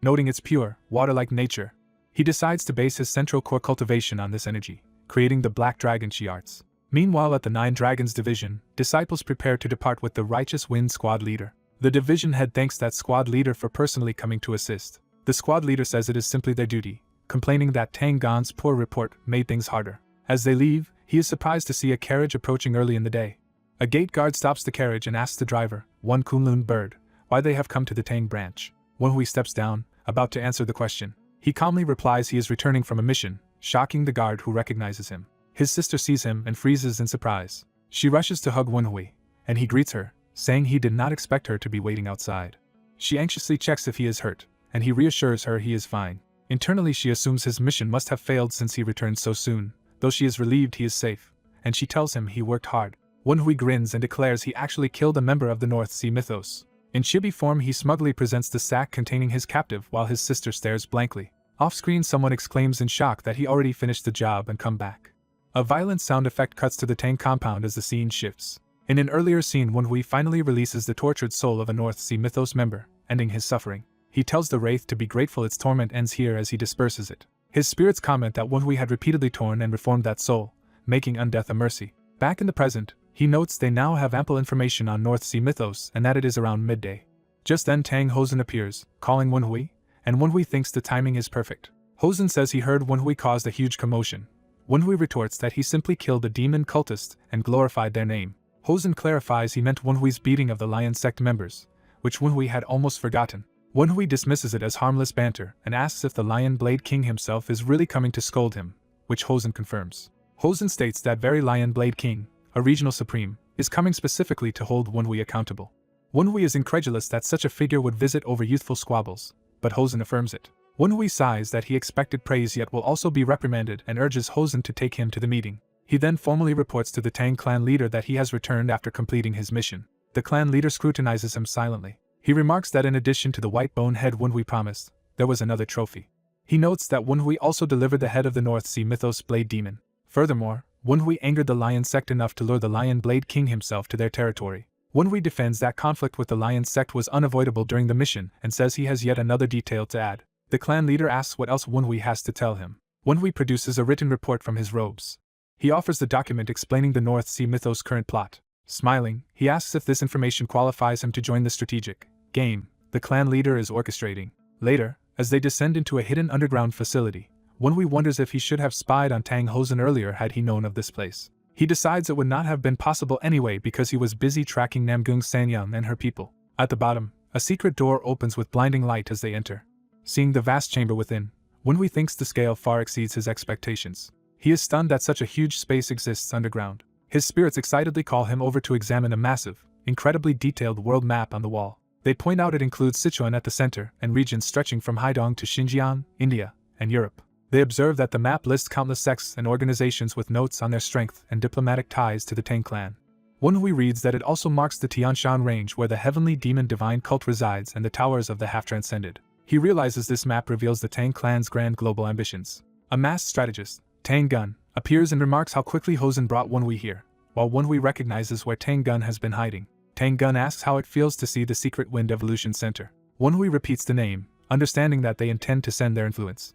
Noting its pure, water-like nature, he decides to base his central core cultivation on this energy, creating the Black Dragon Chi arts. Meanwhile at the 9 Dragons Division, disciples prepare to depart with the Righteous Wind squad leader. The division head thanks that squad leader for personally coming to assist. The squad leader says it is simply their duty, complaining that Tang Gan's poor report made things harder. As they leave, he is surprised to see a carriage approaching early in the day. A gate guard stops the carriage and asks the driver, one Kunlun bird, why they have come to the Tang branch. Wenhui steps down, about to answer the question. He calmly replies he is returning from a mission, shocking the guard who recognizes him. His sister sees him and freezes in surprise. She rushes to hug Wenhui, and he greets her, saying he did not expect her to be waiting outside. She anxiously checks if he is hurt, and he reassures her he is fine. Internally she assumes his mission must have failed since he returned so soon, though she is relieved he is safe, and she tells him he worked hard. Wenhui grins and declares he actually killed a member of the North Sea Mythos. In chibi form, he smugly presents the sack containing his captive while his sister stares blankly. Off-screen, someone exclaims in shock that he already finished the job and come back. A violent sound effect cuts to the Tang compound as the scene shifts. In an earlier scene, Wenhui finally releases the tortured soul of a North Sea Mythos member, ending his suffering. He tells the Wraith to be grateful its torment ends here as he disperses it. His spirits comment that Wenhui had repeatedly torn and reformed that soul, making undeath a mercy. Back in the present, he notes they now have ample information on North Sea Mythos and that it is around midday. Just then Tang Hosen appears, calling Wenhui, and Wenhui thinks the timing is perfect. Hosen says he heard Wenhui caused a huge commotion. Wenhui retorts that he simply killed a demon cultist and glorified their name. Hosen clarifies he meant Wenhui's beating of the Lion Sect members, which Wenhui had almost forgotten. Wenhui dismisses it as harmless banter and asks if the Lion Blade King himself is really coming to scold him, which Hosen confirms. Hosen states that very Lion Blade King, a regional supreme, is coming specifically to hold Wenhui accountable. Wenhui is incredulous that such a figure would visit over youthful squabbles, but Hosen affirms it. Wenhui sighs that he expected praise yet will also be reprimanded and urges Hosen to take him to the meeting. He then formally reports to the Tang clan leader that he has returned after completing his mission. The clan leader scrutinizes him silently. He remarks that in addition to the white bone head Wenhui promised, there was another trophy. He notes that Wenhui also delivered the head of the North Sea Mythos Blade Demon. Furthermore, Wenhui angered the Lion Sect enough to lure the Lion Blade King himself to their territory. Wenhui defends that conflict with the Lion Sect was unavoidable during the mission and says he has yet another detail to add. The clan leader asks what else Wenhui has to tell him. Wenhui produces a written report from his robes. He offers the document explaining the North Sea Mythos' current plot. Smiling, he asks if this information qualifies him to join the strategic game the clan leader is orchestrating. Later, as they descend into a hidden underground facility, Wenhui wonders if he should have spied on Tang Hosen earlier had he known of this place. He decides it would not have been possible anyway because he was busy tracking Namgung Sanyang and her people. At the bottom, a secret door opens with blinding light as they enter. Seeing the vast chamber within, Wenhui thinks the scale far exceeds his expectations. He is stunned that such a huge space exists underground. His spirits excitedly call him over to examine a massive, incredibly detailed world map on the wall. They point out it includes Sichuan at the center and regions stretching from Haidong to Xinjiang, India, and Europe. They observe that the map lists countless sects and organizations with notes on their strength and diplomatic ties to the Tang clan. Wenhui reads that it also marks the Tianshan range where the heavenly demon divine cult resides and the towers of the half-transcended. He realizes this map reveals the Tang clan's grand global ambitions. A masked strategist, Tang Gun, appears and remarks how quickly Hosen brought Wenhui here, while Wenhui recognizes where Tang Gun has been hiding. Tang Gun asks how it feels to see the secret Wind Evolution Center. Wenhui repeats the name, understanding that they intend to send their influence,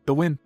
the Wind,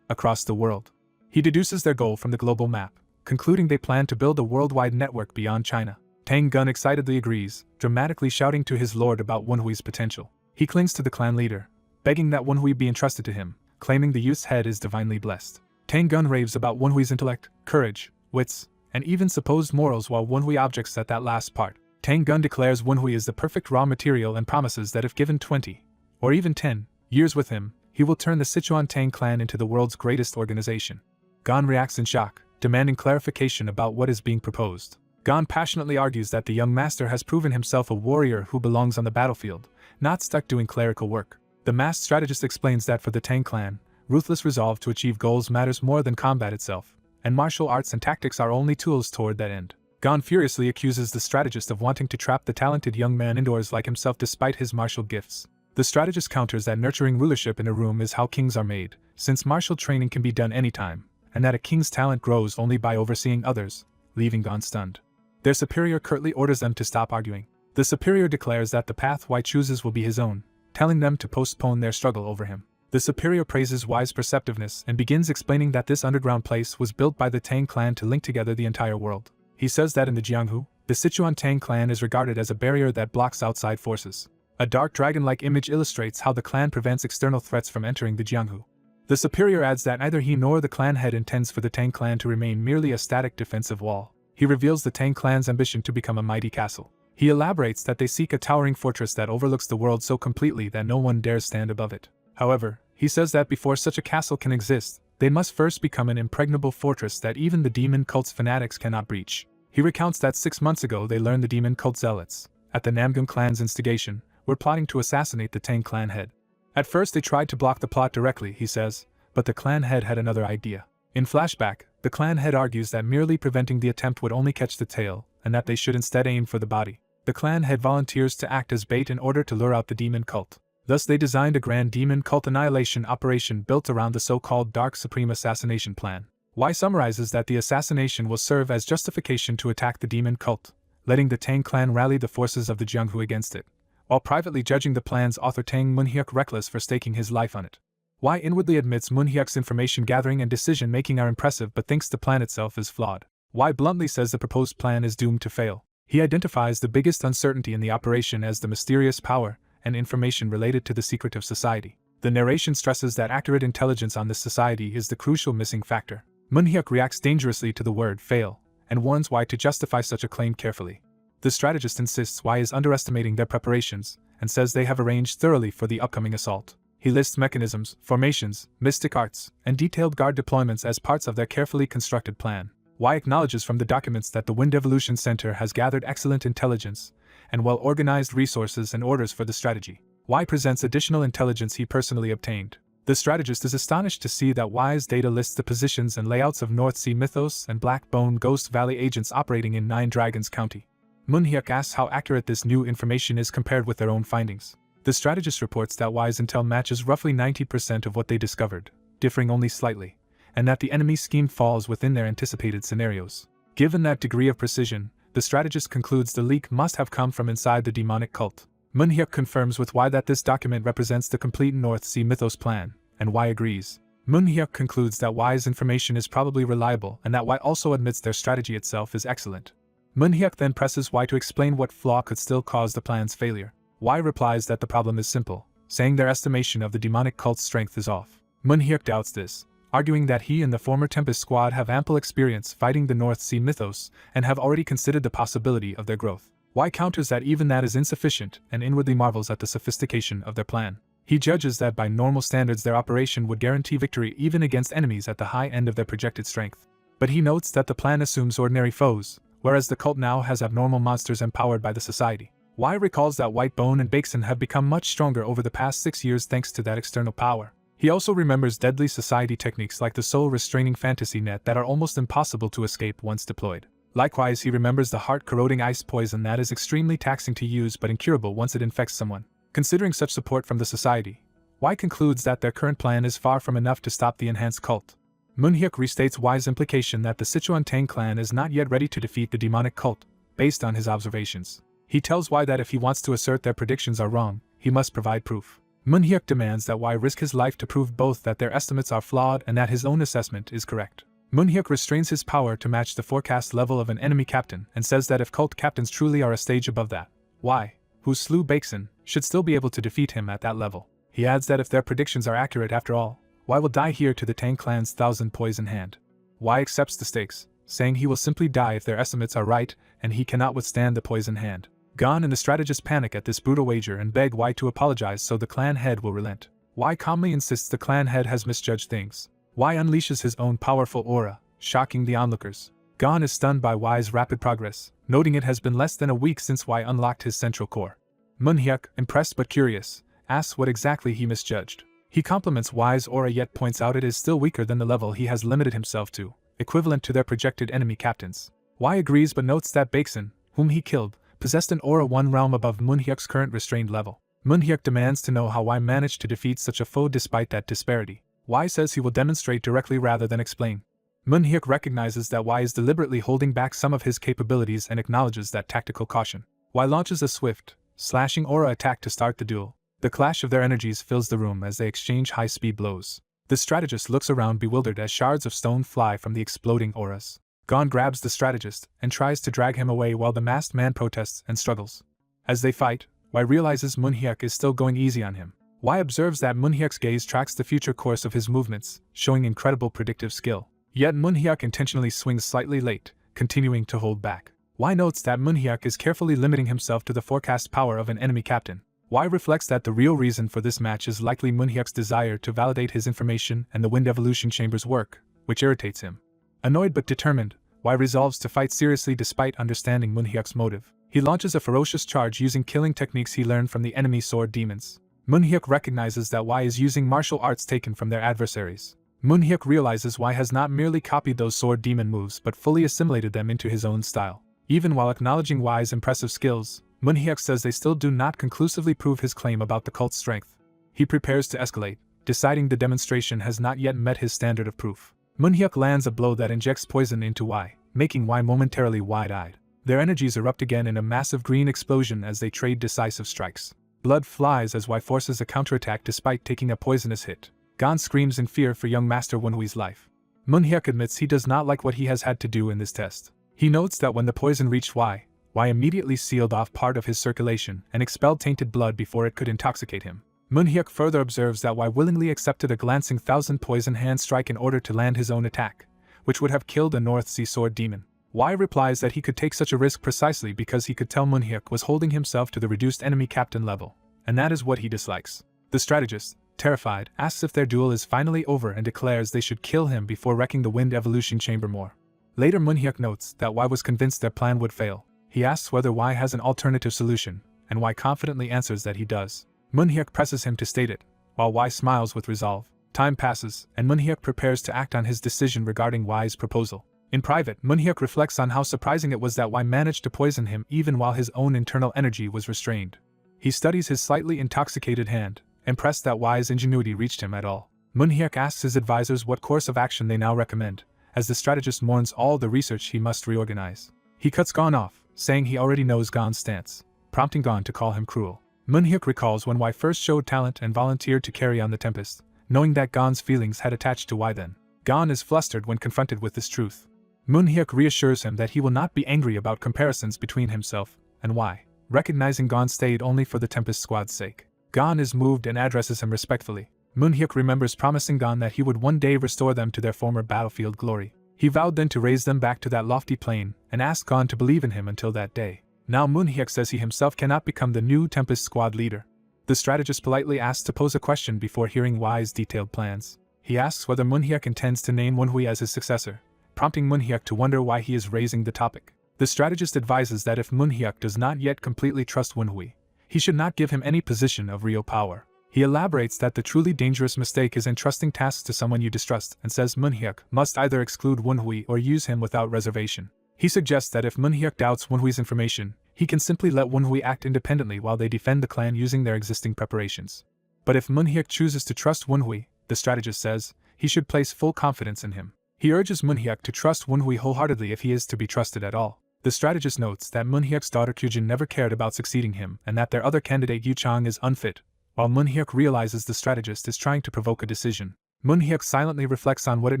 across the world. He deduces their goal from the global map, concluding they plan to build a worldwide network beyond China. Tang Gun excitedly agrees, dramatically shouting to his lord about Wenhui's potential. He clings to the clan leader, begging that Wenhui be entrusted to him, claiming the youth's head is divinely blessed. Tang Gun raves about Wenhui's intellect, courage, wits, and even supposed morals while Wenhui objects at that last part. Tang Gun declares Wenhui is the perfect raw material and promises that if given 20, or even 10, years with him, he will turn the Sichuan Tang clan into the world's greatest organization. Gon reacts in shock, demanding clarification about what is being proposed. Gon passionately argues that the young master has proven himself a warrior who belongs on the battlefield, not stuck doing clerical work. The masked strategist explains that for the Tang clan, ruthless resolve to achieve goals matters more than combat itself, and martial arts and tactics are only tools toward that end. Gon furiously accuses the strategist of wanting to trap the talented young man indoors like himself despite his martial gifts. The strategist counters that nurturing rulership in a room is how kings are made, since martial training can be done anytime, and that a king's talent grows only by overseeing others, leaving Gon stunned. Their superior curtly orders them to stop arguing. The superior declares that the path Wai chooses will be his own, telling them to postpone their struggle over him. The superior praises Wai's perceptiveness and begins explaining that this underground place was built by the Tang clan to link together the entire world. He says that in the Jianghu, the Sichuan Tang clan is regarded as a barrier that blocks outside forces. A dark dragon-like image illustrates how the clan prevents external threats from entering the Jianghu. The superior adds that neither he nor the clan head intends for the Tang clan to remain merely a static defensive wall. He reveals the Tang clan's ambition to become a mighty castle. He elaborates that they seek a towering fortress that overlooks the world so completely that no one dares stand above it. However, he says that before such a castle can exist, they must first become an impregnable fortress that even the demon cult's fanatics cannot breach. He recounts that 6 months ago they learned the demon cult zealots, at the Namgung clan's instigation, were plotting to assassinate the Tang clan head. At first they tried to block the plot directly, he says, but the clan head had another idea. In flashback, the clan head argues that merely preventing the attempt would only catch the tail, and that they should instead aim for the body. The clan head volunteers to act as bait in order to lure out the demon cult. Thus they designed a grand demon cult annihilation operation built around the so-called Dark Supreme Assassination Plan. Y summarizes that the assassination will serve as justification to attack the demon cult, letting the Tang clan rally the forces of the Jeonghu against it, while privately judging the plan's author Tang Munhyuk reckless for staking his life on it. Y inwardly admits Munhyuk's information gathering and decision making are impressive but thinks the plan itself is flawed. Y bluntly says the proposed plan is doomed to fail. He identifies the biggest uncertainty in the operation as the mysterious power and information related to the secretive society. The narration stresses that accurate intelligence on this society is the crucial missing factor. Munhyuk reacts dangerously to the word fail, and warns Y to justify such a claim carefully. The strategist insists Y is underestimating their preparations, and says they have arranged thoroughly for the upcoming assault. He lists mechanisms, formations, mystic arts, and detailed guard deployments as parts of their carefully constructed plan. Y acknowledges from the documents that the Wind Evolution Center has gathered excellent intelligence and well-organized resources and orders for the strategy. Y presents additional intelligence he personally obtained. The strategist is astonished to see that Y's data lists the positions and layouts of North Sea Mythos and Black Bone Ghost Valley agents operating in Nine Dragons County. Munhyuk asks how accurate this new information is compared with their own findings. The strategist reports that Y's intel matches roughly 90% of what they discovered, differing only slightly, and that the enemy scheme falls within their anticipated scenarios. Given that degree of precision, the strategist concludes the leak must have come from inside the demonic cult. Munhyuk confirms with Y that this document represents the complete North Sea Mythos plan, and Y agrees. Munhyuk concludes that Y's information is probably reliable and that Y also admits their strategy itself is excellent. Munhyuk then presses Y to explain what flaw could still cause the plan's failure. Y replies that the problem is simple, saying their estimation of the demonic cult's strength is off. Munhyuk doubts this, arguing that he and the former Tempest Squad have ample experience fighting the North Sea Mythos and have already considered the possibility of their growth. Y counters that even that is insufficient and inwardly marvels at the sophistication of their plan. He judges that by normal standards their operation would guarantee victory even against enemies at the high end of their projected strength. But he notes that the plan assumes ordinary foes, whereas the cult now has abnormal monsters empowered by the society. Y recalls that White Bone and Bakeson have become much stronger over the past 6 years thanks to that external power. He also remembers deadly society techniques like the soul-restraining fantasy net that are almost impossible to escape once deployed. Likewise, he remembers the heart-corroding ice poison that is extremely taxing to use but incurable once it infects someone. Considering such support from the society, Y concludes that their current plan is far from enough to stop the enhanced cult. Munhyuk restates Y's implication that the Sichuan Tang clan is not yet ready to defeat the demonic cult, based on his observations. He tells Y that if he wants to assert their predictions are wrong, he must provide proof. Munhyuk demands that Y risk his life to prove both that their estimates are flawed and that his own assessment is correct. Munhyuk restrains his power to match the forecast level of an enemy captain and says that if cult captains truly are a stage above that, Y, who slew Bakeson, should still be able to defeat him at that level. He adds that if their predictions are accurate after all, Y will die here to the Tang clan's 1,000 poison hand. Y accepts the stakes, saying he will simply die if their estimates are right and he cannot withstand the poison hand. Gon and the strategists panic at this brutal wager and beg Y to apologize so the clan head will relent. Y calmly insists the clan head has misjudged things. Y unleashes his own powerful aura, shocking the onlookers. Gon is stunned by Y's rapid progress, noting it has been less than a week since Y unlocked his central core. Munhyuk, impressed but curious, asks what exactly he misjudged. He compliments Y's aura yet points out it is still weaker than the level he has limited himself to, equivalent to their projected enemy captains. Y agrees but notes that Bakeson, whom he killed, possessed an aura one realm above Munhyuk's current restrained level. Munhyuk demands to know how Y managed to defeat such a foe despite that disparity. Y says he will demonstrate directly rather than explain. Munhyuk recognizes that Y is deliberately holding back some of his capabilities and acknowledges that tactical caution. Y launches a swift, slashing aura attack to start the duel. The clash of their energies fills the room as they exchange high-speed blows. The strategist looks around bewildered as shards of stone fly from the exploding auras. Gon grabs the strategist and tries to drag him away while the masked man protests and struggles. As they fight, Y realizes Munhyuk is still going easy on him. Y observes that Munhyuk's gaze tracks the future course of his movements, showing incredible predictive skill. Yet Munhyuk intentionally swings slightly late, continuing to hold back. Y notes that Munhyuk is carefully limiting himself to the forecast power of an enemy captain. Y reflects that the real reason for this match is likely Munhyuk's desire to validate his information and the Wind Evolution Chamber's work, which irritates him. Annoyed but determined, Y resolves to fight seriously despite understanding Munhyuk's motive. He launches a ferocious charge using killing techniques he learned from the enemy sword demons. Munhyuk recognizes that Y is using martial arts taken from their adversaries. Munhyuk realizes Y has not merely copied those sword demon moves but fully assimilated them into his own style. Even while acknowledging Y's impressive skills, Moonhyuk says they still do not conclusively prove his claim about the cult's strength. He prepares to escalate, deciding the demonstration has not yet met his standard of proof. Moonhyuk lands a blow that injects poison into Y, making Y momentarily wide-eyed. Their energies erupt again in a massive green explosion as they trade decisive strikes. Blood flies as Y forces a counterattack despite taking a poisonous hit. Gon screams in fear for young Master Wunhui's life. Moonhyuk admits he does not like what he has had to do in this test. He notes that when the poison reached Y immediately sealed off part of his circulation and expelled tainted blood before it could intoxicate him. Moonhyuk further observes that Y willingly accepted a glancing 1,000 poison hand strike in order to land his own attack, which would have killed a North Sea Sword demon. Y replies that he could take such a risk precisely because he could tell Moonhyuk was holding himself to the reduced enemy captain level, and that is what he dislikes. The strategist, terrified, asks if their duel is finally over and declares they should kill him before wrecking the Wind Evolution Chamber more. Later Moonhyuk notes that Y was convinced their plan would fail. He asks whether Y has an alternative solution, and Y confidently answers that he does. Moonhyuk presses him to state it, while Y smiles with resolve. Time passes, and Moonhyuk prepares to act on his decision regarding Y's proposal. In private, Moonhyuk reflects on how surprising it was that Y managed to poison him even while his own internal energy was restrained. He studies his slightly intoxicated hand, impressed that Y's ingenuity reached him at all. Moonhyuk asks his advisors what course of action they now recommend, as the strategist mourns all the research he must reorganize. He cuts Gon off, saying he already knows Gon's stance, prompting Gon to call him cruel. Moonhyuk recalls when Y first showed talent and volunteered to carry on the Tempest, knowing that Gon's feelings had attached to Y then. Gon is flustered when confronted with this truth. Moonhyuk reassures him that he will not be angry about comparisons between himself and Y, recognizing Gon stayed only for the Tempest squad's sake. Gon is moved and addresses him respectfully. Moonhyuk remembers promising Gon that he would one day restore them to their former battlefield glory. He vowed then to raise them back to that lofty plane, and asked Gon to believe in him until that day. Now Moonhyuk says he himself cannot become the new Tempest squad leader. The strategist politely asks to pose a question before hearing Y's detailed plans. He asks whether Moonhyuk intends to name Wunhui as his successor, prompting Moonhyuk to wonder why he is raising the topic. The strategist advises that if Moonhyuk does not yet completely trust Wunhui, he should not give him any position of real power. He elaborates that the truly dangerous mistake is entrusting tasks to someone you distrust and says Moonhyuk must either exclude Wunhui or use him without reservation. He suggests that if Moonhyuk doubts Wunhui's information, he can simply let Wunhui act independently while they defend the clan using their existing preparations. But if Moonhyuk chooses to trust Wunhui, the strategist says, he should place full confidence in him. He urges Moonhyuk to trust Wunhui wholeheartedly if he is to be trusted at all. The strategist notes that Moonhyuk's daughter Kyujin never cared about succeeding him and that their other candidate Yu Chang is unfit, while Moonhyuk realizes the strategist is trying to provoke a decision. Moonhyuk silently reflects on what it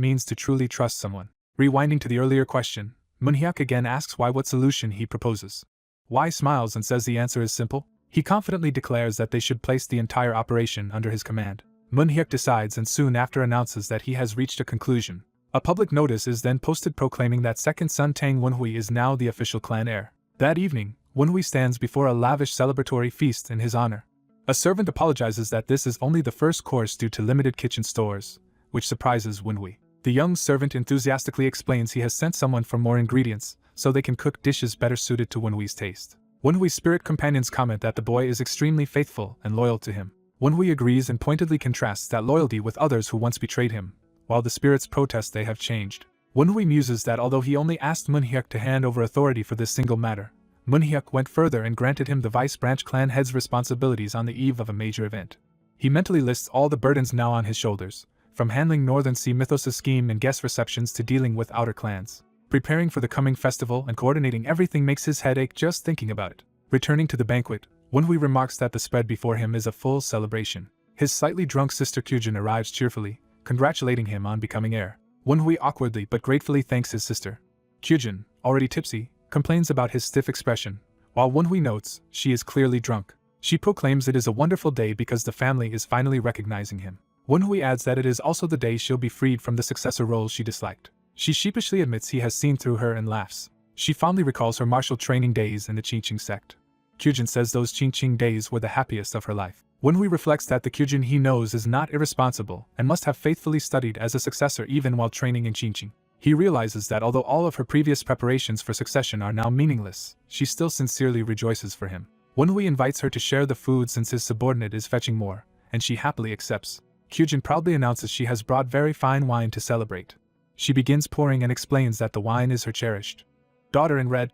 means to truly trust someone. Rewinding to the earlier question, Moonhyuk again asks Y what solution he proposes. Y smiles and says the answer is simple. He confidently declares that they should place the entire operation under his command. Moonhyuk decides and soon after announces that he has reached a conclusion. A public notice is then posted proclaiming that second son Tang Wunhui is now the official clan heir. That evening, Wunhui stands before a lavish celebratory feast in his honor. A servant apologizes that this is only the first course due to limited kitchen stores, which surprises Wunhui. The young servant enthusiastically explains he has sent someone for more ingredients, so they can cook dishes better suited to Wunhui's taste. Wunhui's spirit companions comment that the boy is extremely faithful and loyal to him. Wunhui agrees and pointedly contrasts that loyalty with others who once betrayed him, while the spirits protest they have changed. Wunhui muses that although he only asked Moonhyuk to hand over authority for this single matter, Moonhyuk went further and granted him the vice branch clan head's responsibilities on the eve of a major event. He mentally lists all the burdens now on his shoulders, from handling Northern Sea Mythos' scheme and guest receptions to dealing with outer clans. Preparing for the coming festival and coordinating everything makes his head ache just thinking about it. Returning to the banquet, Wunhui remarks that the spread before him is a full celebration. His slightly drunk sister Kyujin arrives cheerfully, congratulating him on becoming heir. Wunhui awkwardly but gratefully thanks his sister. Kyujin, already tipsy, complains about his stiff expression, while Wunhui notes she is clearly drunk. She proclaims it is a wonderful day because the family is finally recognizing him. Wunhui adds that it is also the day she'll be freed from the successor role she disliked. She sheepishly admits he has seen through her and laughs. She fondly recalls her martial training days in the Qingqing sect. Kyujin says those Qingqing days were the happiest of her life. Wunhui reflects that the Kyujin he knows is not irresponsible and must have faithfully studied as a successor even while training in Qingqing. He realizes that although all of her previous preparations for succession are now meaningless, she still sincerely rejoices for him. Wunhui invites her to share the food since his subordinate is fetching more, and she happily accepts. Kyujin proudly announces she has brought very fine wine to celebrate. She begins pouring and explains that the wine is her cherished daughter in red,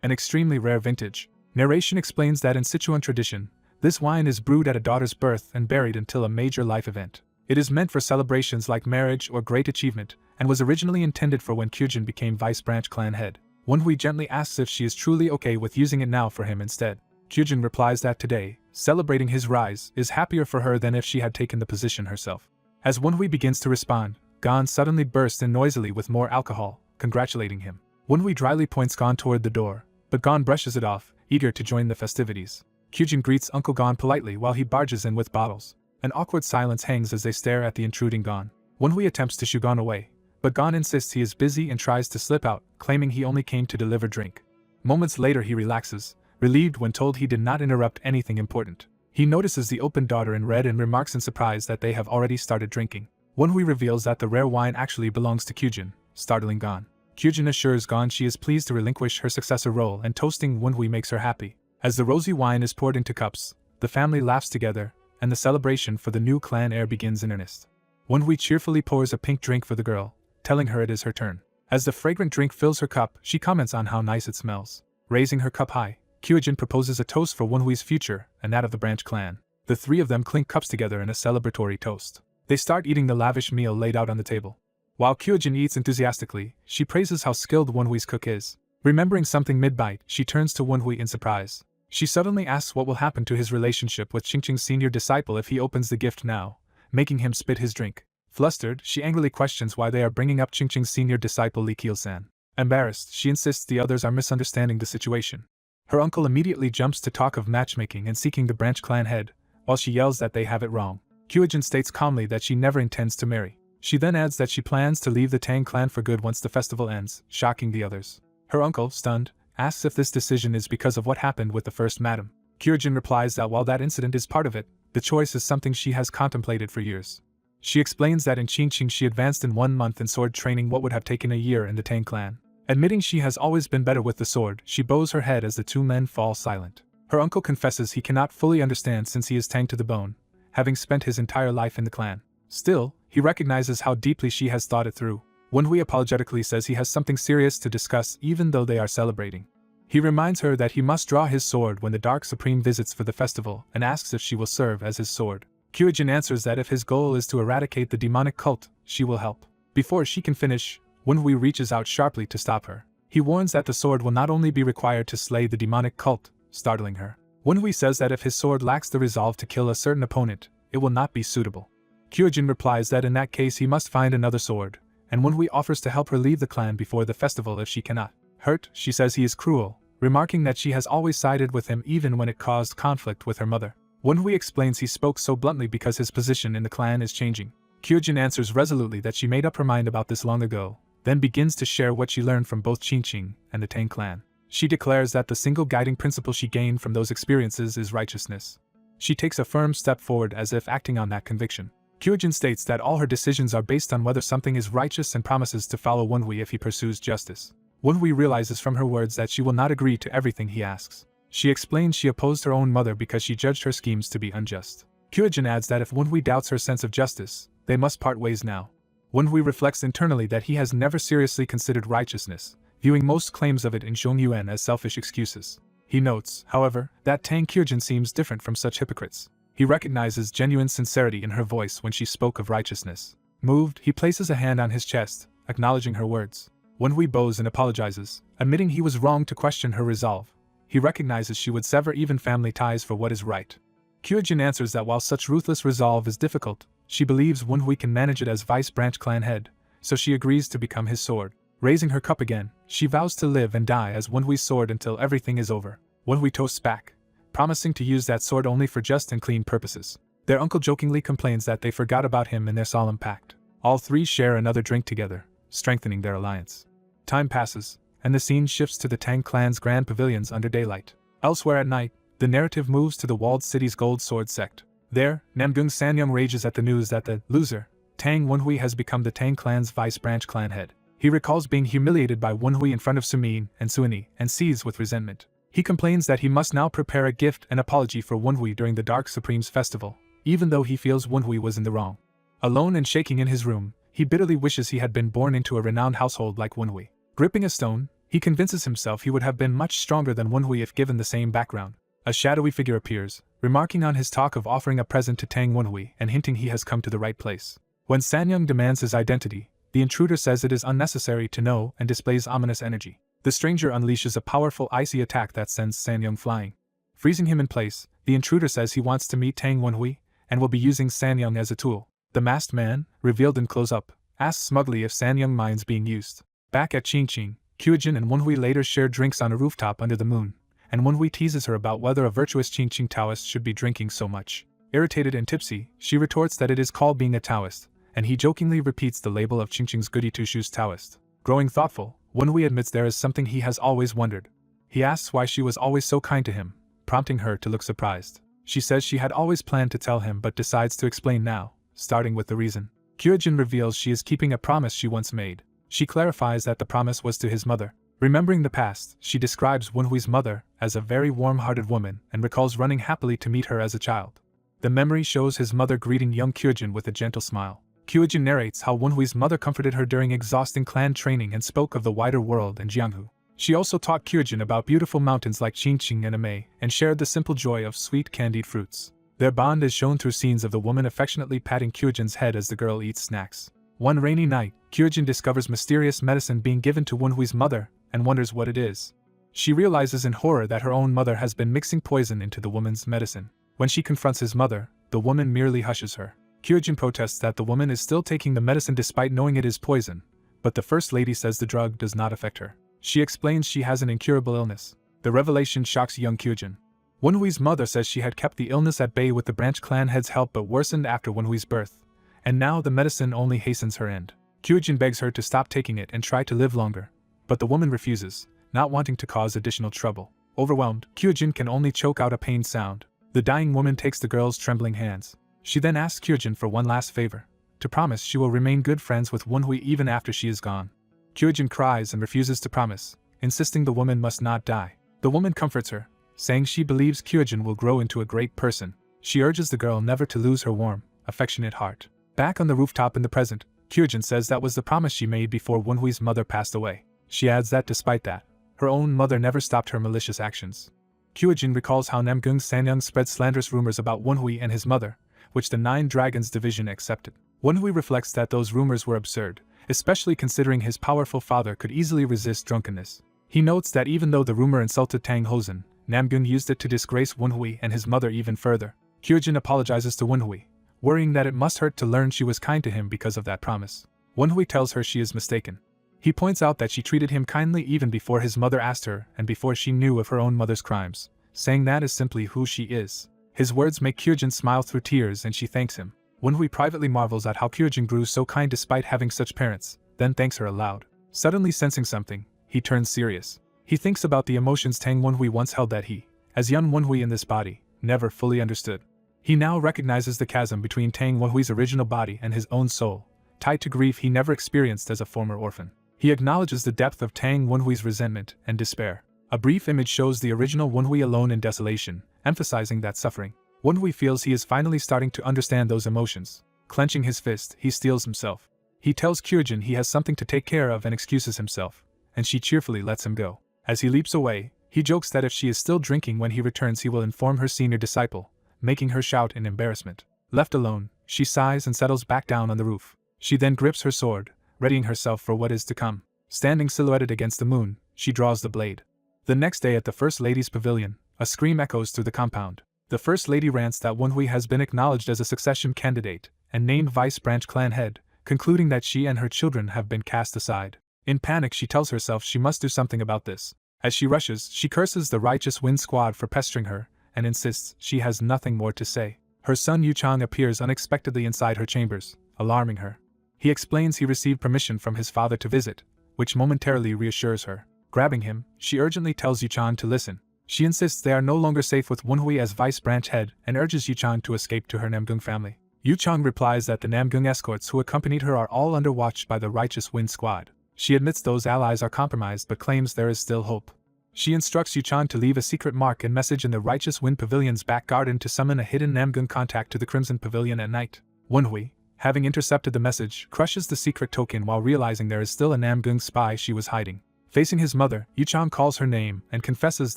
an extremely rare vintage. Narration explains that in Sichuan tradition, this wine is brewed at a daughter's birth and buried until a major life event. It is meant for celebrations like marriage or great achievement, and was originally intended for when Kyujin became Vice Branch Clan head. Wonhui gently asks if she is truly okay with using it now for him instead. Kyujin replies that today, celebrating his rise, is happier for her than if she had taken the position herself. As Wonhui begins to respond, Gon suddenly bursts in noisily with more alcohol, congratulating him. Wonhui dryly points Gon toward the door, but Gon brushes it off, eager to join the festivities. Kyujin greets Uncle Gon politely while he barges in with bottles. An awkward silence hangs as they stare at the intruding Gon. Wonhui attempts to shoo Gon away, but Gon insists he is busy and tries to slip out, claiming he only came to deliver drink. Moments later he relaxes, relieved when told he did not interrupt anything important. He notices the open daughter in red and remarks in surprise that they have already started drinking. Wonhui reveals that the rare wine actually belongs to Kyujin, startling Gon. Kyujin assures Gon she is pleased to relinquish her successor role and toasting Wonhui makes her happy. As the rosy wine is poured into cups, the family laughs together, and the celebration for the new clan heir begins in earnest. Wonhui cheerfully pours a pink drink for the girl, telling her it is her turn. As the fragrant drink fills her cup, she comments on how nice it smells. Raising her cup high, Kyujin proposes a toast for Wonhui's future and that of the branch clan. The three of them clink cups together in a celebratory toast. They start eating the lavish meal laid out on the table. While Kyujin eats enthusiastically, she praises how skilled Wonhui's cook is. Remembering something mid-bite, she turns to Wonhui in surprise. She suddenly asks what will happen to his relationship with Qingqing's senior disciple if he opens the gift now, making him spit his drink. Flustered, she angrily questions why they are bringing up Qingqing's senior disciple Li Qiusan. Embarrassed, she insists the others are misunderstanding the situation. Her uncle immediately jumps to talk of matchmaking and seeking the branch clan head, while she yells that they have it wrong. Kyujin states calmly that she never intends to marry. She then adds that she plans to leave the Tang clan for good once the festival ends, shocking the others. Her uncle, stunned, asks if this decision is because of what happened with the first madam. Kyujin replies that while that incident is part of it, the choice is something she has contemplated for years. She explains that in Qingqing she advanced in 1 month in sword training what would have taken a year in the Tang clan. Admitting she has always been better with the sword, she bows her head as the two men fall silent. Her uncle confesses he cannot fully understand since he is Tang to the bone, having spent his entire life in the clan. Still, he recognizes how deeply she has thought it through. Wonhui apologetically says he has something serious to discuss even though they are celebrating. He reminds her that he must draw his sword when the Dark Supreme visits for the festival and asks if she will serve as his sword. Kyujin answers that if his goal is to eradicate the demonic cult, she will help. Before she can finish, Wonhui reaches out sharply to stop her. He warns that the sword will not only be required to slay the demonic cult, startling her. Wonhui says that if his sword lacks the resolve to kill a certain opponent, it will not be suitable. Kyujin replies that in that case he must find another sword, and Wonhui offers to help her leave the clan before the festival if she cannot. Hurt, she says he is cruel, remarking that she has always sided with him even when it caused conflict with her mother. Wonhui explains he spoke so bluntly because his position in the clan is changing. Kyujin answers resolutely that she made up her mind about this long ago, then begins to share what she learned from both Qingqing and the Tang clan. She declares that the single guiding principle she gained from those experiences is righteousness. She takes a firm step forward as if acting on that conviction. Kyujin states that all her decisions are based on whether something is righteous and promises to follow Wonhui if he pursues justice. Wonhui realizes from her words that she will not agree to everything he asks. She explains she opposed her own mother because she judged her schemes to be unjust. Kyujin adds that if Wonhui doubts her sense of justice, they must part ways now. Wonhui reflects internally that he has never seriously considered righteousness, viewing most claims of it in Zhongyuan as selfish excuses. He notes, however, that Tang Kyujin seems different from such hypocrites. He recognizes genuine sincerity in her voice when she spoke of righteousness. Moved, he places a hand on his chest, acknowledging her words. Wonhui bows and apologizes, admitting he was wrong to question her resolve. He recognizes she would sever even family ties for what is right. Kyujin answers that while such ruthless resolve is difficult, she believes Wonhui can manage it as Vice Branch Clan head, so she agrees to become his sword. Raising her cup again, she vows to live and die as Wonhui's sword until everything is over. Wonhui toasts back, promising to use that sword only for just and clean purposes. Their uncle jokingly complains that they forgot about him in their solemn pact. All three share another drink together, strengthening their alliance. Time passes, and the scene shifts to the Tang clan's grand pavilions under daylight. Elsewhere at night, the narrative moves to the walled city's Gold Sword sect. There, Namgung Sanyong rages at the news that the loser, Tang Wonhui, has become the Tang clan's Vice Branch Clan head. He recalls being humiliated by Wonhui in front of Sumin and Suini and seethes with resentment. He complains that he must now prepare a gift and apology for Wonhui during the Dark Supreme's festival, even though he feels Wonhui was in the wrong. Alone and shaking in his room, he bitterly wishes he had been born into a renowned household like Wonhui. Gripping a stone, He convinces himself he would have been much stronger than Wenhui if given the same background. A shadowy figure appears, remarking on his talk of offering a present to Tang Wenhui and hinting he has come to the right place. When Sanyang demands his identity, the intruder says it is unnecessary to know and displays ominous energy. The stranger unleashes a powerful icy attack that sends Sanyang flying. Freezing him in place, the intruder says he wants to meet Tang Wenhui and will be using Sanyang as a tool. The masked man, revealed in close-up, asks smugly if Sanyang minds being used. Back at Qingqing, Kyujin and Wenhui later share drinks on a rooftop under the moon, and Wenhui teases her about whether a virtuous Qingqing Taoist should be drinking so much. Irritated and tipsy, she retorts that it is called being a Taoist, and he jokingly repeats the label of Qingqing's goody two-shoes Taoist. Growing thoughtful, Wenhui admits there is something he has always wondered. He asks why she was always so kind to him, prompting her to look surprised. She says she had always planned to tell him but decides to explain now, starting with the reason. Kyujin reveals she is keeping a promise she once made. She clarifies that the promise was to his mother. Remembering the past, she describes Wenhui's mother as a very warm-hearted woman and recalls running happily to meet her as a child. The memory shows his mother greeting young Kyujin with a gentle smile. Kyujin narrates how Wenhui's mother comforted her during exhausting clan training and spoke of the wider world in Jianghu. She also taught Kyujin about beautiful mountains like Qingqing and Amei and shared the simple joy of sweet candied fruits. Their bond is shown through scenes of the woman affectionately patting Kyujin's head as the girl eats snacks. One rainy night, Kyujin discovers mysterious medicine being given to Wenhui's mother and wonders what it is. She realizes in horror that her own mother has been mixing poison into the woman's medicine. When she confronts his mother, the woman merely hushes her. Kyujin protests that the woman is still taking the medicine despite knowing it is poison, but the First Lady says the drug does not affect her. She explains she has an incurable illness. The revelation shocks young Kyujin. Wenhui's mother says she had kept the illness at bay with the branch clan head's help but worsened after Wenhui's birth, and now the medicine only hastens her end. Kyujin begs her to stop taking it and try to live longer, but the woman refuses, not wanting to cause additional trouble. Overwhelmed, Kyujin can only choke out a pained sound. The dying woman takes the girl's trembling hands. She then asks Kyujin for one last favor, to promise she will remain good friends with Wenhui even after she is gone. Kyujin cries and refuses to promise, insisting the woman must not die. The woman comforts her, saying she believes Kyujin will grow into a great person. She urges the girl never to lose her warm, affectionate heart. Back on the rooftop in the present, Kyujin says that was the promise she made before Wenhui's mother passed away. She adds that despite that, her own mother never stopped her malicious actions. Kyujin recalls how Namgung Sanyang spread slanderous rumors about Wenhui and his mother, which the Nine Dragons division accepted. Wenhui reflects that those rumors were absurd, especially considering his powerful father could easily resist drunkenness. He notes that even though the rumor insulted Tang Hozan, Namgung used it to disgrace Wenhui and his mother even further. Kyujin apologizes to Wenhui, worrying that it must hurt to learn she was kind to him because of that promise. Wenhui tells her she is mistaken. He points out that she treated him kindly even before his mother asked her and before she knew of her own mother's crimes, saying that is simply who she is. His words make Kyujin smile through tears and she thanks him. Wenhui privately marvels at how Kyujin grew so kind despite having such parents, then thanks her aloud. Suddenly sensing something, he turns serious. He thinks about the emotions Tang Wenhui once held that he, as young Wenhui in this body, never fully understood. He now recognizes the chasm between Tang Wenhui's original body and his own soul, tied to grief he never experienced as a former orphan. He acknowledges the depth of Tang Wenhui's resentment and despair. A brief image shows the original Wenhui alone in desolation, emphasizing that suffering. Wenhui feels he is finally starting to understand those emotions. Clenching his fist, he steels himself. He tells Kyujin he has something to take care of and excuses himself, and she cheerfully lets him go. As he leaps away, he jokes that if she is still drinking when he returns he will inform her senior disciple, making her shout in embarrassment. Left alone, she sighs and settles back down on the roof. She then grips her sword, readying herself for what is to come. Standing silhouetted against the moon, she draws the blade. The next day at the First Lady's pavilion, a scream echoes through the compound. The First Lady rants that Wenhui has been acknowledged as a succession candidate and named vice branch clan head, concluding that she and her children have been cast aside. In panic she tells herself she must do something about this. As she rushes, she curses the Righteous Wind Squad for pestering her, and insists she has nothing more to say. Her son Yuchang appears unexpectedly inside her chambers, alarming her. He explains he received permission from his father to visit, which momentarily reassures her. Grabbing him, she urgently tells Yuchang to listen. She insists they are no longer safe with Wenhui as vice branch head and urges Yuchang to escape to her Namgung family. Yuchang replies that the Namgung escorts who accompanied her are all under watch by the Righteous Wind Squad. She admits those allies are compromised but claims there is still hope. She instructs Yuchang to leave a secret mark and message in the Righteous Wind Pavilion's back garden to summon a hidden Namgung contact to the Crimson Pavilion at night. Wenhui, having intercepted the message, crushes the secret token while realizing there is still a Namgung spy she was hiding. Facing his mother, Yuchang calls her name and confesses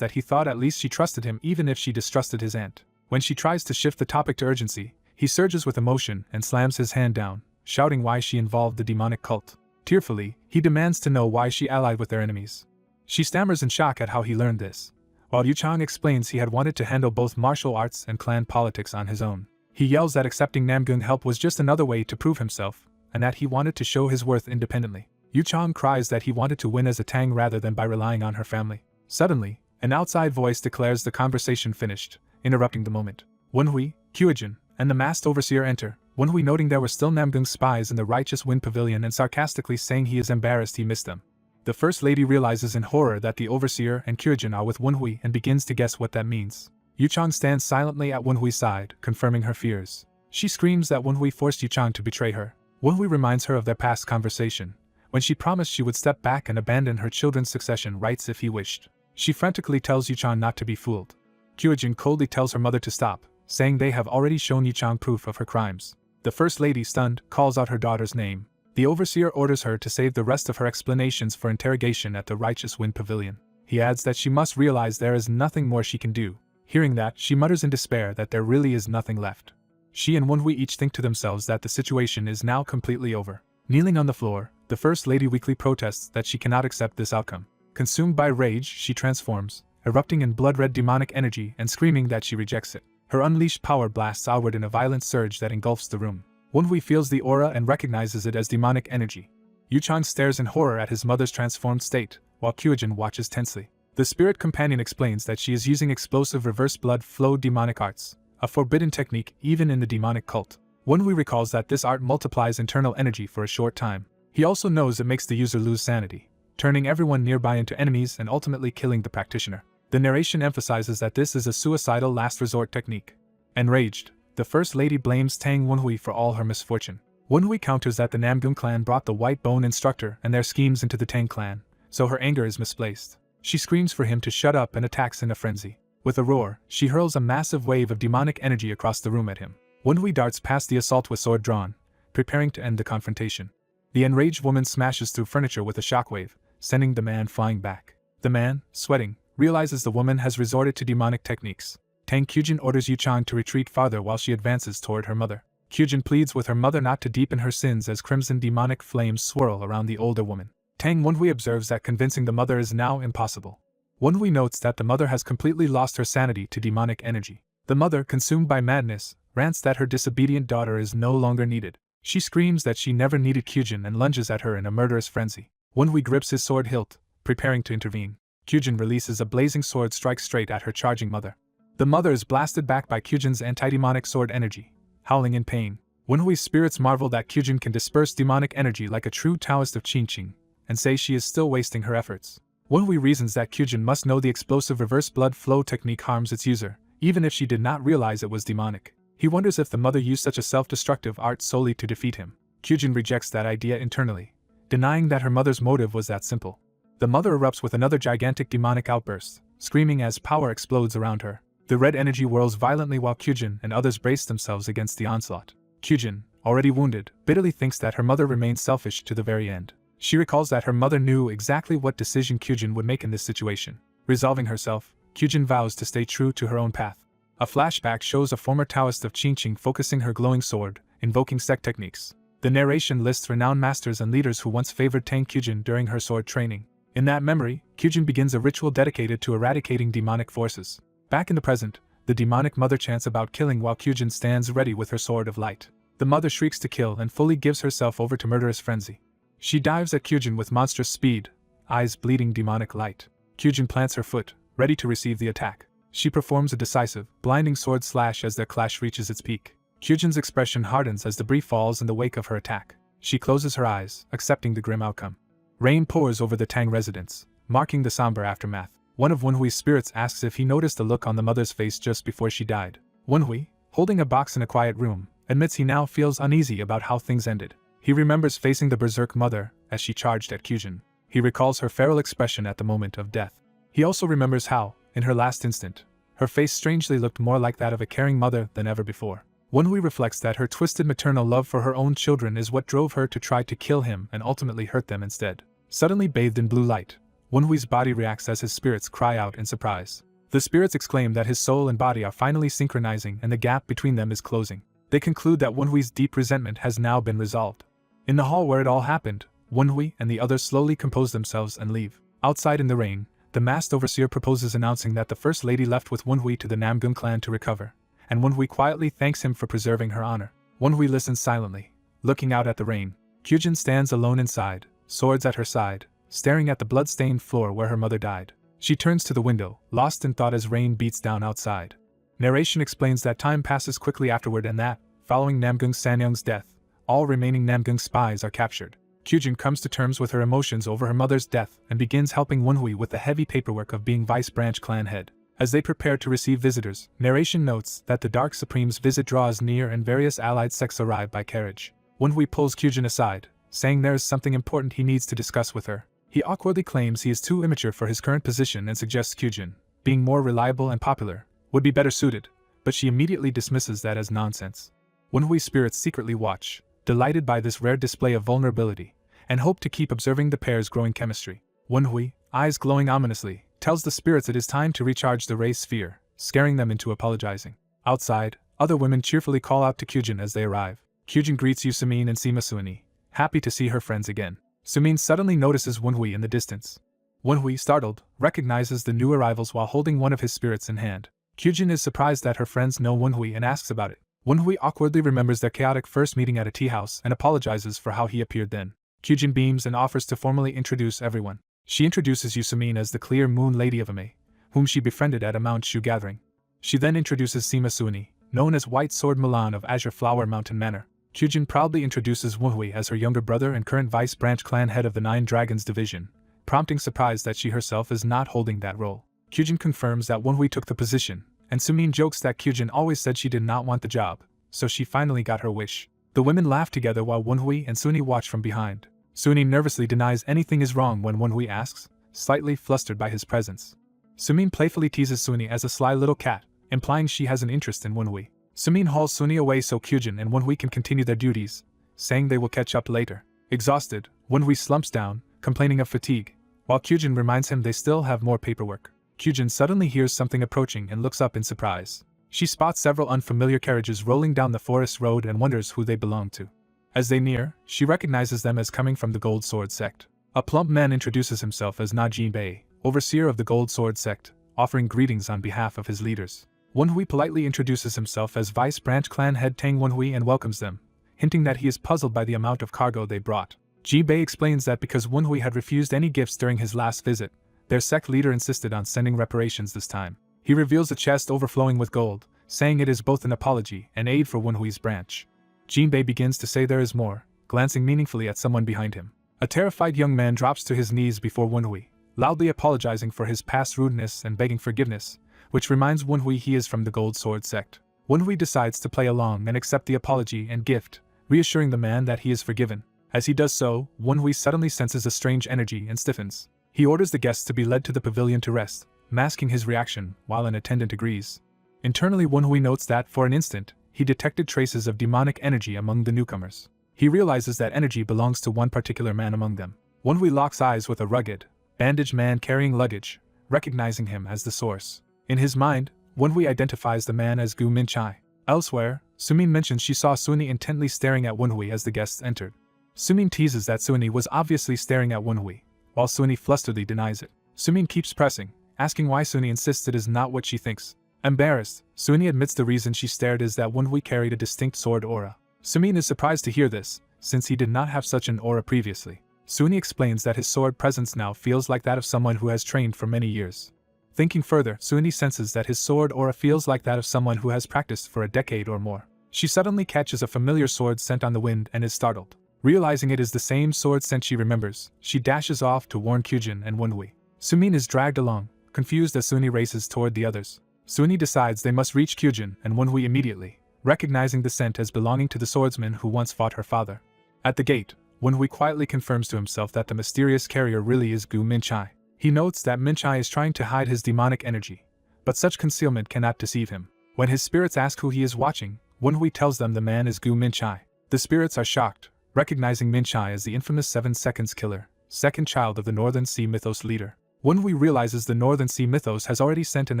that he thought at least she trusted him even if she distrusted his aunt. When she tries to shift the topic to urgency, he surges with emotion and slams his hand down, shouting why she involved the demonic cult. Tearfully, he demands to know why she allied with their enemies. She stammers in shock at how he learned this, while Yuchang explains he had wanted to handle both martial arts and clan politics on his own. He yells that accepting Namgung help was just another way to prove himself, and that he wanted to show his worth independently. Yuchang cries that he wanted to win as a Tang rather than by relying on her family. Suddenly, an outside voice declares the conversation finished, interrupting the moment. Wenhui, Kyujin, and the masked overseer enter, Wenhui noting there were still Namgung's spies in the Righteous Wind Pavilion and sarcastically saying he is embarrassed he missed them. The First Lady realizes in horror that the overseer and Kyujin are with Wenhui and begins to guess what that means. Yuchang stands silently at Wenhui's side, confirming her fears. She screams that Wenhui forced Yuchang to betray her. Wenhui reminds her of their past conversation, when she promised she would step back and abandon her children's succession rights if he wished. She frantically tells Yuchang not to be fooled. Kyujin coldly tells her mother to stop, saying they have already shown Yuchang proof of her crimes. The First Lady, stunned, calls out her daughter's name. The overseer orders her to save the rest of her explanations for interrogation at the Righteous Wind Pavilion. He adds that she must realize there is nothing more she can do. Hearing that, she mutters in despair that there really is nothing left. She and Wenhui each think to themselves that the situation is now completely over. Kneeling on the floor, the First Lady weakly protests that she cannot accept this outcome. Consumed by rage, she transforms, erupting in blood-red demonic energy and screaming that she rejects it. Her unleashed power blasts outward in a violent surge that engulfs the room. Wenhui feels the aura and recognizes it as demonic energy. Yuchang stares in horror at his mother's transformed state, while Kyujin watches tensely. The spirit companion explains that she is using explosive reverse blood flow demonic arts, a forbidden technique even in the demonic cult. Wenhui recalls that this art multiplies internal energy for a short time. He also knows it makes the user lose sanity, turning everyone nearby into enemies and ultimately killing the practitioner. The narration emphasizes that this is a suicidal last resort technique. Enraged, the First Lady blames Tang Wenhui for all her misfortune. Wenhui counters that the Namgung clan brought the White Bone instructor and their schemes into the Tang clan, so her anger is misplaced. She screams for him to shut up and attacks in a frenzy. With a roar, she hurls a massive wave of demonic energy across the room at him. Wenhui darts past the assault with sword drawn, preparing to end the confrontation. The enraged woman smashes through furniture with a shockwave, sending the man flying back. The man, sweating, realizes the woman has resorted to demonic techniques. Tang Kyujin orders Yuchang to retreat farther while she advances toward her mother. Kyujin pleads with her mother not to deepen her sins as crimson demonic flames swirl around the older woman. Tang Wenhui observes that convincing the mother is now impossible. Wenhui notes that the mother has completely lost her sanity to demonic energy. The mother, consumed by madness, rants that her disobedient daughter is no longer needed. She screams that she never needed Kyujin and lunges at her in a murderous frenzy. Wenhui grips his sword hilt, preparing to intervene. Kyujin releases a blazing sword strike straight at her charging mother. The mother is blasted back by Kyujin's anti-demonic sword energy, howling in pain. Wenhui's spirits marvel that Kyujin can disperse demonic energy like a true Taoist of Qingqing, and say she is still wasting her efforts. Wenhui reasons that Kyujin must know the explosive reverse blood flow technique harms its user, even if she did not realize it was demonic. He wonders if the mother used such a self-destructive art solely to defeat him. Kyujin rejects that idea internally, denying that her mother's motive was that simple. The mother erupts with another gigantic demonic outburst, screaming as power explodes around her. The red energy whirls violently while Kyujin and others brace themselves against the onslaught. Kyujin, already wounded, bitterly thinks that her mother remained selfish to the very end. She recalls that her mother knew exactly what decision Kyujin would make in this situation. Resolving herself, Kyujin vows to stay true to her own path. A flashback shows a former Taoist of Qingqing focusing her glowing sword, invoking sect techniques. The narration lists renowned masters and leaders who once favored Tang Kyujin during her sword training. In that memory, Kyujin begins a ritual dedicated to eradicating demonic forces. Back in the present, the demonic mother chants about killing while Kyujin stands ready with her sword of light. The mother shrieks to kill and fully gives herself over to murderous frenzy. She dives at Kyujin with monstrous speed, eyes bleeding demonic light. Kyujin plants her foot, ready to receive the attack. She performs a decisive, blinding sword slash as their clash reaches its peak. Kyujin's expression hardens as debris falls in the wake of her attack. She closes her eyes, accepting the grim outcome. Rain pours over the Tang residence, marking the somber aftermath. One of Wenhui's spirits asks if he noticed the look on the mother's face just before she died. Wenhui, holding a box in a quiet room, admits he now feels uneasy about how things ended. He remembers facing the berserk mother as she charged at Kyujin. He recalls her feral expression at the moment of death. He also remembers how, in her last instant, her face strangely looked more like that of a caring mother than ever before. Wenhui reflects that her twisted maternal love for her own children is what drove her to try to kill him and ultimately hurt them instead. Suddenly bathed in blue light, Wenhui's body reacts as his spirits cry out in surprise. The spirits exclaim that his soul and body are finally synchronizing and the gap between them is closing. They conclude that Wenhui's deep resentment has now been resolved. In the hall where it all happened, Wenhui and the others slowly compose themselves and leave. Outside in the rain, the masked overseer proposes, announcing that the First Lady left with Wenhui to the Namgun clan to recover, and Wenhui quietly thanks him for preserving her honor. Wenhui listens silently, looking out at the rain. Kyujin stands alone inside, swords at her side, staring at the blood-stained floor where her mother died. She turns to the window, lost in thought as rain beats down outside. Narration explains that time passes quickly afterward and that, following Namgung Sanyung's death, all remaining Namgung spies are captured. Kyujin comes to terms with her emotions over her mother's death and begins helping Wenhui with the heavy paperwork of being Vice Branch clan head. As they prepare to receive visitors, narration notes that the Dark Supreme's visit draws near and various allied sects arrive by carriage. Wenhui pulls Kyujin aside, saying there is something important he needs to discuss with her. He awkwardly claims he is too immature for his current position and suggests Kyujin, being more reliable and popular, would be better suited, but she immediately dismisses that as nonsense. Wenhui's spirits secretly watch, delighted by this rare display of vulnerability, and hope to keep observing the pair's growing chemistry. Wenhui, eyes glowing ominously, tells the spirits it is time to recharge the Ray sphere, scaring them into apologizing. Outside, other women cheerfully call out to Kyujin as they arrive. Kyujin greets Yusumin and Sima Suini, happy to see her friends again. Sumin suddenly notices Wenhui in the distance. Wenhui, startled, recognizes the new arrivals while holding one of his spirits in hand. Kyujin is surprised that her friends know Wenhui and asks about it. Wenhui awkwardly remembers their chaotic first meeting at a tea house and apologizes for how he appeared then. Kyujin beams and offers to formally introduce everyone. She introduces Yusumin as the Clear Moon Lady of Ame, whom she befriended at a Mount Shu gathering. She then introduces Sima Suini, known as White Sword Milan of Azure Flower Mountain Manor. Kyujin proudly introduces Wenhui as her younger brother and current Vice Branch clan head of the Nine Dragons division, prompting surprise that she herself is not holding that role. Kyujin confirms that Wenhui took the position, and Sumin jokes that Kyujin always said she did not want the job, so she finally got her wish. The women laugh together while Wenhui and Suini watch from behind. Suini nervously denies anything is wrong when Wenhui asks, slightly flustered by his presence. Sumin playfully teases Suini as a sly little cat, implying she has an interest in Wenhui. Sumin hauls Suini away so Kyujin and Wenhui can continue their duties, saying they will catch up later. Exhausted, Wenhui slumps down, complaining of fatigue, while Kyujin reminds him they still have more paperwork. Kyujin suddenly hears something approaching and looks up in surprise. She spots several unfamiliar carriages rolling down the forest road and wonders who they belong to. As they near, she recognizes them as coming from the Gold Sword sect. A plump man introduces himself as Najin Bey, overseer of the Gold Sword sect, offering greetings on behalf of his leaders. Wenhui politely introduces himself as Vice Branch clan head Tang Wenhui and welcomes them, hinting that he is puzzled by the amount of cargo they brought. Ji Bei explains that because Wenhui had refused any gifts during his last visit, their sect leader insisted on sending reparations this time. He reveals a chest overflowing with gold, saying it is both an apology and aid for Wenhui's branch. Jinbei begins to say there is more, glancing meaningfully at someone behind him. A terrified young man drops to his knees before Wenhui, loudly apologizing for his past rudeness and begging forgiveness, which reminds Wenhui he is from the Gold Sword sect. Wenhui decides to play along and accept the apology and gift, reassuring the man that he is forgiven. As he does so, Wenhui suddenly senses a strange energy and stiffens. He orders the guests to be led to the pavilion to rest, masking his reaction while an attendant agrees. Internally, Wenhui notes that, for an instant, he detected traces of demonic energy among the newcomers. He realizes that energy belongs to one particular man among them. Wenhui locks eyes with a rugged, bandaged man carrying luggage, recognizing him as the source. In his mind, Wenhui identifies the man as Gu Minchai. Elsewhere, Sumin mentions she saw Suini intently staring at Wenhui as the guests entered. Sumin teases that Suini was obviously staring at Wenhui, while Suini flusteredly denies it. Sumin keeps pressing, asking why Suini insists it is not what she thinks. Embarrassed, Suini admits the reason she stared is that Wenhui carried a distinct sword aura. Sumin is surprised to hear this, since he did not have such an aura previously. Suini explains that his sword presence now feels like that of someone who has trained for many years. Thinking further, Suini senses that his sword aura feels like that of someone who has practiced for a decade or more. She suddenly catches a familiar sword scent on the wind and is startled. Realizing it is the same sword scent she remembers, she dashes off to warn Kyujin and Wenhui. Sumin is dragged along, confused as Suini races toward the others. Suini decides they must reach Kyujin and Wenhui immediately, recognizing the scent as belonging to the swordsman who once fought her father. At the gate, Wenhui quietly confirms to himself that the mysterious carrier really is Gu Minchai. He notes that Minchai is trying to hide his demonic energy, but such concealment cannot deceive him. When his spirits ask who he is watching, Wenhui tells them the man is Gu Minchai. The spirits are shocked, recognizing Minchai as the infamous 7 Seconds killer, second child of the Northern Sea Mythos leader. Wenhui realizes the Northern Sea Mythos has already sent an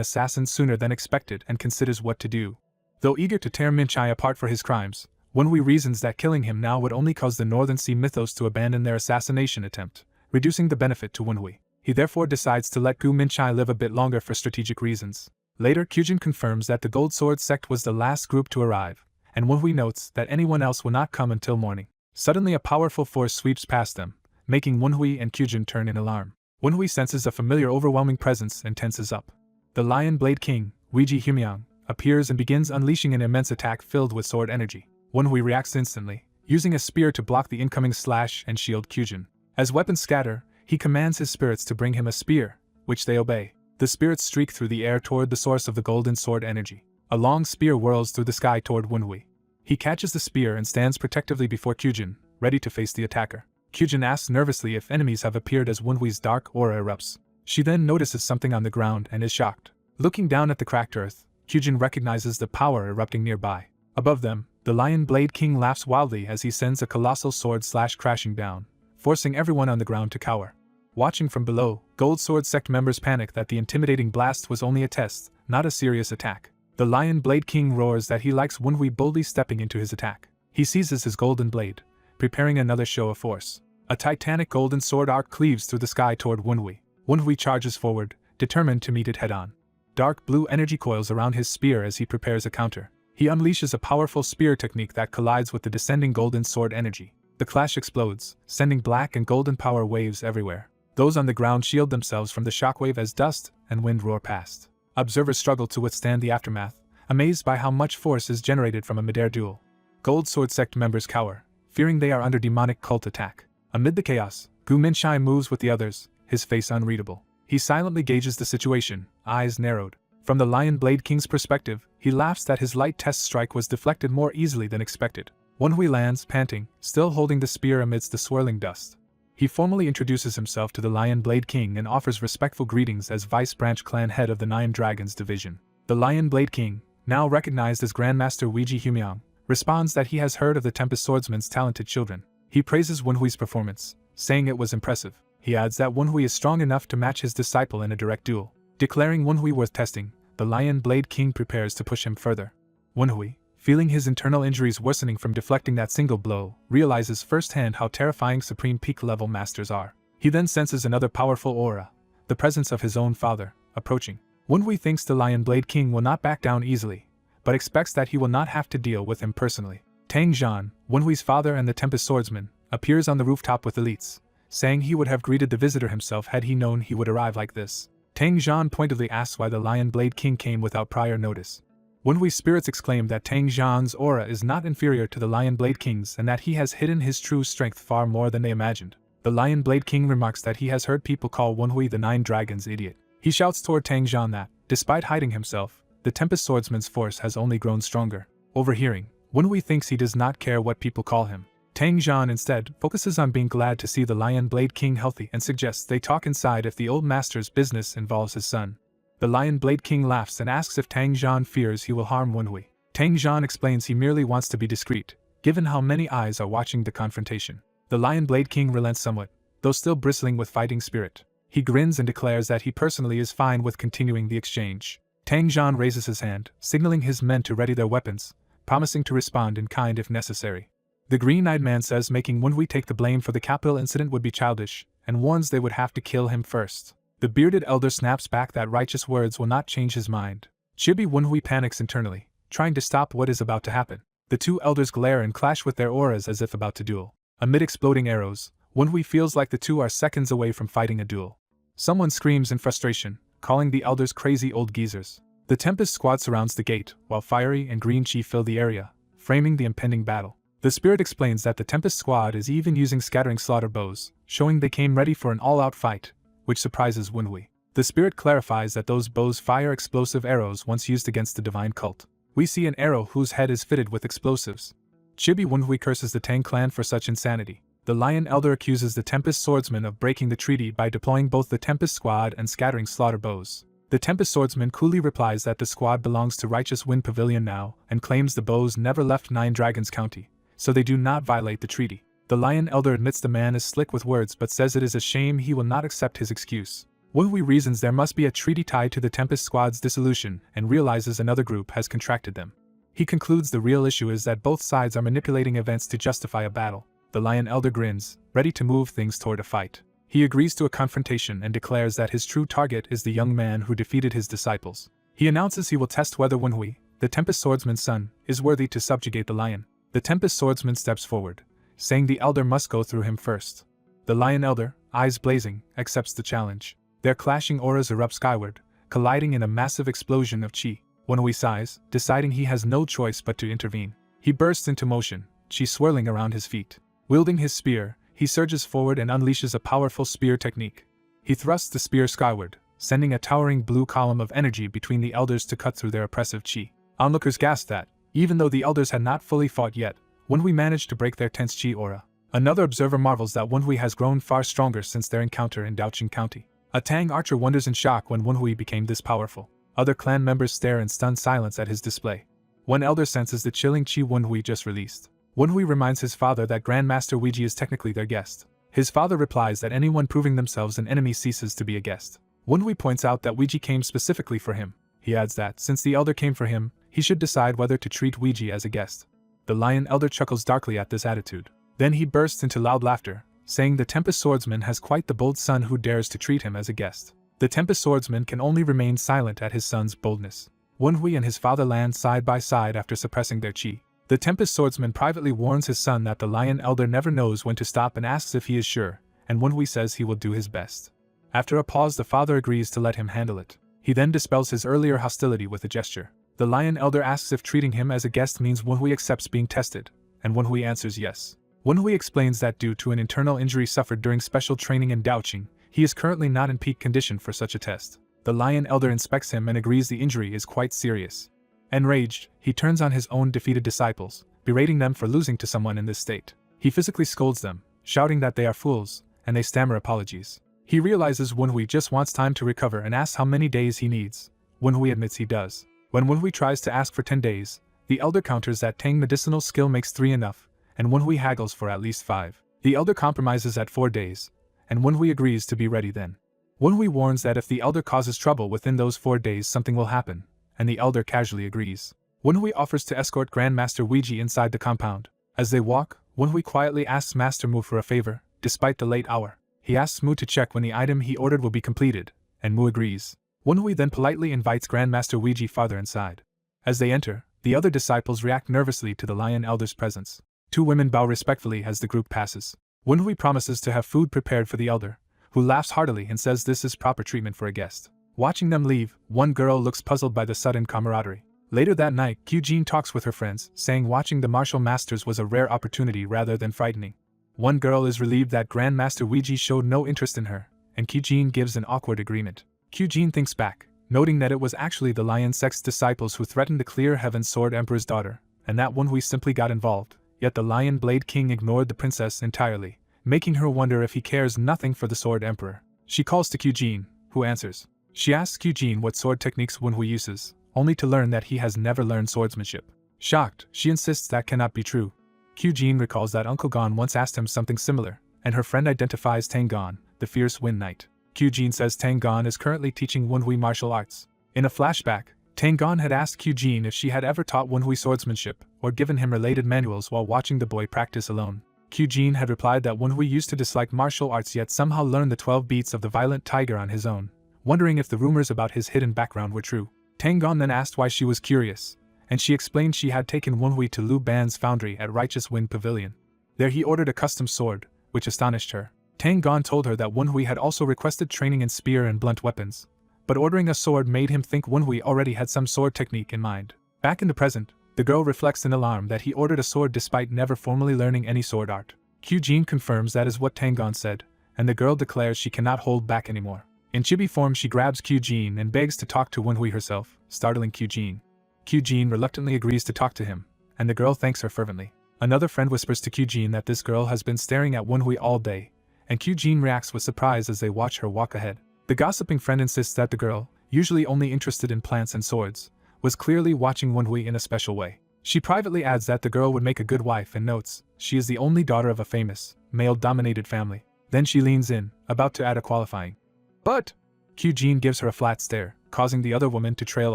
assassin sooner than expected and considers what to do. Though eager to tear Minchai apart for his crimes, Wenhui reasons that killing him now would only cause the Northern Sea Mythos to abandon their assassination attempt, reducing the benefit to Wenhui. He therefore decides to let Gu Minchai live a bit longer for strategic reasons. Later, Kyujin confirms that the Gold Sword sect was the last group to arrive, and Wenhui notes that anyone else will not come until morning. Suddenly a powerful force sweeps past them, making Wenhui and Kyujin turn in alarm. Wenhui senses a familiar overwhelming presence and tenses up. The Lion Blade King, Weiji Humyang, appears and begins unleashing an immense attack filled with sword energy. Wenhui reacts instantly, using a spear to block the incoming slash and shield Kyujin. As weapons scatter, he commands his spirits to bring him a spear, which they obey. The spirits streak through the air toward the source of the golden sword energy. A long spear whirls through the sky toward Wenhui. He catches the spear and stands protectively before Kyujin, ready to face the attacker. Kyujin asks nervously if enemies have appeared as Wenhui's dark aura erupts. She then notices something on the ground and is shocked. Looking down at the cracked earth, Kyujin recognizes the power erupting nearby. Above them, the Lion Blade King laughs wildly as he sends a colossal sword slash crashing down, forcing everyone on the ground to cower. Watching from below, Gold Sword sect members panic that the intimidating blast was only a test, not a serious attack. The Lion Blade King roars that he likes Wenhui boldly stepping into his attack. He seizes his golden blade, preparing another show of force. A titanic golden sword arc cleaves through the sky toward Wenhui. Wenhui charges forward, determined to meet it head-on. Dark blue energy coils around his spear as he prepares a counter. He unleashes a powerful spear technique that collides with the descending golden sword energy. The clash explodes, sending black and golden power waves everywhere. Those on the ground shield themselves from the shockwave as dust and wind roar past. Observers struggle to withstand the aftermath, amazed by how much force is generated from a midair duel. Gold Sword sect members cower, fearing they are under demonic cult attack. Amid the chaos, Gu Minchai moves with the others, his face unreadable. He silently gauges the situation, eyes narrowed. From the Lion Blade King's perspective, he laughs that his light test strike was deflected more easily than expected. Wenhui lands, panting, still holding the spear amidst the swirling dust. He formally introduces himself to the Lion Blade King and offers respectful greetings as Vice Branch Clan head of the Nine Dragons Division. The Lion Blade King, now recognized as Grandmaster Weiji Humyang, responds that he has heard of the Tempest Swordsman's talented children. He praises Wenhui's performance, saying it was impressive. He adds that Wenhui is strong enough to match his disciple in a direct duel. Declaring Wenhui worth testing, the Lion Blade King prepares to push him further. Wenhui, feeling his internal injuries worsening from deflecting that single blow, realizes firsthand how terrifying Supreme Peak level masters are. He then senses another powerful aura, the presence of his own father, approaching. Wenhui thinks the Lion Blade King will not back down easily, but expects that he will not have to deal with him personally. Tang Zhan, Wenhui's father and the Tempest Swordsman, appears on the rooftop with elites, saying he would have greeted the visitor himself had he known he would arrive like this. Tang Zhan pointedly asks why the Lion Blade King came without prior notice. Wenhui's spirits exclaim that Tang Zhan's aura is not inferior to the Lion Blade King's and that he has hidden his true strength far more than they imagined. The Lion Blade King remarks that he has heard people call Wenhui the Nine Dragons idiot. He shouts toward Tang Zhan that, despite hiding himself, the Tempest Swordsman's force has only grown stronger. Overhearing, Wenhui thinks he does not care what people call him. Tang Zhan instead focuses on being glad to see the Lion Blade King healthy and suggests they talk inside if the old master's business involves his son. The Lion Blade King laughs and asks if Tang Zhan fears he will harm Wenhui. Tang Zhan explains he merely wants to be discreet, given how many eyes are watching the confrontation. The Lion Blade King relents somewhat, though still bristling with fighting spirit. He grins and declares that he personally is fine with continuing the exchange. Tang Zhan raises his hand, signaling his men to ready their weapons, promising to respond in kind if necessary. The green-eyed man says making Wenhui take the blame for the capital incident would be childish, and warns they would have to kill him first. The bearded elder snaps back that righteous words will not change his mind. Chibi Wenhui panics internally, trying to stop what is about to happen. The two elders glare and clash with their auras as if about to duel. Amid exploding arrows, Wenhui feels like the two are seconds away from fighting a duel. Someone screams in frustration, calling the elders crazy old geezers. The Tempest squad surrounds the gate, while fiery and green chi fill the area, framing the impending battle. The spirit explains that the Tempest squad is even using scattering slaughter bows, showing they came ready for an all-out fight, which surprises Wenhui. The spirit clarifies that those bows fire explosive arrows once used against the divine cult. We see an arrow whose head is fitted with explosives. Chibi Wenhui curses the Tang clan for such insanity. The Lion Elder accuses the Tempest Swordsman of breaking the treaty by deploying both the Tempest squad and scattering slaughter bows. The Tempest Swordsman coolly replies that the squad belongs to Righteous Wind Pavilion now and claims the bows never left Nine Dragons County, so they do not violate the treaty. The Lion Elder admits the man is slick with words but says it is a shame he will not accept his excuse. Wenhui reasons there must be a treaty tied to the Tempest Squad's dissolution and realizes another group has contracted them. He concludes the real issue is that both sides are manipulating events to justify a battle. The Lion Elder grins, ready to move things toward a fight. He agrees to a confrontation and declares that his true target is the young man who defeated his disciples. He announces he will test whether Wenhui, the Tempest Swordsman's son, is worthy to subjugate the lion. The Tempest Swordsman steps forward, saying the elder must go through him first. The Lion Elder, eyes blazing, accepts the challenge. Their clashing auras erupt skyward, colliding in a massive explosion of chi. Wenhui sighs, deciding he has no choice but to intervene. He bursts into motion, chi swirling around his feet. Wielding his spear, he surges forward and unleashes a powerful spear technique. He thrusts the spear skyward, sending a towering blue column of energy between the elders to cut through their oppressive chi. Onlookers gasp that, even though the elders had not fully fought yet, Wenhui managed to break their tense chi aura. Another observer marvels that Wenhui has grown far stronger since their encounter in Daoqing County. A Tang archer wonders in shock when Wenhui became this powerful. Other clan members stare in stunned silence at his display. One elder senses the chilling chi Wenhui just released. Wenhui reminds his father that Grandmaster Weiji is technically their guest. His father replies that anyone proving themselves an enemy ceases to be a guest. Wenhui points out that Weiji came specifically for him. He adds that, since the elder came for him, he should decide whether to treat Weiji as a guest. The Lion Elder chuckles darkly at this attitude. Then he bursts into loud laughter, saying the Tempest Swordsman has quite the bold son who dares to treat him as a guest. The Tempest Swordsman can only remain silent at his son's boldness. Wenhui and his father land side by side after suppressing their chi. The Tempest Swordsman privately warns his son that the Lion Elder never knows when to stop and asks if he is sure, and Wenhui says he will do his best. After a pause, the father agrees to let him handle it. He then dispels his earlier hostility with a gesture. The Lion Elder asks if treating him as a guest means Wenhui accepts being tested, and Wenhui answers yes. Wenhui explains that due to an internal injury suffered during special training in Daoqing, he is currently not in peak condition for such a test. The Lion Elder inspects him and agrees the injury is quite serious. Enraged, he turns on his own defeated disciples, berating them for losing to someone in this state. He physically scolds them, shouting that they are fools, and they stammer apologies. He realizes Wenhui just wants time to recover and asks how many days he needs. Wenhui admits he does. When Wenhui tries to ask for 10 days, the elder counters that Tang medicinal skill makes 3 enough, and Wenhui haggles for at least 5. The elder compromises at 4 days, and Wenhui agrees to be ready then. Wenhui warns that if the elder causes trouble within those 4 days, something will happen, and the elder casually agrees. Wenhui offers to escort Grandmaster Weiji inside the compound. As they walk, Wenhui quietly asks Master Mu for a favor, despite the late hour. He asks Mu to check when the item he ordered will be completed, and Mu agrees. Wenhui then politely invites Grandmaster Weiji farther inside. As they enter, the other disciples react nervously to the Lion Elder's presence. 2 women bow respectfully as the group passes. Wenhui promises to have food prepared for the elder, who laughs heartily and says this is proper treatment for a guest. Watching them leave, one girl looks puzzled by the sudden camaraderie. Later that night, Kyujin talks with her friends, saying watching the martial masters was a rare opportunity rather than frightening. One girl is relieved that Grandmaster Weiji showed no interest in her, and Kyujin gives an awkward agreement. Kyujin thinks back, noting that it was actually the Lion Sect's disciples who threatened the Clear Heaven Sword Emperor's daughter, and that Wenhui simply got involved, yet the Lion Blade King ignored the princess entirely, making her wonder if he cares nothing for the Sword Emperor. She calls to Kyujin, who answers. She asks Kyujin what sword techniques Wenhui uses, only to learn that he has never learned swordsmanship. Shocked, she insists that cannot be true. Kyujin recalls that Uncle Gon once asked him something similar, and her friend identifies Tang Gon, the fierce Wind Knight. Kyujin says Tang Gon is currently teaching Wenhui martial arts. In a flashback, Tang Gon had asked Kyujin if she had ever taught Wenhui swordsmanship or given him related manuals while watching the boy practice alone. Kyujin had replied that Wenhui used to dislike martial arts yet somehow learned the 12 beats of the Violent Tiger on his own, wondering if the rumors about his hidden background were true. Tang Gon then asked why she was curious, and she explained she had taken Wenhui to Lu Ban's foundry at Righteous Wind Pavilion. There he ordered a custom sword, which astonished her. Tang Gon told her that Wenhui had also requested training in spear and blunt weapons, but ordering a sword made him think Wenhui already had some sword technique in mind. Back in the present, the girl reflects in alarm that he ordered a sword despite never formally learning any sword art. Kyujin confirms that is what Tang Gon said, and the girl declares she cannot hold back anymore. In chibi form, she grabs Kyujin and begs to talk to Wenhui herself, startling Kyujin. Kyujin reluctantly agrees to talk to him, and the girl thanks her fervently. Another friend whispers to Kyujin that this girl has been staring at Wenhui all day, and Kyujin reacts with surprise as they watch her walk ahead. The gossiping friend insists that the girl, usually only interested in plants and swords, was clearly watching Wenhui in a special way. She privately adds that the girl would make a good wife and notes she is the only daughter of a famous, male-dominated family. Then she leans in, about to add a qualifying. But Kyujin gives her a flat stare, causing the other woman to trail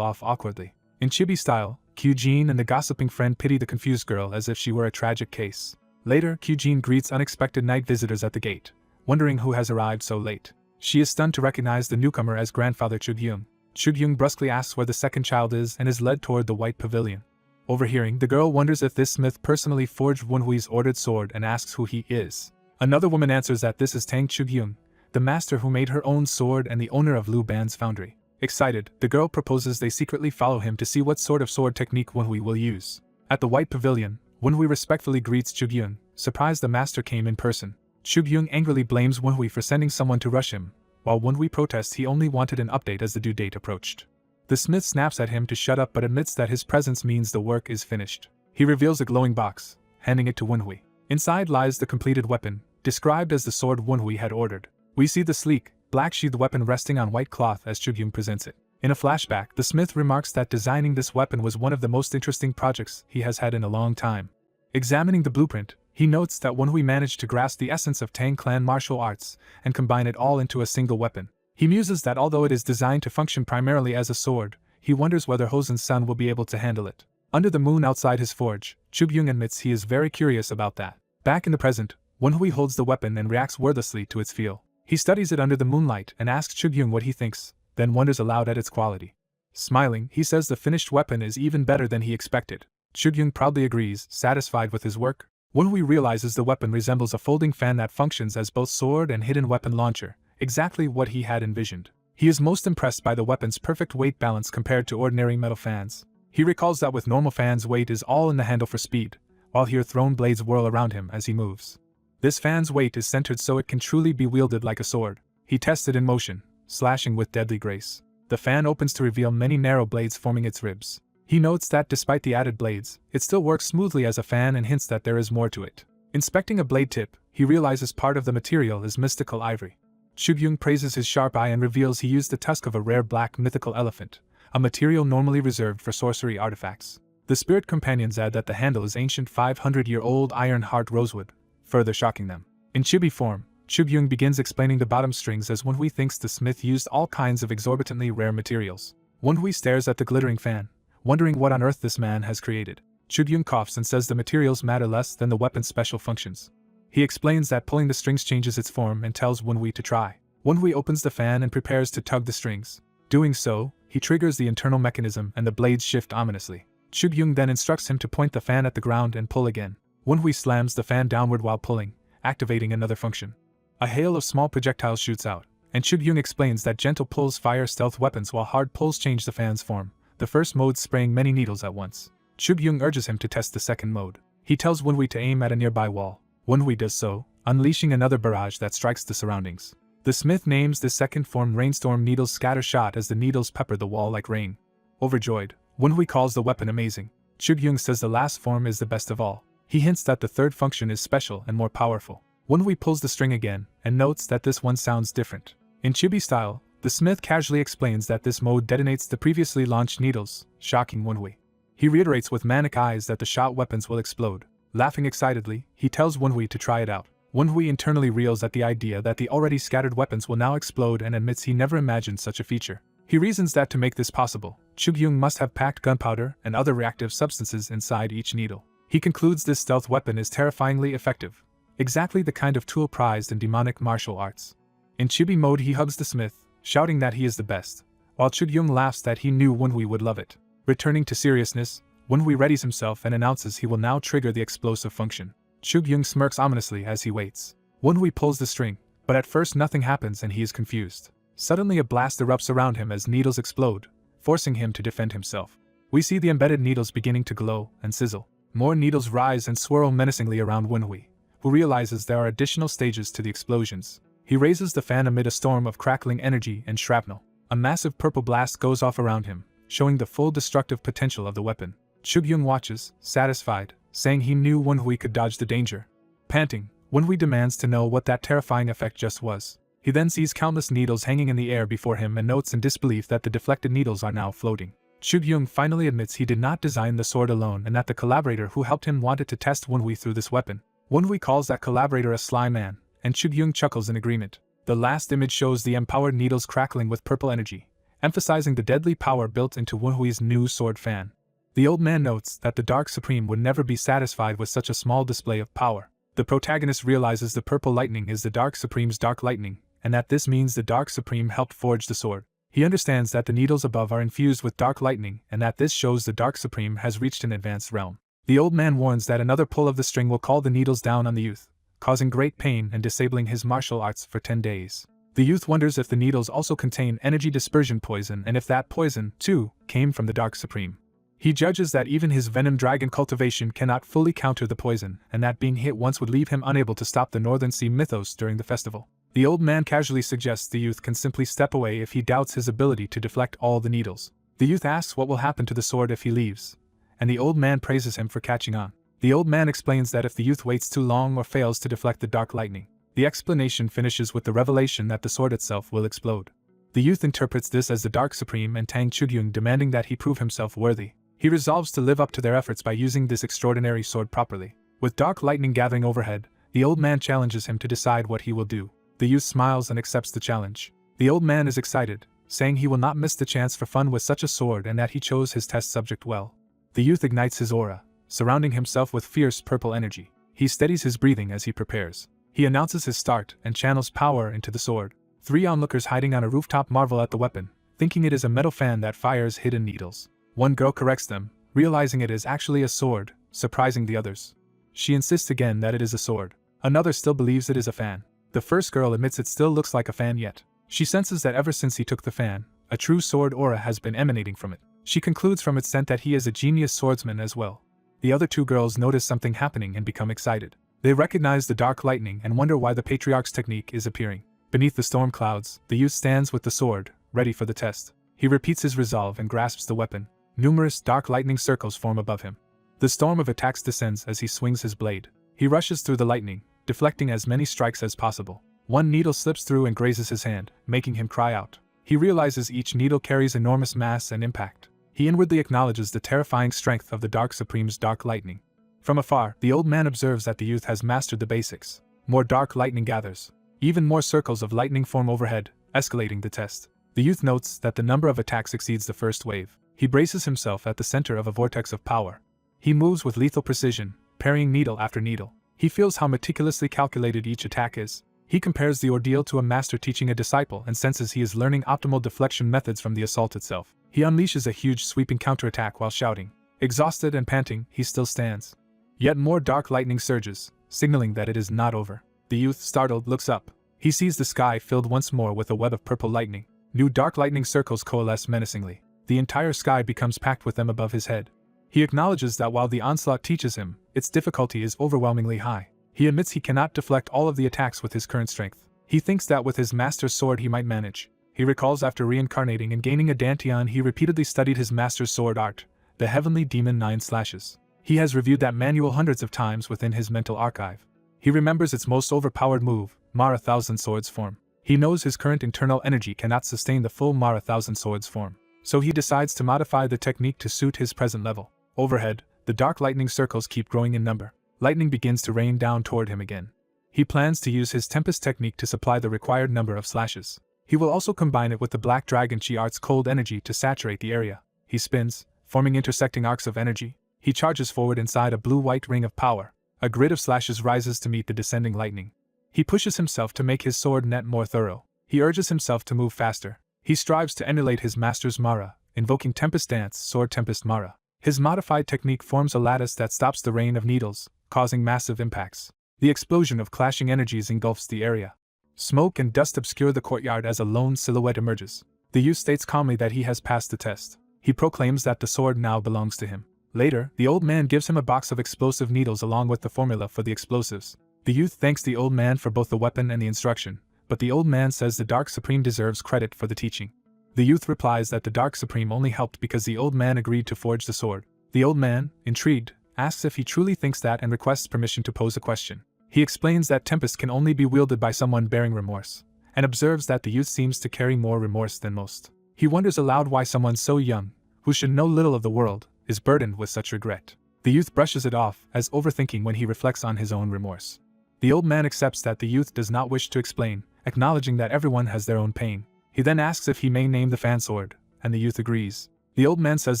off awkwardly. In chibi style, Kyujin and the gossiping friend pity the confused girl as if she were a tragic case. Later, Kyujin greets unexpected night visitors at the gate, wondering who has arrived so late. She is stunned to recognize the newcomer as grandfather Chughyung. Chughyung brusquely asks where the second child is and is led toward the white pavilion. Overhearing, the girl wonders if this smith personally forged Wunhui's ordered sword and asks who he is. Another woman answers that this is Tang Chughyung, the master who made her own sword and the owner of Lu Ban's foundry. Excited, the girl proposes they secretly follow him to see what sort of sword technique Wunhui will use. At the white pavilion, Wunhui respectfully greets Chughyung, surprised the master came in person. Chughyung angrily blames Wunhui for sending someone to rush him, while Wunhui protests he only wanted an update as the due date approached. The smith snaps at him to shut up but admits that his presence means the work is finished. He reveals a glowing box, handing it to Wunhui. Inside lies the completed weapon, described as the sword Wunhui had ordered. We see the sleek, black-sheathed weapon resting on white cloth as Chughyung presents it. In a flashback, the smith remarks that designing this weapon was one of the most interesting projects he has had in a long time. Examining the blueprint, he notes that Wunhui managed to grasp the essence of Tang clan martial arts and combine it all into a single weapon. He muses that although it is designed to function primarily as a sword, he wonders whether Hosen's son will be able to handle it. Under the moon outside his forge, Chughyung admits he is very curious about that. Back in the present, Wunhui holds the weapon and reacts wordlessly to its feel. He studies it under the moonlight and asks Chughyung what he thinks, then wonders aloud at its quality. Smiling, he says the finished weapon is even better than he expected. Chughyung proudly agrees, satisfied with his work. Wunhui realizes the weapon resembles a folding fan that functions as both sword and hidden weapon launcher, exactly what he had envisioned. He is most impressed by the weapon's perfect weight balance compared to ordinary metal fans. He recalls that with normal fans weight is all in the handle for speed, while here thrown blades whirl around him as he moves. This fan's weight is centered so it can truly be wielded like a sword. He tests it in motion, slashing with deadly grace. The fan opens to reveal many narrow blades forming its ribs. He notes that despite the added blades, it still works smoothly as a fan and hints that there is more to it. Inspecting a blade tip, he realizes part of the material is mystical ivory. Chughyung praises his sharp eye and reveals he used the tusk of a rare black mythical elephant, a material normally reserved for sorcery artifacts. The spirit companions add that the handle is ancient 500-year-old iron heart rosewood, further shocking them. In chibi form, Chughyung begins explaining the bottom strings as Wunhui thinks the smith used all kinds of exorbitantly rare materials. Wunhui stares at the glittering fan, wondering what on earth this man has created. Chughyung coughs and says the materials matter less than the weapon's special functions. He explains that pulling the strings changes its form and tells Wunhui to try. Wunhui opens the fan and prepares to tug the strings. Doing so, he triggers the internal mechanism and the blades shift ominously. Chughyung then instructs him to point the fan at the ground and pull again. Wunhui slams the fan downward while pulling, activating another function. A hail of small projectiles shoots out, and Chughyung explains that gentle pulls fire stealth weapons while hard pulls change the fan's form, the first mode spraying many needles at once. Chughyung urges him to test the second mode. He tells Wunhui to aim at a nearby wall. Wunhui does so, unleashing another barrage that strikes the surroundings. The smith names the second form Rainstorm Needles Scatter Shot as the needles pepper the wall like rain. Overjoyed, Wunhui calls the weapon amazing. Chughyung says the last form is the best of all. He hints that the third function is special and more powerful. Wunhui pulls the string again, and notes that this one sounds different. In chibi style, the smith casually explains that this mode detonates the previously launched needles, shocking Wunhui. He reiterates with manic eyes that the shot weapons will explode. Laughing excitedly, he tells Wunhui to try it out. Wunhui internally reels at the idea that the already scattered weapons will now explode and admits he never imagined such a feature. He reasons that to make this possible, Chughyung must have packed gunpowder and other reactive substances inside each needle. He concludes this stealth weapon is terrifyingly effective, exactly the kind of tool prized in demonic martial arts. In chibi mode he hugs the smith, shouting that he is the best, while Chughyung laughs that he knew Wunhui would love it. Returning to seriousness, Wunhui readies himself and announces he will now trigger the explosive function. Chughyung smirks ominously as he waits. Wunhui pulls the string, but at first nothing happens and he is confused. Suddenly a blast erupts around him as needles explode, forcing him to defend himself. We see the embedded needles beginning to glow and sizzle. More needles rise and swirl menacingly around Wunhui, who realizes there are additional stages to the explosions. He raises the fan amid a storm of crackling energy and shrapnel. A massive purple blast goes off around him, showing the full destructive potential of the weapon. Chughyung watches, satisfied, saying he knew Wunhui could dodge the danger. Panting, Wunhui demands to know what that terrifying effect just was. He then sees countless needles hanging in the air before him and notes in disbelief that the deflected needles are now floating. Chug-Yung finally admits he did not design the sword alone and that the collaborator who helped him wanted to test Wunhui through this weapon. Wunhui calls that collaborator a sly man, and Chug-Yung chuckles in agreement. The last image shows the empowered needles crackling with purple energy, emphasizing the deadly power built into Wunhui's new sword fan. The old man notes that the Dark Supreme would never be satisfied with such a small display of power. The protagonist realizes the purple lightning is the Dark Supreme's dark lightning, and that this means the Dark Supreme helped forge the sword. He understands that the needles above are infused with dark lightning and that this shows the Dark Supreme has reached an advanced realm. The old man warns that another pull of the string will call the needles down on the youth, causing great pain and disabling his martial arts for 10 days. The youth wonders if the needles also contain energy dispersion poison and if that poison, too, came from the Dark Supreme. He judges that even his venom dragon cultivation cannot fully counter the poison and that being hit once would leave him unable to stop the Northern Sea mythos during the festival. The old man casually suggests the youth can simply step away if he doubts his ability to deflect all the needles. The youth asks what will happen to the sword if he leaves, and the old man praises him for catching on. The old man explains that if the youth waits too long or fails to deflect the dark lightning, the explanation finishes with the revelation that the sword itself will explode. The youth interprets this as the Dark Supreme and Tang Chug-Yung demanding that he prove himself worthy. He resolves to live up to their efforts by using this extraordinary sword properly. With dark lightning gathering overhead, the old man challenges him to decide what he will do. The youth smiles and accepts the challenge. The old man is excited, saying he will not miss the chance for fun with such a sword and that he chose his test subject well. The youth ignites his aura, surrounding himself with fierce purple energy. He steadies his breathing as he prepares. He announces his start and channels power into the sword. 3 onlookers hiding on a rooftop marvel at the weapon, thinking it is a metal fan that fires hidden needles. One girl corrects them, realizing it is actually a sword, surprising the others. She insists again that it is a sword. Another still believes it is a fan. The first girl admits it still looks like a fan yet. She senses that ever since he took the fan, a true sword aura has been emanating from it. She concludes from its scent that he is a genius swordsman as well. The other 2 girls notice something happening and become excited. They recognize the dark lightning and wonder why the patriarch's technique is appearing. Beneath the storm clouds, the youth stands with the sword, ready for the test. He repeats his resolve and grasps the weapon. Numerous dark lightning circles form above him. The storm of attacks descends as he swings his blade. He rushes through the lightning, deflecting as many strikes as possible. One needle slips through and grazes his hand, making him cry out. He realizes each needle carries enormous mass and impact. He inwardly acknowledges the terrifying strength of the Dark Supreme's dark lightning. From afar, the old man observes that the youth has mastered the basics. More dark lightning gathers. Even more circles of lightning form overhead, escalating the test. The youth notes that the number of attacks exceeds the first wave. He braces himself at the center of a vortex of power. He moves with lethal precision, parrying needle after needle. He feels how meticulously calculated each attack is. He compares the ordeal to a master teaching a disciple and senses he is learning optimal deflection methods from the assault itself. He unleashes a huge sweeping counterattack while shouting. Exhausted and panting, he still stands. Yet more dark lightning surges, signaling that it is not over. The youth, startled, looks up. He sees the sky filled once more with a web of purple lightning. New dark lightning circles coalesce menacingly. The entire sky becomes packed with them above his head. He acknowledges that while the onslaught teaches him, its difficulty is overwhelmingly high. He admits he cannot deflect all of the attacks with his current strength. He thinks that with his master's sword he might manage. He recalls after reincarnating and gaining a dantian he repeatedly studied his master's sword art, the Heavenly Demon 9 Slashes. He has reviewed that manual hundreds of times within his mental archive. He remembers its most overpowered move, Mara Thousand Swords form. He knows his current internal energy cannot sustain the full Mara Thousand Swords form. So he decides to modify the technique to suit his present level. Overhead, the dark lightning circles keep growing in number. Lightning begins to rain down toward him again. He plans to use his Tempest technique to supply the required number of slashes. He will also combine it with the Black Dragon Chi Art's cold energy to saturate the area. He spins, forming intersecting arcs of energy. He charges forward inside a blue-white ring of power. A grid of slashes rises to meet the descending lightning. He pushes himself to make his sword net more thorough. He urges himself to move faster. He strives to emulate his master's Mara, invoking Tempest Dance, Sword Tempest Mara. His modified technique forms a lattice that stops the rain of needles, causing massive impacts. The explosion of clashing energies engulfs the area. Smoke and dust obscure the courtyard as a lone silhouette emerges. The youth states calmly that he has passed the test. He proclaims that the sword now belongs to him. Later, the old man gives him a box of explosive needles along with the formula for the explosives. The youth thanks the old man for both the weapon and the instruction, but the old man says the Dark Supreme deserves credit for the teaching. The youth replies that the Dark Supreme only helped because the old man agreed to forge the sword. The old man, intrigued, asks if he truly thinks that and requests permission to pose a question. He explains that Tempest can only be wielded by someone bearing remorse, and observes that the youth seems to carry more remorse than most. He wonders aloud why someone so young, who should know little of the world, is burdened with such regret. The youth brushes it off as overthinking when he reflects on his own remorse. The old man accepts that the youth does not wish to explain, acknowledging that everyone has their own pain. He then asks if he may name the fan sword, and the youth agrees. The old man says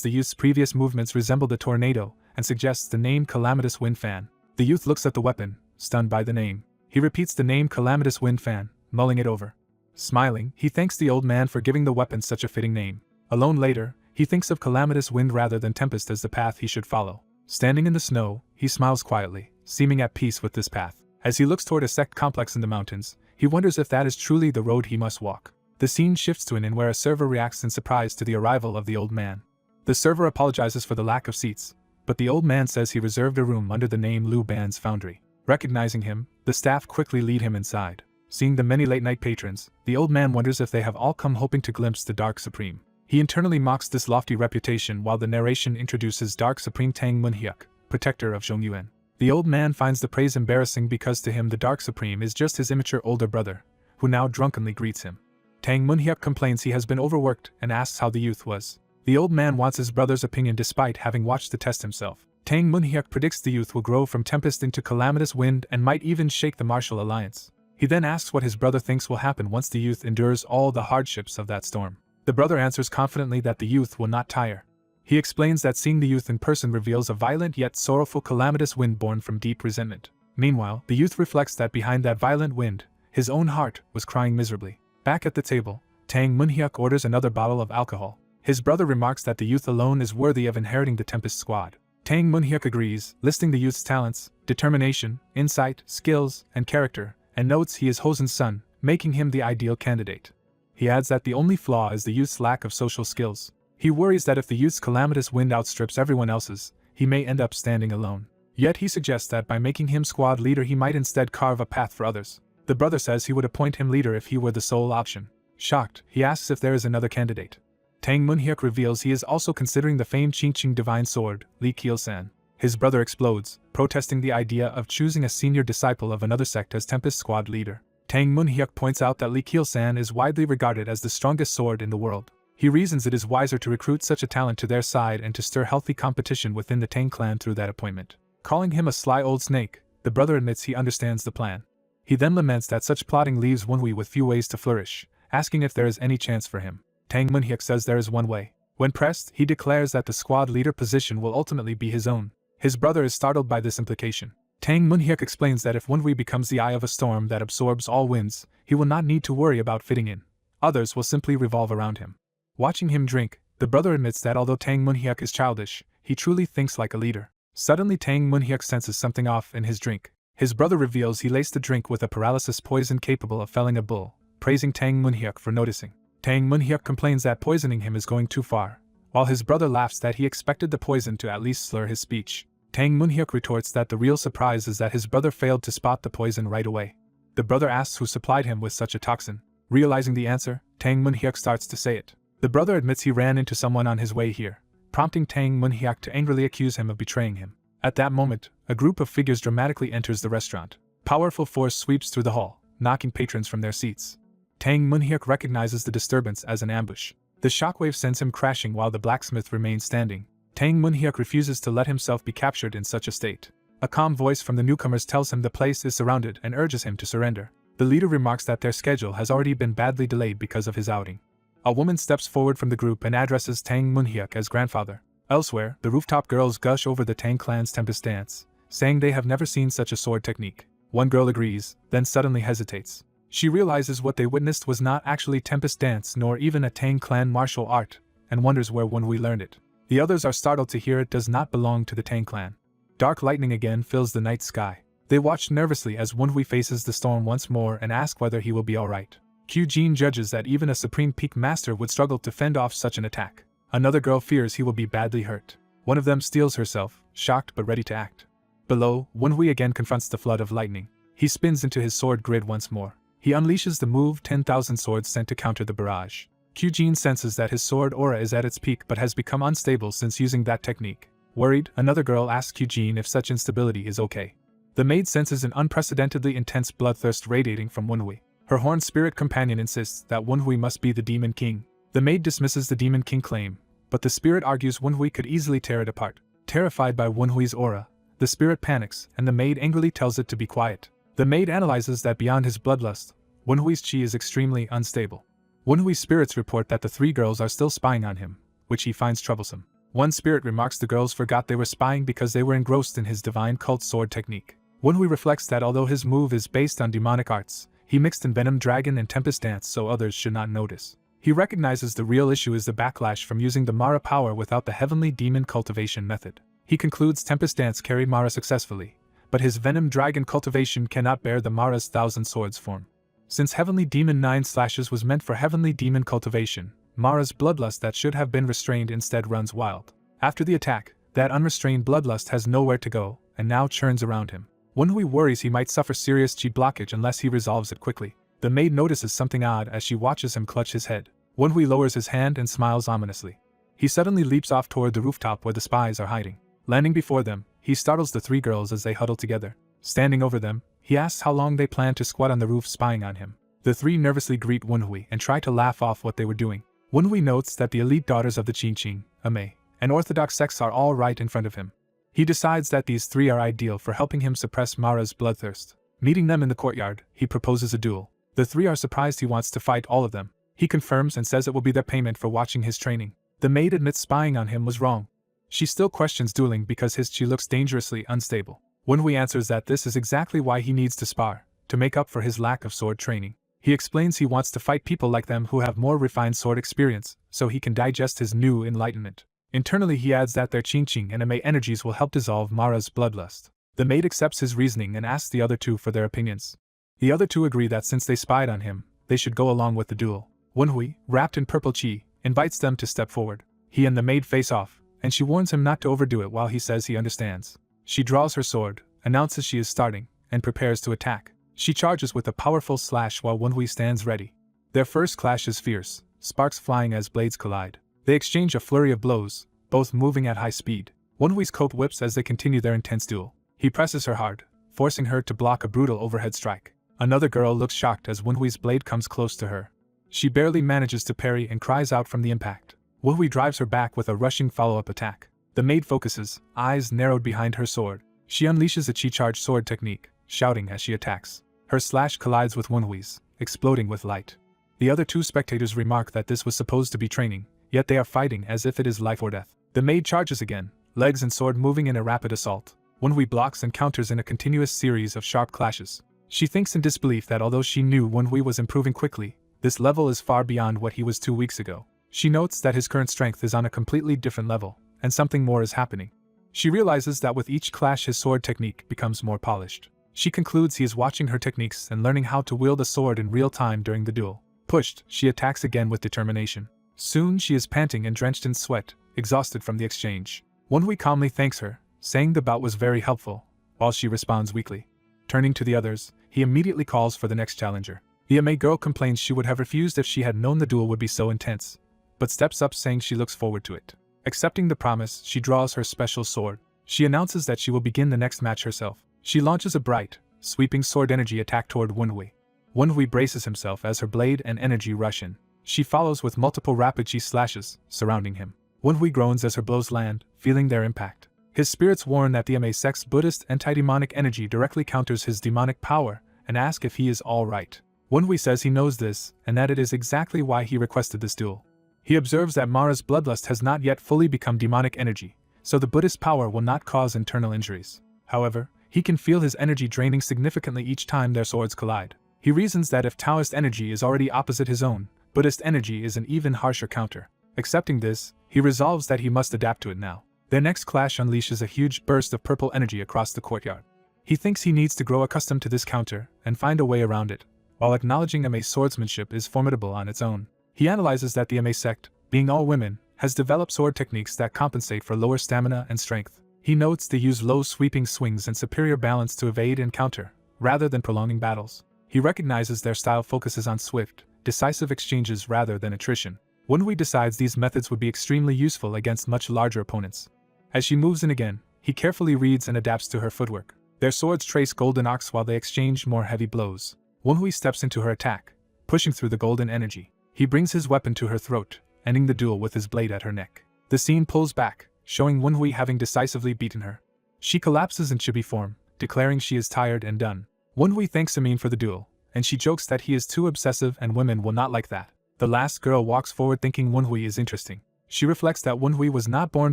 the youth's previous movements resembled a tornado, and suggests the name Calamitous Wind Fan. The youth looks at the weapon, stunned by the name. He repeats the name Calamitous Wind Fan, mulling it over. Smiling, he thanks the old man for giving the weapon such a fitting name. Alone later, he thinks of calamitous wind rather than tempest as the path he should follow. Standing in the snow, he smiles quietly, seeming at peace with this path. As he looks toward a sect complex in the mountains, he wonders if that is truly the road he must walk. The scene shifts to an inn where a server reacts in surprise to the arrival of the old man. The server apologizes for the lack of seats, but the old man says he reserved a room under the name Liu Ban's foundry. Recognizing him, the staff quickly lead him inside. Seeing the many late-night patrons, the old man wonders if they have all come hoping to glimpse the Dark Supreme. He internally mocks this lofty reputation while the narration introduces Dark Supreme Tang Munhyuk, protector of Zhongyuan. The old man finds the praise embarrassing because to him the Dark Supreme is just his immature older brother, who now drunkenly greets him. Tang Munhyuk complains he has been overworked and asks how the youth was. The old man wants his brother's opinion despite having watched the test himself. Tang Munhyuk predicts the youth will grow from tempest into calamitous wind and might even shake the martial alliance. He then asks what his brother thinks will happen once the youth endures all the hardships of that storm. The brother answers confidently that the youth will not tire. He explains that seeing the youth in person reveals a violent yet sorrowful calamitous wind born from deep resentment. Meanwhile, the youth reflects that behind that violent wind, his own heart was crying miserably. Back at the table, Tang Munhyuk orders another bottle of alcohol. His brother remarks that the youth alone is worthy of inheriting the Tempest Squad. Tang Munhyuk agrees, listing the youth's talents, determination, insight, skills, and character, and notes he is Hosen's son, making him the ideal candidate. He adds that the only flaw is the youth's lack of social skills. He worries that if the youth's calamitous wind outstrips everyone else's, he may end up standing alone. Yet he suggests that by making him squad leader he might instead carve a path for others. The brother says he would appoint him leader if he were the sole option. Shocked, he asks if there is another candidate. Tang Munhyuk reveals he is also considering the famed Qingqing divine sword, Li Keelsan. His brother explodes, protesting the idea of choosing a senior disciple of another sect as Tempest Squad leader. Tang Munhyuk points out that Li Keelsan is widely regarded as the strongest sword in the world. He reasons it is wiser to recruit such a talent to their side and to stir healthy competition within the Tang clan through that appointment. Calling him a sly old snake, the brother admits he understands the plan. He then laments that such plotting leaves Wunhui with few ways to flourish, asking if there is any chance for him. Tang Munhyuk says there is one way. When pressed, he declares that the squad leader position will ultimately be his own. His brother is startled by this implication. Tang Munhyuk explains that if Wunhui becomes the eye of a storm that absorbs all winds, he will not need to worry about fitting in. Others will simply revolve around him. Watching him drink, the brother admits that although Tang Munhyuk is childish, he truly thinks like a leader. Suddenly Tang Munhyuk senses something off in his drink. His brother reveals he laced the drink with a paralysis poison capable of felling a bull, praising Tang Munhyuk for noticing. Tang Munhyuk complains that poisoning him is going too far, while his brother laughs that he expected the poison to at least slur his speech. Tang Munhyuk retorts that the real surprise is that his brother failed to spot the poison right away. The brother asks who supplied him with such a toxin. Realizing the answer, Tang Munhyuk starts to say it. The brother admits he ran into someone on his way here, prompting Tang Munhyuk to angrily accuse him of betraying him. At that moment, a group of figures dramatically enters the restaurant. Powerful force sweeps through the hall, knocking patrons from their seats. Tang Munhyuk recognizes the disturbance as an ambush. The shockwave sends him crashing while the blacksmith remains standing. Tang Munhyuk refuses to let himself be captured in such a state. A calm voice from the newcomers tells him the place is surrounded and urges him to surrender. The leader remarks that their schedule has already been badly delayed because of his outing. A woman steps forward from the group and addresses Tang Munhyuk as grandfather. Elsewhere, the rooftop girls gush over the Tang clan's Tempest dance, saying they have never seen such a sword technique. One girl agrees, then suddenly hesitates. She realizes what they witnessed was not actually Tempest dance nor even a Tang clan martial art, and wonders where Wunhui learned it. The others are startled to hear it does not belong to the Tang clan. Dark lightning again fills the night sky. They watch nervously as Wunhui faces the storm once more and ask whether he will be alright. Qujin judges that even a Supreme Peak Master would struggle to fend off such an attack. Another girl fears he will be badly hurt. One of them steels herself, shocked but ready to act. Below, Wunhui again confronts the flood of lightning. He spins into his sword grid once more. He unleashes the move 10,000 swords sent to counter the barrage. Qujin senses that his sword aura is at its peak but has become unstable since using that technique. Worried, another girl asks Qujin if such instability is okay. The maid senses an unprecedentedly intense bloodthirst radiating from Wunhui. Her horned spirit companion insists that Wunhui must be the Demon King. The maid dismisses the Demon King claim, but the spirit argues Wenhui could easily tear it apart. Terrified by Wenhui's aura, the spirit panics and the maid angrily tells it to be quiet. The maid analyzes that beyond his bloodlust, Wenhui's chi is extremely unstable. Wenhui's spirits report that the three girls are still spying on him, which he finds troublesome. One spirit remarks the girls forgot they were spying because they were engrossed in his divine cult sword technique. Wenhui reflects that although his move is based on demonic arts, he mixed in Venom Dragon and Tempest Dance so others should not notice. He recognizes the real issue is the backlash from using the Mara power without the heavenly demon cultivation method. He concludes Tempest Dance carried Mara successfully, but his Venom Dragon cultivation cannot bear the Mara's Thousand Swords form. Since Heavenly Demon 9 Slashes was meant for Heavenly Demon cultivation, Mara's bloodlust that should have been restrained instead runs wild. After the attack, that unrestrained bloodlust has nowhere to go, and now churns around him. Wenhui worries he might suffer serious chi blockage unless he resolves it quickly. The maid notices something odd as she watches him clutch his head. Wenhui lowers his hand and smiles ominously. He suddenly leaps off toward the rooftop where the spies are hiding. Landing before them, he startles the three girls as they huddle together. Standing over them, he asks how long they plan to squat on the roof spying on him. The three nervously greet Wenhui and try to laugh off what they were doing. Wenhui notes that the elite daughters of the Qingqing, Ame, and Orthodox sects are all right in front of him. He decides that these three are ideal for helping him suppress Mara's bloodthirst. Meeting them in the courtyard, he proposes a duel. The three are surprised he wants to fight all of them. He confirms and says it will be their payment for watching his training. The maid admits spying on him was wrong. She still questions dueling because his chi looks dangerously unstable. Wenhui answers that this is exactly why he needs to spar, to make up for his lack of sword training. He explains he wants to fight people like them who have more refined sword experience, so he can digest his new enlightenment. Internally he adds that their Qingqing and Ame energies will help dissolve Mara's bloodlust. The maid accepts his reasoning and asks the other two for their opinions. The other two agree that since they spied on him, they should go along with the duel. Wenhui, wrapped in purple chi, invites them to step forward. He and the maid face off, and she warns him not to overdo it while he says he understands. She draws her sword, announces she is starting, and prepares to attack. She charges with a powerful slash while Wenhui stands ready. Their first clash is fierce, sparks flying as blades collide. They exchange a flurry of blows, both moving at high speed. Wenhui's coat whips as they continue their intense duel. He presses her hard, forcing her to block a brutal overhead strike. Another girl looks shocked as Wenhui's blade comes close to her. She barely manages to parry and cries out from the impact. Wenhui drives her back with a rushing follow-up attack. The maid focuses, eyes narrowed behind her sword. She unleashes a chi-charged sword technique, shouting as she attacks. Her slash collides with Wenhui's, exploding with light. The other two spectators remark that this was supposed to be training, yet they are fighting as if it is life or death. The maid charges again, legs and sword moving in a rapid assault. Wenhui blocks and counters in a continuous series of sharp clashes. She thinks in disbelief that although she knew Wenhui was improving quickly, this level is far beyond what he was 2 weeks ago. She notes that his current strength is on a completely different level, and something more is happening. She realizes that with each clash his sword technique becomes more polished. She concludes he is watching her techniques and learning how to wield a sword in real time during the duel. Pushed, she attacks again with determination. Soon she is panting and drenched in sweat, exhausted from the exchange. Wenhui calmly thanks her, saying the bout was very helpful, while she responds weakly. Turning to the others, he immediately calls for the next challenger. The Ame girl complains she would have refused if she had known the duel would be so intense, but steps up saying she looks forward to it. Accepting the promise, she draws her special sword. She announces that she will begin the next match herself. She launches a bright, sweeping sword energy attack toward Wenhui. Wenhui braces himself as her blade and energy rush in. She follows with multiple rapid chi slashes, surrounding him. Wenhui groans as her blows land, feeling their impact. His spirits warn that the Ame sect's Buddhist anti-demonic energy directly counters his demonic power, and ask if he is all right. Wenhui says he knows this, and that it is exactly why he requested this duel. He observes that Mara's bloodlust has not yet fully become demonic energy, so the Buddhist power will not cause internal injuries. However, he can feel his energy draining significantly each time their swords collide. He reasons that if Taoist energy is already opposite his own, Buddhist energy is an even harsher counter. Accepting this, he resolves that he must adapt to it now. Their next clash unleashes a huge burst of purple energy across the courtyard. He thinks he needs to grow accustomed to this counter and find a way around it, while acknowledging Ame's swordsmanship is formidable on its own. He analyzes that the Ame sect, being all women, has developed sword techniques that compensate for lower stamina and strength. He notes they use low sweeping swings and superior balance to evade and counter, rather than prolonging battles. He recognizes their style focuses on swift, decisive exchanges rather than attrition. Wenhui decides these methods would be extremely useful against much larger opponents. As she moves in again, he carefully reads and adapts to her footwork. Their swords trace golden arcs while they exchange more heavy blows. Wenhui steps into her attack, pushing through the golden energy. He brings his weapon to her throat, ending the duel with his blade at her neck. The The scene pulls back, showing Wenhui having decisively beaten her. She collapses in chibi form, declaring she is tired and done. Wenhui thanks Simin for the duel, and she jokes that he is too obsessive and women will not like that. The last girl walks forward thinking Wenhui is interesting. She reflects that Wenhui was not born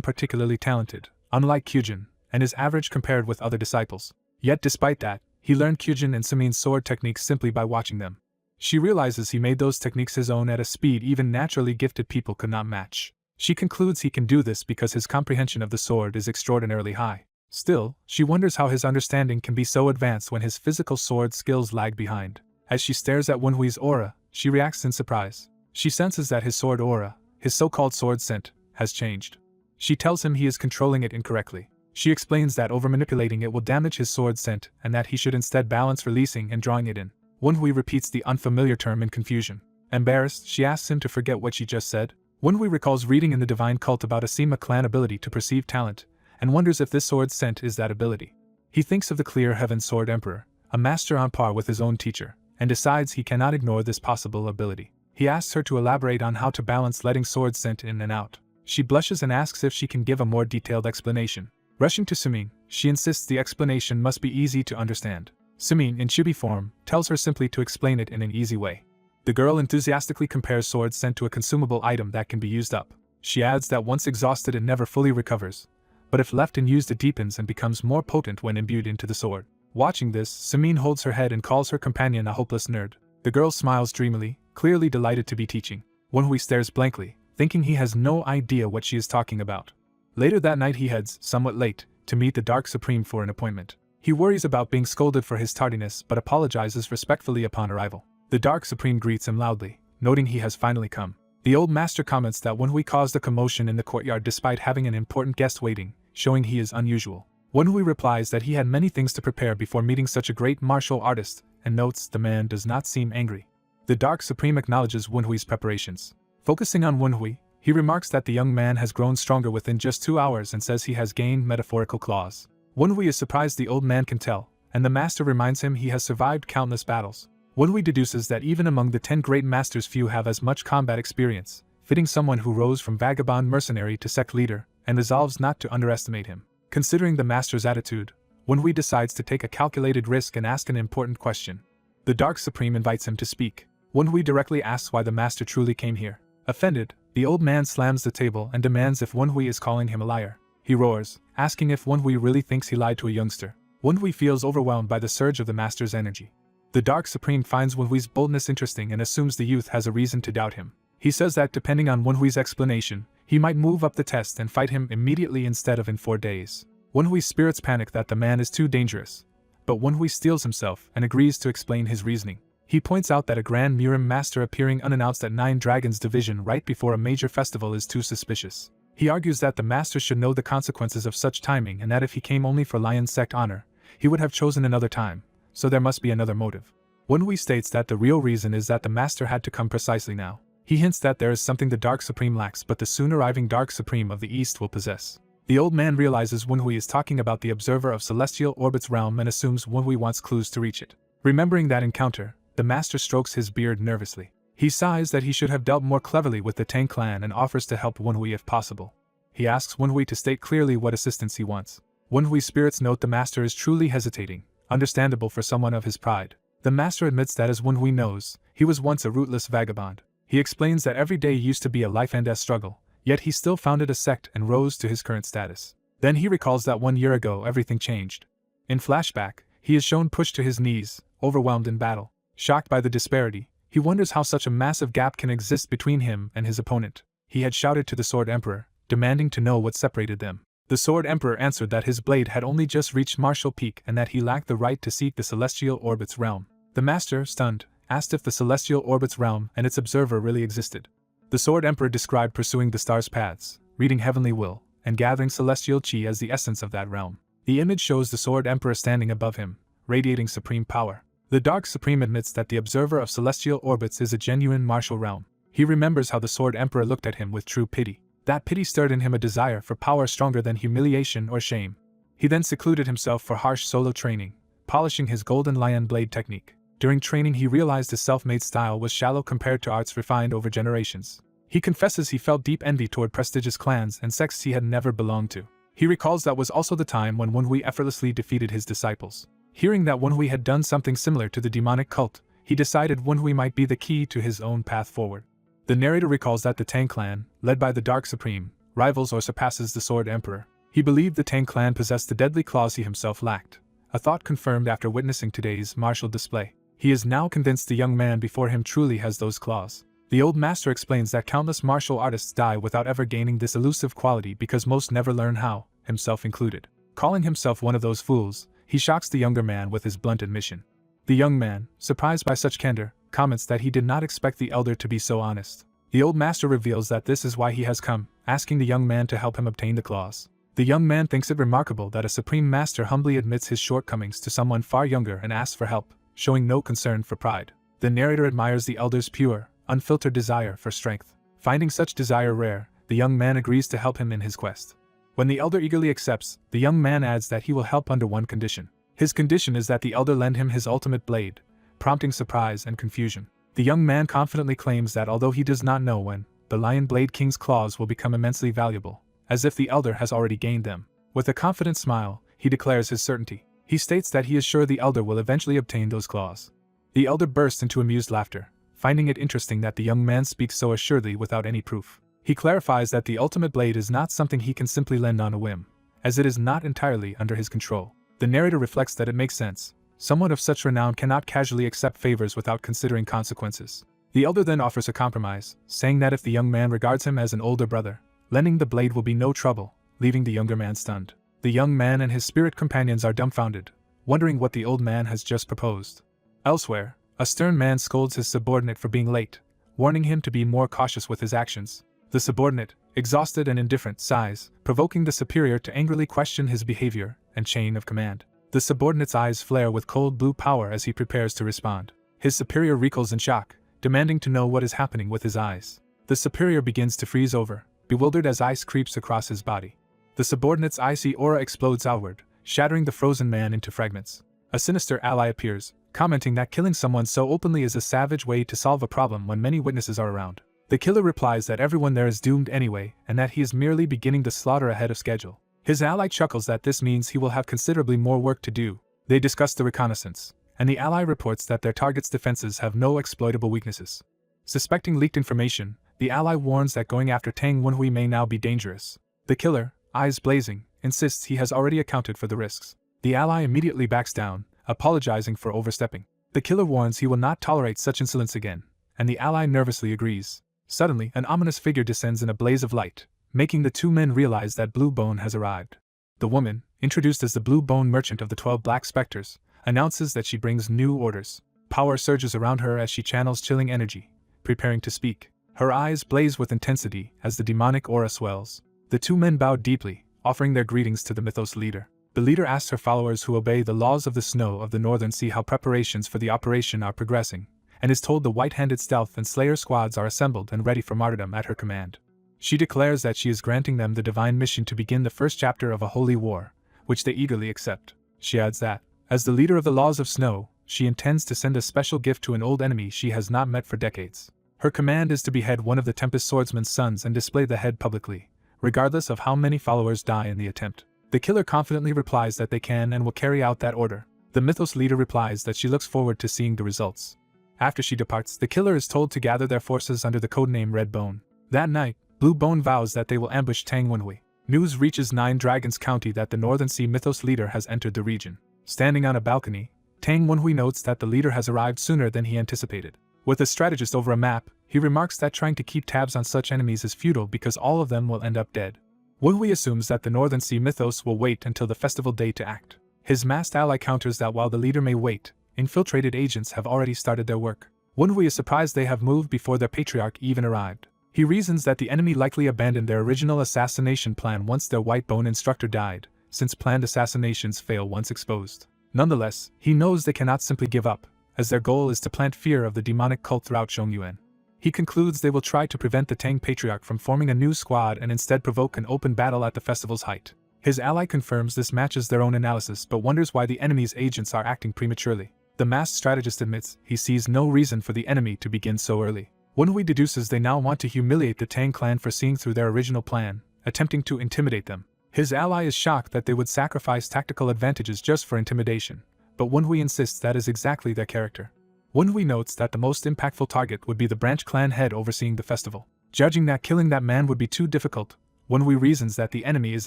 particularly talented, unlike Kyujin, and is average compared with other disciples. Yet despite that, he learned Kyujin and Simin's sword techniques simply by watching them. She realizes he made those techniques his own at a speed even naturally gifted people could not match. She concludes he can do this because his comprehension of the sword is extraordinarily high. Still, she wonders how his understanding can be so advanced when his physical sword skills lag behind. As she stares at Wenhui's aura, she reacts in surprise. She senses that his sword aura, his so-called sword scent, has changed. She tells him he is controlling it incorrectly. She explains that over-manipulating it will damage his sword scent and that he should instead balance releasing and drawing it in. Wenhui repeats the unfamiliar term in confusion. Embarrassed, she asks him to forget what she just said. Wenhui recalls reading in the divine cult about a Sima clan ability to perceive talent, and wonders if this sword scent is that ability. He thinks of the Clear Heaven Sword Emperor, a master on par with his own teacher, and decides he cannot ignore this possible ability. He asks her to elaborate on how to balance letting sword scent in and out. She blushes and asks if she can give a more detailed explanation. Rushing to Simin, she insists the explanation must be easy to understand. Simin, in chibi form, tells her simply to explain it in an easy way. The girl enthusiastically compares sword scent to a consumable item that can be used up. She adds that once exhausted it never fully recovers, but if left unused it deepens and becomes more potent when imbued into the sword. Watching this, Simin holds her head and calls her companion a hopeless nerd. The girl smiles dreamily, clearly delighted to be teaching. Wenhui stares blankly, thinking he has no idea what she is talking about. Later that night he heads, somewhat late, to meet the Dark Supreme for an appointment. He worries about being scolded for his tardiness but apologizes respectfully upon arrival. The Dark Supreme greets him loudly, noting he has finally come. The old master comments that Wenhui caused a commotion in the courtyard despite having an important guest waiting, showing he is unusual. Wenhui replies that he had many things to prepare before meeting such a great martial artist, and notes the man does not seem angry. The Dark Supreme acknowledges Wenhui's preparations. Focusing on Wenhui, he remarks that the young man has grown stronger within just 2 hours and says he has gained metaphorical claws. Wenhui is surprised the old man can tell, and the master reminds him he has survived countless battles. Wenhui deduces that even among the 10 great masters few have as much combat experience, fitting someone who rose from vagabond mercenary to sect leader, and resolves not to underestimate him. Considering the master's attitude, Wenhui decides to take a calculated risk and ask an important question. The Dark Supreme invites him to speak. Wenhui directly asks why the master truly came here. Offended, the old man slams the table and demands if Wenhui is calling him a liar. He roars, asking if Wenhui really thinks he lied to a youngster. Wenhui feels overwhelmed by the surge of the master's energy. The Dark Supreme finds Wenhui's boldness interesting and assumes the youth has a reason to doubt him. He says that depending on Wenhui's explanation, he might move up the test and fight him immediately instead of in 4 days. Wenhui's spirits panic that the man is too dangerous, but Wenhui steels himself and agrees to explain his reasoning. He points out that a Grand Murim master appearing unannounced at 9 Dragons Division right before a major festival is too suspicious. He argues that the master should know the consequences of such timing and that if he came only for Lion Sect honor, he would have chosen another time, so there must be another motive. Wenhui states that the real reason is that the master had to come precisely now. He hints that there is something the Dark Supreme lacks but the soon-arriving Dark Supreme of the East will possess. The old man realizes Wenhui is talking about the Observer of Celestial Orbit's realm and assumes Wenhui wants clues to reach it. Remembering that encounter, the master strokes his beard nervously. He sighs that he should have dealt more cleverly with the Tang clan and offers to help Wenhui if possible. He asks Wenhui to state clearly what assistance he wants. Wenhui's spirits note the master is truly hesitating, understandable for someone of his pride. The master admits that as Wenhui knows, he was once a rootless vagabond. He explains that every day used to be a life-and-death struggle, yet he still founded a sect and rose to his current status. Then he recalls that 1 year ago everything changed. In flashback, he is shown pushed to his knees, overwhelmed in battle. Shocked by the disparity, he wonders how such a massive gap can exist between him and his opponent. He had shouted to the Sword Emperor, demanding to know what separated them. The Sword Emperor answered that his blade had only just reached martial peak and that he lacked the right to seek the Celestial Orbit's realm. The master, stunned, asked if the Celestial Orbit's realm and its observer really existed. The Sword Emperor described pursuing the stars' paths, reading heavenly will, and gathering celestial chi as the essence of that realm. The image shows the Sword Emperor standing above him, radiating supreme power. The Dark Supreme admits that the Observer of Celestial Orbits is a genuine martial realm. He remembers how the Sword Emperor looked at him with true pity. That pity stirred in him a desire for power stronger than humiliation or shame. He then secluded himself for harsh solo training, polishing his golden lion blade technique. During training he realized his self-made style was shallow compared to arts refined over generations. He confesses he felt deep envy toward prestigious clans and sects he had never belonged to. He recalls that was also the time when Wenhui effortlessly defeated his disciples. Hearing that Wenhui had done something similar to the demonic cult, he decided Wenhui might be the key to his own path forward. The narrator recalls that the Tang clan, led by the Dark Supreme, rivals or surpasses the Sword Emperor. He believed the Tang clan possessed the deadly claws he himself lacked, a thought confirmed after witnessing today's martial display. He is now convinced the young man before him truly has those claws. The old master explains that countless martial artists die without ever gaining this elusive quality because most never learn how, himself included. Calling himself one of those fools, he shocks the younger man with his blunt admission. The young man, surprised by such candor, comments that he did not expect the elder to be so honest. The old master reveals that this is why he has come, asking the young man to help him obtain the claws. The young man thinks it remarkable that a supreme master humbly admits his shortcomings to someone far younger and asks for help, showing no concern for pride. The narrator admires the elder's pure, unfiltered desire for strength. Finding such desire rare, the young man agrees to help him in his quest. When the elder eagerly accepts, the young man adds that he will help under one condition. His condition is that the elder lend him his ultimate blade, prompting surprise and confusion. The young man confidently claims that although he does not know when, the Lion Blade King's claws will become immensely valuable, as if the elder has already gained them. With a confident smile, he declares his certainty. He states that he is sure the elder will eventually obtain those claws. The elder bursts into amused laughter, finding it interesting that the young man speaks so assuredly without any proof. He clarifies that the ultimate blade is not something he can simply lend on a whim, as it is not entirely under his control. The narrator reflects that it makes sense. Someone of such renown cannot casually accept favors without considering consequences. The elder then offers a compromise, saying that if the young man regards him as an older brother, lending the blade will be no trouble, leaving the younger man stunned. The young man and his spirit companions are dumbfounded, wondering what the old man has just proposed. Elsewhere, a stern man scolds his subordinate for being late, warning him to be more cautious with his actions. The subordinate, exhausted and indifferent, sighs, provoking the superior to angrily question his behavior and chain of command. The subordinate's eyes flare with cold blue power as he prepares to respond. His superior recoils in shock, demanding to know what is happening with his eyes. The superior begins to freeze over, bewildered as ice creeps across his body. The subordinate's icy aura explodes outward, shattering the frozen man into fragments. A sinister ally appears, commenting that killing someone so openly is a savage way to solve a problem when many witnesses are around. The killer replies that everyone there is doomed anyway, and that he is merely beginning the slaughter ahead of schedule. His ally chuckles that this means he will have considerably more work to do. They discuss the reconnaissance, and the ally reports that their target's defenses have no exploitable weaknesses. Suspecting leaked information, the ally warns that going after Tang Wenhui may now be dangerous. The killer, eyes blazing, insists he has already accounted for the risks. The ally immediately backs down, apologizing for overstepping. The killer warns he will not tolerate such insolence again, and the ally nervously agrees. Suddenly, an ominous figure descends in a blaze of light, making the two men realize that Blue Bone has arrived. The woman, introduced as the Blue Bone Merchant of the 12 Black Spectres, announces that she brings new orders. Power surges around her as she channels chilling energy, preparing to speak. Her eyes blaze with intensity as the demonic aura swells. The two men bow deeply, offering their greetings to the Mythos leader. The leader asks her followers who obey the laws of the snow of the Northern Sea how preparations for the operation are progressing, and is told the white-handed stealth and slayer squads are assembled and ready for martyrdom at her command. She declares that she is granting them the divine mission to begin the first chapter of a holy war, which they eagerly accept. She adds that, as the leader of the laws of snow, she intends to send a special gift to an old enemy she has not met for decades. Her command is to behead one of the Tempest Swordsman's sons and display the head publicly, regardless of how many followers die in the attempt. The killer confidently replies that they can and will carry out that order. The Mythos leader replies that she looks forward to seeing the results. After she departs, the killer is told to gather their forces under the codename Red Bone. That night, Blue Bone vows that they will ambush Tang Wenhui. News reaches Nine Dragons County that the Northern Sea Mythos leader has entered the region. Standing on a balcony, Tang Wenhui notes that the leader has arrived sooner than he anticipated. With a strategist over a map, he remarks that trying to keep tabs on such enemies is futile because all of them will end up dead. Wenhui assumes that the Northern Sea Mythos will wait until the festival day to act. His masked ally counters that while the leader may wait, infiltrated agents have already started their work. Wenhui is surprised they have moved before their patriarch even arrived. He reasons that the enemy likely abandoned their original assassination plan once their White Bone instructor died, since planned assassinations fail once exposed. Nonetheless, he knows they cannot simply give up, as their goal is to plant fear of the demonic cult throughout Zhongyuan. He concludes they will try to prevent the Tang patriarch from forming a new squad and instead provoke an open battle at the festival's height. His ally confirms this matches their own analysis but wonders why the enemy's agents are acting prematurely. The masked strategist admits he sees no reason for the enemy to begin so early. Wenhui deduces they now want to humiliate the Tang clan for seeing through their original plan, attempting to intimidate them. His ally is shocked that they would sacrifice tactical advantages just for intimidation, but Wenhui insists that is exactly their character. Wenhui notes that the most impactful target would be the branch clan head overseeing the festival. Judging that killing that man would be too difficult, Wenhui reasons that the enemy is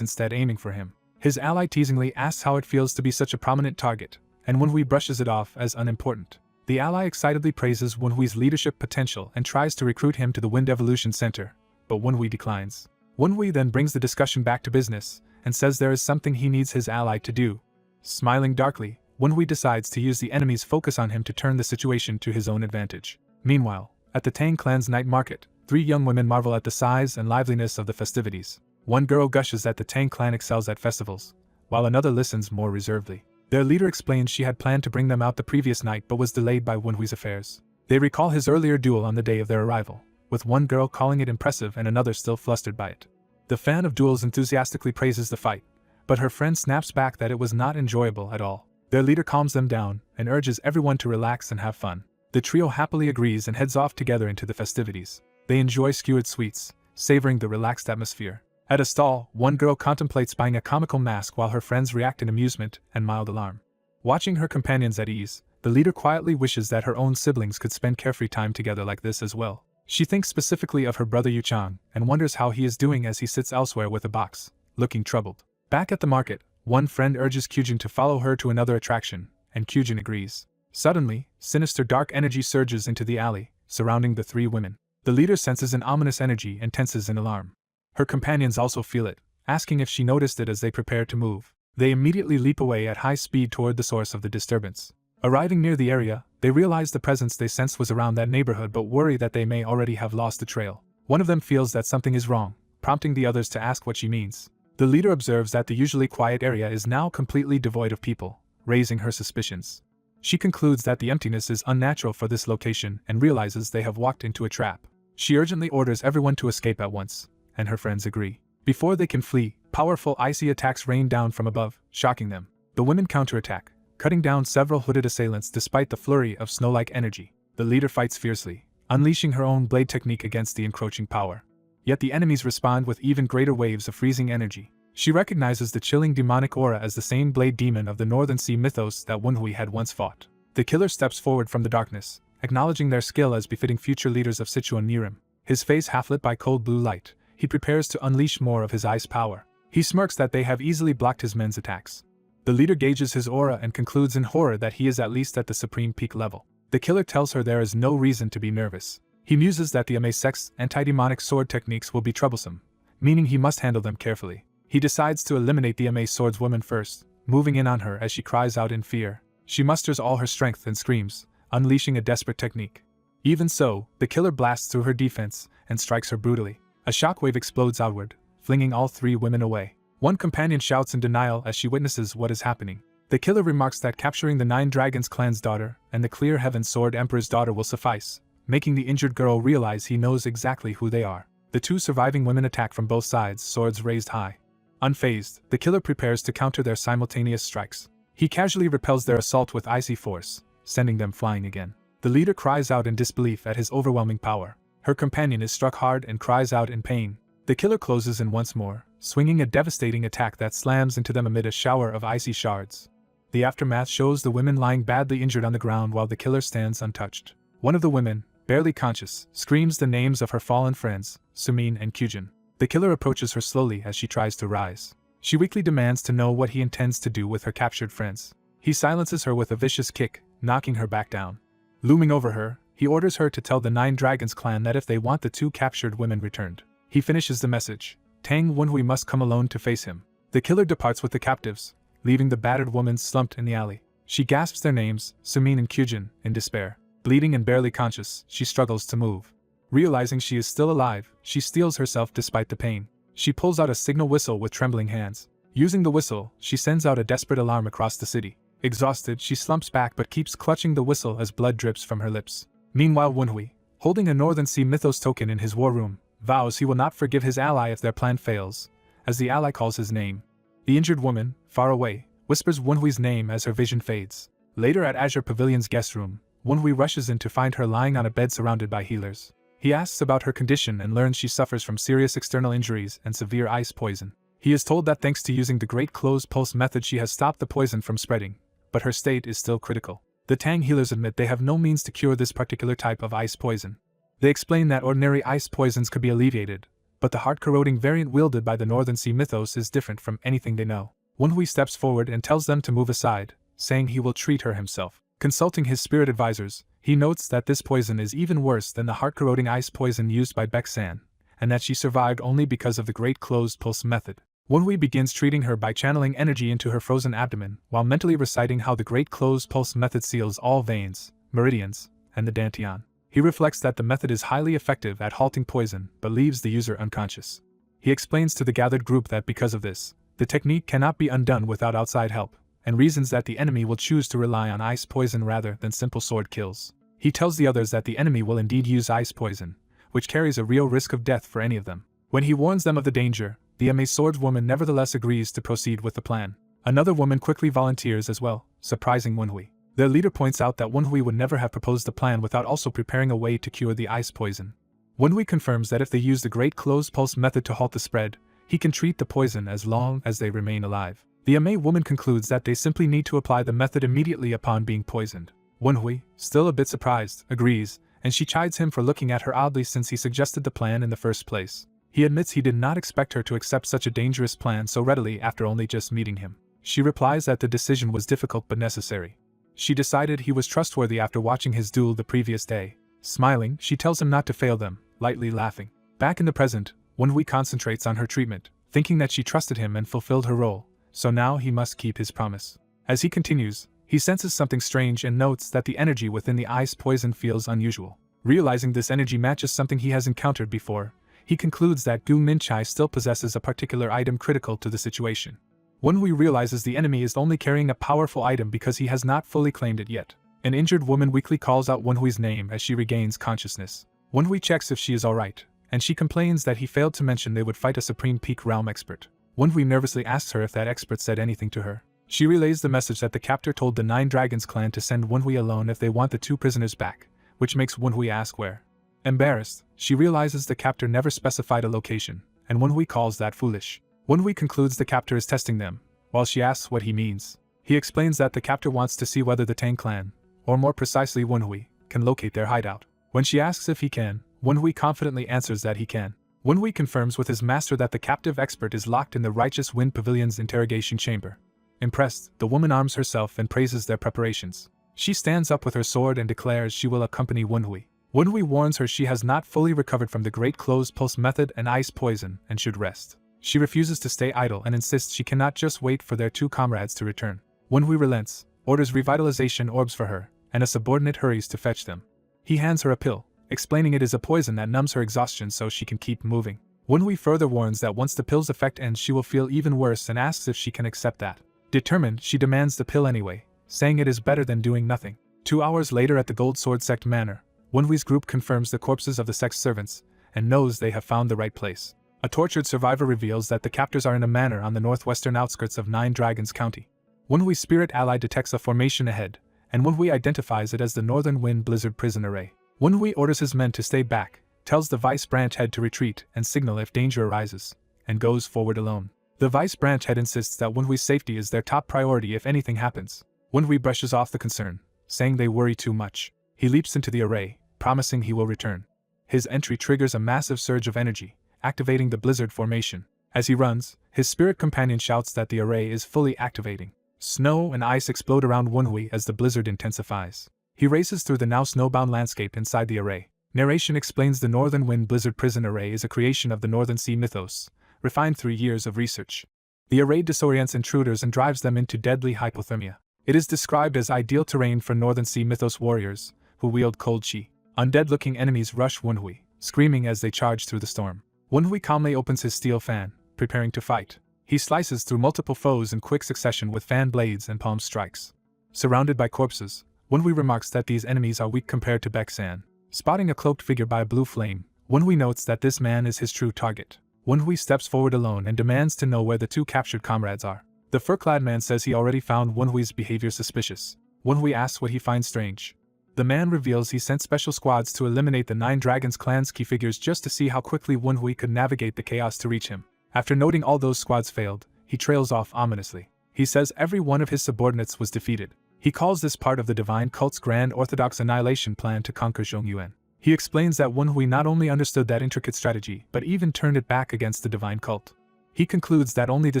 instead aiming for him. His ally teasingly asks how it feels to be such a prominent target, and Wenhui brushes it off as unimportant. The ally excitedly praises Wenhui's leadership potential and tries to recruit him to the Wind Evolution Center, but Wenhui declines. Wenhui then brings the discussion back to business and says there is something he needs his ally to do. Smiling darkly, Wenhui decides to use the enemy's focus on him to turn the situation to his own advantage. Meanwhile, at the Tang clan's night market, 3 young women marvel at the size and liveliness of the festivities. One girl gushes that the Tang clan excels at festivals, while another listens more reservedly. Their leader explains she had planned to bring them out the previous night but was delayed by Wenhui's affairs. They recall his earlier duel on the day of their arrival, with one girl calling it impressive and another still flustered by it. The fan of duels enthusiastically praises the fight, but her friend snaps back that it was not enjoyable at all. Their leader calms them down and urges everyone to relax and have fun. The trio happily agrees and heads off together into the festivities. They enjoy skewered sweets, savoring the relaxed atmosphere. At a stall, one girl contemplates buying a comical mask while her friends react in amusement and mild alarm. Watching her companions at ease, the leader quietly wishes that her own siblings could spend carefree time together like this as well. She thinks specifically of her brother Yuchang and wonders how he is doing as he sits elsewhere with a box, looking troubled. Back at the market, one friend urges Kyujin to follow her to another attraction, and Kyujin agrees. Suddenly, sinister dark energy surges into the alley, surrounding the 3 women. The leader senses an ominous energy and tenses in alarm. Her companions also feel it, asking if she noticed it as they prepare to move. They immediately leap away at high speed toward the source of the disturbance. Arriving near the area, they realize the presence they sensed was around that neighborhood but worry that they may already have lost the trail. One of them feels that something is wrong, prompting the others to ask what she means. The leader observes that the usually quiet area is now completely devoid of people, raising her suspicions. She concludes that the emptiness is unnatural for this location and realizes they have walked into a trap. She urgently orders everyone to escape at once, and her friends agree. Before they can flee, powerful icy attacks rain down from above, shocking them. The women counterattack, cutting down several hooded assailants despite the flurry of snow-like energy. The leader fights fiercely, unleashing her own blade technique against the encroaching power. Yet the enemies respond with even greater waves of freezing energy. She recognizes the chilling demonic aura as the same blade demon of the Northern Sea mythos that Wenhui had once fought. The killer steps forward from the darkness, acknowledging their skill as befitting future leaders of Sichuan Nirim. His face half-lit by cold blue light, he prepares to unleash more of his ice power. He smirks that they have easily blocked his men's attacks. The leader gauges his aura and concludes in horror that he is at least at the supreme peak level. The killer tells her there is no reason to be nervous. He muses that the Amei-sect's anti-demonic sword techniques will be troublesome, meaning he must handle them carefully. He decides to eliminate the Amei swordswoman first, moving in on her as she cries out in fear. She musters all her strength and screams, unleashing a desperate technique. Even so, the killer blasts through her defense and strikes her brutally. A shockwave explodes outward, flinging all 3 women away. One companion shouts in denial as she witnesses what is happening. The killer remarks that capturing the 9 Dragons clan's daughter and the Clear Heaven Sword Emperor's daughter will suffice, making the injured girl realize he knows exactly who they are. The 2 surviving women attack from both sides, swords raised high. Unfazed, the killer prepares to counter their simultaneous strikes. He casually repels their assault with icy force, sending them flying again. The leader cries out in disbelief at his overwhelming power. Her companion is struck hard and cries out in pain. The killer closes in once more, swinging a devastating attack that slams into them amid a shower of icy shards. The aftermath shows the women lying badly injured on the ground while the killer stands untouched. One of the women, barely conscious, screams the names of her fallen friends, Sumin and Kyujin. The killer approaches her slowly as she tries to rise. She weakly demands to know what he intends to do with her captured friends. He silences her with a vicious kick, knocking her back down. Looming over her, he orders her to tell the 9 Dragons clan that if they want the 2 captured women returned. He finishes the message. Tang Wenhui must come alone to face him. The killer departs with the captives, leaving the battered woman slumped in the alley. She gasps their names, Sumin and Kyujin, in despair. Bleeding and barely conscious, she struggles to move. Realizing she is still alive, she steels herself despite the pain. She pulls out a signal whistle with trembling hands. Using the whistle, she sends out a desperate alarm across the city. Exhausted, she slumps back but keeps clutching the whistle as blood drips from her lips. Meanwhile, Wenhui, holding a Northern Sea mythos token in his war room, vows he will not forgive his ally if their plan fails, as the ally calls his name. The injured woman, far away, whispers Wenhui's name as her vision fades. Later at Azure Pavilion's guest room, Wenhui rushes in to find her lying on a bed surrounded by healers. He He asks about her condition and learns she suffers from serious external injuries and severe ice poison. He is told that thanks to using the Great Closed Pulse method she has stopped the poison from spreading, but her state is still critical. The Tang healers admit they have no means to cure this particular type of ice poison. They explain that ordinary ice poisons could be alleviated, but the heart-corroding variant wielded by the Northern Sea mythos is different from anything they know. Wenhui steps forward and tells them to move aside, saying he will treat her himself. Consulting his spirit advisors, he notes that this poison is even worse than the heart-corroding ice poison used by Baek-san, and that she survived only because of the Great Closed Pulse method. Wenhui begins treating her by channeling energy into her frozen abdomen, while mentally reciting how the Great Closed Pulse method seals all veins, meridians, and the dantian. He reflects that the method is highly effective at halting poison, but leaves the user unconscious. He explains to the gathered group that because of this, the technique cannot be undone without outside help, and reasons that the enemy will choose to rely on ice poison rather than simple sword kills. He tells the others that the enemy will indeed use ice poison, which carries a real risk of death for any of them. When he warns them of the danger, the MA swordswoman nevertheless agrees to proceed with the plan. Another woman quickly volunteers as well, surprising Wenhui. Their leader points out that Wenhui would never have proposed the plan without also preparing a way to cure the ice poison. Wenhui confirms that if they use the Great Closed Pulse method to halt the spread, he can treat the poison as long as they remain alive. The MA woman concludes that they simply need to apply the method immediately upon being poisoned. Wenhui, still a bit surprised, agrees, and she chides him for looking at her oddly since he suggested the plan in the first place. He admits he did not expect her to accept such a dangerous plan so readily after only just meeting him. She replies that the decision was difficult but necessary. She decided he was trustworthy after watching his duel the previous day. Smiling, she tells him not to fail them, lightly laughing. Back in the present, Wenhui concentrates on her treatment, thinking that she trusted him and fulfilled her role, so now he must keep his promise. As he continues, he senses something strange and notes that the energy within the ice poison feels unusual. Realizing this energy matches something he has encountered before, he concludes that Gu Minchai still possesses a particular item critical to the situation. Wenhui realizes the enemy is only carrying a powerful item because he has not fully claimed it yet. An injured woman weakly calls out Wenhui's name as she regains consciousness. Wenhui checks if she is alright, and she complains that he failed to mention they would fight a Supreme Peak Realm expert. Wenhui nervously asks her if that expert said anything to her. She relays the message that the captor told the Nine Dragons clan to send Wenhui alone if they want the two prisoners back, which makes Wenhui ask where. Embarrassed, she realizes the captor never specified a location, and Wenhui calls that foolish. Wenhui concludes the captor is testing them, while she asks what he means. He explains that the captor wants to see whether the Tang clan, or more precisely Wenhui, can locate their hideout. When she asks if he can, Wenhui confidently answers that he can. Wenhui confirms with his master that the captive expert is locked in the Righteous Wind Pavilion's interrogation chamber. Impressed, the woman arms herself and praises their preparations. She stands up with her sword and declares she will accompany Wenhui. Wenhui warns her she has not fully recovered from the Great Closed Pulse method and ice poison and should rest. She refuses to stay idle and insists she cannot just wait for their two comrades to return. Wenhui relents, orders revitalization orbs for her, and a subordinate hurries to fetch them. He hands her a pill, explaining it is a poison that numbs her exhaustion so she can keep moving. Wenhui further warns that once the pill's effect ends she will feel even worse and asks if she can accept that. Determined, she demands the pill anyway, saying it is better than doing nothing. 2 hours later at the Gold Sword Sect Manor, Wenhui's group confirms the corpses of the sect's servants, and knows they have found the right place. A tortured survivor reveals that the captors are in a manor on the northwestern outskirts of Nine Dragons County. Wenhui's spirit ally detects a formation ahead, and Wenhui identifies it as the Northern Wind Blizzard prison array. Wenhui orders his men to stay back, tells the vice branch head to retreat and signal if danger arises, and goes forward alone. The vice branch head insists that Wenhui's safety is their top priority if anything happens. Wenhui brushes off the concern, saying they worry too much. He leaps into the array, promising he will return. His entry triggers a massive surge of energy, activating the blizzard formation. As he runs, his spirit companion shouts that the array is fully activating. Snow and ice explode around Wenhui as the blizzard intensifies. He races through the now snowbound landscape inside the array. Narration explains the Northern Wind Blizzard Prison Array is a creation of the Northern Sea mythos, refined through years of research. The array disorients intruders and drives them into deadly hypothermia. It is described as ideal terrain for Northern Sea mythos warriors, who wield cold chi. Undead-looking enemies rush Wenhui, screaming as they charge through the storm. Wenhui calmly opens his steel fan, preparing to fight. He slices through multiple foes in quick succession with fan blades and palm strikes. Surrounded by corpses, Wenhui remarks that these enemies are weak compared to Baek-san. Spotting a cloaked figure by a blue flame, Wenhui notes that this man is his true target. Wenhui steps forward alone and demands to know where the two captured comrades are. The fur-clad man says he already found Wenhui's behavior suspicious. Wenhui asks what he finds strange. The man reveals he sent special squads to eliminate the 9 Dragons clan's key figures just to see how quickly Wenhui could navigate the chaos to reach him. After noting all those squads failed, he trails off ominously. He says every one of his subordinates was defeated. He calls this part of the divine cult's grand orthodox annihilation plan to conquer Zhongyuan. He explains that Wenhui not only understood that intricate strategy but even turned it back against the divine cult. He concludes that only the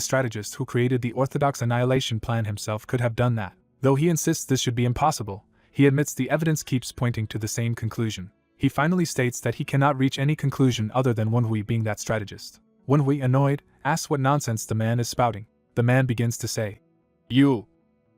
strategist who created the orthodox annihilation plan himself could have done that. Though he insists this should be impossible, he admits the evidence keeps pointing to the same conclusion. He finally states that he cannot reach any conclusion other than Wenhui being that strategist. Wenhui, annoyed, asks what nonsense the man is spouting. The man begins to say, "You,"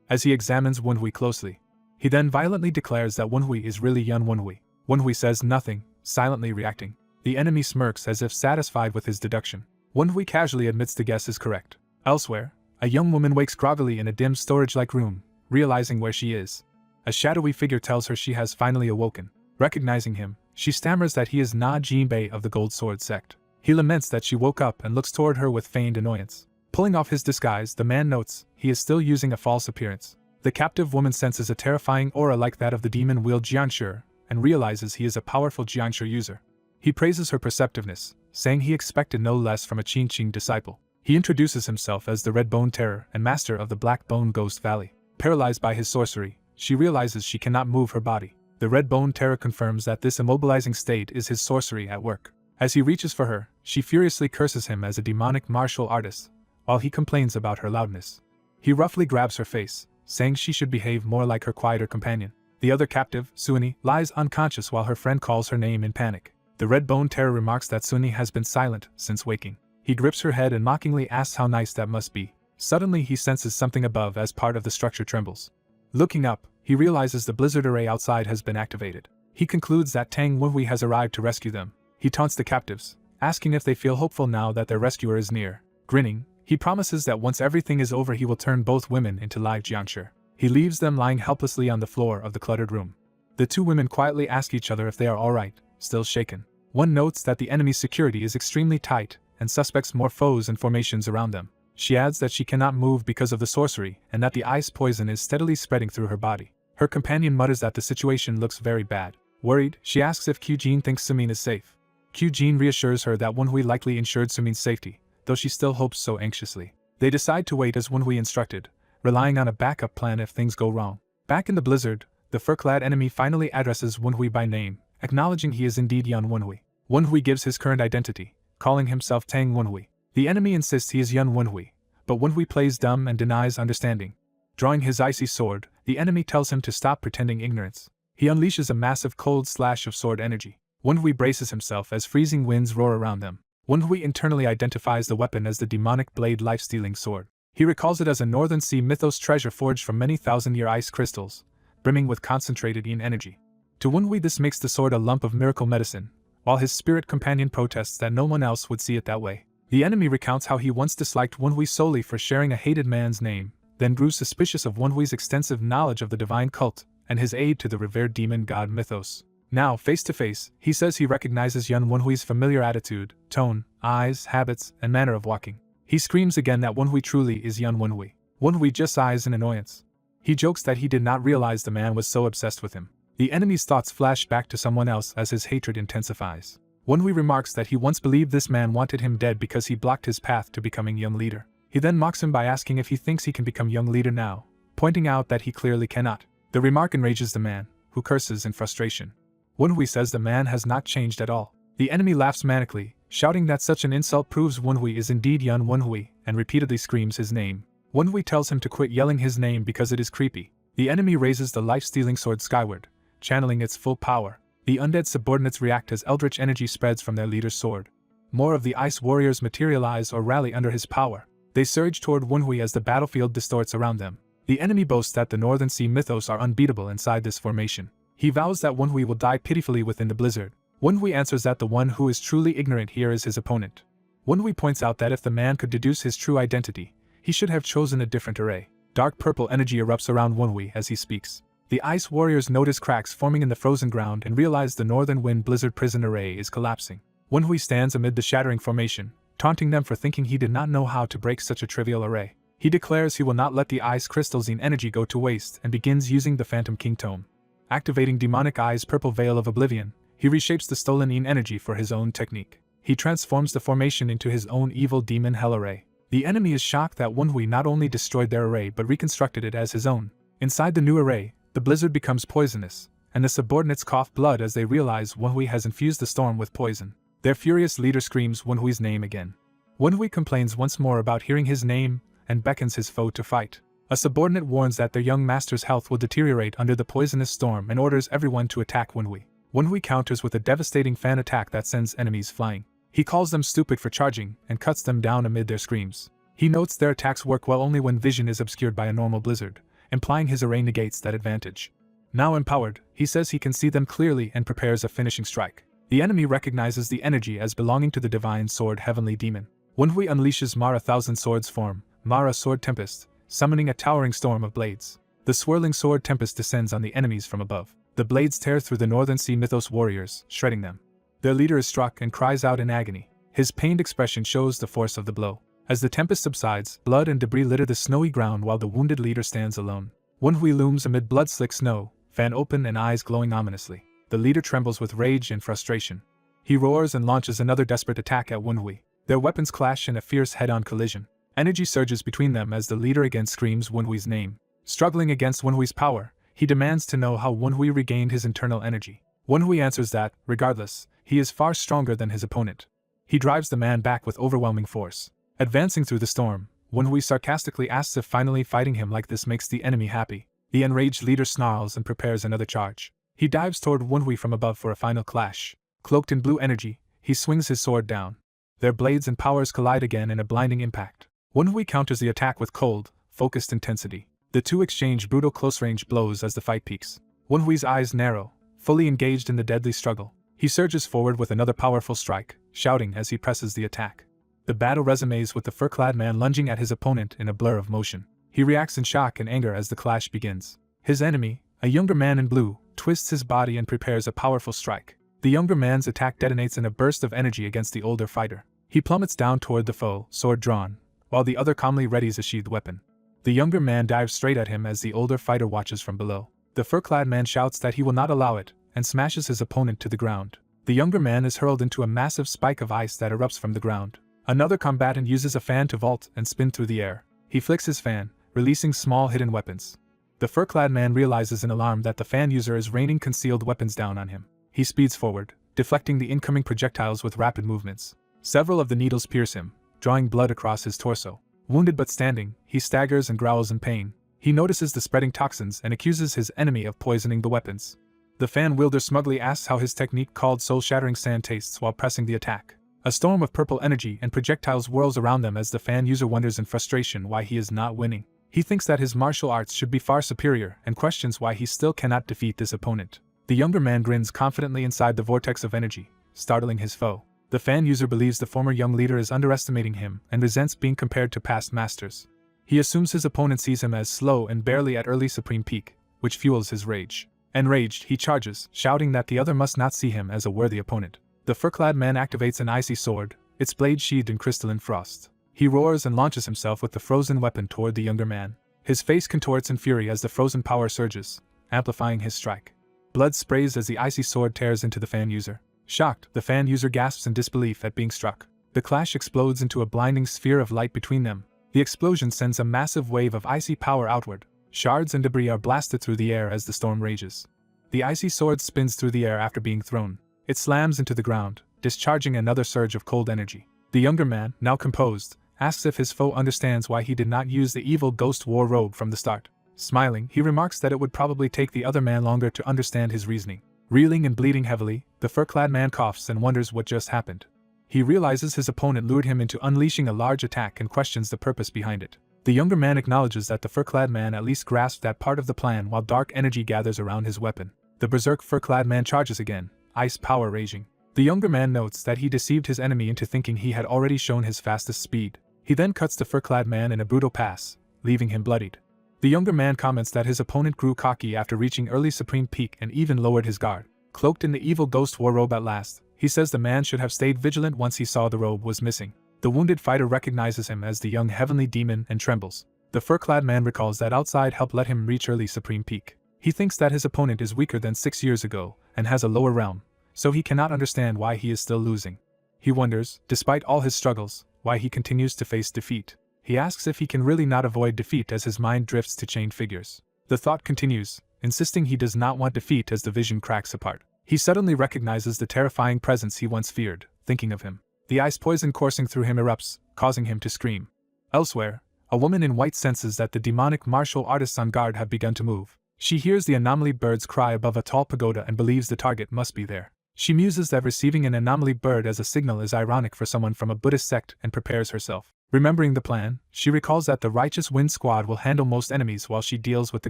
as he examines Wenhui closely. He then violently declares that Wenhui is really Yan Wenhui. Wenhui says nothing, silently reacting. The enemy smirks as if satisfied with his deduction. Wenhui casually admits the guess is correct. Elsewhere, a young woman wakes groggily in a dim storage-like room, realizing where she is. A shadowy figure tells her she has finally awoken. Recognizing him, she stammers that he is Na Jinbei of the Gold Sword sect. He laments that she woke up and looks toward her with feigned annoyance. Pulling off his disguise, the man notes he is still using a false appearance. The captive woman senses a terrifying aura like that of the demon-wheeled Jianshu, and realizes he is a powerful Jianshu user. He praises her perceptiveness, saying he expected no less from a Qingqing disciple. He introduces himself as the Red Bone Terror and master of the Black Bone Ghost Valley. Paralyzed by his sorcery, she realizes she cannot move her body. The Red Bone Terror confirms that this immobilizing state is his sorcery at work. As he reaches for her, she furiously curses him as a demonic martial artist, while he complains about her loudness. He roughly grabs her face, saying she should behave more like her quieter companion. The other captive, Suini, lies unconscious while her friend calls her name in panic. The Red Bone Terror remarks that Suini has been silent since waking. He grips her head and mockingly asks how nice that must be. Suddenly he senses something above as part of the structure trembles. Looking up, he realizes the blizzard array outside has been activated. He concludes that Tang Wenhui has arrived to rescue them. He taunts the captives, asking if they feel hopeful now that their rescuer is near. Grinning, he promises that once everything is over he will turn both women into live Jianshu. He leaves them lying helplessly on the floor of the cluttered room. The two women quietly ask each other if they are alright, still shaken. One notes that the enemy's security is extremely tight, and suspects more foes and formations around them. She adds that she cannot move because of the sorcery, and that the ice poison is steadily spreading through her body. Her companion mutters that the situation looks very bad. Worried, she asks if Qujin thinks Sumin is safe. Qujin reassures her that Wenhui likely ensured Sumin's safety, though she still hopes so anxiously. They decide to wait as Wenhui instructed, relying on a backup plan if things go wrong. Back in the blizzard, the fur-clad enemy finally addresses Wenhui by name, acknowledging he is indeed Yan Wenhui. Wenhui gives his current identity, calling himself Tang Wenhui. The enemy insists he is Yan Wenhui, but Wenhui plays dumb and denies understanding. Drawing his icy sword, the enemy tells him to stop pretending ignorance. He unleashes a massive cold slash of sword energy. Wenhui braces himself as freezing winds roar around them. Wenhui internally identifies the weapon as the demonic blade life-stealing sword. He recalls it as a Northern Sea mythos treasure forged from many thousand-year ice crystals, brimming with concentrated yin energy. To Wenhui this makes the sword a lump of miracle medicine, while his spirit companion protests that no one else would see it that way. The enemy recounts how he once disliked Wenhui solely for sharing a hated man's name, then grew suspicious of Wenhui's extensive knowledge of the divine cult and his aid to the revered demon god mythos. Now, face to face, he says he recognizes Yan Wenhui's familiar attitude, tone, eyes, habits, and manner of walking. He screams again that Wenhui truly is Yan Wenhui. Wenhui just sighs in annoyance. He jokes that he did not realize the man was so obsessed with him. The enemy's thoughts flash back to someone else as his hatred intensifies. Wenhui remarks that he once believed this man wanted him dead because he blocked his path to becoming young leader. He then mocks him by asking if he thinks he can become young leader now, pointing out that he clearly cannot. The remark enrages the man, who curses in frustration. Wenhui says the man has not changed at all. The enemy laughs manically, shouting that such an insult proves Wenhui is indeed Yan Wenhui, and repeatedly screams his name. Wenhui tells him to quit yelling his name because it is creepy. The enemy raises the life-stealing sword skyward, channeling its full power. The undead subordinates react as eldritch energy spreads from their leader's sword. More of the ice warriors materialize or rally under his power. They surge toward Wenhui as the battlefield distorts around them. The enemy boasts that the Northern Sea mythos are unbeatable inside this formation. He vows that Wenhui will die pitifully within the blizzard. Wenhui answers that the one who is truly ignorant here is his opponent. Wenhui points out that if the man could deduce his true identity, he should have chosen a different array. Dark purple energy erupts around Wenhui as he speaks. The ice warriors notice cracks forming in the frozen ground and realize the Northern Wind Blizzard prison array is collapsing. Wenhui stands amid the shattering formation, taunting them for thinking he did not know how to break such a trivial array. He declares he will not let the ice crystals in energy go to waste and begins using the Phantom King Tome. Activating Demonic Eye's purple veil of oblivion, he reshapes the stolen Yin energy for his own technique. He transforms the formation into his own evil demon hell array. The enemy is shocked that Wenhui not only destroyed their array but reconstructed it as his own. Inside the new array, the blizzard becomes poisonous, and the subordinates cough blood as they realize Wenhui has infused the storm with poison. Their furious leader screams Wenhui's name again. Wenhui complains once more about hearing his name and beckons his foe to fight. A subordinate warns that their young master's health will deteriorate under the poisonous storm and orders everyone to attack Wenhui. Wenhui counters with a devastating fan attack that sends enemies flying. He calls them stupid for charging and cuts them down amid their screams. He notes their attacks work well only when vision is obscured by a normal blizzard, implying his array negates that advantage. Now empowered, he says he can see them clearly and prepares a finishing strike. The enemy recognizes the energy as belonging to the divine sword Heavenly Demon. Wenhui unleashes Mara Thousand Swords form, Mara Sword Tempest, summoning a towering storm of blades. The swirling sword tempest descends on the enemies from above. The blades tear through the Northern Sea Mythos warriors, shredding them. Their leader is struck and cries out in agony. His pained expression shows the force of the blow. As the tempest subsides, blood and debris litter the snowy ground while the wounded leader stands alone. Wenhui looms amid blood-slick snow, fan open and eyes glowing ominously. The leader trembles with rage and frustration. He roars and launches another desperate attack at Wenhui. Their weapons clash in a fierce head-on collision. Energy surges between them as the leader again screams Wenhui's name. Struggling against Wenhui's power, he demands to know how Wenhui regained his internal energy. Wenhui answers that, regardless, he is far stronger than his opponent. He drives the man back with overwhelming force. Advancing through the storm, Wenhui sarcastically asks if finally fighting him like this makes the enemy happy. The enraged leader snarls and prepares another charge. He dives toward Wenhui from above for a final clash. Cloaked in blue energy, he swings his sword down. Their blades and powers collide again in a blinding impact. Wenhui counters the attack with cold, focused intensity. The two exchange brutal close-range blows as the fight peaks. Wenhui's eyes narrow, fully engaged in the deadly struggle. He surges forward with another powerful strike, shouting as he presses the attack. The battle resumes with the fur-clad man lunging at his opponent in a blur of motion. He reacts in shock and anger as the clash begins. His enemy, a younger man in blue, twists his body and prepares a powerful strike. The younger man's attack detonates in a burst of energy against the older fighter. He plummets down toward the foe, sword drawn, while the other calmly readies a sheathed weapon. The younger man dives straight at him as the older fighter watches from below. The fur-clad man shouts that he will not allow it, and smashes his opponent to the ground. The younger man is hurled into a massive spike of ice that erupts from the ground. Another combatant uses a fan to vault and spin through the air. He flicks his fan, releasing small hidden weapons. The fur-clad man realizes in alarm that the fan user is raining concealed weapons down on him. He speeds forward, deflecting the incoming projectiles with rapid movements. Several of the needles pierce him, drawing blood across his torso. Wounded but standing, he staggers and growls in pain. He notices the spreading toxins and accuses his enemy of poisoning the weapons. The fan wielder smugly asks how his technique called soul-shattering sand tastes while pressing the attack. A storm of purple energy and projectiles whirls around them as the fan user wonders in frustration why he is not winning. He thinks that his martial arts should be far superior and questions why he still cannot defeat this opponent. The younger man grins confidently inside the vortex of energy, startling his foe. The fan user believes the former young leader is underestimating him and resents being compared to past masters. He assumes his opponent sees him as slow and barely at early supreme peak, which fuels his rage. Enraged, he charges, shouting that the other must not see him as a worthy opponent. The fur-clad man activates an icy sword, its blade sheathed in crystalline frost. He roars and launches himself with the frozen weapon toward the younger man. His face contorts in fury as the frozen power surges, amplifying his strike. Blood sprays as the icy sword tears into the fan user. Shocked, the fan user gasps in disbelief at being struck. The clash explodes into a blinding sphere of light between them. The explosion sends a massive wave of icy power outward. Shards and debris are blasted through the air as the storm rages. The icy sword spins through the air after being thrown. It slams into the ground, discharging another surge of cold energy. The younger man, now composed, asks if his foe understands why he did not use the evil ghost war robe from the start. Smiling, he remarks that it would probably take the other man longer to understand his reasoning. Reeling and bleeding heavily, the fur-clad man coughs and wonders what just happened. He realizes his opponent lured him into unleashing a large attack and questions the purpose behind it. The younger man acknowledges that the fur-clad man at least grasped that part of the plan while dark energy gathers around his weapon. The berserk fur-clad man charges again, ice power raging. The younger man notes that he deceived his enemy into thinking he had already shown his fastest speed. He then cuts the fur-clad man in a brutal pass, leaving him bloodied. The younger man comments that his opponent grew cocky after reaching early supreme peak and even lowered his guard. Cloaked in the evil ghost war robe at last, he says the man should have stayed vigilant once he saw the robe was missing. The wounded fighter recognizes him as the young heavenly demon and trembles. The fur-clad man recalls that outside help let him reach early supreme peak. He thinks that his opponent is weaker than 6 years ago and has a lower realm, so he cannot understand why he is still losing. He wonders, despite all his struggles, why he continues to face defeat. He asks if he can really not avoid defeat as his mind drifts to chained figures. The thought continues, insisting he does not want defeat as the vision cracks apart. He suddenly recognizes the terrifying presence he once feared, thinking of him. The ice poison coursing through him erupts, causing him to scream. Elsewhere, a woman in white senses that the demonic martial artists on guard have begun to move. She hears the anomaly birds cry above a tall pagoda and believes the target must be there. She muses that receiving an anomaly bird as a signal is ironic for someone from a Buddhist sect and prepares herself. Remembering the plan, she recalls that the Righteous Wind Squad will handle most enemies while she deals with the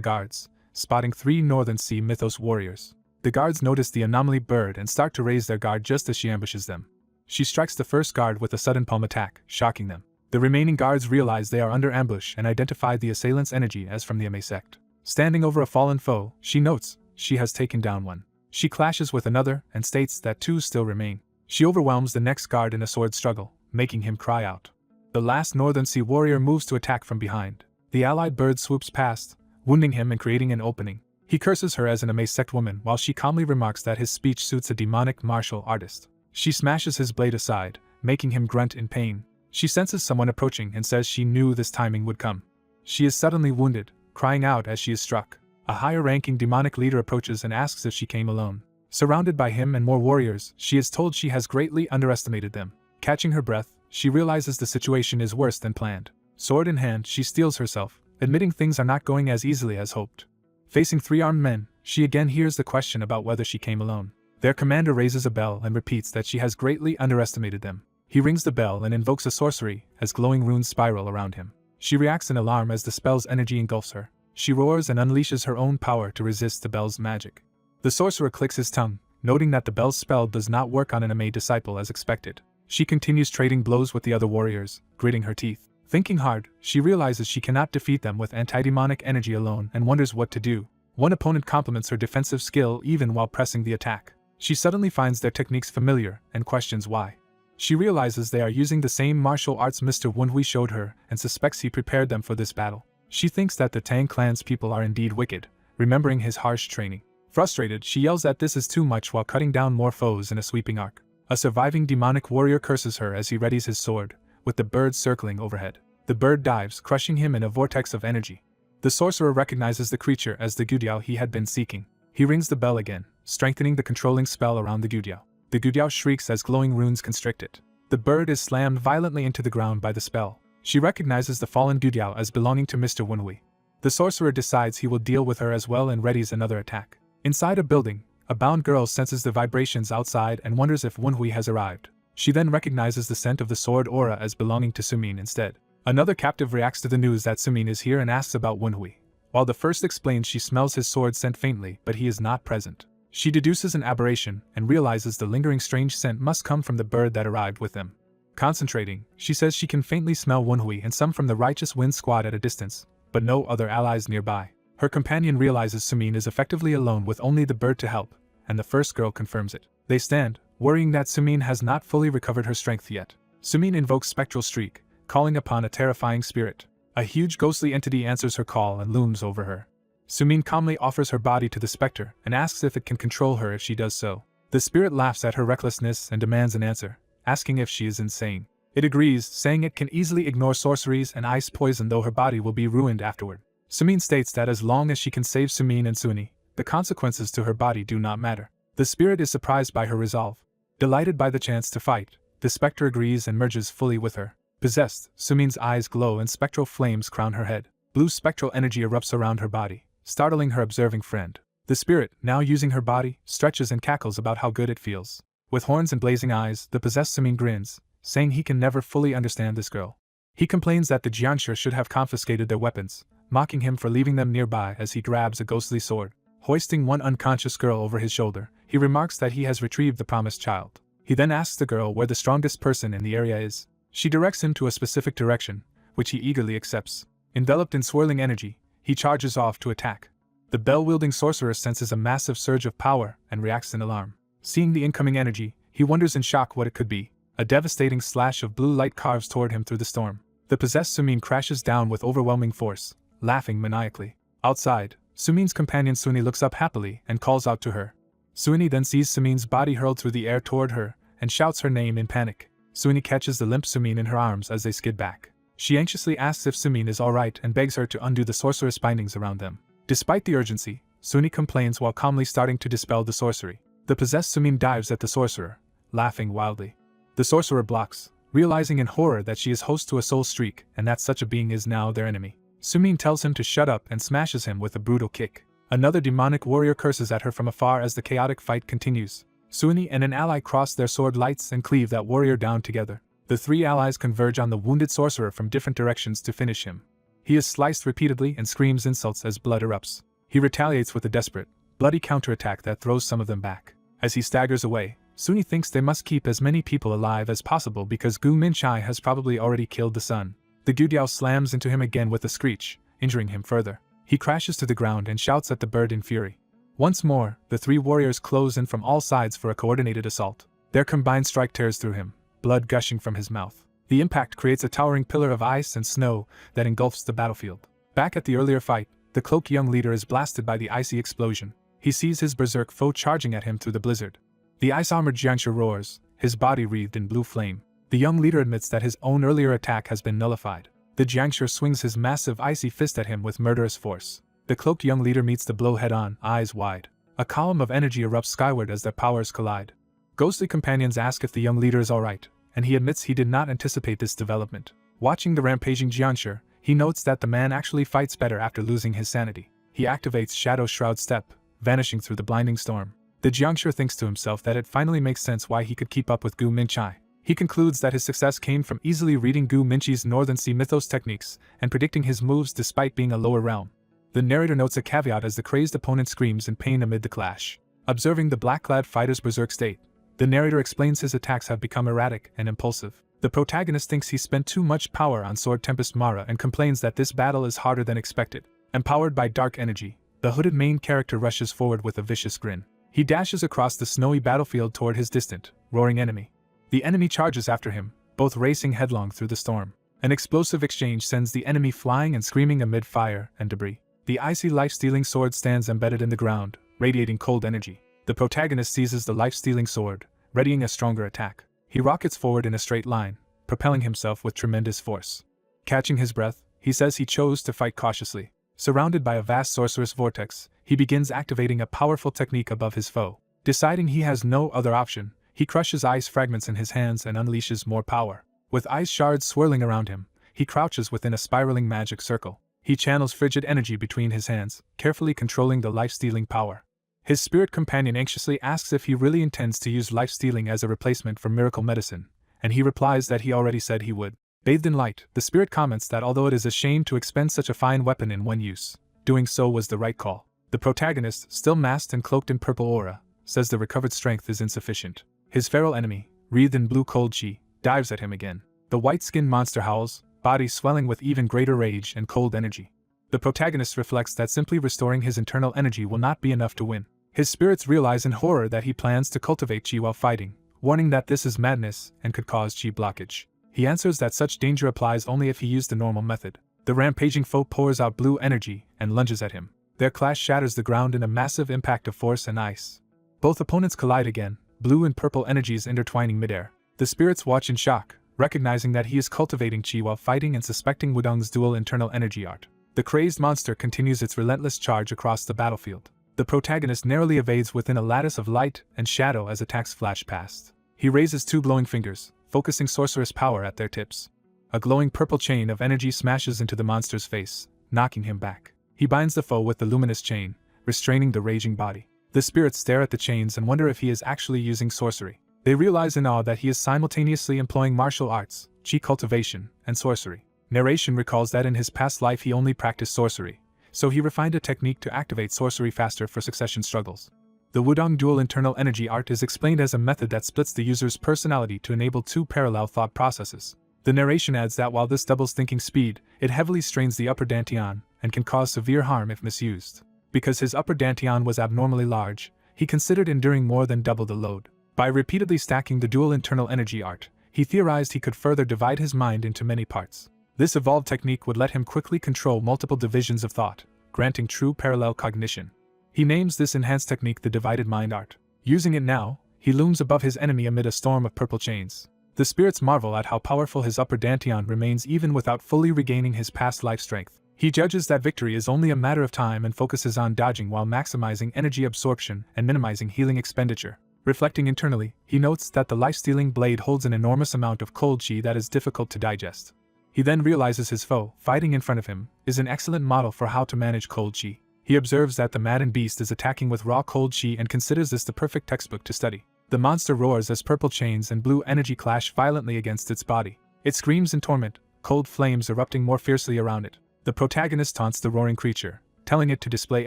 guards, spotting 3 Northern Sea Mythos warriors. The guards notice the anomaly bird and start to raise their guard just as she ambushes them. She strikes the first guard with a sudden palm attack, shocking them. The remaining guards realize they are under ambush and identify the assailant's energy as from the Ame sect. Standing over a fallen foe, she notes she has taken down one. She clashes with another and states that 2 still remain. She overwhelms the next guard in a sword struggle, making him cry out. The last Northern Sea warrior moves to attack from behind. The allied bird swoops past, wounding him and creating an opening. He curses her as an Ame sect woman while she calmly remarks that his speech suits a demonic martial artist. She smashes his blade aside, making him grunt in pain. She senses someone approaching and says she knew this timing would come. She is suddenly wounded, crying out as she is struck. A higher-ranking demonic leader approaches and asks if she came alone. Surrounded by him and more warriors, she is told she has greatly underestimated them. Catching her breath, she realizes the situation is worse than planned. Sword in hand, she steels herself, admitting things are not going as easily as hoped. Facing 3 armed men, she again hears the question about whether she came alone. Their commander raises a bell and repeats that she has greatly underestimated them. He rings the bell and invokes a sorcery as glowing runes spiral around him. She reacts in alarm as the spell's energy engulfs her. She roars and unleashes her own power to resist the bell's magic. The sorcerer clicks his tongue, noting that the bell's spell does not work on an Ame disciple as expected. She continues trading blows with the other warriors, gritting her teeth. Thinking hard, she realizes she cannot defeat them with anti-demonic energy alone and wonders what to do. One opponent compliments her defensive skill even while pressing the attack. She suddenly finds their techniques familiar and questions why. She realizes they are using the same martial arts Mr. Wunhui showed her and suspects he prepared them for this battle. She thinks that the Tang clan's people are indeed wicked, remembering his harsh training. Frustrated, she yells that this is too much while cutting down more foes in a sweeping arc. A surviving demonic warrior curses her as he readies his sword, with the bird circling overhead. The bird dives, crushing him in a vortex of energy. The sorcerer recognizes the creature as the Gudiao he had been seeking. He rings the bell again, strengthening the controlling spell around the Gudiao. The Gudiao shrieks as glowing runes constrict it. The bird is slammed violently into the ground by the spell. She recognizes the fallen Gudiao as belonging to Mr. Wunhui. The sorcerer decides he will deal with her as well and readies another attack. Inside a building, a bound girl senses the vibrations outside and wonders if Wunhui has arrived. She then recognizes the scent of the sword aura as belonging to Sumin instead. Another captive reacts to the news that Sumin is here and asks about Wunhui. While the first explains she smells his sword scent faintly but he is not present. She deduces an aberration and realizes the lingering strange scent must come from the bird that arrived with them. Concentrating, she says she can faintly smell Wunhui and some from the Righteous Wind Squad at a distance, but no other allies nearby. Her companion realizes Sumin is effectively alone with only the bird to help, and the first girl confirms it. They stand, worrying that Sumin has not fully recovered her strength yet. Sumin invokes Spectral Streak, calling upon a terrifying spirit. A huge ghostly entity answers her call and looms over her. Sumin calmly offers her body to the specter and asks if it can control her if she does so. The spirit laughs at her recklessness and demands an answer, asking if she is insane. It agrees, saying it can easily ignore sorceries and ice poison though her body will be ruined afterward. Sumin states that as long as she can save Sumin and Suni, the consequences to her body do not matter. The spirit is surprised by her resolve. Delighted by the chance to fight, the specter agrees and merges fully with her. Possessed, Sumin's eyes glow and spectral flames crown her head. Blue spectral energy erupts around her body, startling her observing friend. The spirit, now using her body, stretches and cackles about how good it feels. With horns and blazing eyes, the possessed Sumin grins, saying he can never fully understand this girl. He complains that the Jianshi should have confiscated their weapons, mocking him for leaving them nearby as he grabs a ghostly sword. Hoisting one unconscious girl over his shoulder, he remarks that he has retrieved the promised child. He then asks the girl where the strongest person in the area is. She directs him to a specific direction, which he eagerly accepts. Enveloped in swirling energy, he charges off to attack. The bell-wielding sorcerer senses a massive surge of power and reacts in alarm. Seeing the incoming energy, he wonders in shock what it could be. A devastating slash of blue light carves toward him through the storm. The possessed Sumin crashes down with overwhelming force, laughing maniacally. Outside, Sumin's companion Suni looks up happily and calls out to her. Suni then sees Sumin's body hurled through the air toward her and shouts her name in panic. Suni catches the limp Sumin in her arms as they skid back. She anxiously asks if Sumin is alright and begs her to undo the sorceress bindings around them. Despite the urgency, Suni complains while calmly starting to dispel the sorcery. The possessed Sumin dives at the sorcerer, laughing wildly. The sorcerer blocks, realizing in horror that she is host to a soul streak and that such a being is now their enemy. Sumin tells him to shut up and smashes him with a brutal kick. Another demonic warrior curses at her from afar as the chaotic fight continues. Suni and an ally cross their sword lights and cleave that warrior down together. The three allies converge on the wounded sorcerer from different directions to finish him. He is sliced repeatedly and screams insults as blood erupts. He retaliates with a desperate, bloody counterattack that throws some of them back. As he staggers away, Suni thinks they must keep as many people alive as possible because Gu Minchai has probably already killed the son. The Gudiao slams into him again with a screech, injuring him further. He crashes to the ground and shouts at the bird in fury. Once more, the three warriors close in from all sides for a coordinated assault. Their combined strike tears through him, blood gushing from his mouth. The impact creates a towering pillar of ice and snow that engulfs the battlefield. Back at the earlier fight, the cloaked young leader is blasted by the icy explosion. He sees his berserk foe charging at him through the blizzard. The ice-armored Jiangshi roars, his body wreathed in blue flame. The young leader admits that his own earlier attack has been nullified. The Jiangshi swings his massive icy fist at him with murderous force. The cloaked young leader meets the blow head-on, eyes wide. A column of energy erupts skyward as their powers collide. Ghostly companions ask if the young leader is alright, and he admits he did not anticipate this development. Watching the rampaging Jiangshi, he notes that the man actually fights better after losing his sanity. He activates Shadow Shroud Step, vanishing through the blinding storm. The Jiangshi thinks to himself that it finally makes sense why he could keep up with Gu Minchai. He concludes that his success came from easily reading Gu Minchi's Northern Sea mythos techniques and predicting his moves despite being a lower realm. The narrator notes a caveat as the crazed opponent screams in pain amid the clash. Observing the black-clad fighter's berserk state, the narrator explains his attacks have become erratic and impulsive. The protagonist thinks he spent too much power on Sword Tempest Mara and complains that this battle is harder than expected. Empowered by dark energy, the hooded main character rushes forward with a vicious grin. He dashes across the snowy battlefield toward his distant, roaring enemy. The enemy charges after him, both racing headlong through the storm. An explosive exchange sends the enemy flying and screaming amid fire and debris. The icy life-stealing sword stands embedded in the ground, radiating cold energy. The protagonist seizes the life-stealing sword, readying a stronger attack. He rockets forward in a straight line, propelling himself with tremendous force. Catching his breath, he says he chose to fight cautiously. Surrounded by a vast sorcerous vortex, he begins activating a powerful technique above his foe. Deciding he has no other option, he crushes ice fragments in his hands and unleashes more power. With ice shards swirling around him, he crouches within a spiraling magic circle. He channels frigid energy between his hands, carefully controlling the life-stealing power. His spirit companion anxiously asks if he really intends to use life-stealing as a replacement for miracle medicine, and he replies that he already said he would. Bathed in light, the spirit comments that although it is a shame to expend such a fine weapon in one use, doing so was the right call. The protagonist, still masked and cloaked in purple aura, says the recovered strength is insufficient. His feral enemy, wreathed in blue cold chi, dives at him again. The white-skinned monster howls, body swelling with even greater rage and cold energy. The protagonist reflects that simply restoring his internal energy will not be enough to win. His spirits realize in horror that he plans to cultivate chi while fighting, warning that this is madness and could cause chi blockage. He answers that such danger applies only if he used the normal method. The rampaging foe pours out blue energy and lunges at him. Their clash shatters the ground in a massive impact of force and ice. Both opponents collide again, blue and purple energies intertwining midair. The spirits watch in shock, recognizing that he is cultivating chi while fighting and suspecting Wudong's dual internal energy art. The crazed monster continues its relentless charge across the battlefield. The protagonist narrowly evades within a lattice of light and shadow as attacks flash past. He raises two glowing fingers, focusing sorceress power at their tips. A glowing purple chain of energy smashes into the monster's face, knocking him back. He binds the foe with the luminous chain, restraining the raging body. The spirits stare at the chains and wonder if he is actually using sorcery. They realize in awe that he is simultaneously employing martial arts, chi cultivation, and sorcery. Narration recalls that in his past life he only practiced sorcery, so he refined a technique to activate sorcery faster for succession struggles. The Wudong dual internal energy art is explained as a method that splits the user's personality to enable two parallel thought processes. The narration adds that while this doubles thinking speed, it heavily strains the upper dantian and can cause severe harm if misused. Because his upper dantian was abnormally large, he considered enduring more than double the load. By repeatedly stacking the dual internal energy art, he theorized he could further divide his mind into many parts. This evolved technique would let him quickly control multiple divisions of thought, granting true parallel cognition. He names this enhanced technique the divided mind art. Using it now, he looms above his enemy amid a storm of purple chains. The spirits marvel at how powerful his upper dantian remains even without fully regaining his past life strength. He judges that victory is only a matter of time and focuses on dodging while maximizing energy absorption and minimizing healing expenditure. Reflecting internally, he notes that the life-stealing blade holds an enormous amount of cold chi that is difficult to digest. He then realizes his foe, fighting in front of him, is an excellent model for how to manage cold chi. He observes that the maddened beast is attacking with raw cold chi and considers this the perfect textbook to study. The monster roars as purple chains and blue energy clash violently against its body. It screams in torment, cold flames erupting more fiercely around it. The protagonist taunts the roaring creature, telling it to display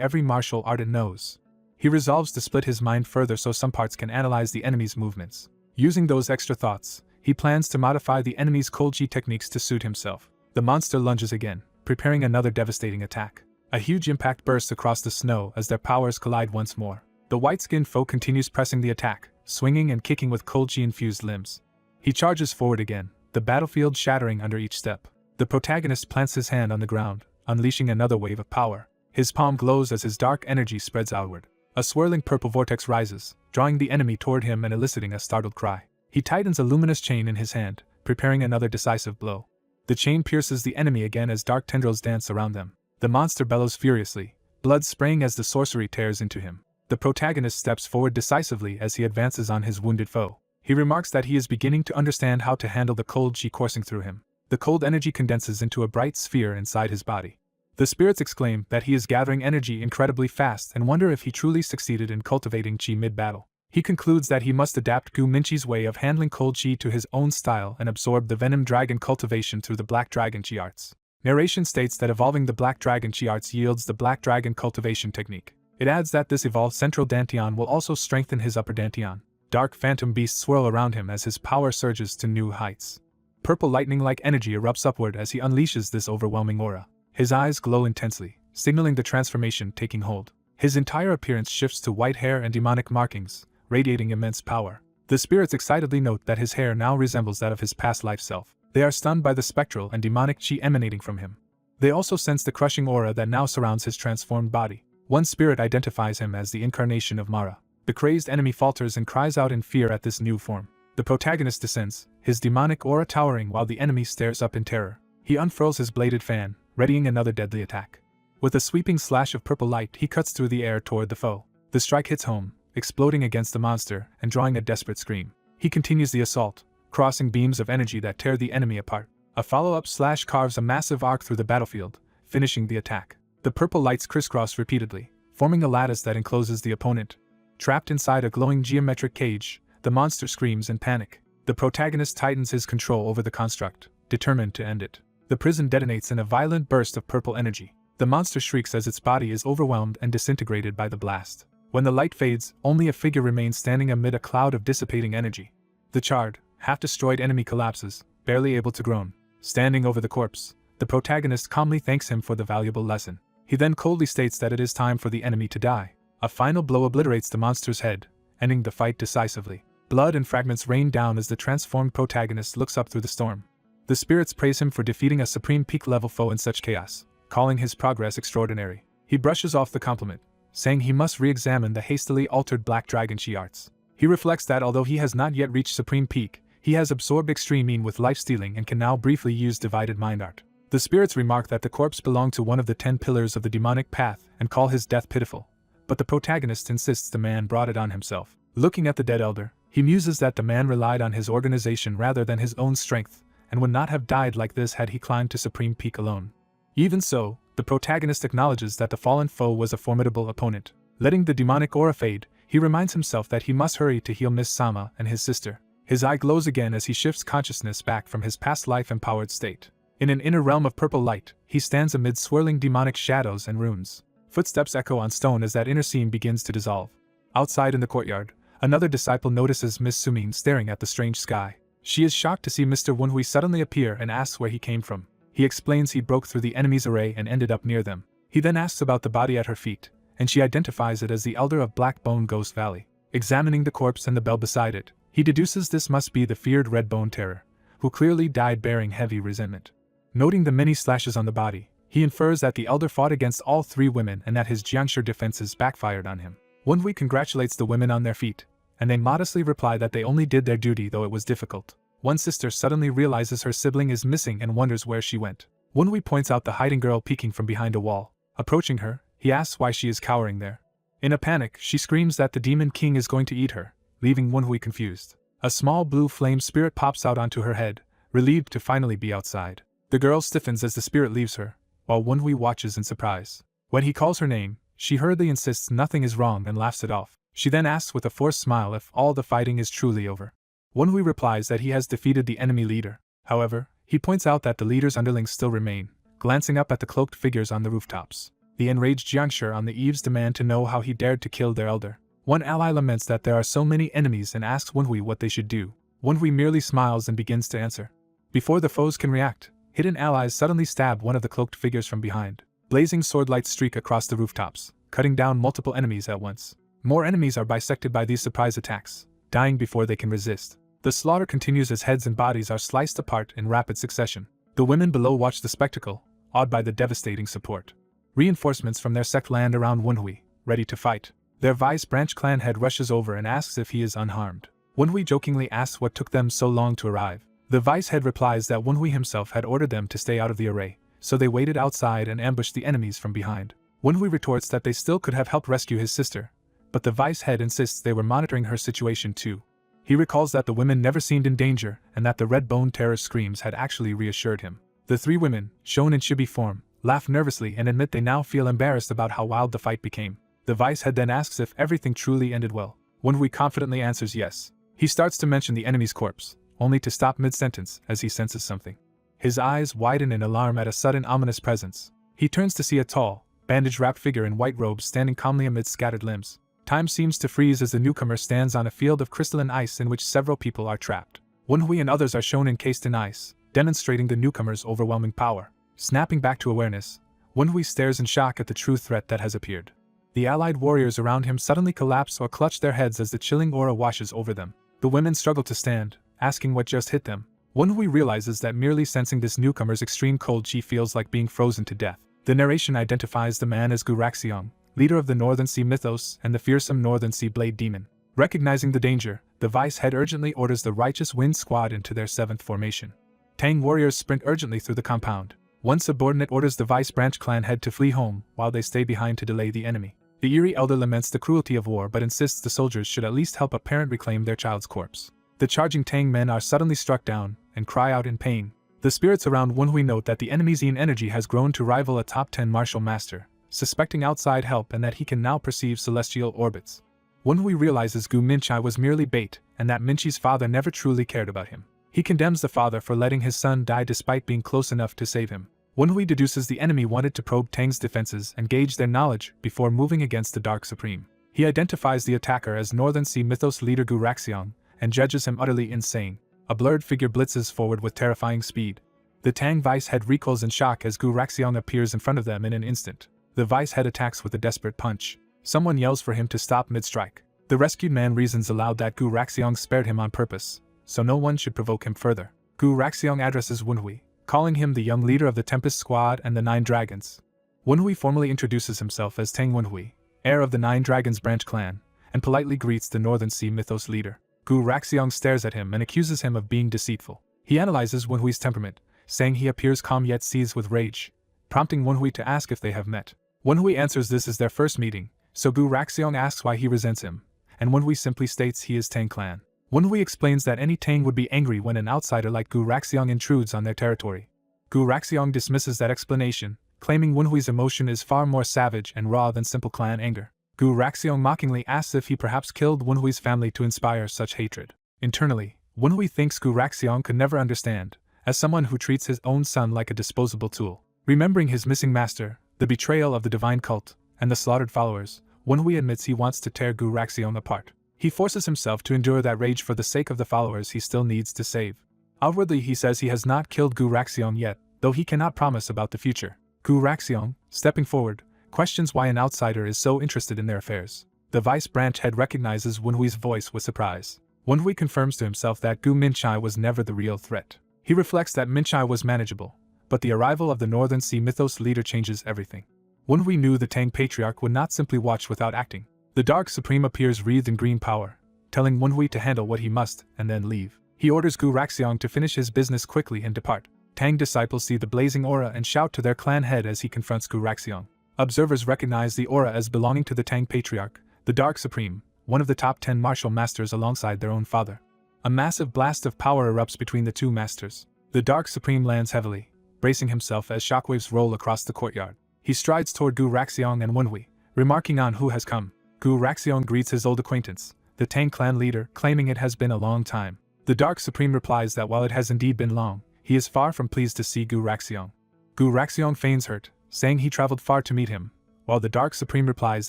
every martial art it knows. He resolves to split his mind further so some parts can analyze the enemy's movements. Using those extra thoughts, he plans to modify the enemy's cold chi techniques to suit himself. The monster lunges again, preparing another devastating attack. A huge impact bursts across the snow as their powers collide once more. The white-skinned foe continues pressing the attack, swinging and kicking with cold chi-infused limbs. He charges forward again, the battlefield shattering under each step. The protagonist plants his hand on the ground, unleashing another wave of power. His palm glows as his dark energy spreads outward. A swirling purple vortex rises, drawing the enemy toward him and eliciting a startled cry. He tightens a luminous chain in his hand, preparing another decisive blow. The chain pierces the enemy again as dark tendrils dance around them. The monster bellows furiously, blood spraying as the sorcery tears into him. The protagonist steps forward decisively as he advances on his wounded foe. He remarks that he is beginning to understand how to handle the cold chi coursing through him. The cold energy condenses into a bright sphere inside his body. The spirits exclaim that he is gathering energy incredibly fast and wonder if he truly succeeded in cultivating chi mid-battle. He concludes that he must adapt Gu Minchi's way of handling cold chi to his own style and absorb the venom dragon cultivation through the black dragon chi arts. Narration states that evolving the black dragon chi arts yields the black dragon cultivation technique. It adds that this evolved central dantian will also strengthen his upper dantian. Dark phantom beasts swirl around him as his power surges to new heights. Purple lightning-like energy erupts upward as he unleashes this overwhelming aura. His eyes glow intensely, signaling the transformation taking hold. His entire appearance shifts to white hair and demonic markings, radiating immense power. The spirits excitedly note that his hair now resembles that of his past life self. They are stunned by the spectral and demonic chi emanating from him. They also sense the crushing aura that now surrounds his transformed body. One spirit identifies him as the incarnation of Mara. The crazed enemy falters and cries out in fear at this new form. The protagonist descends, his demonic aura towering while the enemy stares up in terror. He unfurls his bladed fan, readying another deadly attack. With a sweeping slash of purple light, he cuts through the air toward the foe. The strike hits home, exploding against the monster and drawing a desperate scream. He continues the assault, crossing beams of energy that tear the enemy apart. A follow-up slash carves a massive arc through the battlefield, finishing the attack. The purple lights crisscross repeatedly, forming a lattice that encloses the opponent. Trapped inside a glowing geometric cage, the monster screams in panic. The protagonist tightens his control over the construct, determined to end it. The prison detonates in a violent burst of purple energy. The monster shrieks as its body is overwhelmed and disintegrated by the blast. When the light fades, only a figure remains standing amid a cloud of dissipating energy. The charred, half-destroyed enemy collapses, barely able to groan. Standing over the corpse, the protagonist calmly thanks him for the valuable lesson. He then coldly states that it is time for the enemy to die. A final blow obliterates the monster's head, ending the fight decisively. Blood and fragments rain down as the transformed protagonist looks up through the storm. The spirits praise him for defeating a supreme peak-level foe in such chaos, calling his progress extraordinary. He brushes off the compliment, saying he must re-examine the hastily altered black dragon chi arts. He reflects that although he has not yet reached supreme peak, he has absorbed extreme mean with life-stealing and can now briefly use divided mind art. The spirits remark that the corpse belonged to one of the 10 pillars of the demonic path and call his death pitiful, but the protagonist insists the man brought it on himself. Looking at the dead elder, he muses that the man relied on his organization rather than his own strength, and would not have died like this had he climbed to supreme peak alone. Even so, the protagonist acknowledges that the fallen foe was a formidable opponent. Letting the demonic aura fade, he reminds himself that he must hurry to heal Miss Sama and his sister. His eye glows again as he shifts consciousness back from his past life-empowered state. In an inner realm of purple light, he stands amid swirling demonic shadows and runes. Footsteps echo on stone as that inner scene begins to dissolve. Outside in the courtyard, another disciple notices Miss Sumin staring at the strange sky. She is shocked to see Mr. Wunhui suddenly appear and asks where he came from. He explains he broke through the enemy's array and ended up near them. He then asks about the body at her feet, and she identifies it as the elder of Blackbone Ghost Valley. Examining the corpse and the bell beside it, he deduces this must be the feared Redbone Terror, who clearly died bearing heavy resentment. Noting the many slashes on the body, He infers that the elder fought against all 3 women and that his Jiangshi defenses backfired on him. Wenhui congratulates the women on their feat, and they modestly reply that they only did their duty though it was difficult. One sister suddenly realizes her sibling is missing and wonders where she went. Wenhui points out the hiding girl peeking from behind a wall. Approaching her, he asks why she is cowering there. In a panic, she screams that the Demon King is going to eat her, leaving Wenhui confused. A small blue flame spirit pops out onto her head, relieved to finally be outside. The girl stiffens as the spirit leaves her, while Wenhui watches in surprise. When he calls her name, she hurriedly insists nothing is wrong and laughs it off. She then asks with a forced smile if all the fighting is truly over. Wenhui replies that he has defeated the enemy leader. However, he points out that the leader's underlings still remain, glancing up at the cloaked figures on the rooftops. The enraged Jiangshi on the eaves demand to know how he dared to kill their elder. One ally laments that there are so many enemies and asks Wenhui what they should do. Wenhui merely smiles and begins to answer. Before the foes can react, hidden allies suddenly stab one of the cloaked figures from behind. Blazing sword lights streak across the rooftops, cutting down multiple enemies at once. More enemies are bisected by these surprise attacks, dying before they can resist. The slaughter continues as heads and bodies are sliced apart in rapid succession. The women below watch the spectacle, awed by the devastating support. Reinforcements from their sect land around Wenhui, ready to fight. Their Vice Branch clan head rushes over and asks if he is unharmed. Wenhui jokingly asks what took them so long to arrive. The Vice head replies that Wenhui himself had ordered them to stay out of the array, so they waited outside and ambushed the enemies from behind. Wenhui retorts that they still could have helped rescue his sister, but the Vice head insists they were monitoring her situation too. He recalls that the women never seemed in danger and that the red bone terror screams had actually reassured him. The 3 women, shown in chibi form, laugh nervously and admit they now feel embarrassed about how wild the fight became. The Vice head then asks if everything truly ended well. Wenhui confidently answers yes. He starts to mention the enemy's corpse, only to stop mid-sentence as he senses something. His eyes widen in alarm at a sudden ominous presence. He turns to see a tall, bandage-wrapped figure in white robes standing calmly amid scattered limbs. Time seems to freeze as the newcomer stands on a field of crystalline ice in which several people are trapped. Wenhui and others are shown encased in ice, demonstrating the newcomer's overwhelming power. Snapping back to awareness, Wenhui stares in shock at the true threat that has appeared. The allied warriors around him suddenly collapse or clutch their heads as the chilling aura washes over them. The women struggle to stand, asking what just hit them. Wenhui realizes that merely sensing this newcomer's extreme cold chi feels like being frozen to death. The narration identifies the man as Guraxiong, leader of the Northern Sea mythos and the fearsome Northern Sea Blade Demon. Recognizing the danger, the Vice head urgently orders the Righteous Wind Squad into their 7th formation. Tang warriors sprint urgently through the compound. One subordinate orders the Vice Branch clan head to flee home while they stay behind to delay the enemy. The eerie elder laments the cruelty of war but insists the soldiers should at least help a parent reclaim their child's corpse. The charging Tang men are suddenly struck down and cry out in pain. The spirits around Wenhui note that the enemy's Yin energy has grown to rival a top 10 martial master, suspecting outside help and that he can now perceive celestial orbits. Wenhui realizes Gu Minchai was merely bait and that Minchi's father never truly cared about him. He condemns the father for letting his son die despite being close enough to save him. Wenhui deduces the enemy wanted to probe Tang's defenses and gauge their knowledge before moving against the Dark Supreme. He identifies the attacker as Northern Sea mythos leader Guraxiong and judges him utterly insane. A blurred figure blitzes forward with terrifying speed. The Tang Vice head recoils in shock as Guraxiong appears in front of them in an instant. The Vice head attacks with a desperate punch. Someone yells for him to stop mid-strike. The rescued man reasons aloud that Guraxiong spared him on purpose, so no one should provoke him further. Guraxiong addresses Wenhui, calling him the young leader of the Tempest Squad and the 9 Dragons. Wenhui formally introduces himself as Tang Wenhui, heir of the 9 Dragons branch clan, and politely greets the Northern Sea mythos leader. Guraxiong stares at him and accuses him of being deceitful. He analyzes Wenhui's temperament, saying he appears calm yet seethes with rage, prompting Wenhui to ask if they have met. Wenhui answers this is their first meeting, so Guraxiong asks why he resents him, and Wenhui simply states he is Tang clan. Wenhui explains that any Tang would be angry when an outsider like Guraxiong intrudes on their territory. Guraxiong dismisses that explanation, claiming Wenhui's emotion is far more savage and raw than simple clan anger. Guraxiong mockingly asks if he perhaps killed Wenhui's family to inspire such hatred. Internally, Wenhui thinks Guraxiong could never understand, as someone who treats his own son like a disposable tool. Remembering his missing master, the betrayal of the divine cult, and the slaughtered followers, Wenhui admits he wants to tear Guraxiong apart. He forces himself to endure that rage for the sake of the followers he still needs to save. Outwardly he says he has not killed Guraxiong yet, though he cannot promise about the future. Guraxiong, stepping forward, questions why an outsider is so interested in their affairs. The Vice Branch head recognizes Wenhui's voice with surprise. Wenhui confirms to himself that Gu Minchai was never the real threat. He reflects that Minchai was manageable, but the arrival of the Northern Sea mythos leader changes everything. Wenhui knew the Tang Patriarch would not simply watch without acting. The Dark Supreme appears wreathed in green power, telling Wenhui to handle what he must and then leave. He orders Gu Raxiong to finish his business quickly and depart. Tang disciples see the blazing aura and shout to their clan head as he confronts Gu Raxiong. Observers recognize the aura as belonging to the Tang Patriarch, the Dark Supreme, one of the top 10 martial masters alongside their own father. A massive blast of power erupts between the two masters. The Dark Supreme lands heavily, bracing himself as shockwaves roll across the courtyard. He strides toward Gu Raxiong and Wenhui, remarking on who has come. Gu Raxiong greets his old acquaintance, the Tang clan leader, claiming it has been a long time. The Dark Supreme replies that while it has indeed been long, he is far from pleased to see Gu Raxiong. Gu Raxiong feigns hurt, saying he traveled far to meet him, while the Dark Supreme replies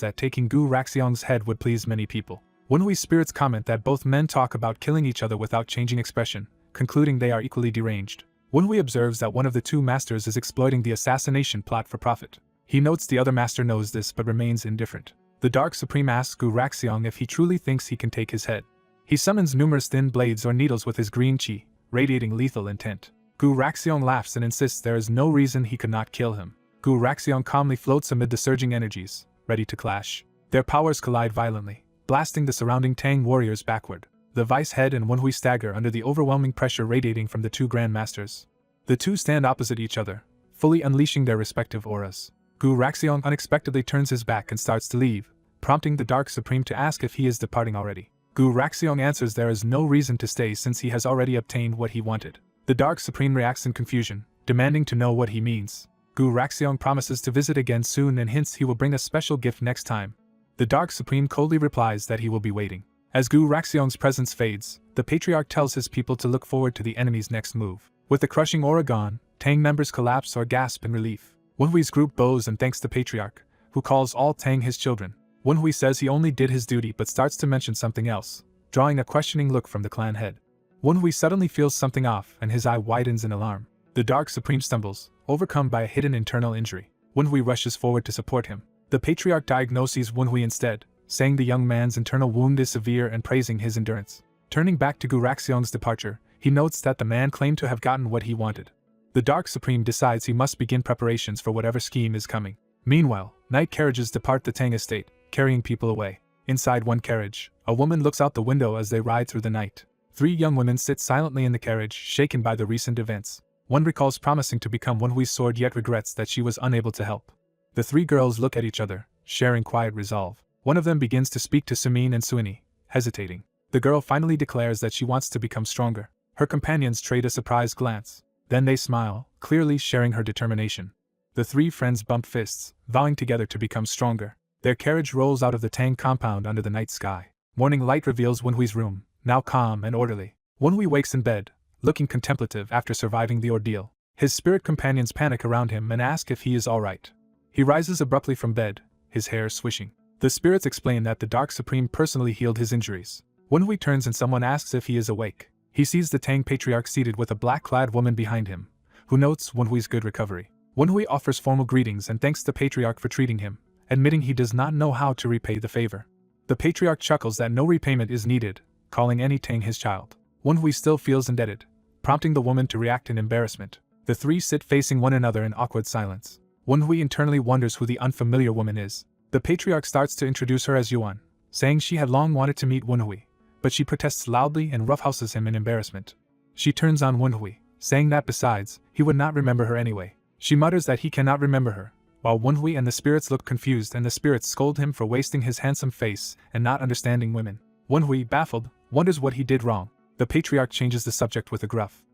that taking Gu Raxiong's head would please many people. Wenhui's spirits comment that both men talk about killing each other without changing expression, concluding they are equally deranged. Wenhui observes that one of the two masters is exploiting the assassination plot for profit. He notes the other master knows this but remains indifferent. The Dark Supreme asks Gu Raxiong if he truly thinks he can take his head. He summons numerous thin blades or needles with his green chi, radiating lethal intent. Gu Raxiong laughs and insists there is no reason he could not kill him. Gu Raxiong calmly floats amid the surging energies, ready to clash. Their powers collide violently, blasting the surrounding Tang warriors backward. The Vice Head and Wenhui stagger under the overwhelming pressure radiating from the two Grand Masters. The two stand opposite each other, fully unleashing their respective auras. Gu Raxiong unexpectedly turns his back and starts to leave, prompting the Dark Supreme to ask if he is departing already. Gu Raxiong answers there is no reason to stay since he has already obtained what he wanted. The Dark Supreme reacts in confusion, demanding to know what he means. Gu Raxiong promises to visit again soon and hints he will bring a special gift next time. The Dark Supreme coldly replies that he will be waiting. As Gu Raxiong's presence fades, the Patriarch tells his people to look forward to the enemy's next move. With the crushing aura gone, Tang members collapse or gasp in relief. Wenhui's group bows and thanks the Patriarch, who calls all Tang his children. Wenhui says he only did his duty but starts to mention something else, drawing a questioning look from the clan head. Wenhui suddenly feels something off and his eye widens in alarm. The Dark Supreme stumbles, overcome by a hidden internal injury. Wenhui rushes forward to support him. The Patriarch diagnoses Wenhui instead, saying the young man's internal wound is severe and praising his endurance. Turning back to Gu Raxiong's departure, he notes that the man claimed to have gotten what he wanted. The Dark Supreme decides he must begin preparations for whatever scheme is coming. Meanwhile, night carriages depart the Tang estate, carrying people away. Inside one carriage, a woman looks out the window as they ride through the night. 3 young women sit silently in the carriage, shaken by the recent events. One recalls promising to become Wenhui's sword yet regrets that she was unable to help. The 3 girls look at each other, sharing quiet resolve. One of them begins to speak to Sumin and Suini, hesitating. The girl finally declares that she wants to become stronger. Her companions trade a surprised glance. Then they smile, clearly sharing her determination. The 3 friends bump fists, vowing together to become stronger. Their carriage rolls out of the Tang compound under the night sky. Morning light reveals Wenhui's room, now calm and orderly. Wenhui wakes in bed, looking contemplative after surviving the ordeal. His spirit companions panic around him and ask if he is alright. He rises abruptly from bed, his hair swishing. The spirits explain that the Dark Supreme personally healed his injuries. Wenhui turns and someone asks if he is awake. He sees the Tang Patriarch seated with a black-clad woman behind him, who notes Wenhui's good recovery. Wenhui offers formal greetings and thanks the Patriarch for treating him, admitting he does not know how to repay the favor. The Patriarch chuckles that no repayment is needed, calling any Tang his child. Wenhui still feels indebted, prompting the woman to react in embarrassment. The 3 sit facing one another in awkward silence. Wenhui internally wonders who the unfamiliar woman is. The Patriarch starts to introduce her as Yuan, saying she had long wanted to meet Wenhui, but she protests loudly and roughhouses him in embarrassment. She turns on Wenhui, saying that besides, he would not remember her anyway. She mutters that he cannot remember her, while Wenhui and the spirits look confused and the spirits scold him for wasting his handsome face and not understanding women. Wenhui, baffled, wonders what he did wrong. The Patriarch changes the subject with a gruff.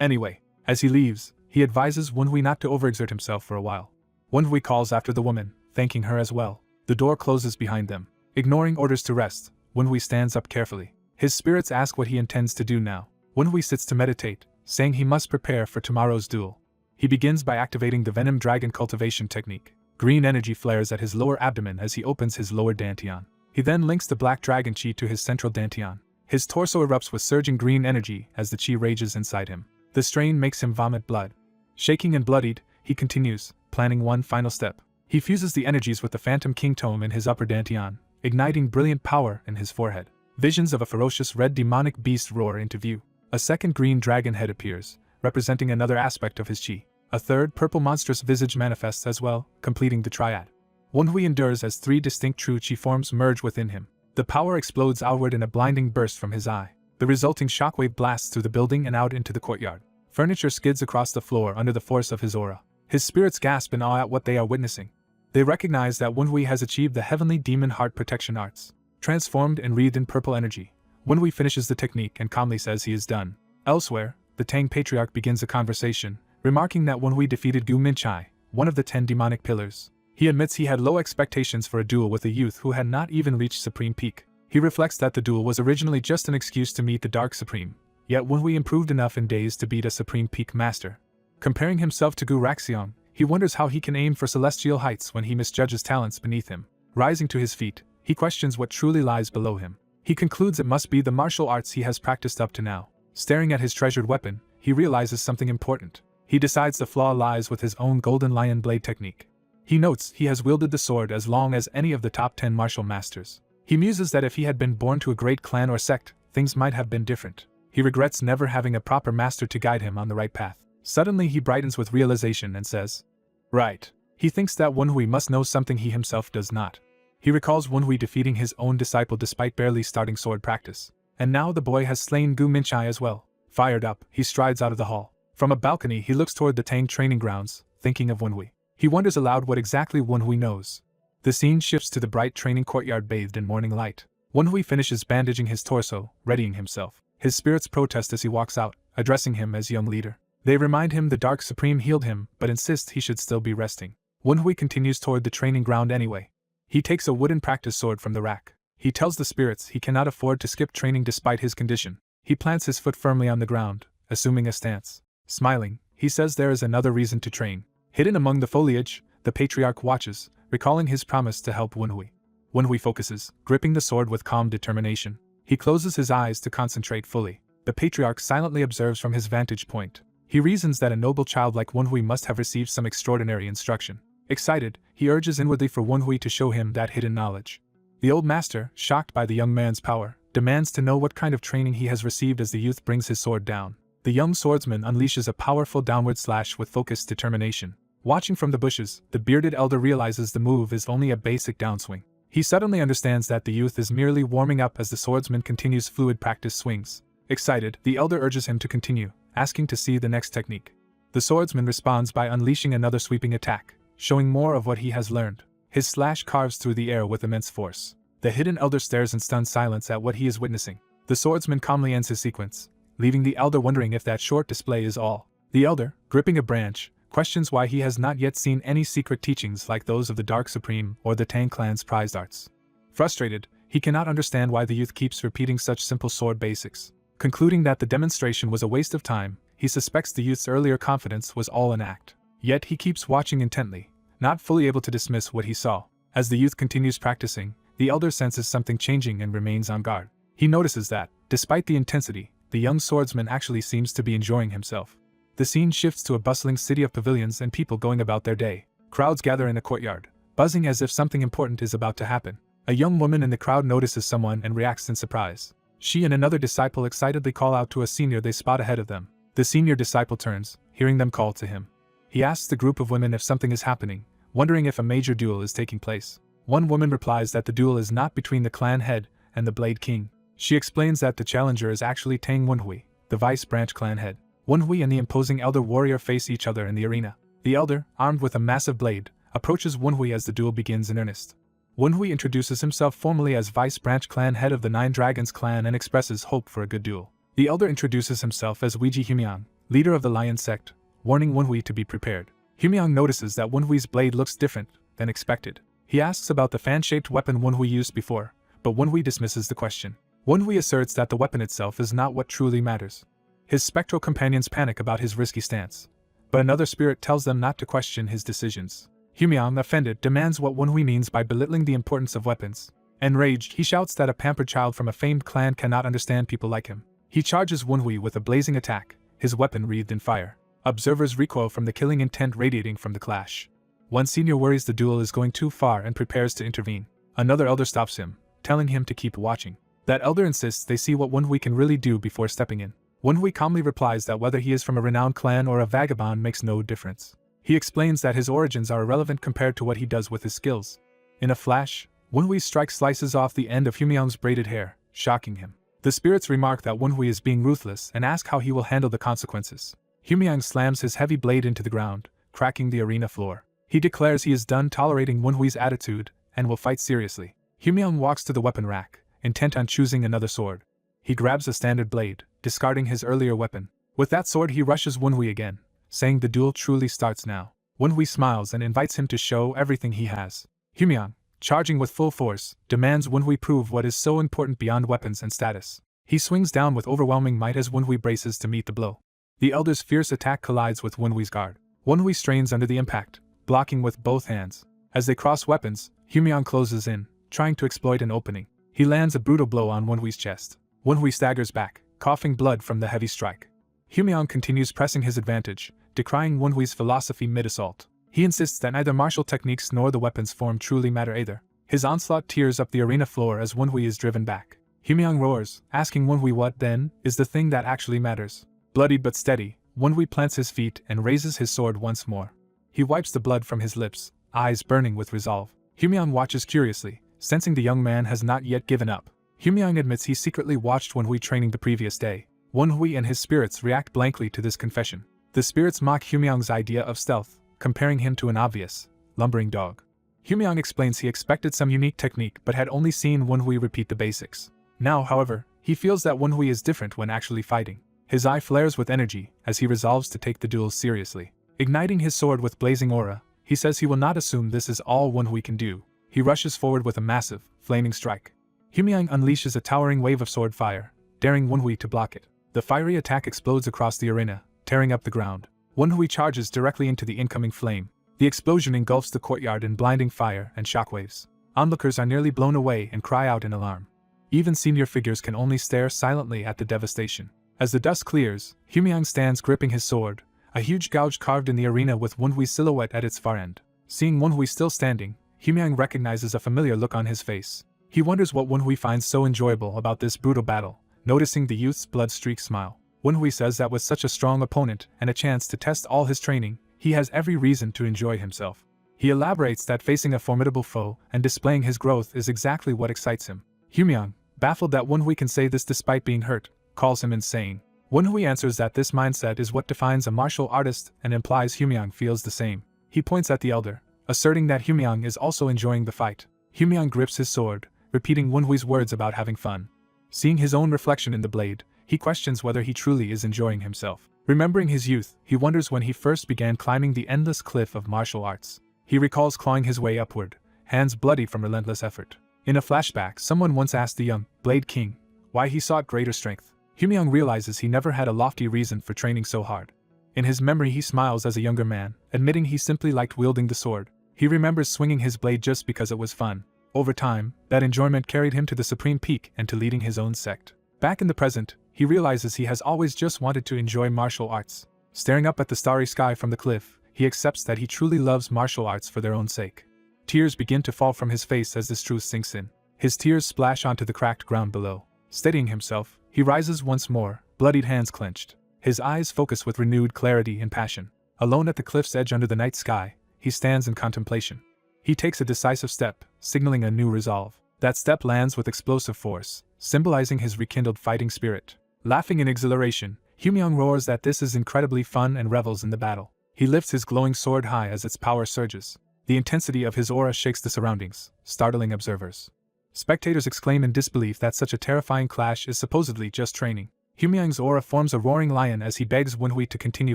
Anyway, as he leaves, he advises Wenhui not to overexert himself for a while. Wenhui calls after the woman, thanking her as well. The door closes behind them. Ignoring orders to rest, Wenhui stands up carefully. His spirits ask what he intends to do now. Wenhui sits to meditate, saying he must prepare for tomorrow's duel. He begins by activating the Venom Dragon cultivation technique. Green energy flares at his lower abdomen as he opens his lower dantian. He then links the Black Dragon Chi to his central dantian. His torso erupts with surging green energy as the Chi rages inside him. The strain makes him vomit blood. Shaking and bloodied, he continues, planning one final step. He fuses the energies with the Phantom King Tome in his upper dantian, igniting brilliant power in his forehead. Visions of a ferocious red demonic beast roar into view. A second green dragon head appears, representing another aspect of his chi. A third purple monstrous visage manifests as well, completing the triad. Wenhui endures as 3 distinct true chi forms merge within him. The power explodes outward in a blinding burst from his eye. The resulting shockwave blasts through the building and out into the courtyard. Furniture skids across the floor under the force of his aura. His spirits gasp in awe at what they are witnessing. They recognize that Wenhui has achieved the heavenly demon heart protection arts. Transformed and wreathed in purple energy, Wenhui finishes the technique and calmly says he is done. Elsewhere, the Tang Patriarch begins a conversation, remarking that Wenhui defeated Gu Minchai, one of the 10 demonic pillars. He admits he had low expectations for a duel with a youth who had not even reached Supreme Peak. He reflects that the duel was originally just an excuse to meet the Dark Supreme, yet Wenhui improved enough in days to beat a Supreme Peak master. Comparing himself to Gu Raxiong, he wonders how he can aim for celestial heights when he misjudges talents beneath him. Rising to his feet, he questions what truly lies below him. He concludes it must be the martial arts he has practiced up to now. Staring at his treasured weapon, he realizes something important. He decides the flaw lies with his own golden lion blade technique. He notes he has wielded the sword as long as any of the top 10 martial masters. He muses that if he had been born to a great clan or sect, things might have been different. He regrets never having a proper master to guide him on the right path. Suddenly he brightens with realization and says, "Right." He thinks that Wenhui must know something he himself does not. He recalls Wenhui defeating his own disciple despite barely starting sword practice. And now the boy has slain Gu Minchai as well. Fired up, he strides out of the hall. From a balcony he looks toward the Tang training grounds, thinking of Wenhui. He wonders aloud what exactly Wenhui knows. The scene shifts to the bright training courtyard bathed in morning light. Wenhui finishes bandaging his torso, readying himself. His spirits protest as he walks out, addressing him as young leader. They remind him the Dark Supreme healed him, but insist he should still be resting. Wenhui continues toward the training ground anyway. He takes a wooden practice sword from the rack. He tells the spirits he cannot afford to skip training despite his condition. He plants his foot firmly on the ground, assuming a stance. Smiling, he says there is another reason to train. Hidden among the foliage, the Patriarch watches, recalling his promise to help Wenhui. Wenhui focuses, gripping the sword with calm determination. He closes his eyes to concentrate fully. The Patriarch silently observes from his vantage point. He reasons that a noble child like Wenhui must have received some extraordinary instruction. Excited, he urges inwardly for Wenhui to show him that hidden knowledge. The old master, shocked by the young man's power, demands to know what kind of training he has received as the youth brings his sword down. The young swordsman unleashes a powerful downward slash with focused determination. Watching from the bushes, the bearded elder realizes the move is only a basic downswing. He suddenly understands that the youth is merely warming up as the swordsman continues fluid practice swings. Excited, the elder urges him to continue, asking to see the next technique. The swordsman responds by unleashing another sweeping attack, showing more of what he has learned. His slash carves through the air with immense force. The hidden elder stares in stunned silence at what he is witnessing. The swordsman calmly ends his sequence, leaving the elder wondering if that short display is all. The elder, gripping a branch, questions why he has not yet seen any secret teachings like those of the Dark Supreme or the Tang clan's prized arts. Frustrated, he cannot understand why the youth keeps repeating such simple sword basics. Concluding that the demonstration was a waste of time, he suspects the youth's earlier confidence was all an act. Yet he keeps watching intently, not fully able to dismiss what he saw. As the youth continues practicing, the elder senses something changing and remains on guard. He notices that, despite the intensity, the young swordsman actually seems to be enjoying himself. The scene shifts to a bustling city of pavilions and people going about their day. Crowds gather in a courtyard, buzzing as if something important is about to happen. A young woman in the crowd notices someone and reacts in surprise. She and another disciple excitedly call out to a senior they spot ahead of them. The senior disciple turns, hearing them call to him. He asks the group of women if something is happening, wondering if a major duel is taking place. One woman replies that the duel is not between the clan head and the Blade King. She explains that the challenger is actually Tang Wenhui, the vice branch clan head. Wenhui and the imposing elder warrior face each other in the arena. The elder, armed with a massive blade, approaches Wenhui as the duel begins in earnest. Wenhui introduces himself formally as vice branch clan head of the Nine Dragons clan and expresses hope for a good duel. The elder introduces himself as Weiji Humiang, leader of the Lion sect, warning Wenhui to be prepared. Humiang notices that Wenhui's blade looks different than expected. He asks about the fan-shaped weapon Wenhui used before, but Wenhui dismisses the question. Wenhui asserts that the weapon itself is not what truly matters. His spectral companions panic about his risky stance, but another spirit tells them not to question his decisions. Humiang, offended, demands what Wenhui means by belittling the importance of weapons. Enraged, he shouts that a pampered child from a famed clan cannot understand people like him. He charges Wenhui with a blazing attack, his weapon wreathed in fire. Observers recoil from the killing intent radiating from the clash. One senior worries the duel is going too far and prepares to intervene. Another elder stops him, telling him to keep watching. That elder insists they see what Wenhui can really do before stepping in. Wenhui calmly replies that whether he is from a renowned clan or a vagabond makes no difference. He explains that his origins are irrelevant compared to what he does with his skills. In a flash, Wenhui's strike slices off the end of Humyang's braided hair, shocking him. The spirits remark that Wenhui is being ruthless and ask how he will handle the consequences. Humyang slams his heavy blade into the ground, cracking the arena floor. He declares he is done tolerating Wenhui's attitude and will fight seriously. Humyang walks to the weapon rack, intent on choosing another sword. He grabs a standard blade, discarding his earlier weapon. With that sword he rushes Wenhui again, saying the duel truly starts now. Wenhui smiles and invites him to show everything he has. Humyang, charging with full force, demands Wenhui prove what is so important beyond weapons and status. He swings down with overwhelming might as Wenhui braces to meet the blow. The elder's fierce attack collides with Wenhui's guard. Wenhui strains under the impact, blocking with both hands. As they cross weapons, Humyang closes in, trying to exploit an opening. He lands a brutal blow on Wenhui's chest. Wenhui staggers back, coughing blood from the heavy strike. Humyang continues pressing his advantage, decrying Wenhui's philosophy mid-assault. He insists that neither martial techniques nor the weapon's form truly matter either. His onslaught tears up the arena floor as Wenhui is driven back. Humyang roars, asking Wenhui what, then, is the thing that actually matters. Bloodied but steady, Wenhui plants his feet and raises his sword once more. He wipes the blood from his lips, eyes burning with resolve. Humyang watches curiously, sensing the young man has not yet given up. Humyang admits he secretly watched Wenhui training the previous day. Wenhui and his spirits react blankly to this confession. The spirits mock Humyang's idea of stealth, comparing him to an obvious, lumbering dog. Humyang explains he expected some unique technique but had only seen Wenhui repeat the basics. Now, however, he feels that Wenhui is different when actually fighting. His eye flares with energy as he resolves to take the duel seriously. Igniting his sword with blazing aura, he says he will not assume this is all Wenhui can do. He rushes forward with a massive, flaming strike. Humyang unleashes a towering wave of sword fire, daring Wenhui to block it. The fiery attack explodes across the arena, tearing up the ground. Wenhui charges directly into the incoming flame. The explosion engulfs the courtyard in blinding fire and shockwaves. Onlookers are nearly blown away and cry out in alarm. Even senior figures can only stare silently at the devastation. As the dust clears, Humyang stands gripping his sword, a huge gouge carved in the arena with Wenhui's silhouette at its far end. Seeing Wenhui still standing, Humyang recognizes a familiar look on his face. He wonders what Wenhui finds so enjoyable about this brutal battle, noticing the youth's blood-streaked smile. Wenhui says that with such a strong opponent and a chance to test all his training, he has every reason to enjoy himself. He elaborates that facing a formidable foe and displaying his growth is exactly what excites him. Humyang, baffled that Wenhui can say this despite being hurt, calls him insane. Wenhui answers that this mindset is what defines a martial artist and implies Humyang feels the same. He points at the elder, asserting that Humyang is also enjoying the fight. Humyang grips his sword, repeating Wenhui's words about having fun. Seeing his own reflection in the blade, he questions whether he truly is enjoying himself. Remembering his youth, he wonders when he first began climbing the endless cliff of martial arts. He recalls clawing his way upward, hands bloody from relentless effort. In a flashback, someone once asked the young Blade King why he sought greater strength. Humyang realizes he never had a lofty reason for training so hard. In his memory he smiles as a younger man, admitting he simply liked wielding the sword. He remembers swinging his blade just because it was fun. Over time, that enjoyment carried him to the supreme peak and to leading his own sect. Back in the present, he realizes he has always just wanted to enjoy martial arts. Staring up at the starry sky from the cliff, he accepts that he truly loves martial arts for their own sake. Tears begin to fall from his face as this truth sinks in. His tears splash onto the cracked ground below. Steadying himself, he rises once more, bloodied hands clenched. His eyes focus with renewed clarity and passion. Alone at the cliff's edge under the night sky, he stands in contemplation. He takes a decisive step, signaling a new resolve. That step lands with explosive force, symbolizing his rekindled fighting spirit. Laughing in exhilaration, Humyang roars that this is incredibly fun and revels in the battle. He lifts his glowing sword high as its power surges. The intensity of his aura shakes the surroundings, startling observers. Spectators exclaim in disbelief that such a terrifying clash is supposedly just training. Humyang's aura forms a roaring lion as he begs Wenhui to continue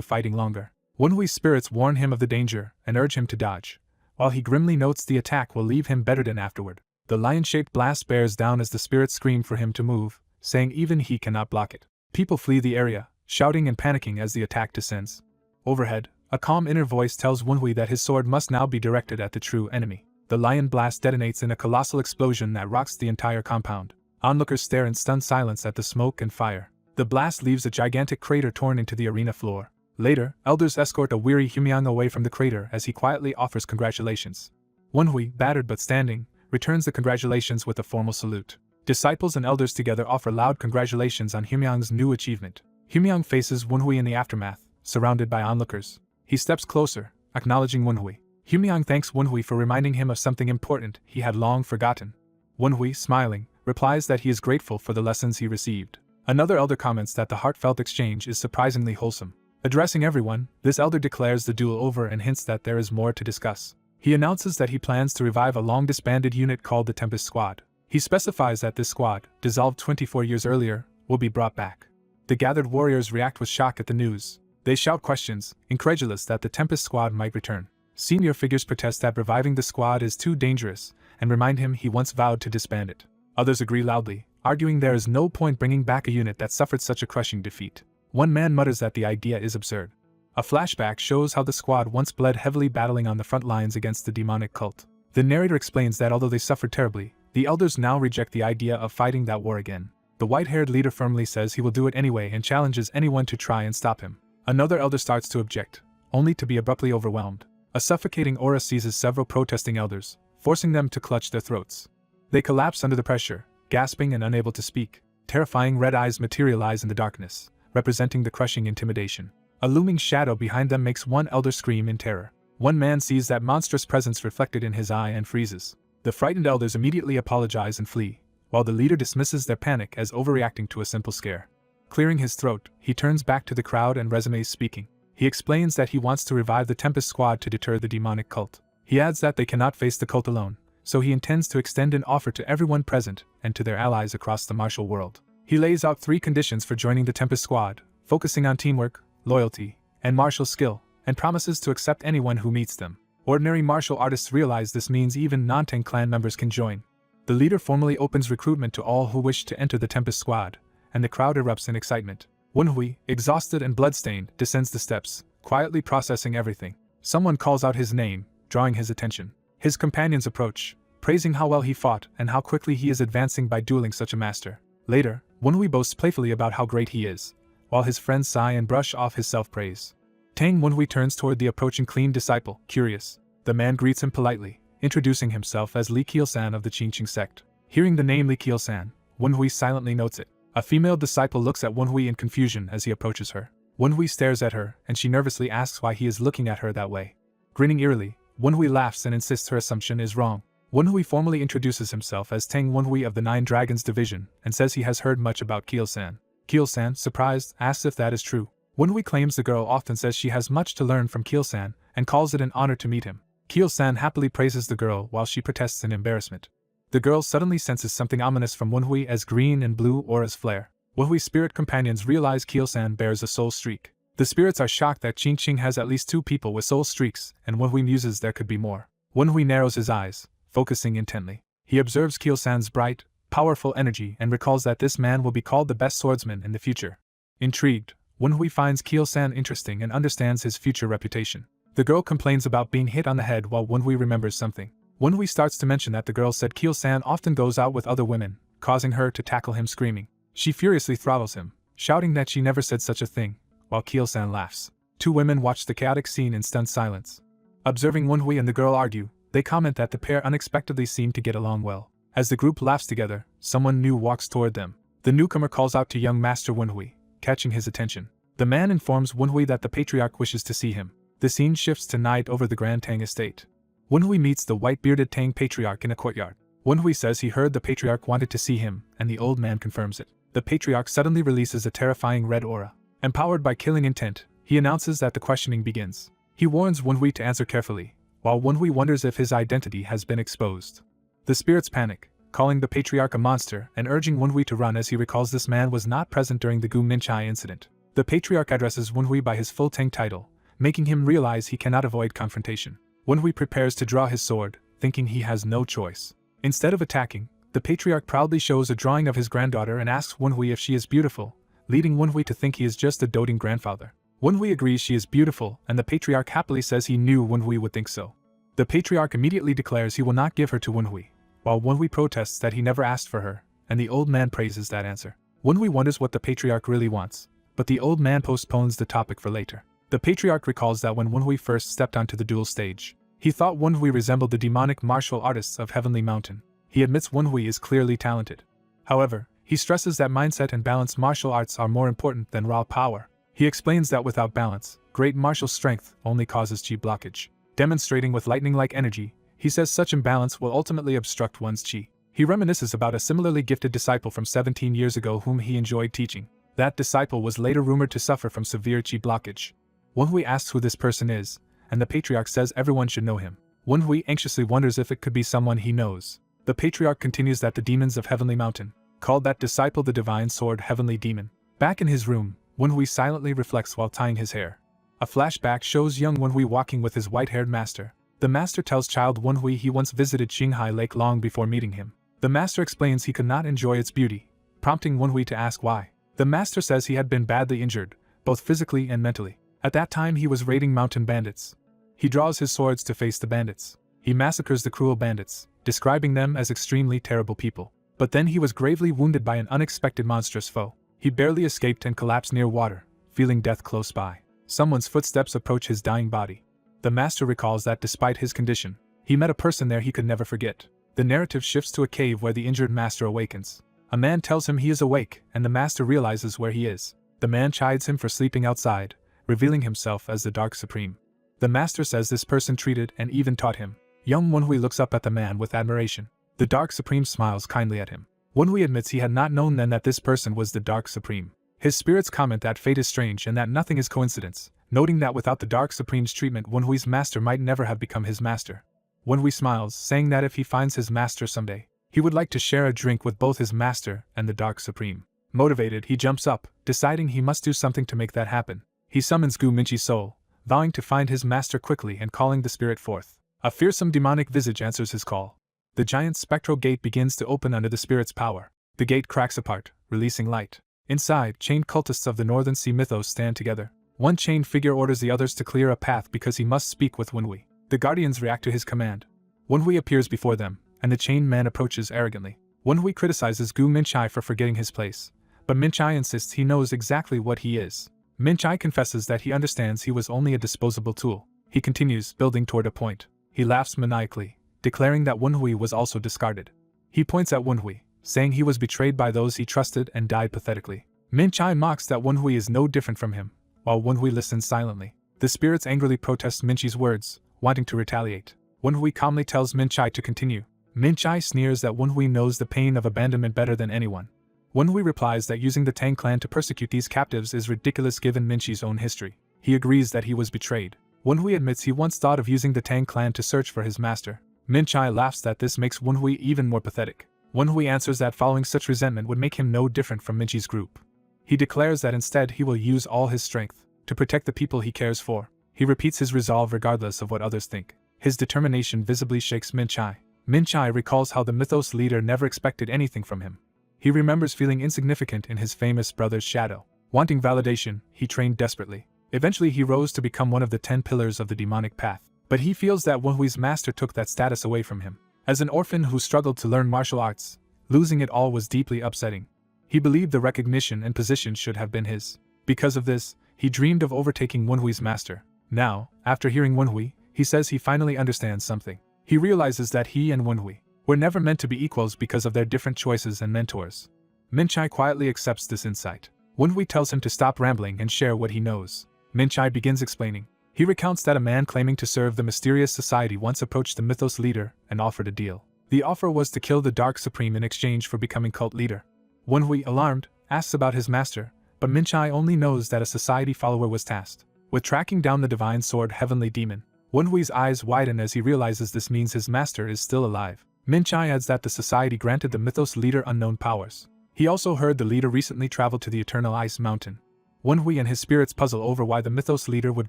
fighting longer. Wenhui's spirits warn him of the danger and urge him to dodge, while he grimly notes the attack will leave him better than afterward. The lion-shaped blast bears down as the spirits scream for him to move, saying even he cannot block it. People flee the area, shouting and panicking as the attack descends. Overhead, a calm inner voice tells Wenhui that his sword must now be directed at the true enemy. The lion blast detonates in a colossal explosion that rocks the entire compound. Onlookers stare in stunned silence at the smoke and fire. The blast leaves a gigantic crater torn into the arena floor. Later, elders escort a weary Humyang away from the crater as he quietly offers congratulations. Wenhui, battered but standing, returns the congratulations with a formal salute. Disciples and elders together offer loud congratulations on Humyang's new achievement. Hyunmyeong faces Wonhui in the aftermath, surrounded by onlookers. He steps closer, acknowledging Wonhui. Hyunmyeong thanks Wonhui for reminding him of something important he had long forgotten. Wonhui, smiling, replies that he is grateful for the lessons he received. Another elder comments that the heartfelt exchange is surprisingly wholesome. Addressing everyone, this elder declares the duel over and hints that there is more to discuss. He announces that he plans to revive a long-disbanded unit called the Tempest Squad. He specifies that this squad, dissolved 24 years earlier, will be brought back. The gathered warriors react with shock at the news. They shout questions, incredulous that the Tempest Squad might return. Senior figures protest that reviving the squad is too dangerous, and remind him he once vowed to disband it. Others agree loudly, arguing there is no point bringing back a unit that suffered such a crushing defeat. One man mutters that the idea is absurd. A flashback shows how the squad once bled heavily battling on the front lines against the demonic cult. The narrator explains that although they suffered terribly, the elders now reject the idea of fighting that war again. The white-haired leader firmly says he will do it anyway and challenges anyone to try and stop him. Another elder starts to object, only to be abruptly overwhelmed. A suffocating aura seizes several protesting elders, forcing them to clutch their throats. They collapse under the pressure, gasping and unable to speak. Terrifying red eyes materialize in the darkness, representing the crushing intimidation. A looming shadow behind them makes one elder scream in terror. One man sees that monstrous presence reflected in his eye and freezes. The frightened elders immediately apologize and flee, while the leader dismisses their panic as overreacting to a simple scare. Clearing his throat, he turns back to the crowd and resumes speaking. He explains that he wants to revive the Tempest Squad to deter the demonic cult. He adds that they cannot face the cult alone, so he intends to extend an offer to everyone present and to their allies across the martial world. He lays out 3 conditions for joining the Tempest Squad, focusing on teamwork, loyalty, and martial skill, and promises to accept anyone who meets them. Ordinary martial artists realize this means even non-Tang clan members can join. The leader formally opens recruitment to all who wish to enter the Tempest Squad, and the crowd erupts in excitement. Wonhui, exhausted and bloodstained, descends the steps, quietly processing everything. Someone calls out his name, drawing his attention. His companions approach, praising how well he fought and how quickly he is advancing by dueling such a master. Later, Wonhui boasts playfully about how great he is, while his friends sigh and brush off his self-praise. Tang Wonhui turns toward the approaching clean disciple, curious. The man greets him politely, introducing himself as Li Keil-san of the Qingqing sect. Hearing the name Li Keil-san, Wonhui silently notes it. A female disciple looks at Wonhui in confusion as he approaches her. Wonhui stares at her, and she nervously asks why he is looking at her that way. Grinning eerily, Wonhui laughs and insists her assumption is wrong. Wonhui formally introduces himself as Tang Wonhui of the 9 Dragons Division and says he has heard much about Keil-san. Keil-san, surprised, asks if that is true. Wonhui claims the girl often says she has much to learn from Keil-san and calls it an honor to meet him. Keil-san happily praises the girl while she protests in embarrassment. The girl suddenly senses something ominous from Wonhui as green and blue auras flare. Wonhui's spirit companions realize Keil-san bears a soul streak. The spirits are shocked that Qingqing has at least 2 people with soul streaks, and Wonhui muses there could be more. Wonhui narrows his eyes, focusing intently. He observes Keil-san's bright, powerful energy and recalls that this man will be called the best swordsman in the future. Intrigued, Wonhui finds Keil-san interesting and understands his future reputation. The girl complains about being hit on the head while Wonhui remembers something. Wonhui starts to mention that the girl said Keil-san often goes out with other women, causing her to tackle him screaming. She furiously throttles him, shouting that she never said such a thing, while Keil-san laughs. 2 women watch the chaotic scene in stunned silence. Observing Wonhui and the girl argue, they comment that the pair unexpectedly seem to get along well. As the group laughs together, someone new walks toward them. The newcomer calls out to young Master Wonhui, catching his attention. The man informs Wonhui that the patriarch wishes to see him. The scene shifts to night over the Grand Tang estate. Wonhui meets the white-bearded Tang patriarch in a courtyard. Wonhui says he heard the patriarch wanted to see him, and the old man confirms it. The patriarch suddenly releases a terrifying red aura. Empowered by killing intent, he announces that the questioning begins. He warns Wonhui to answer carefully, while Wonhui wonders if his identity has been exposed. The spirits panic, calling the patriarch a monster and urging Wonhui to run as he recalls this man was not present during the Gu Minchai incident. The patriarch addresses Wonhui by his full Tang title, making him realize he cannot avoid confrontation. Wonhui prepares to draw his sword, thinking he has no choice. Instead of attacking, the patriarch proudly shows a drawing of his granddaughter and asks Wonhui if she is beautiful, leading Wonhui to think he is just a doting grandfather. Wonhui agrees she is beautiful, and the patriarch happily says he knew Wonhui would think so. The patriarch immediately declares he will not give her to Wonhui, while Wonhui protests that he never asked for her, and the old man praises that answer. Wonhui wonders what the patriarch really wants, but the old man postpones the topic for later. The patriarch recalls that when Wonhui first stepped onto the duel stage, he thought Wonhui resembled the demonic martial artists of Heavenly Mountain. He admits Wonhui is clearly talented. However, He stresses that mindset and balanced martial arts are more important than raw power. He explains that without balance, great martial strength only causes chi blockage. Demonstrating with lightning-like energy, he says such imbalance will ultimately obstruct one's chi. He reminisces about a similarly gifted disciple from 17 years ago whom he enjoyed teaching. That disciple was later rumored to suffer from severe chi blockage. Wenhui asks who this person is, and the patriarch says everyone should know him. Wenhui anxiously wonders if it could be someone he knows. The patriarch continues that the demons of Heavenly Mountain called that disciple the Divine Sword Heavenly Demon. Back in his room, Wenhui silently reflects while tying his hair. A flashback shows young Wenhui walking with his white-haired master. The master tells child Wenhui he once visited Qinghai Lake long before meeting him. The master explains he could not enjoy its beauty, prompting Wenhui to ask why. The master says he had been badly injured, both physically and mentally. At that time he was raiding mountain bandits. He draws his swords to face the bandits. He massacres the cruel bandits, describing them as extremely terrible people. But then he was gravely wounded by an unexpected monstrous foe. He barely escaped and collapsed near water, feeling death close by. Someone's footsteps approach his dying body. The master recalls that despite his condition, he met a person there he could never forget. The narrative shifts to a cave where the injured master awakens. A man tells him he is awake, and the master realizes where he is. The man chides him for sleeping outside, revealing himself as the Dark Supreme. The master says this person treated and even taught him. Young Wenhui looks up at the man with admiration. The Dark Supreme smiles kindly at him. Wenhui admits he had not known then that this person was the Dark Supreme. His spirits comment that fate is strange and that nothing is coincidence, noting that without the Dark Supreme's treatment Wenhui's master might never have become his master. Wenhui smiles, saying that if he finds his master someday, he would like to share a drink with both his master and the Dark Supreme. Motivated, he jumps up, deciding he must do something to make that happen. He summons Gu Minchi's soul, vowing to find his master quickly and calling the spirit forth. A fearsome demonic visage answers his call. The giant spectral gate begins to open under the spirit's power. The gate cracks apart, releasing light. Inside, chained cultists of the Northern Sea mythos stand together. One chained figure orders the others to clear a path because he must speak with Wenhui. The guardians react to his command. Wenhui appears before them, and the chained man approaches arrogantly. Wenhui criticizes Gu Minchai for forgetting his place, but Minchai insists he knows exactly what he is. Minchai confesses that he understands he was only a disposable tool. He continues, building toward a point. He laughs maniacally, declaring that Wenhui was also discarded. He points at Wenhui, saying he was betrayed by those he trusted and died pathetically. Minchai mocks that Wenhui is no different from him, while Wenhui listens silently. The spirits angrily protest Minchi's words, wanting to retaliate. Wenhui calmly tells Minchai to continue. Minchai sneers that Wenhui knows the pain of abandonment better than anyone. Wenhui replies that using the Tang clan to persecute these captives is ridiculous given Minchi's own history. He agrees that he was betrayed. Wenhui admits he once thought of using the Tang clan to search for his master. Minchai laughs that this makes Wenhui even more pathetic. Wenhui answers that following such resentment would make him no different from Minchi's group. He declares that instead he will use all his strength to protect the people he cares for. He repeats his resolve regardless of what others think. His determination visibly shakes Minchai. Minchai recalls how the mythos leader never expected anything from him. He remembers feeling insignificant in his famous brother's shadow. Wanting validation, he trained desperately. Eventually he rose to become one of the 10 pillars of the demonic path. But he feels that Wenhui's master took that status away from him. As an orphan who struggled to learn martial arts, losing it all was deeply upsetting. He believed the recognition and position should have been his. Because of this, he dreamed of overtaking Wenhui's master. Now, after hearing Wenhui, he says he finally understands something. He realizes that he and Wenhui were never meant to be equals because of their different choices and mentors. Minchai quietly accepts this insight. Wenhui tells him to stop rambling and share what he knows. Minchai begins explaining. He recounts that a man claiming to serve the mysterious society once approached the mythos leader and offered a deal. The offer was to kill the Dark Supreme in exchange for becoming cult leader. Wenhui, alarmed, asks about his master, but Minchai only knows that a society follower was tasked with tracking down the divine sword Heavenly Demon. Wenhui's eyes widen as he realizes this means his master is still alive. Minchai adds that the society granted the mythos leader unknown powers. He also heard the leader recently traveled to the Eternal Ice Mountain. Wenhui and his spirits puzzle over why the mythos leader would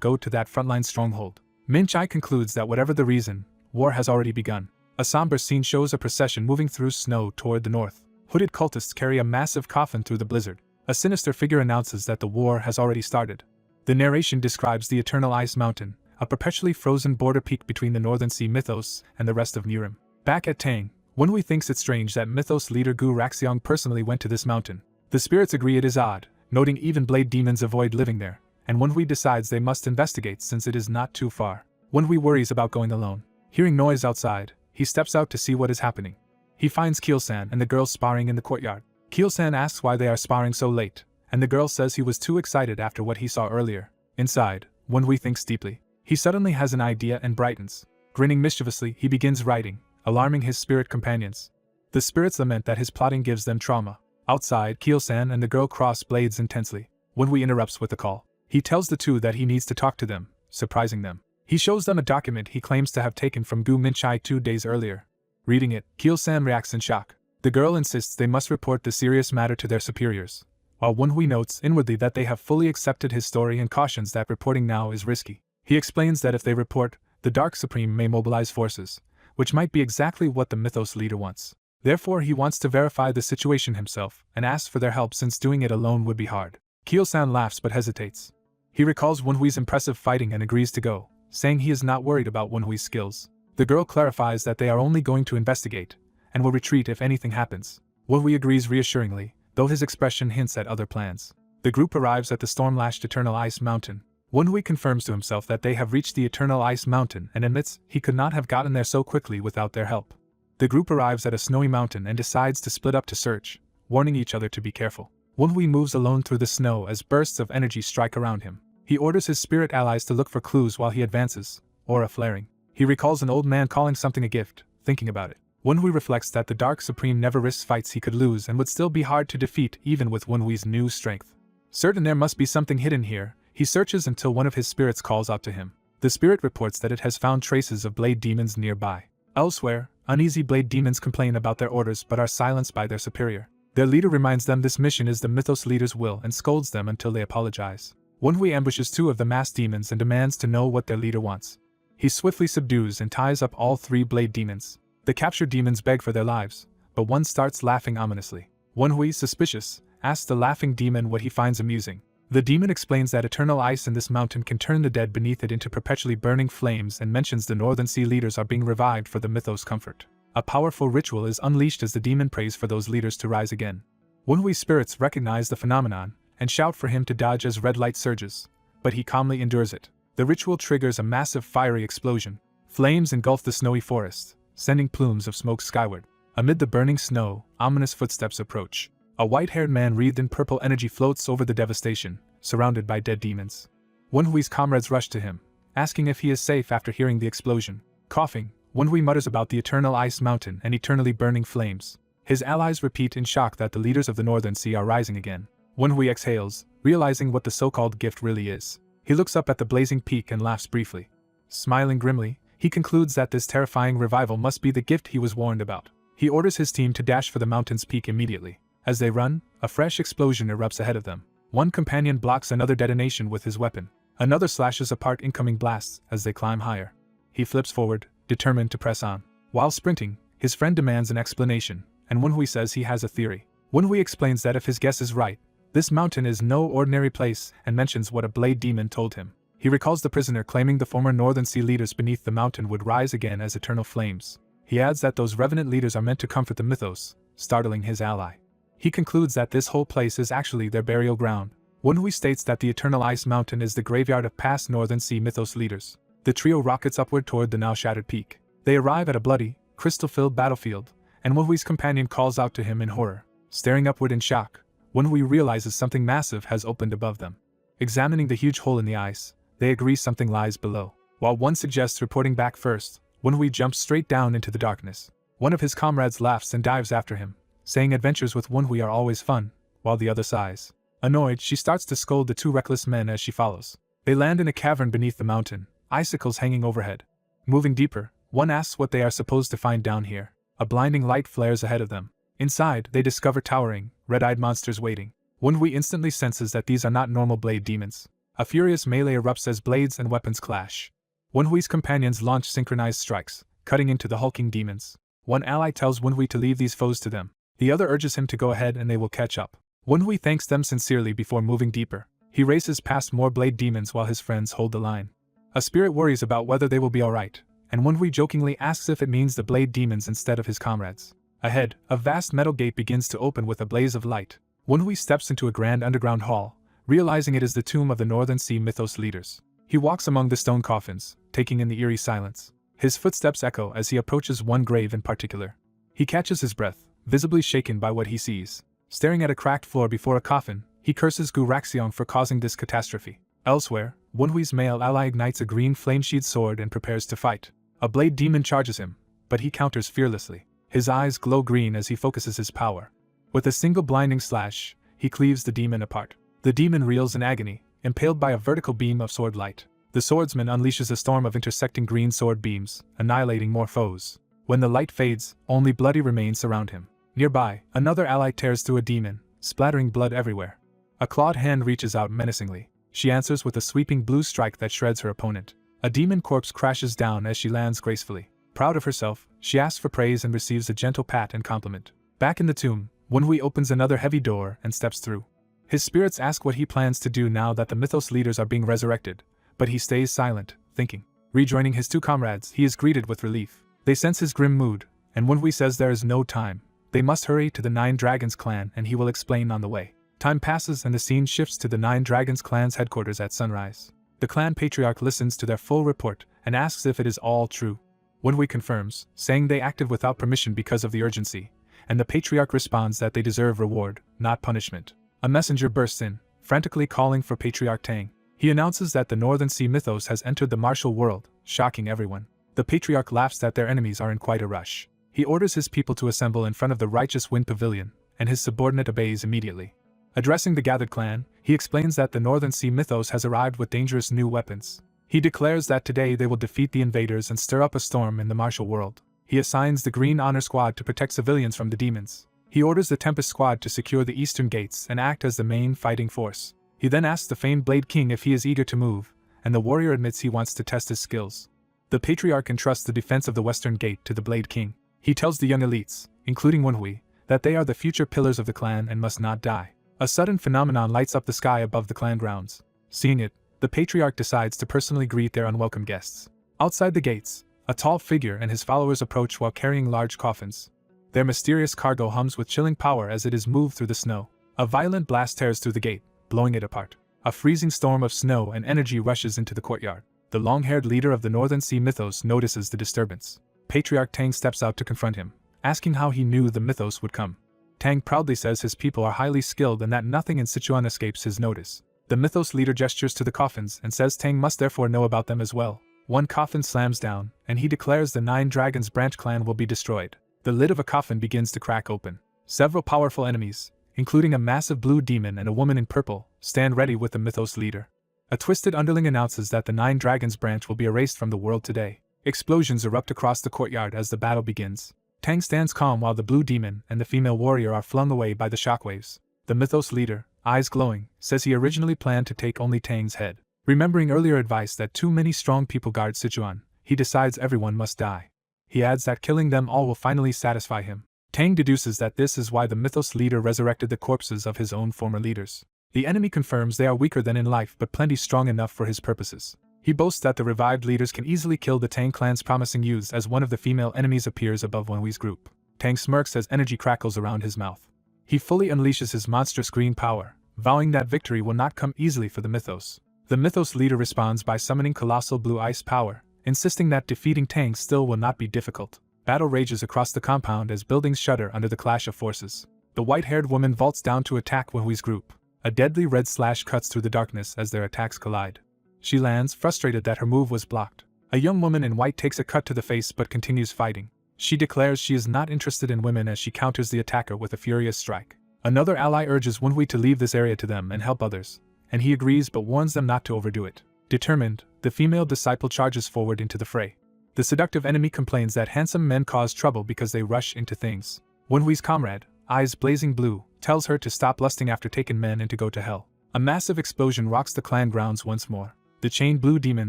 go to that frontline stronghold. Minchai concludes that whatever the reason, war has already begun. A somber scene shows a procession moving through snow toward the north. Hooded cultists carry a massive coffin through the blizzard. A sinister figure announces that the war has already started. The narration describes the Eternal Ice Mountain, a perpetually frozen border peak between the Northern Sea mythos and the rest of Nurim. Back at Tang, Wenhui thinks it strange that mythos leader Gu Raxiong personally went to this mountain. The spirits agree it is odd, noting even blade demons avoid living there, and Wenhui decides they must investigate since it is not too far. Wenhui worries about going alone. Hearing noise outside, he steps out to see what is happening. He finds Kielsan and the girls sparring in the courtyard. Keel-san asks why they are sparring so late, and the girl says he was too excited after what he saw earlier. Inside, Won-hui thinks deeply. He suddenly has an idea and brightens. Grinning mischievously, he begins writing, alarming his spirit companions. The spirits lament that his plotting gives them trauma. Outside, Keel-san and the girl cross blades intensely. Won-hui interrupts with a call. He tells the two that he needs to talk to them, surprising them. He shows them a document he claims to have taken from Gu Minchai 2 days earlier. Reading it, Keel-san reacts in shock. The girl insists they must report the serious matter to their superiors, while Won-hui notes inwardly that they have fully accepted his story and cautions that reporting now is risky. He explains that if they report, the Dark Supreme may mobilize forces, which might be exactly what the Mythos leader wants. Therefore he wants to verify the situation himself, and asks for their help since doing it alone would be hard. Keel-san laughs but hesitates. He recalls Won-hui's impressive fighting and agrees to go, saying he is not worried about Won-hui's skills. The girl clarifies that they are only going to investigate, and will retreat if anything happens. Won-hui agrees reassuringly, though his expression hints at other plans. The group arrives at the storm-lashed Eternal Ice Mountain. Won-hui confirms to himself that they have reached the Eternal Ice Mountain and admits he could not have gotten there so quickly without their help. The group arrives at a snowy mountain and decides to split up to search, warning each other to be careful. Won-hui moves alone through the snow as bursts of energy strike around him. He orders his spirit allies to look for clues while he advances, aura flaring. He recalls an old man calling something a gift, thinking about it. Won-hui reflects that the Dark Supreme never risks fights he could lose and would still be hard to defeat even with Won-hui's new strength. Certain there must be something hidden here, he searches until one of his spirits calls out to him. The spirit reports that it has found traces of blade demons nearby. Elsewhere, uneasy blade demons complain about their orders but are silenced by their superior. Their leader reminds them this mission is the Mythos leader's will and scolds them until they apologize. Won-hui ambushes 2 of the masked demons and demands to know what their leader wants. He swiftly subdues and ties up all 3 blade demons. The captured demons beg for their lives, but one starts laughing ominously. Won-hui, suspicious, asks the laughing demon what he finds amusing. The demon explains that eternal ice in this mountain can turn the dead beneath it into perpetually burning flames and mentions the Northern Sea leaders are being revived for the Mythos' comfort. A powerful ritual is unleashed as the demon prays for those leaders to rise again. Won-hui's spirits recognize the phenomenon and shout for him to dodge as red light surges, but he calmly endures it. The ritual triggers a massive fiery explosion. Flames engulf the snowy forest, sending plumes of smoke skyward. Amid the burning snow, ominous footsteps approach. A white-haired man wreathed in purple energy floats over the devastation, surrounded by dead demons. Won-hui's comrades rush to him, asking if he is safe after hearing the explosion. Coughing, Won-hui mutters about the eternal ice mountain and eternally burning flames. His allies repeat in shock that the leaders of the Northern Sea are rising again. Won-hui exhales, realizing what the so-called gift really is. He looks up at the blazing peak and laughs briefly. Smiling grimly, he concludes that this terrifying revival must be the gift he was warned about. He orders his team to dash for the mountain's peak immediately. As they run, a fresh explosion erupts ahead of them. One companion blocks another detonation with his weapon. Another slashes apart incoming blasts as they climb higher. He flips forward, determined to press on. While sprinting, his friend demands an explanation, and Won-hui says he has a theory. Won-hui explains that if his guess is right, this mountain is no ordinary place and mentions what a blade demon told him. He recalls the prisoner claiming the former Northern Sea leaders beneath the mountain would rise again as eternal flames. He adds that those revenant leaders are meant to comfort the Mythos, startling his ally. He concludes that this whole place is actually their burial ground. Won-hui states that the Eternal Ice Mountain is the graveyard of past Northern Sea Mythos leaders. The trio rockets upward toward the now shattered peak. They arrive at a bloody, crystal-filled battlefield, and Won-hui's companion calls out to him in horror. Staring upward in shock, Won-hui realizes something massive has opened above them. Examining the huge hole in the ice, they agree something lies below. While one suggests reporting back first, Won-hui jumps straight down into the darkness. One of his comrades laughs and dives after him, saying adventures with Won-hui are always fun, while the other sighs. Annoyed, she starts to scold the 2 reckless men as she follows. They land in a cavern beneath the mountain, icicles hanging overhead. Moving deeper, one asks what they are supposed to find down here. A blinding light flares ahead of them. Inside, they discover towering, red-eyed monsters waiting. Won-hui instantly senses that these are not normal blade demons. A furious melee erupts as blades and weapons clash. Won-hui's companions launch synchronized strikes, cutting into the hulking demons. One ally tells Won-hui to leave these foes to them. The other urges him to go ahead and they will catch up. Won-hui thanks them sincerely before moving deeper. He races past more blade demons while his friends hold the line. A spirit worries about whether they will be alright, and Won-hui jokingly asks if it means the blade demons instead of his comrades. Ahead, a vast metal gate begins to open with a blaze of light. Won-hui steps into a grand underground hall, realizing it is the tomb of the Northern Sea Mythos leaders. He walks among the stone coffins, taking in the eerie silence. His footsteps echo as he approaches one grave in particular. He catches his breath, visibly shaken by what he sees. Staring at a cracked floor before a coffin, he curses Gu Raxiong for causing this catastrophe. Elsewhere, Wenhui's male ally ignites a green flame-sheathed sword and prepares to fight. A blade demon charges him, but he counters fearlessly. His eyes glow green as he focuses his power. With a single blinding slash, he cleaves the demon apart. The demon reels in agony, impaled by a vertical beam of sword light. The swordsman unleashes a storm of intersecting green sword beams, annihilating more foes. When the light fades, only bloody remains surround him. Nearby, another ally tears through a demon, splattering blood everywhere. A clawed hand reaches out menacingly. She answers with a sweeping blue strike that shreds her opponent. A demon corpse crashes down as she lands gracefully. Proud of herself, she asks for praise and receives a gentle pat and compliment. Back in the tomb, Wenhui opens another heavy door and steps through. His spirits ask what he plans to do now that the mythos leaders are being resurrected, but he stays silent, thinking. Rejoining his two comrades, he is greeted with relief. They sense his grim mood, and Wenhui says there is no time. They must hurry to the Nine Dragons clan and he will explain on the way. Time passes and the scene shifts to the Nine Dragons clan's headquarters at sunrise. The clan patriarch listens to their full report and asks if it is all true. Wenhui confirms, saying they acted without permission because of the urgency, and the patriarch responds that they deserve reward, not punishment. A messenger bursts in, frantically calling for Patriarch Tang. He announces that the Northern Sea mythos has entered the martial world, shocking everyone. The patriarch laughs that their enemies are in quite a rush. He orders his people to assemble in front of the Righteous Wind Pavilion, and his subordinate obeys immediately. Addressing the gathered clan, he explains that the Northern Sea mythos has arrived with dangerous new weapons. He declares that today they will defeat the invaders and stir up a storm in the martial world. He assigns the Green Honor Squad to protect civilians from the demons. He orders the Tempest Squad to secure the eastern gates and act as the main fighting force. He then asks the famed Blade King if he is eager to move, and the warrior admits he wants to test his skills. The patriarch entrusts the defense of the western gate to the Blade King. He tells the young elites, including Wenhui, that they are the future pillars of the clan and must not die. A sudden phenomenon lights up the sky above the clan grounds. Seeing it, the patriarch decides to personally greet their unwelcome guests. Outside the gates, a tall figure and his followers approach while carrying large coffins. Their mysterious cargo hums with chilling power as it is moved through the snow. A violent blast tears through the gate, blowing it apart. A freezing storm of snow and energy rushes into the courtyard. The long-haired leader of the Northern Sea mythos notices the disturbance. Patriarch Tang steps out to confront him, asking how he knew the mythos would come. Tang proudly says his people are highly skilled and that nothing in Sichuan escapes his notice. The mythos leader gestures to the coffins and says Tang must therefore know about them as well. One coffin slams down, and he declares the Nine Dragons branch clan will be destroyed. The lid of a coffin begins to crack open. Several powerful enemies, including a massive blue demon and a woman in purple, stand ready with the mythos leader. A twisted underling announces that the Nine Dragons branch will be erased from the world today. Explosions erupt across the courtyard as the battle begins. Tang stands calm while the blue demon and the female warrior are flung away by the shockwaves. The mythos leader, eyes glowing, says he originally planned to take only Tang's head. Remembering earlier advice that too many strong people guard Sichuan, he decides everyone must die. He adds that killing them all will finally satisfy him. Tang deduces that this is why the mythos leader resurrected the corpses of his own former leaders. The enemy confirms they are weaker than in life but plenty strong enough for his purposes. He boasts that the revived leaders can easily kill the Tang clan's promising youths as one of the female enemies appears above Wenhui's group. Tang smirks as energy crackles around his mouth. He fully unleashes his monstrous green power, vowing that victory will not come easily for the mythos. The mythos leader responds by summoning colossal blue ice power, insisting that defeating Tang still will not be difficult. Battle rages across the compound as buildings shudder under the clash of forces. The white-haired woman vaults down to attack Wenhui's group. A deadly red slash cuts through the darkness as their attacks collide. She lands, frustrated that her move was blocked. A young woman in white takes a cut to the face but continues fighting. She declares she is not interested in women as she counters the attacker with a furious strike. Another ally urges Wenhui to leave this area to them and help others, and he agrees but warns them not to overdo it. Determined, the female disciple charges forward into the fray. The seductive enemy complains that handsome men cause trouble because they rush into things. Wenhui's comrade, eyes blazing blue, tells her to stop lusting after taken men and to go to hell. A massive explosion rocks the clan grounds once more. The chained blue demon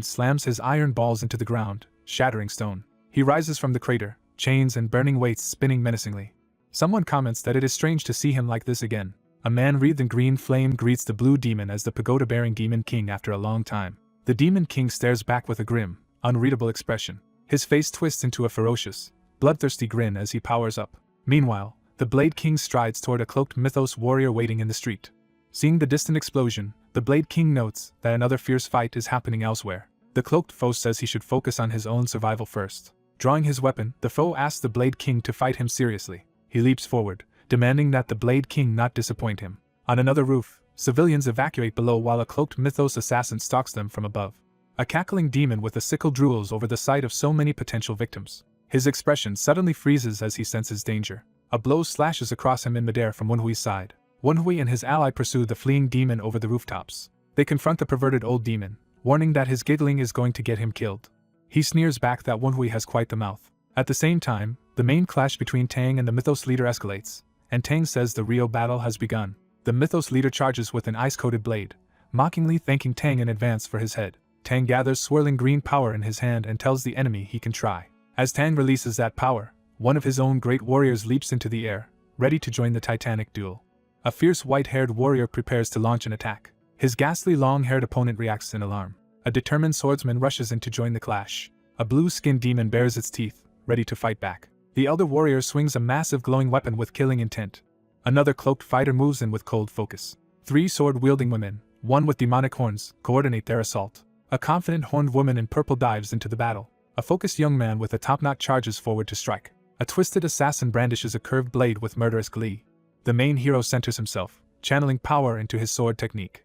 slams his iron balls into the ground, shattering stone. He rises from the crater, chains and burning weights spinning menacingly. Someone comments that it is strange to see him like this again. A man wreathed in green flame greets the blue demon as the pagoda-bearing Demon King after a long time. The Demon King stares back with a grim, unreadable expression. His face twists into a ferocious, bloodthirsty grin as he powers up. Meanwhile, the Blade King strides toward a cloaked mythos warrior waiting in the street. Seeing the distant explosion, the Blade King notes that another fierce fight is happening elsewhere. The cloaked foe says he should focus on his own survival first. Drawing his weapon, the foe asks the Blade King to fight him seriously. He leaps forward, demanding that the Blade King not disappoint him. On another roof, civilians evacuate below while a cloaked Mythos assassin stalks them from above. A cackling demon with a sickle drools over the sight of so many potential victims. His expression suddenly freezes as he senses danger. A blow slashes across him in midair from Wenhui's side. Wenhui and his ally pursue the fleeing demon over the rooftops. They confront the perverted old demon, warning that his giggling is going to get him killed. He sneers back that Wenhui has quite the mouth. At the same time, the main clash between Tang and the Mythos leader escalates, and Tang says the real battle has begun. The Mythos leader charges with an ice-coated blade, mockingly thanking Tang in advance for his head. Tang gathers swirling green power in his hand and tells the enemy he can try. As Tang releases that power, one of his own great warriors leaps into the air, ready to join the titanic duel. A fierce white-haired warrior prepares to launch an attack. His ghastly long-haired opponent reacts in alarm. A determined swordsman rushes in to join the clash. A blue-skinned demon bares its teeth, ready to fight back. The elder warrior swings a massive glowing weapon with killing intent. Another cloaked fighter moves in with cold focus. 3 sword-wielding women, one with demonic horns, coordinate their assault. A confident horned woman in purple dives into the battle. A focused young man with a top-knot charges forward to strike. A twisted assassin brandishes a curved blade with murderous glee. The main hero centers himself, channeling power into his sword technique.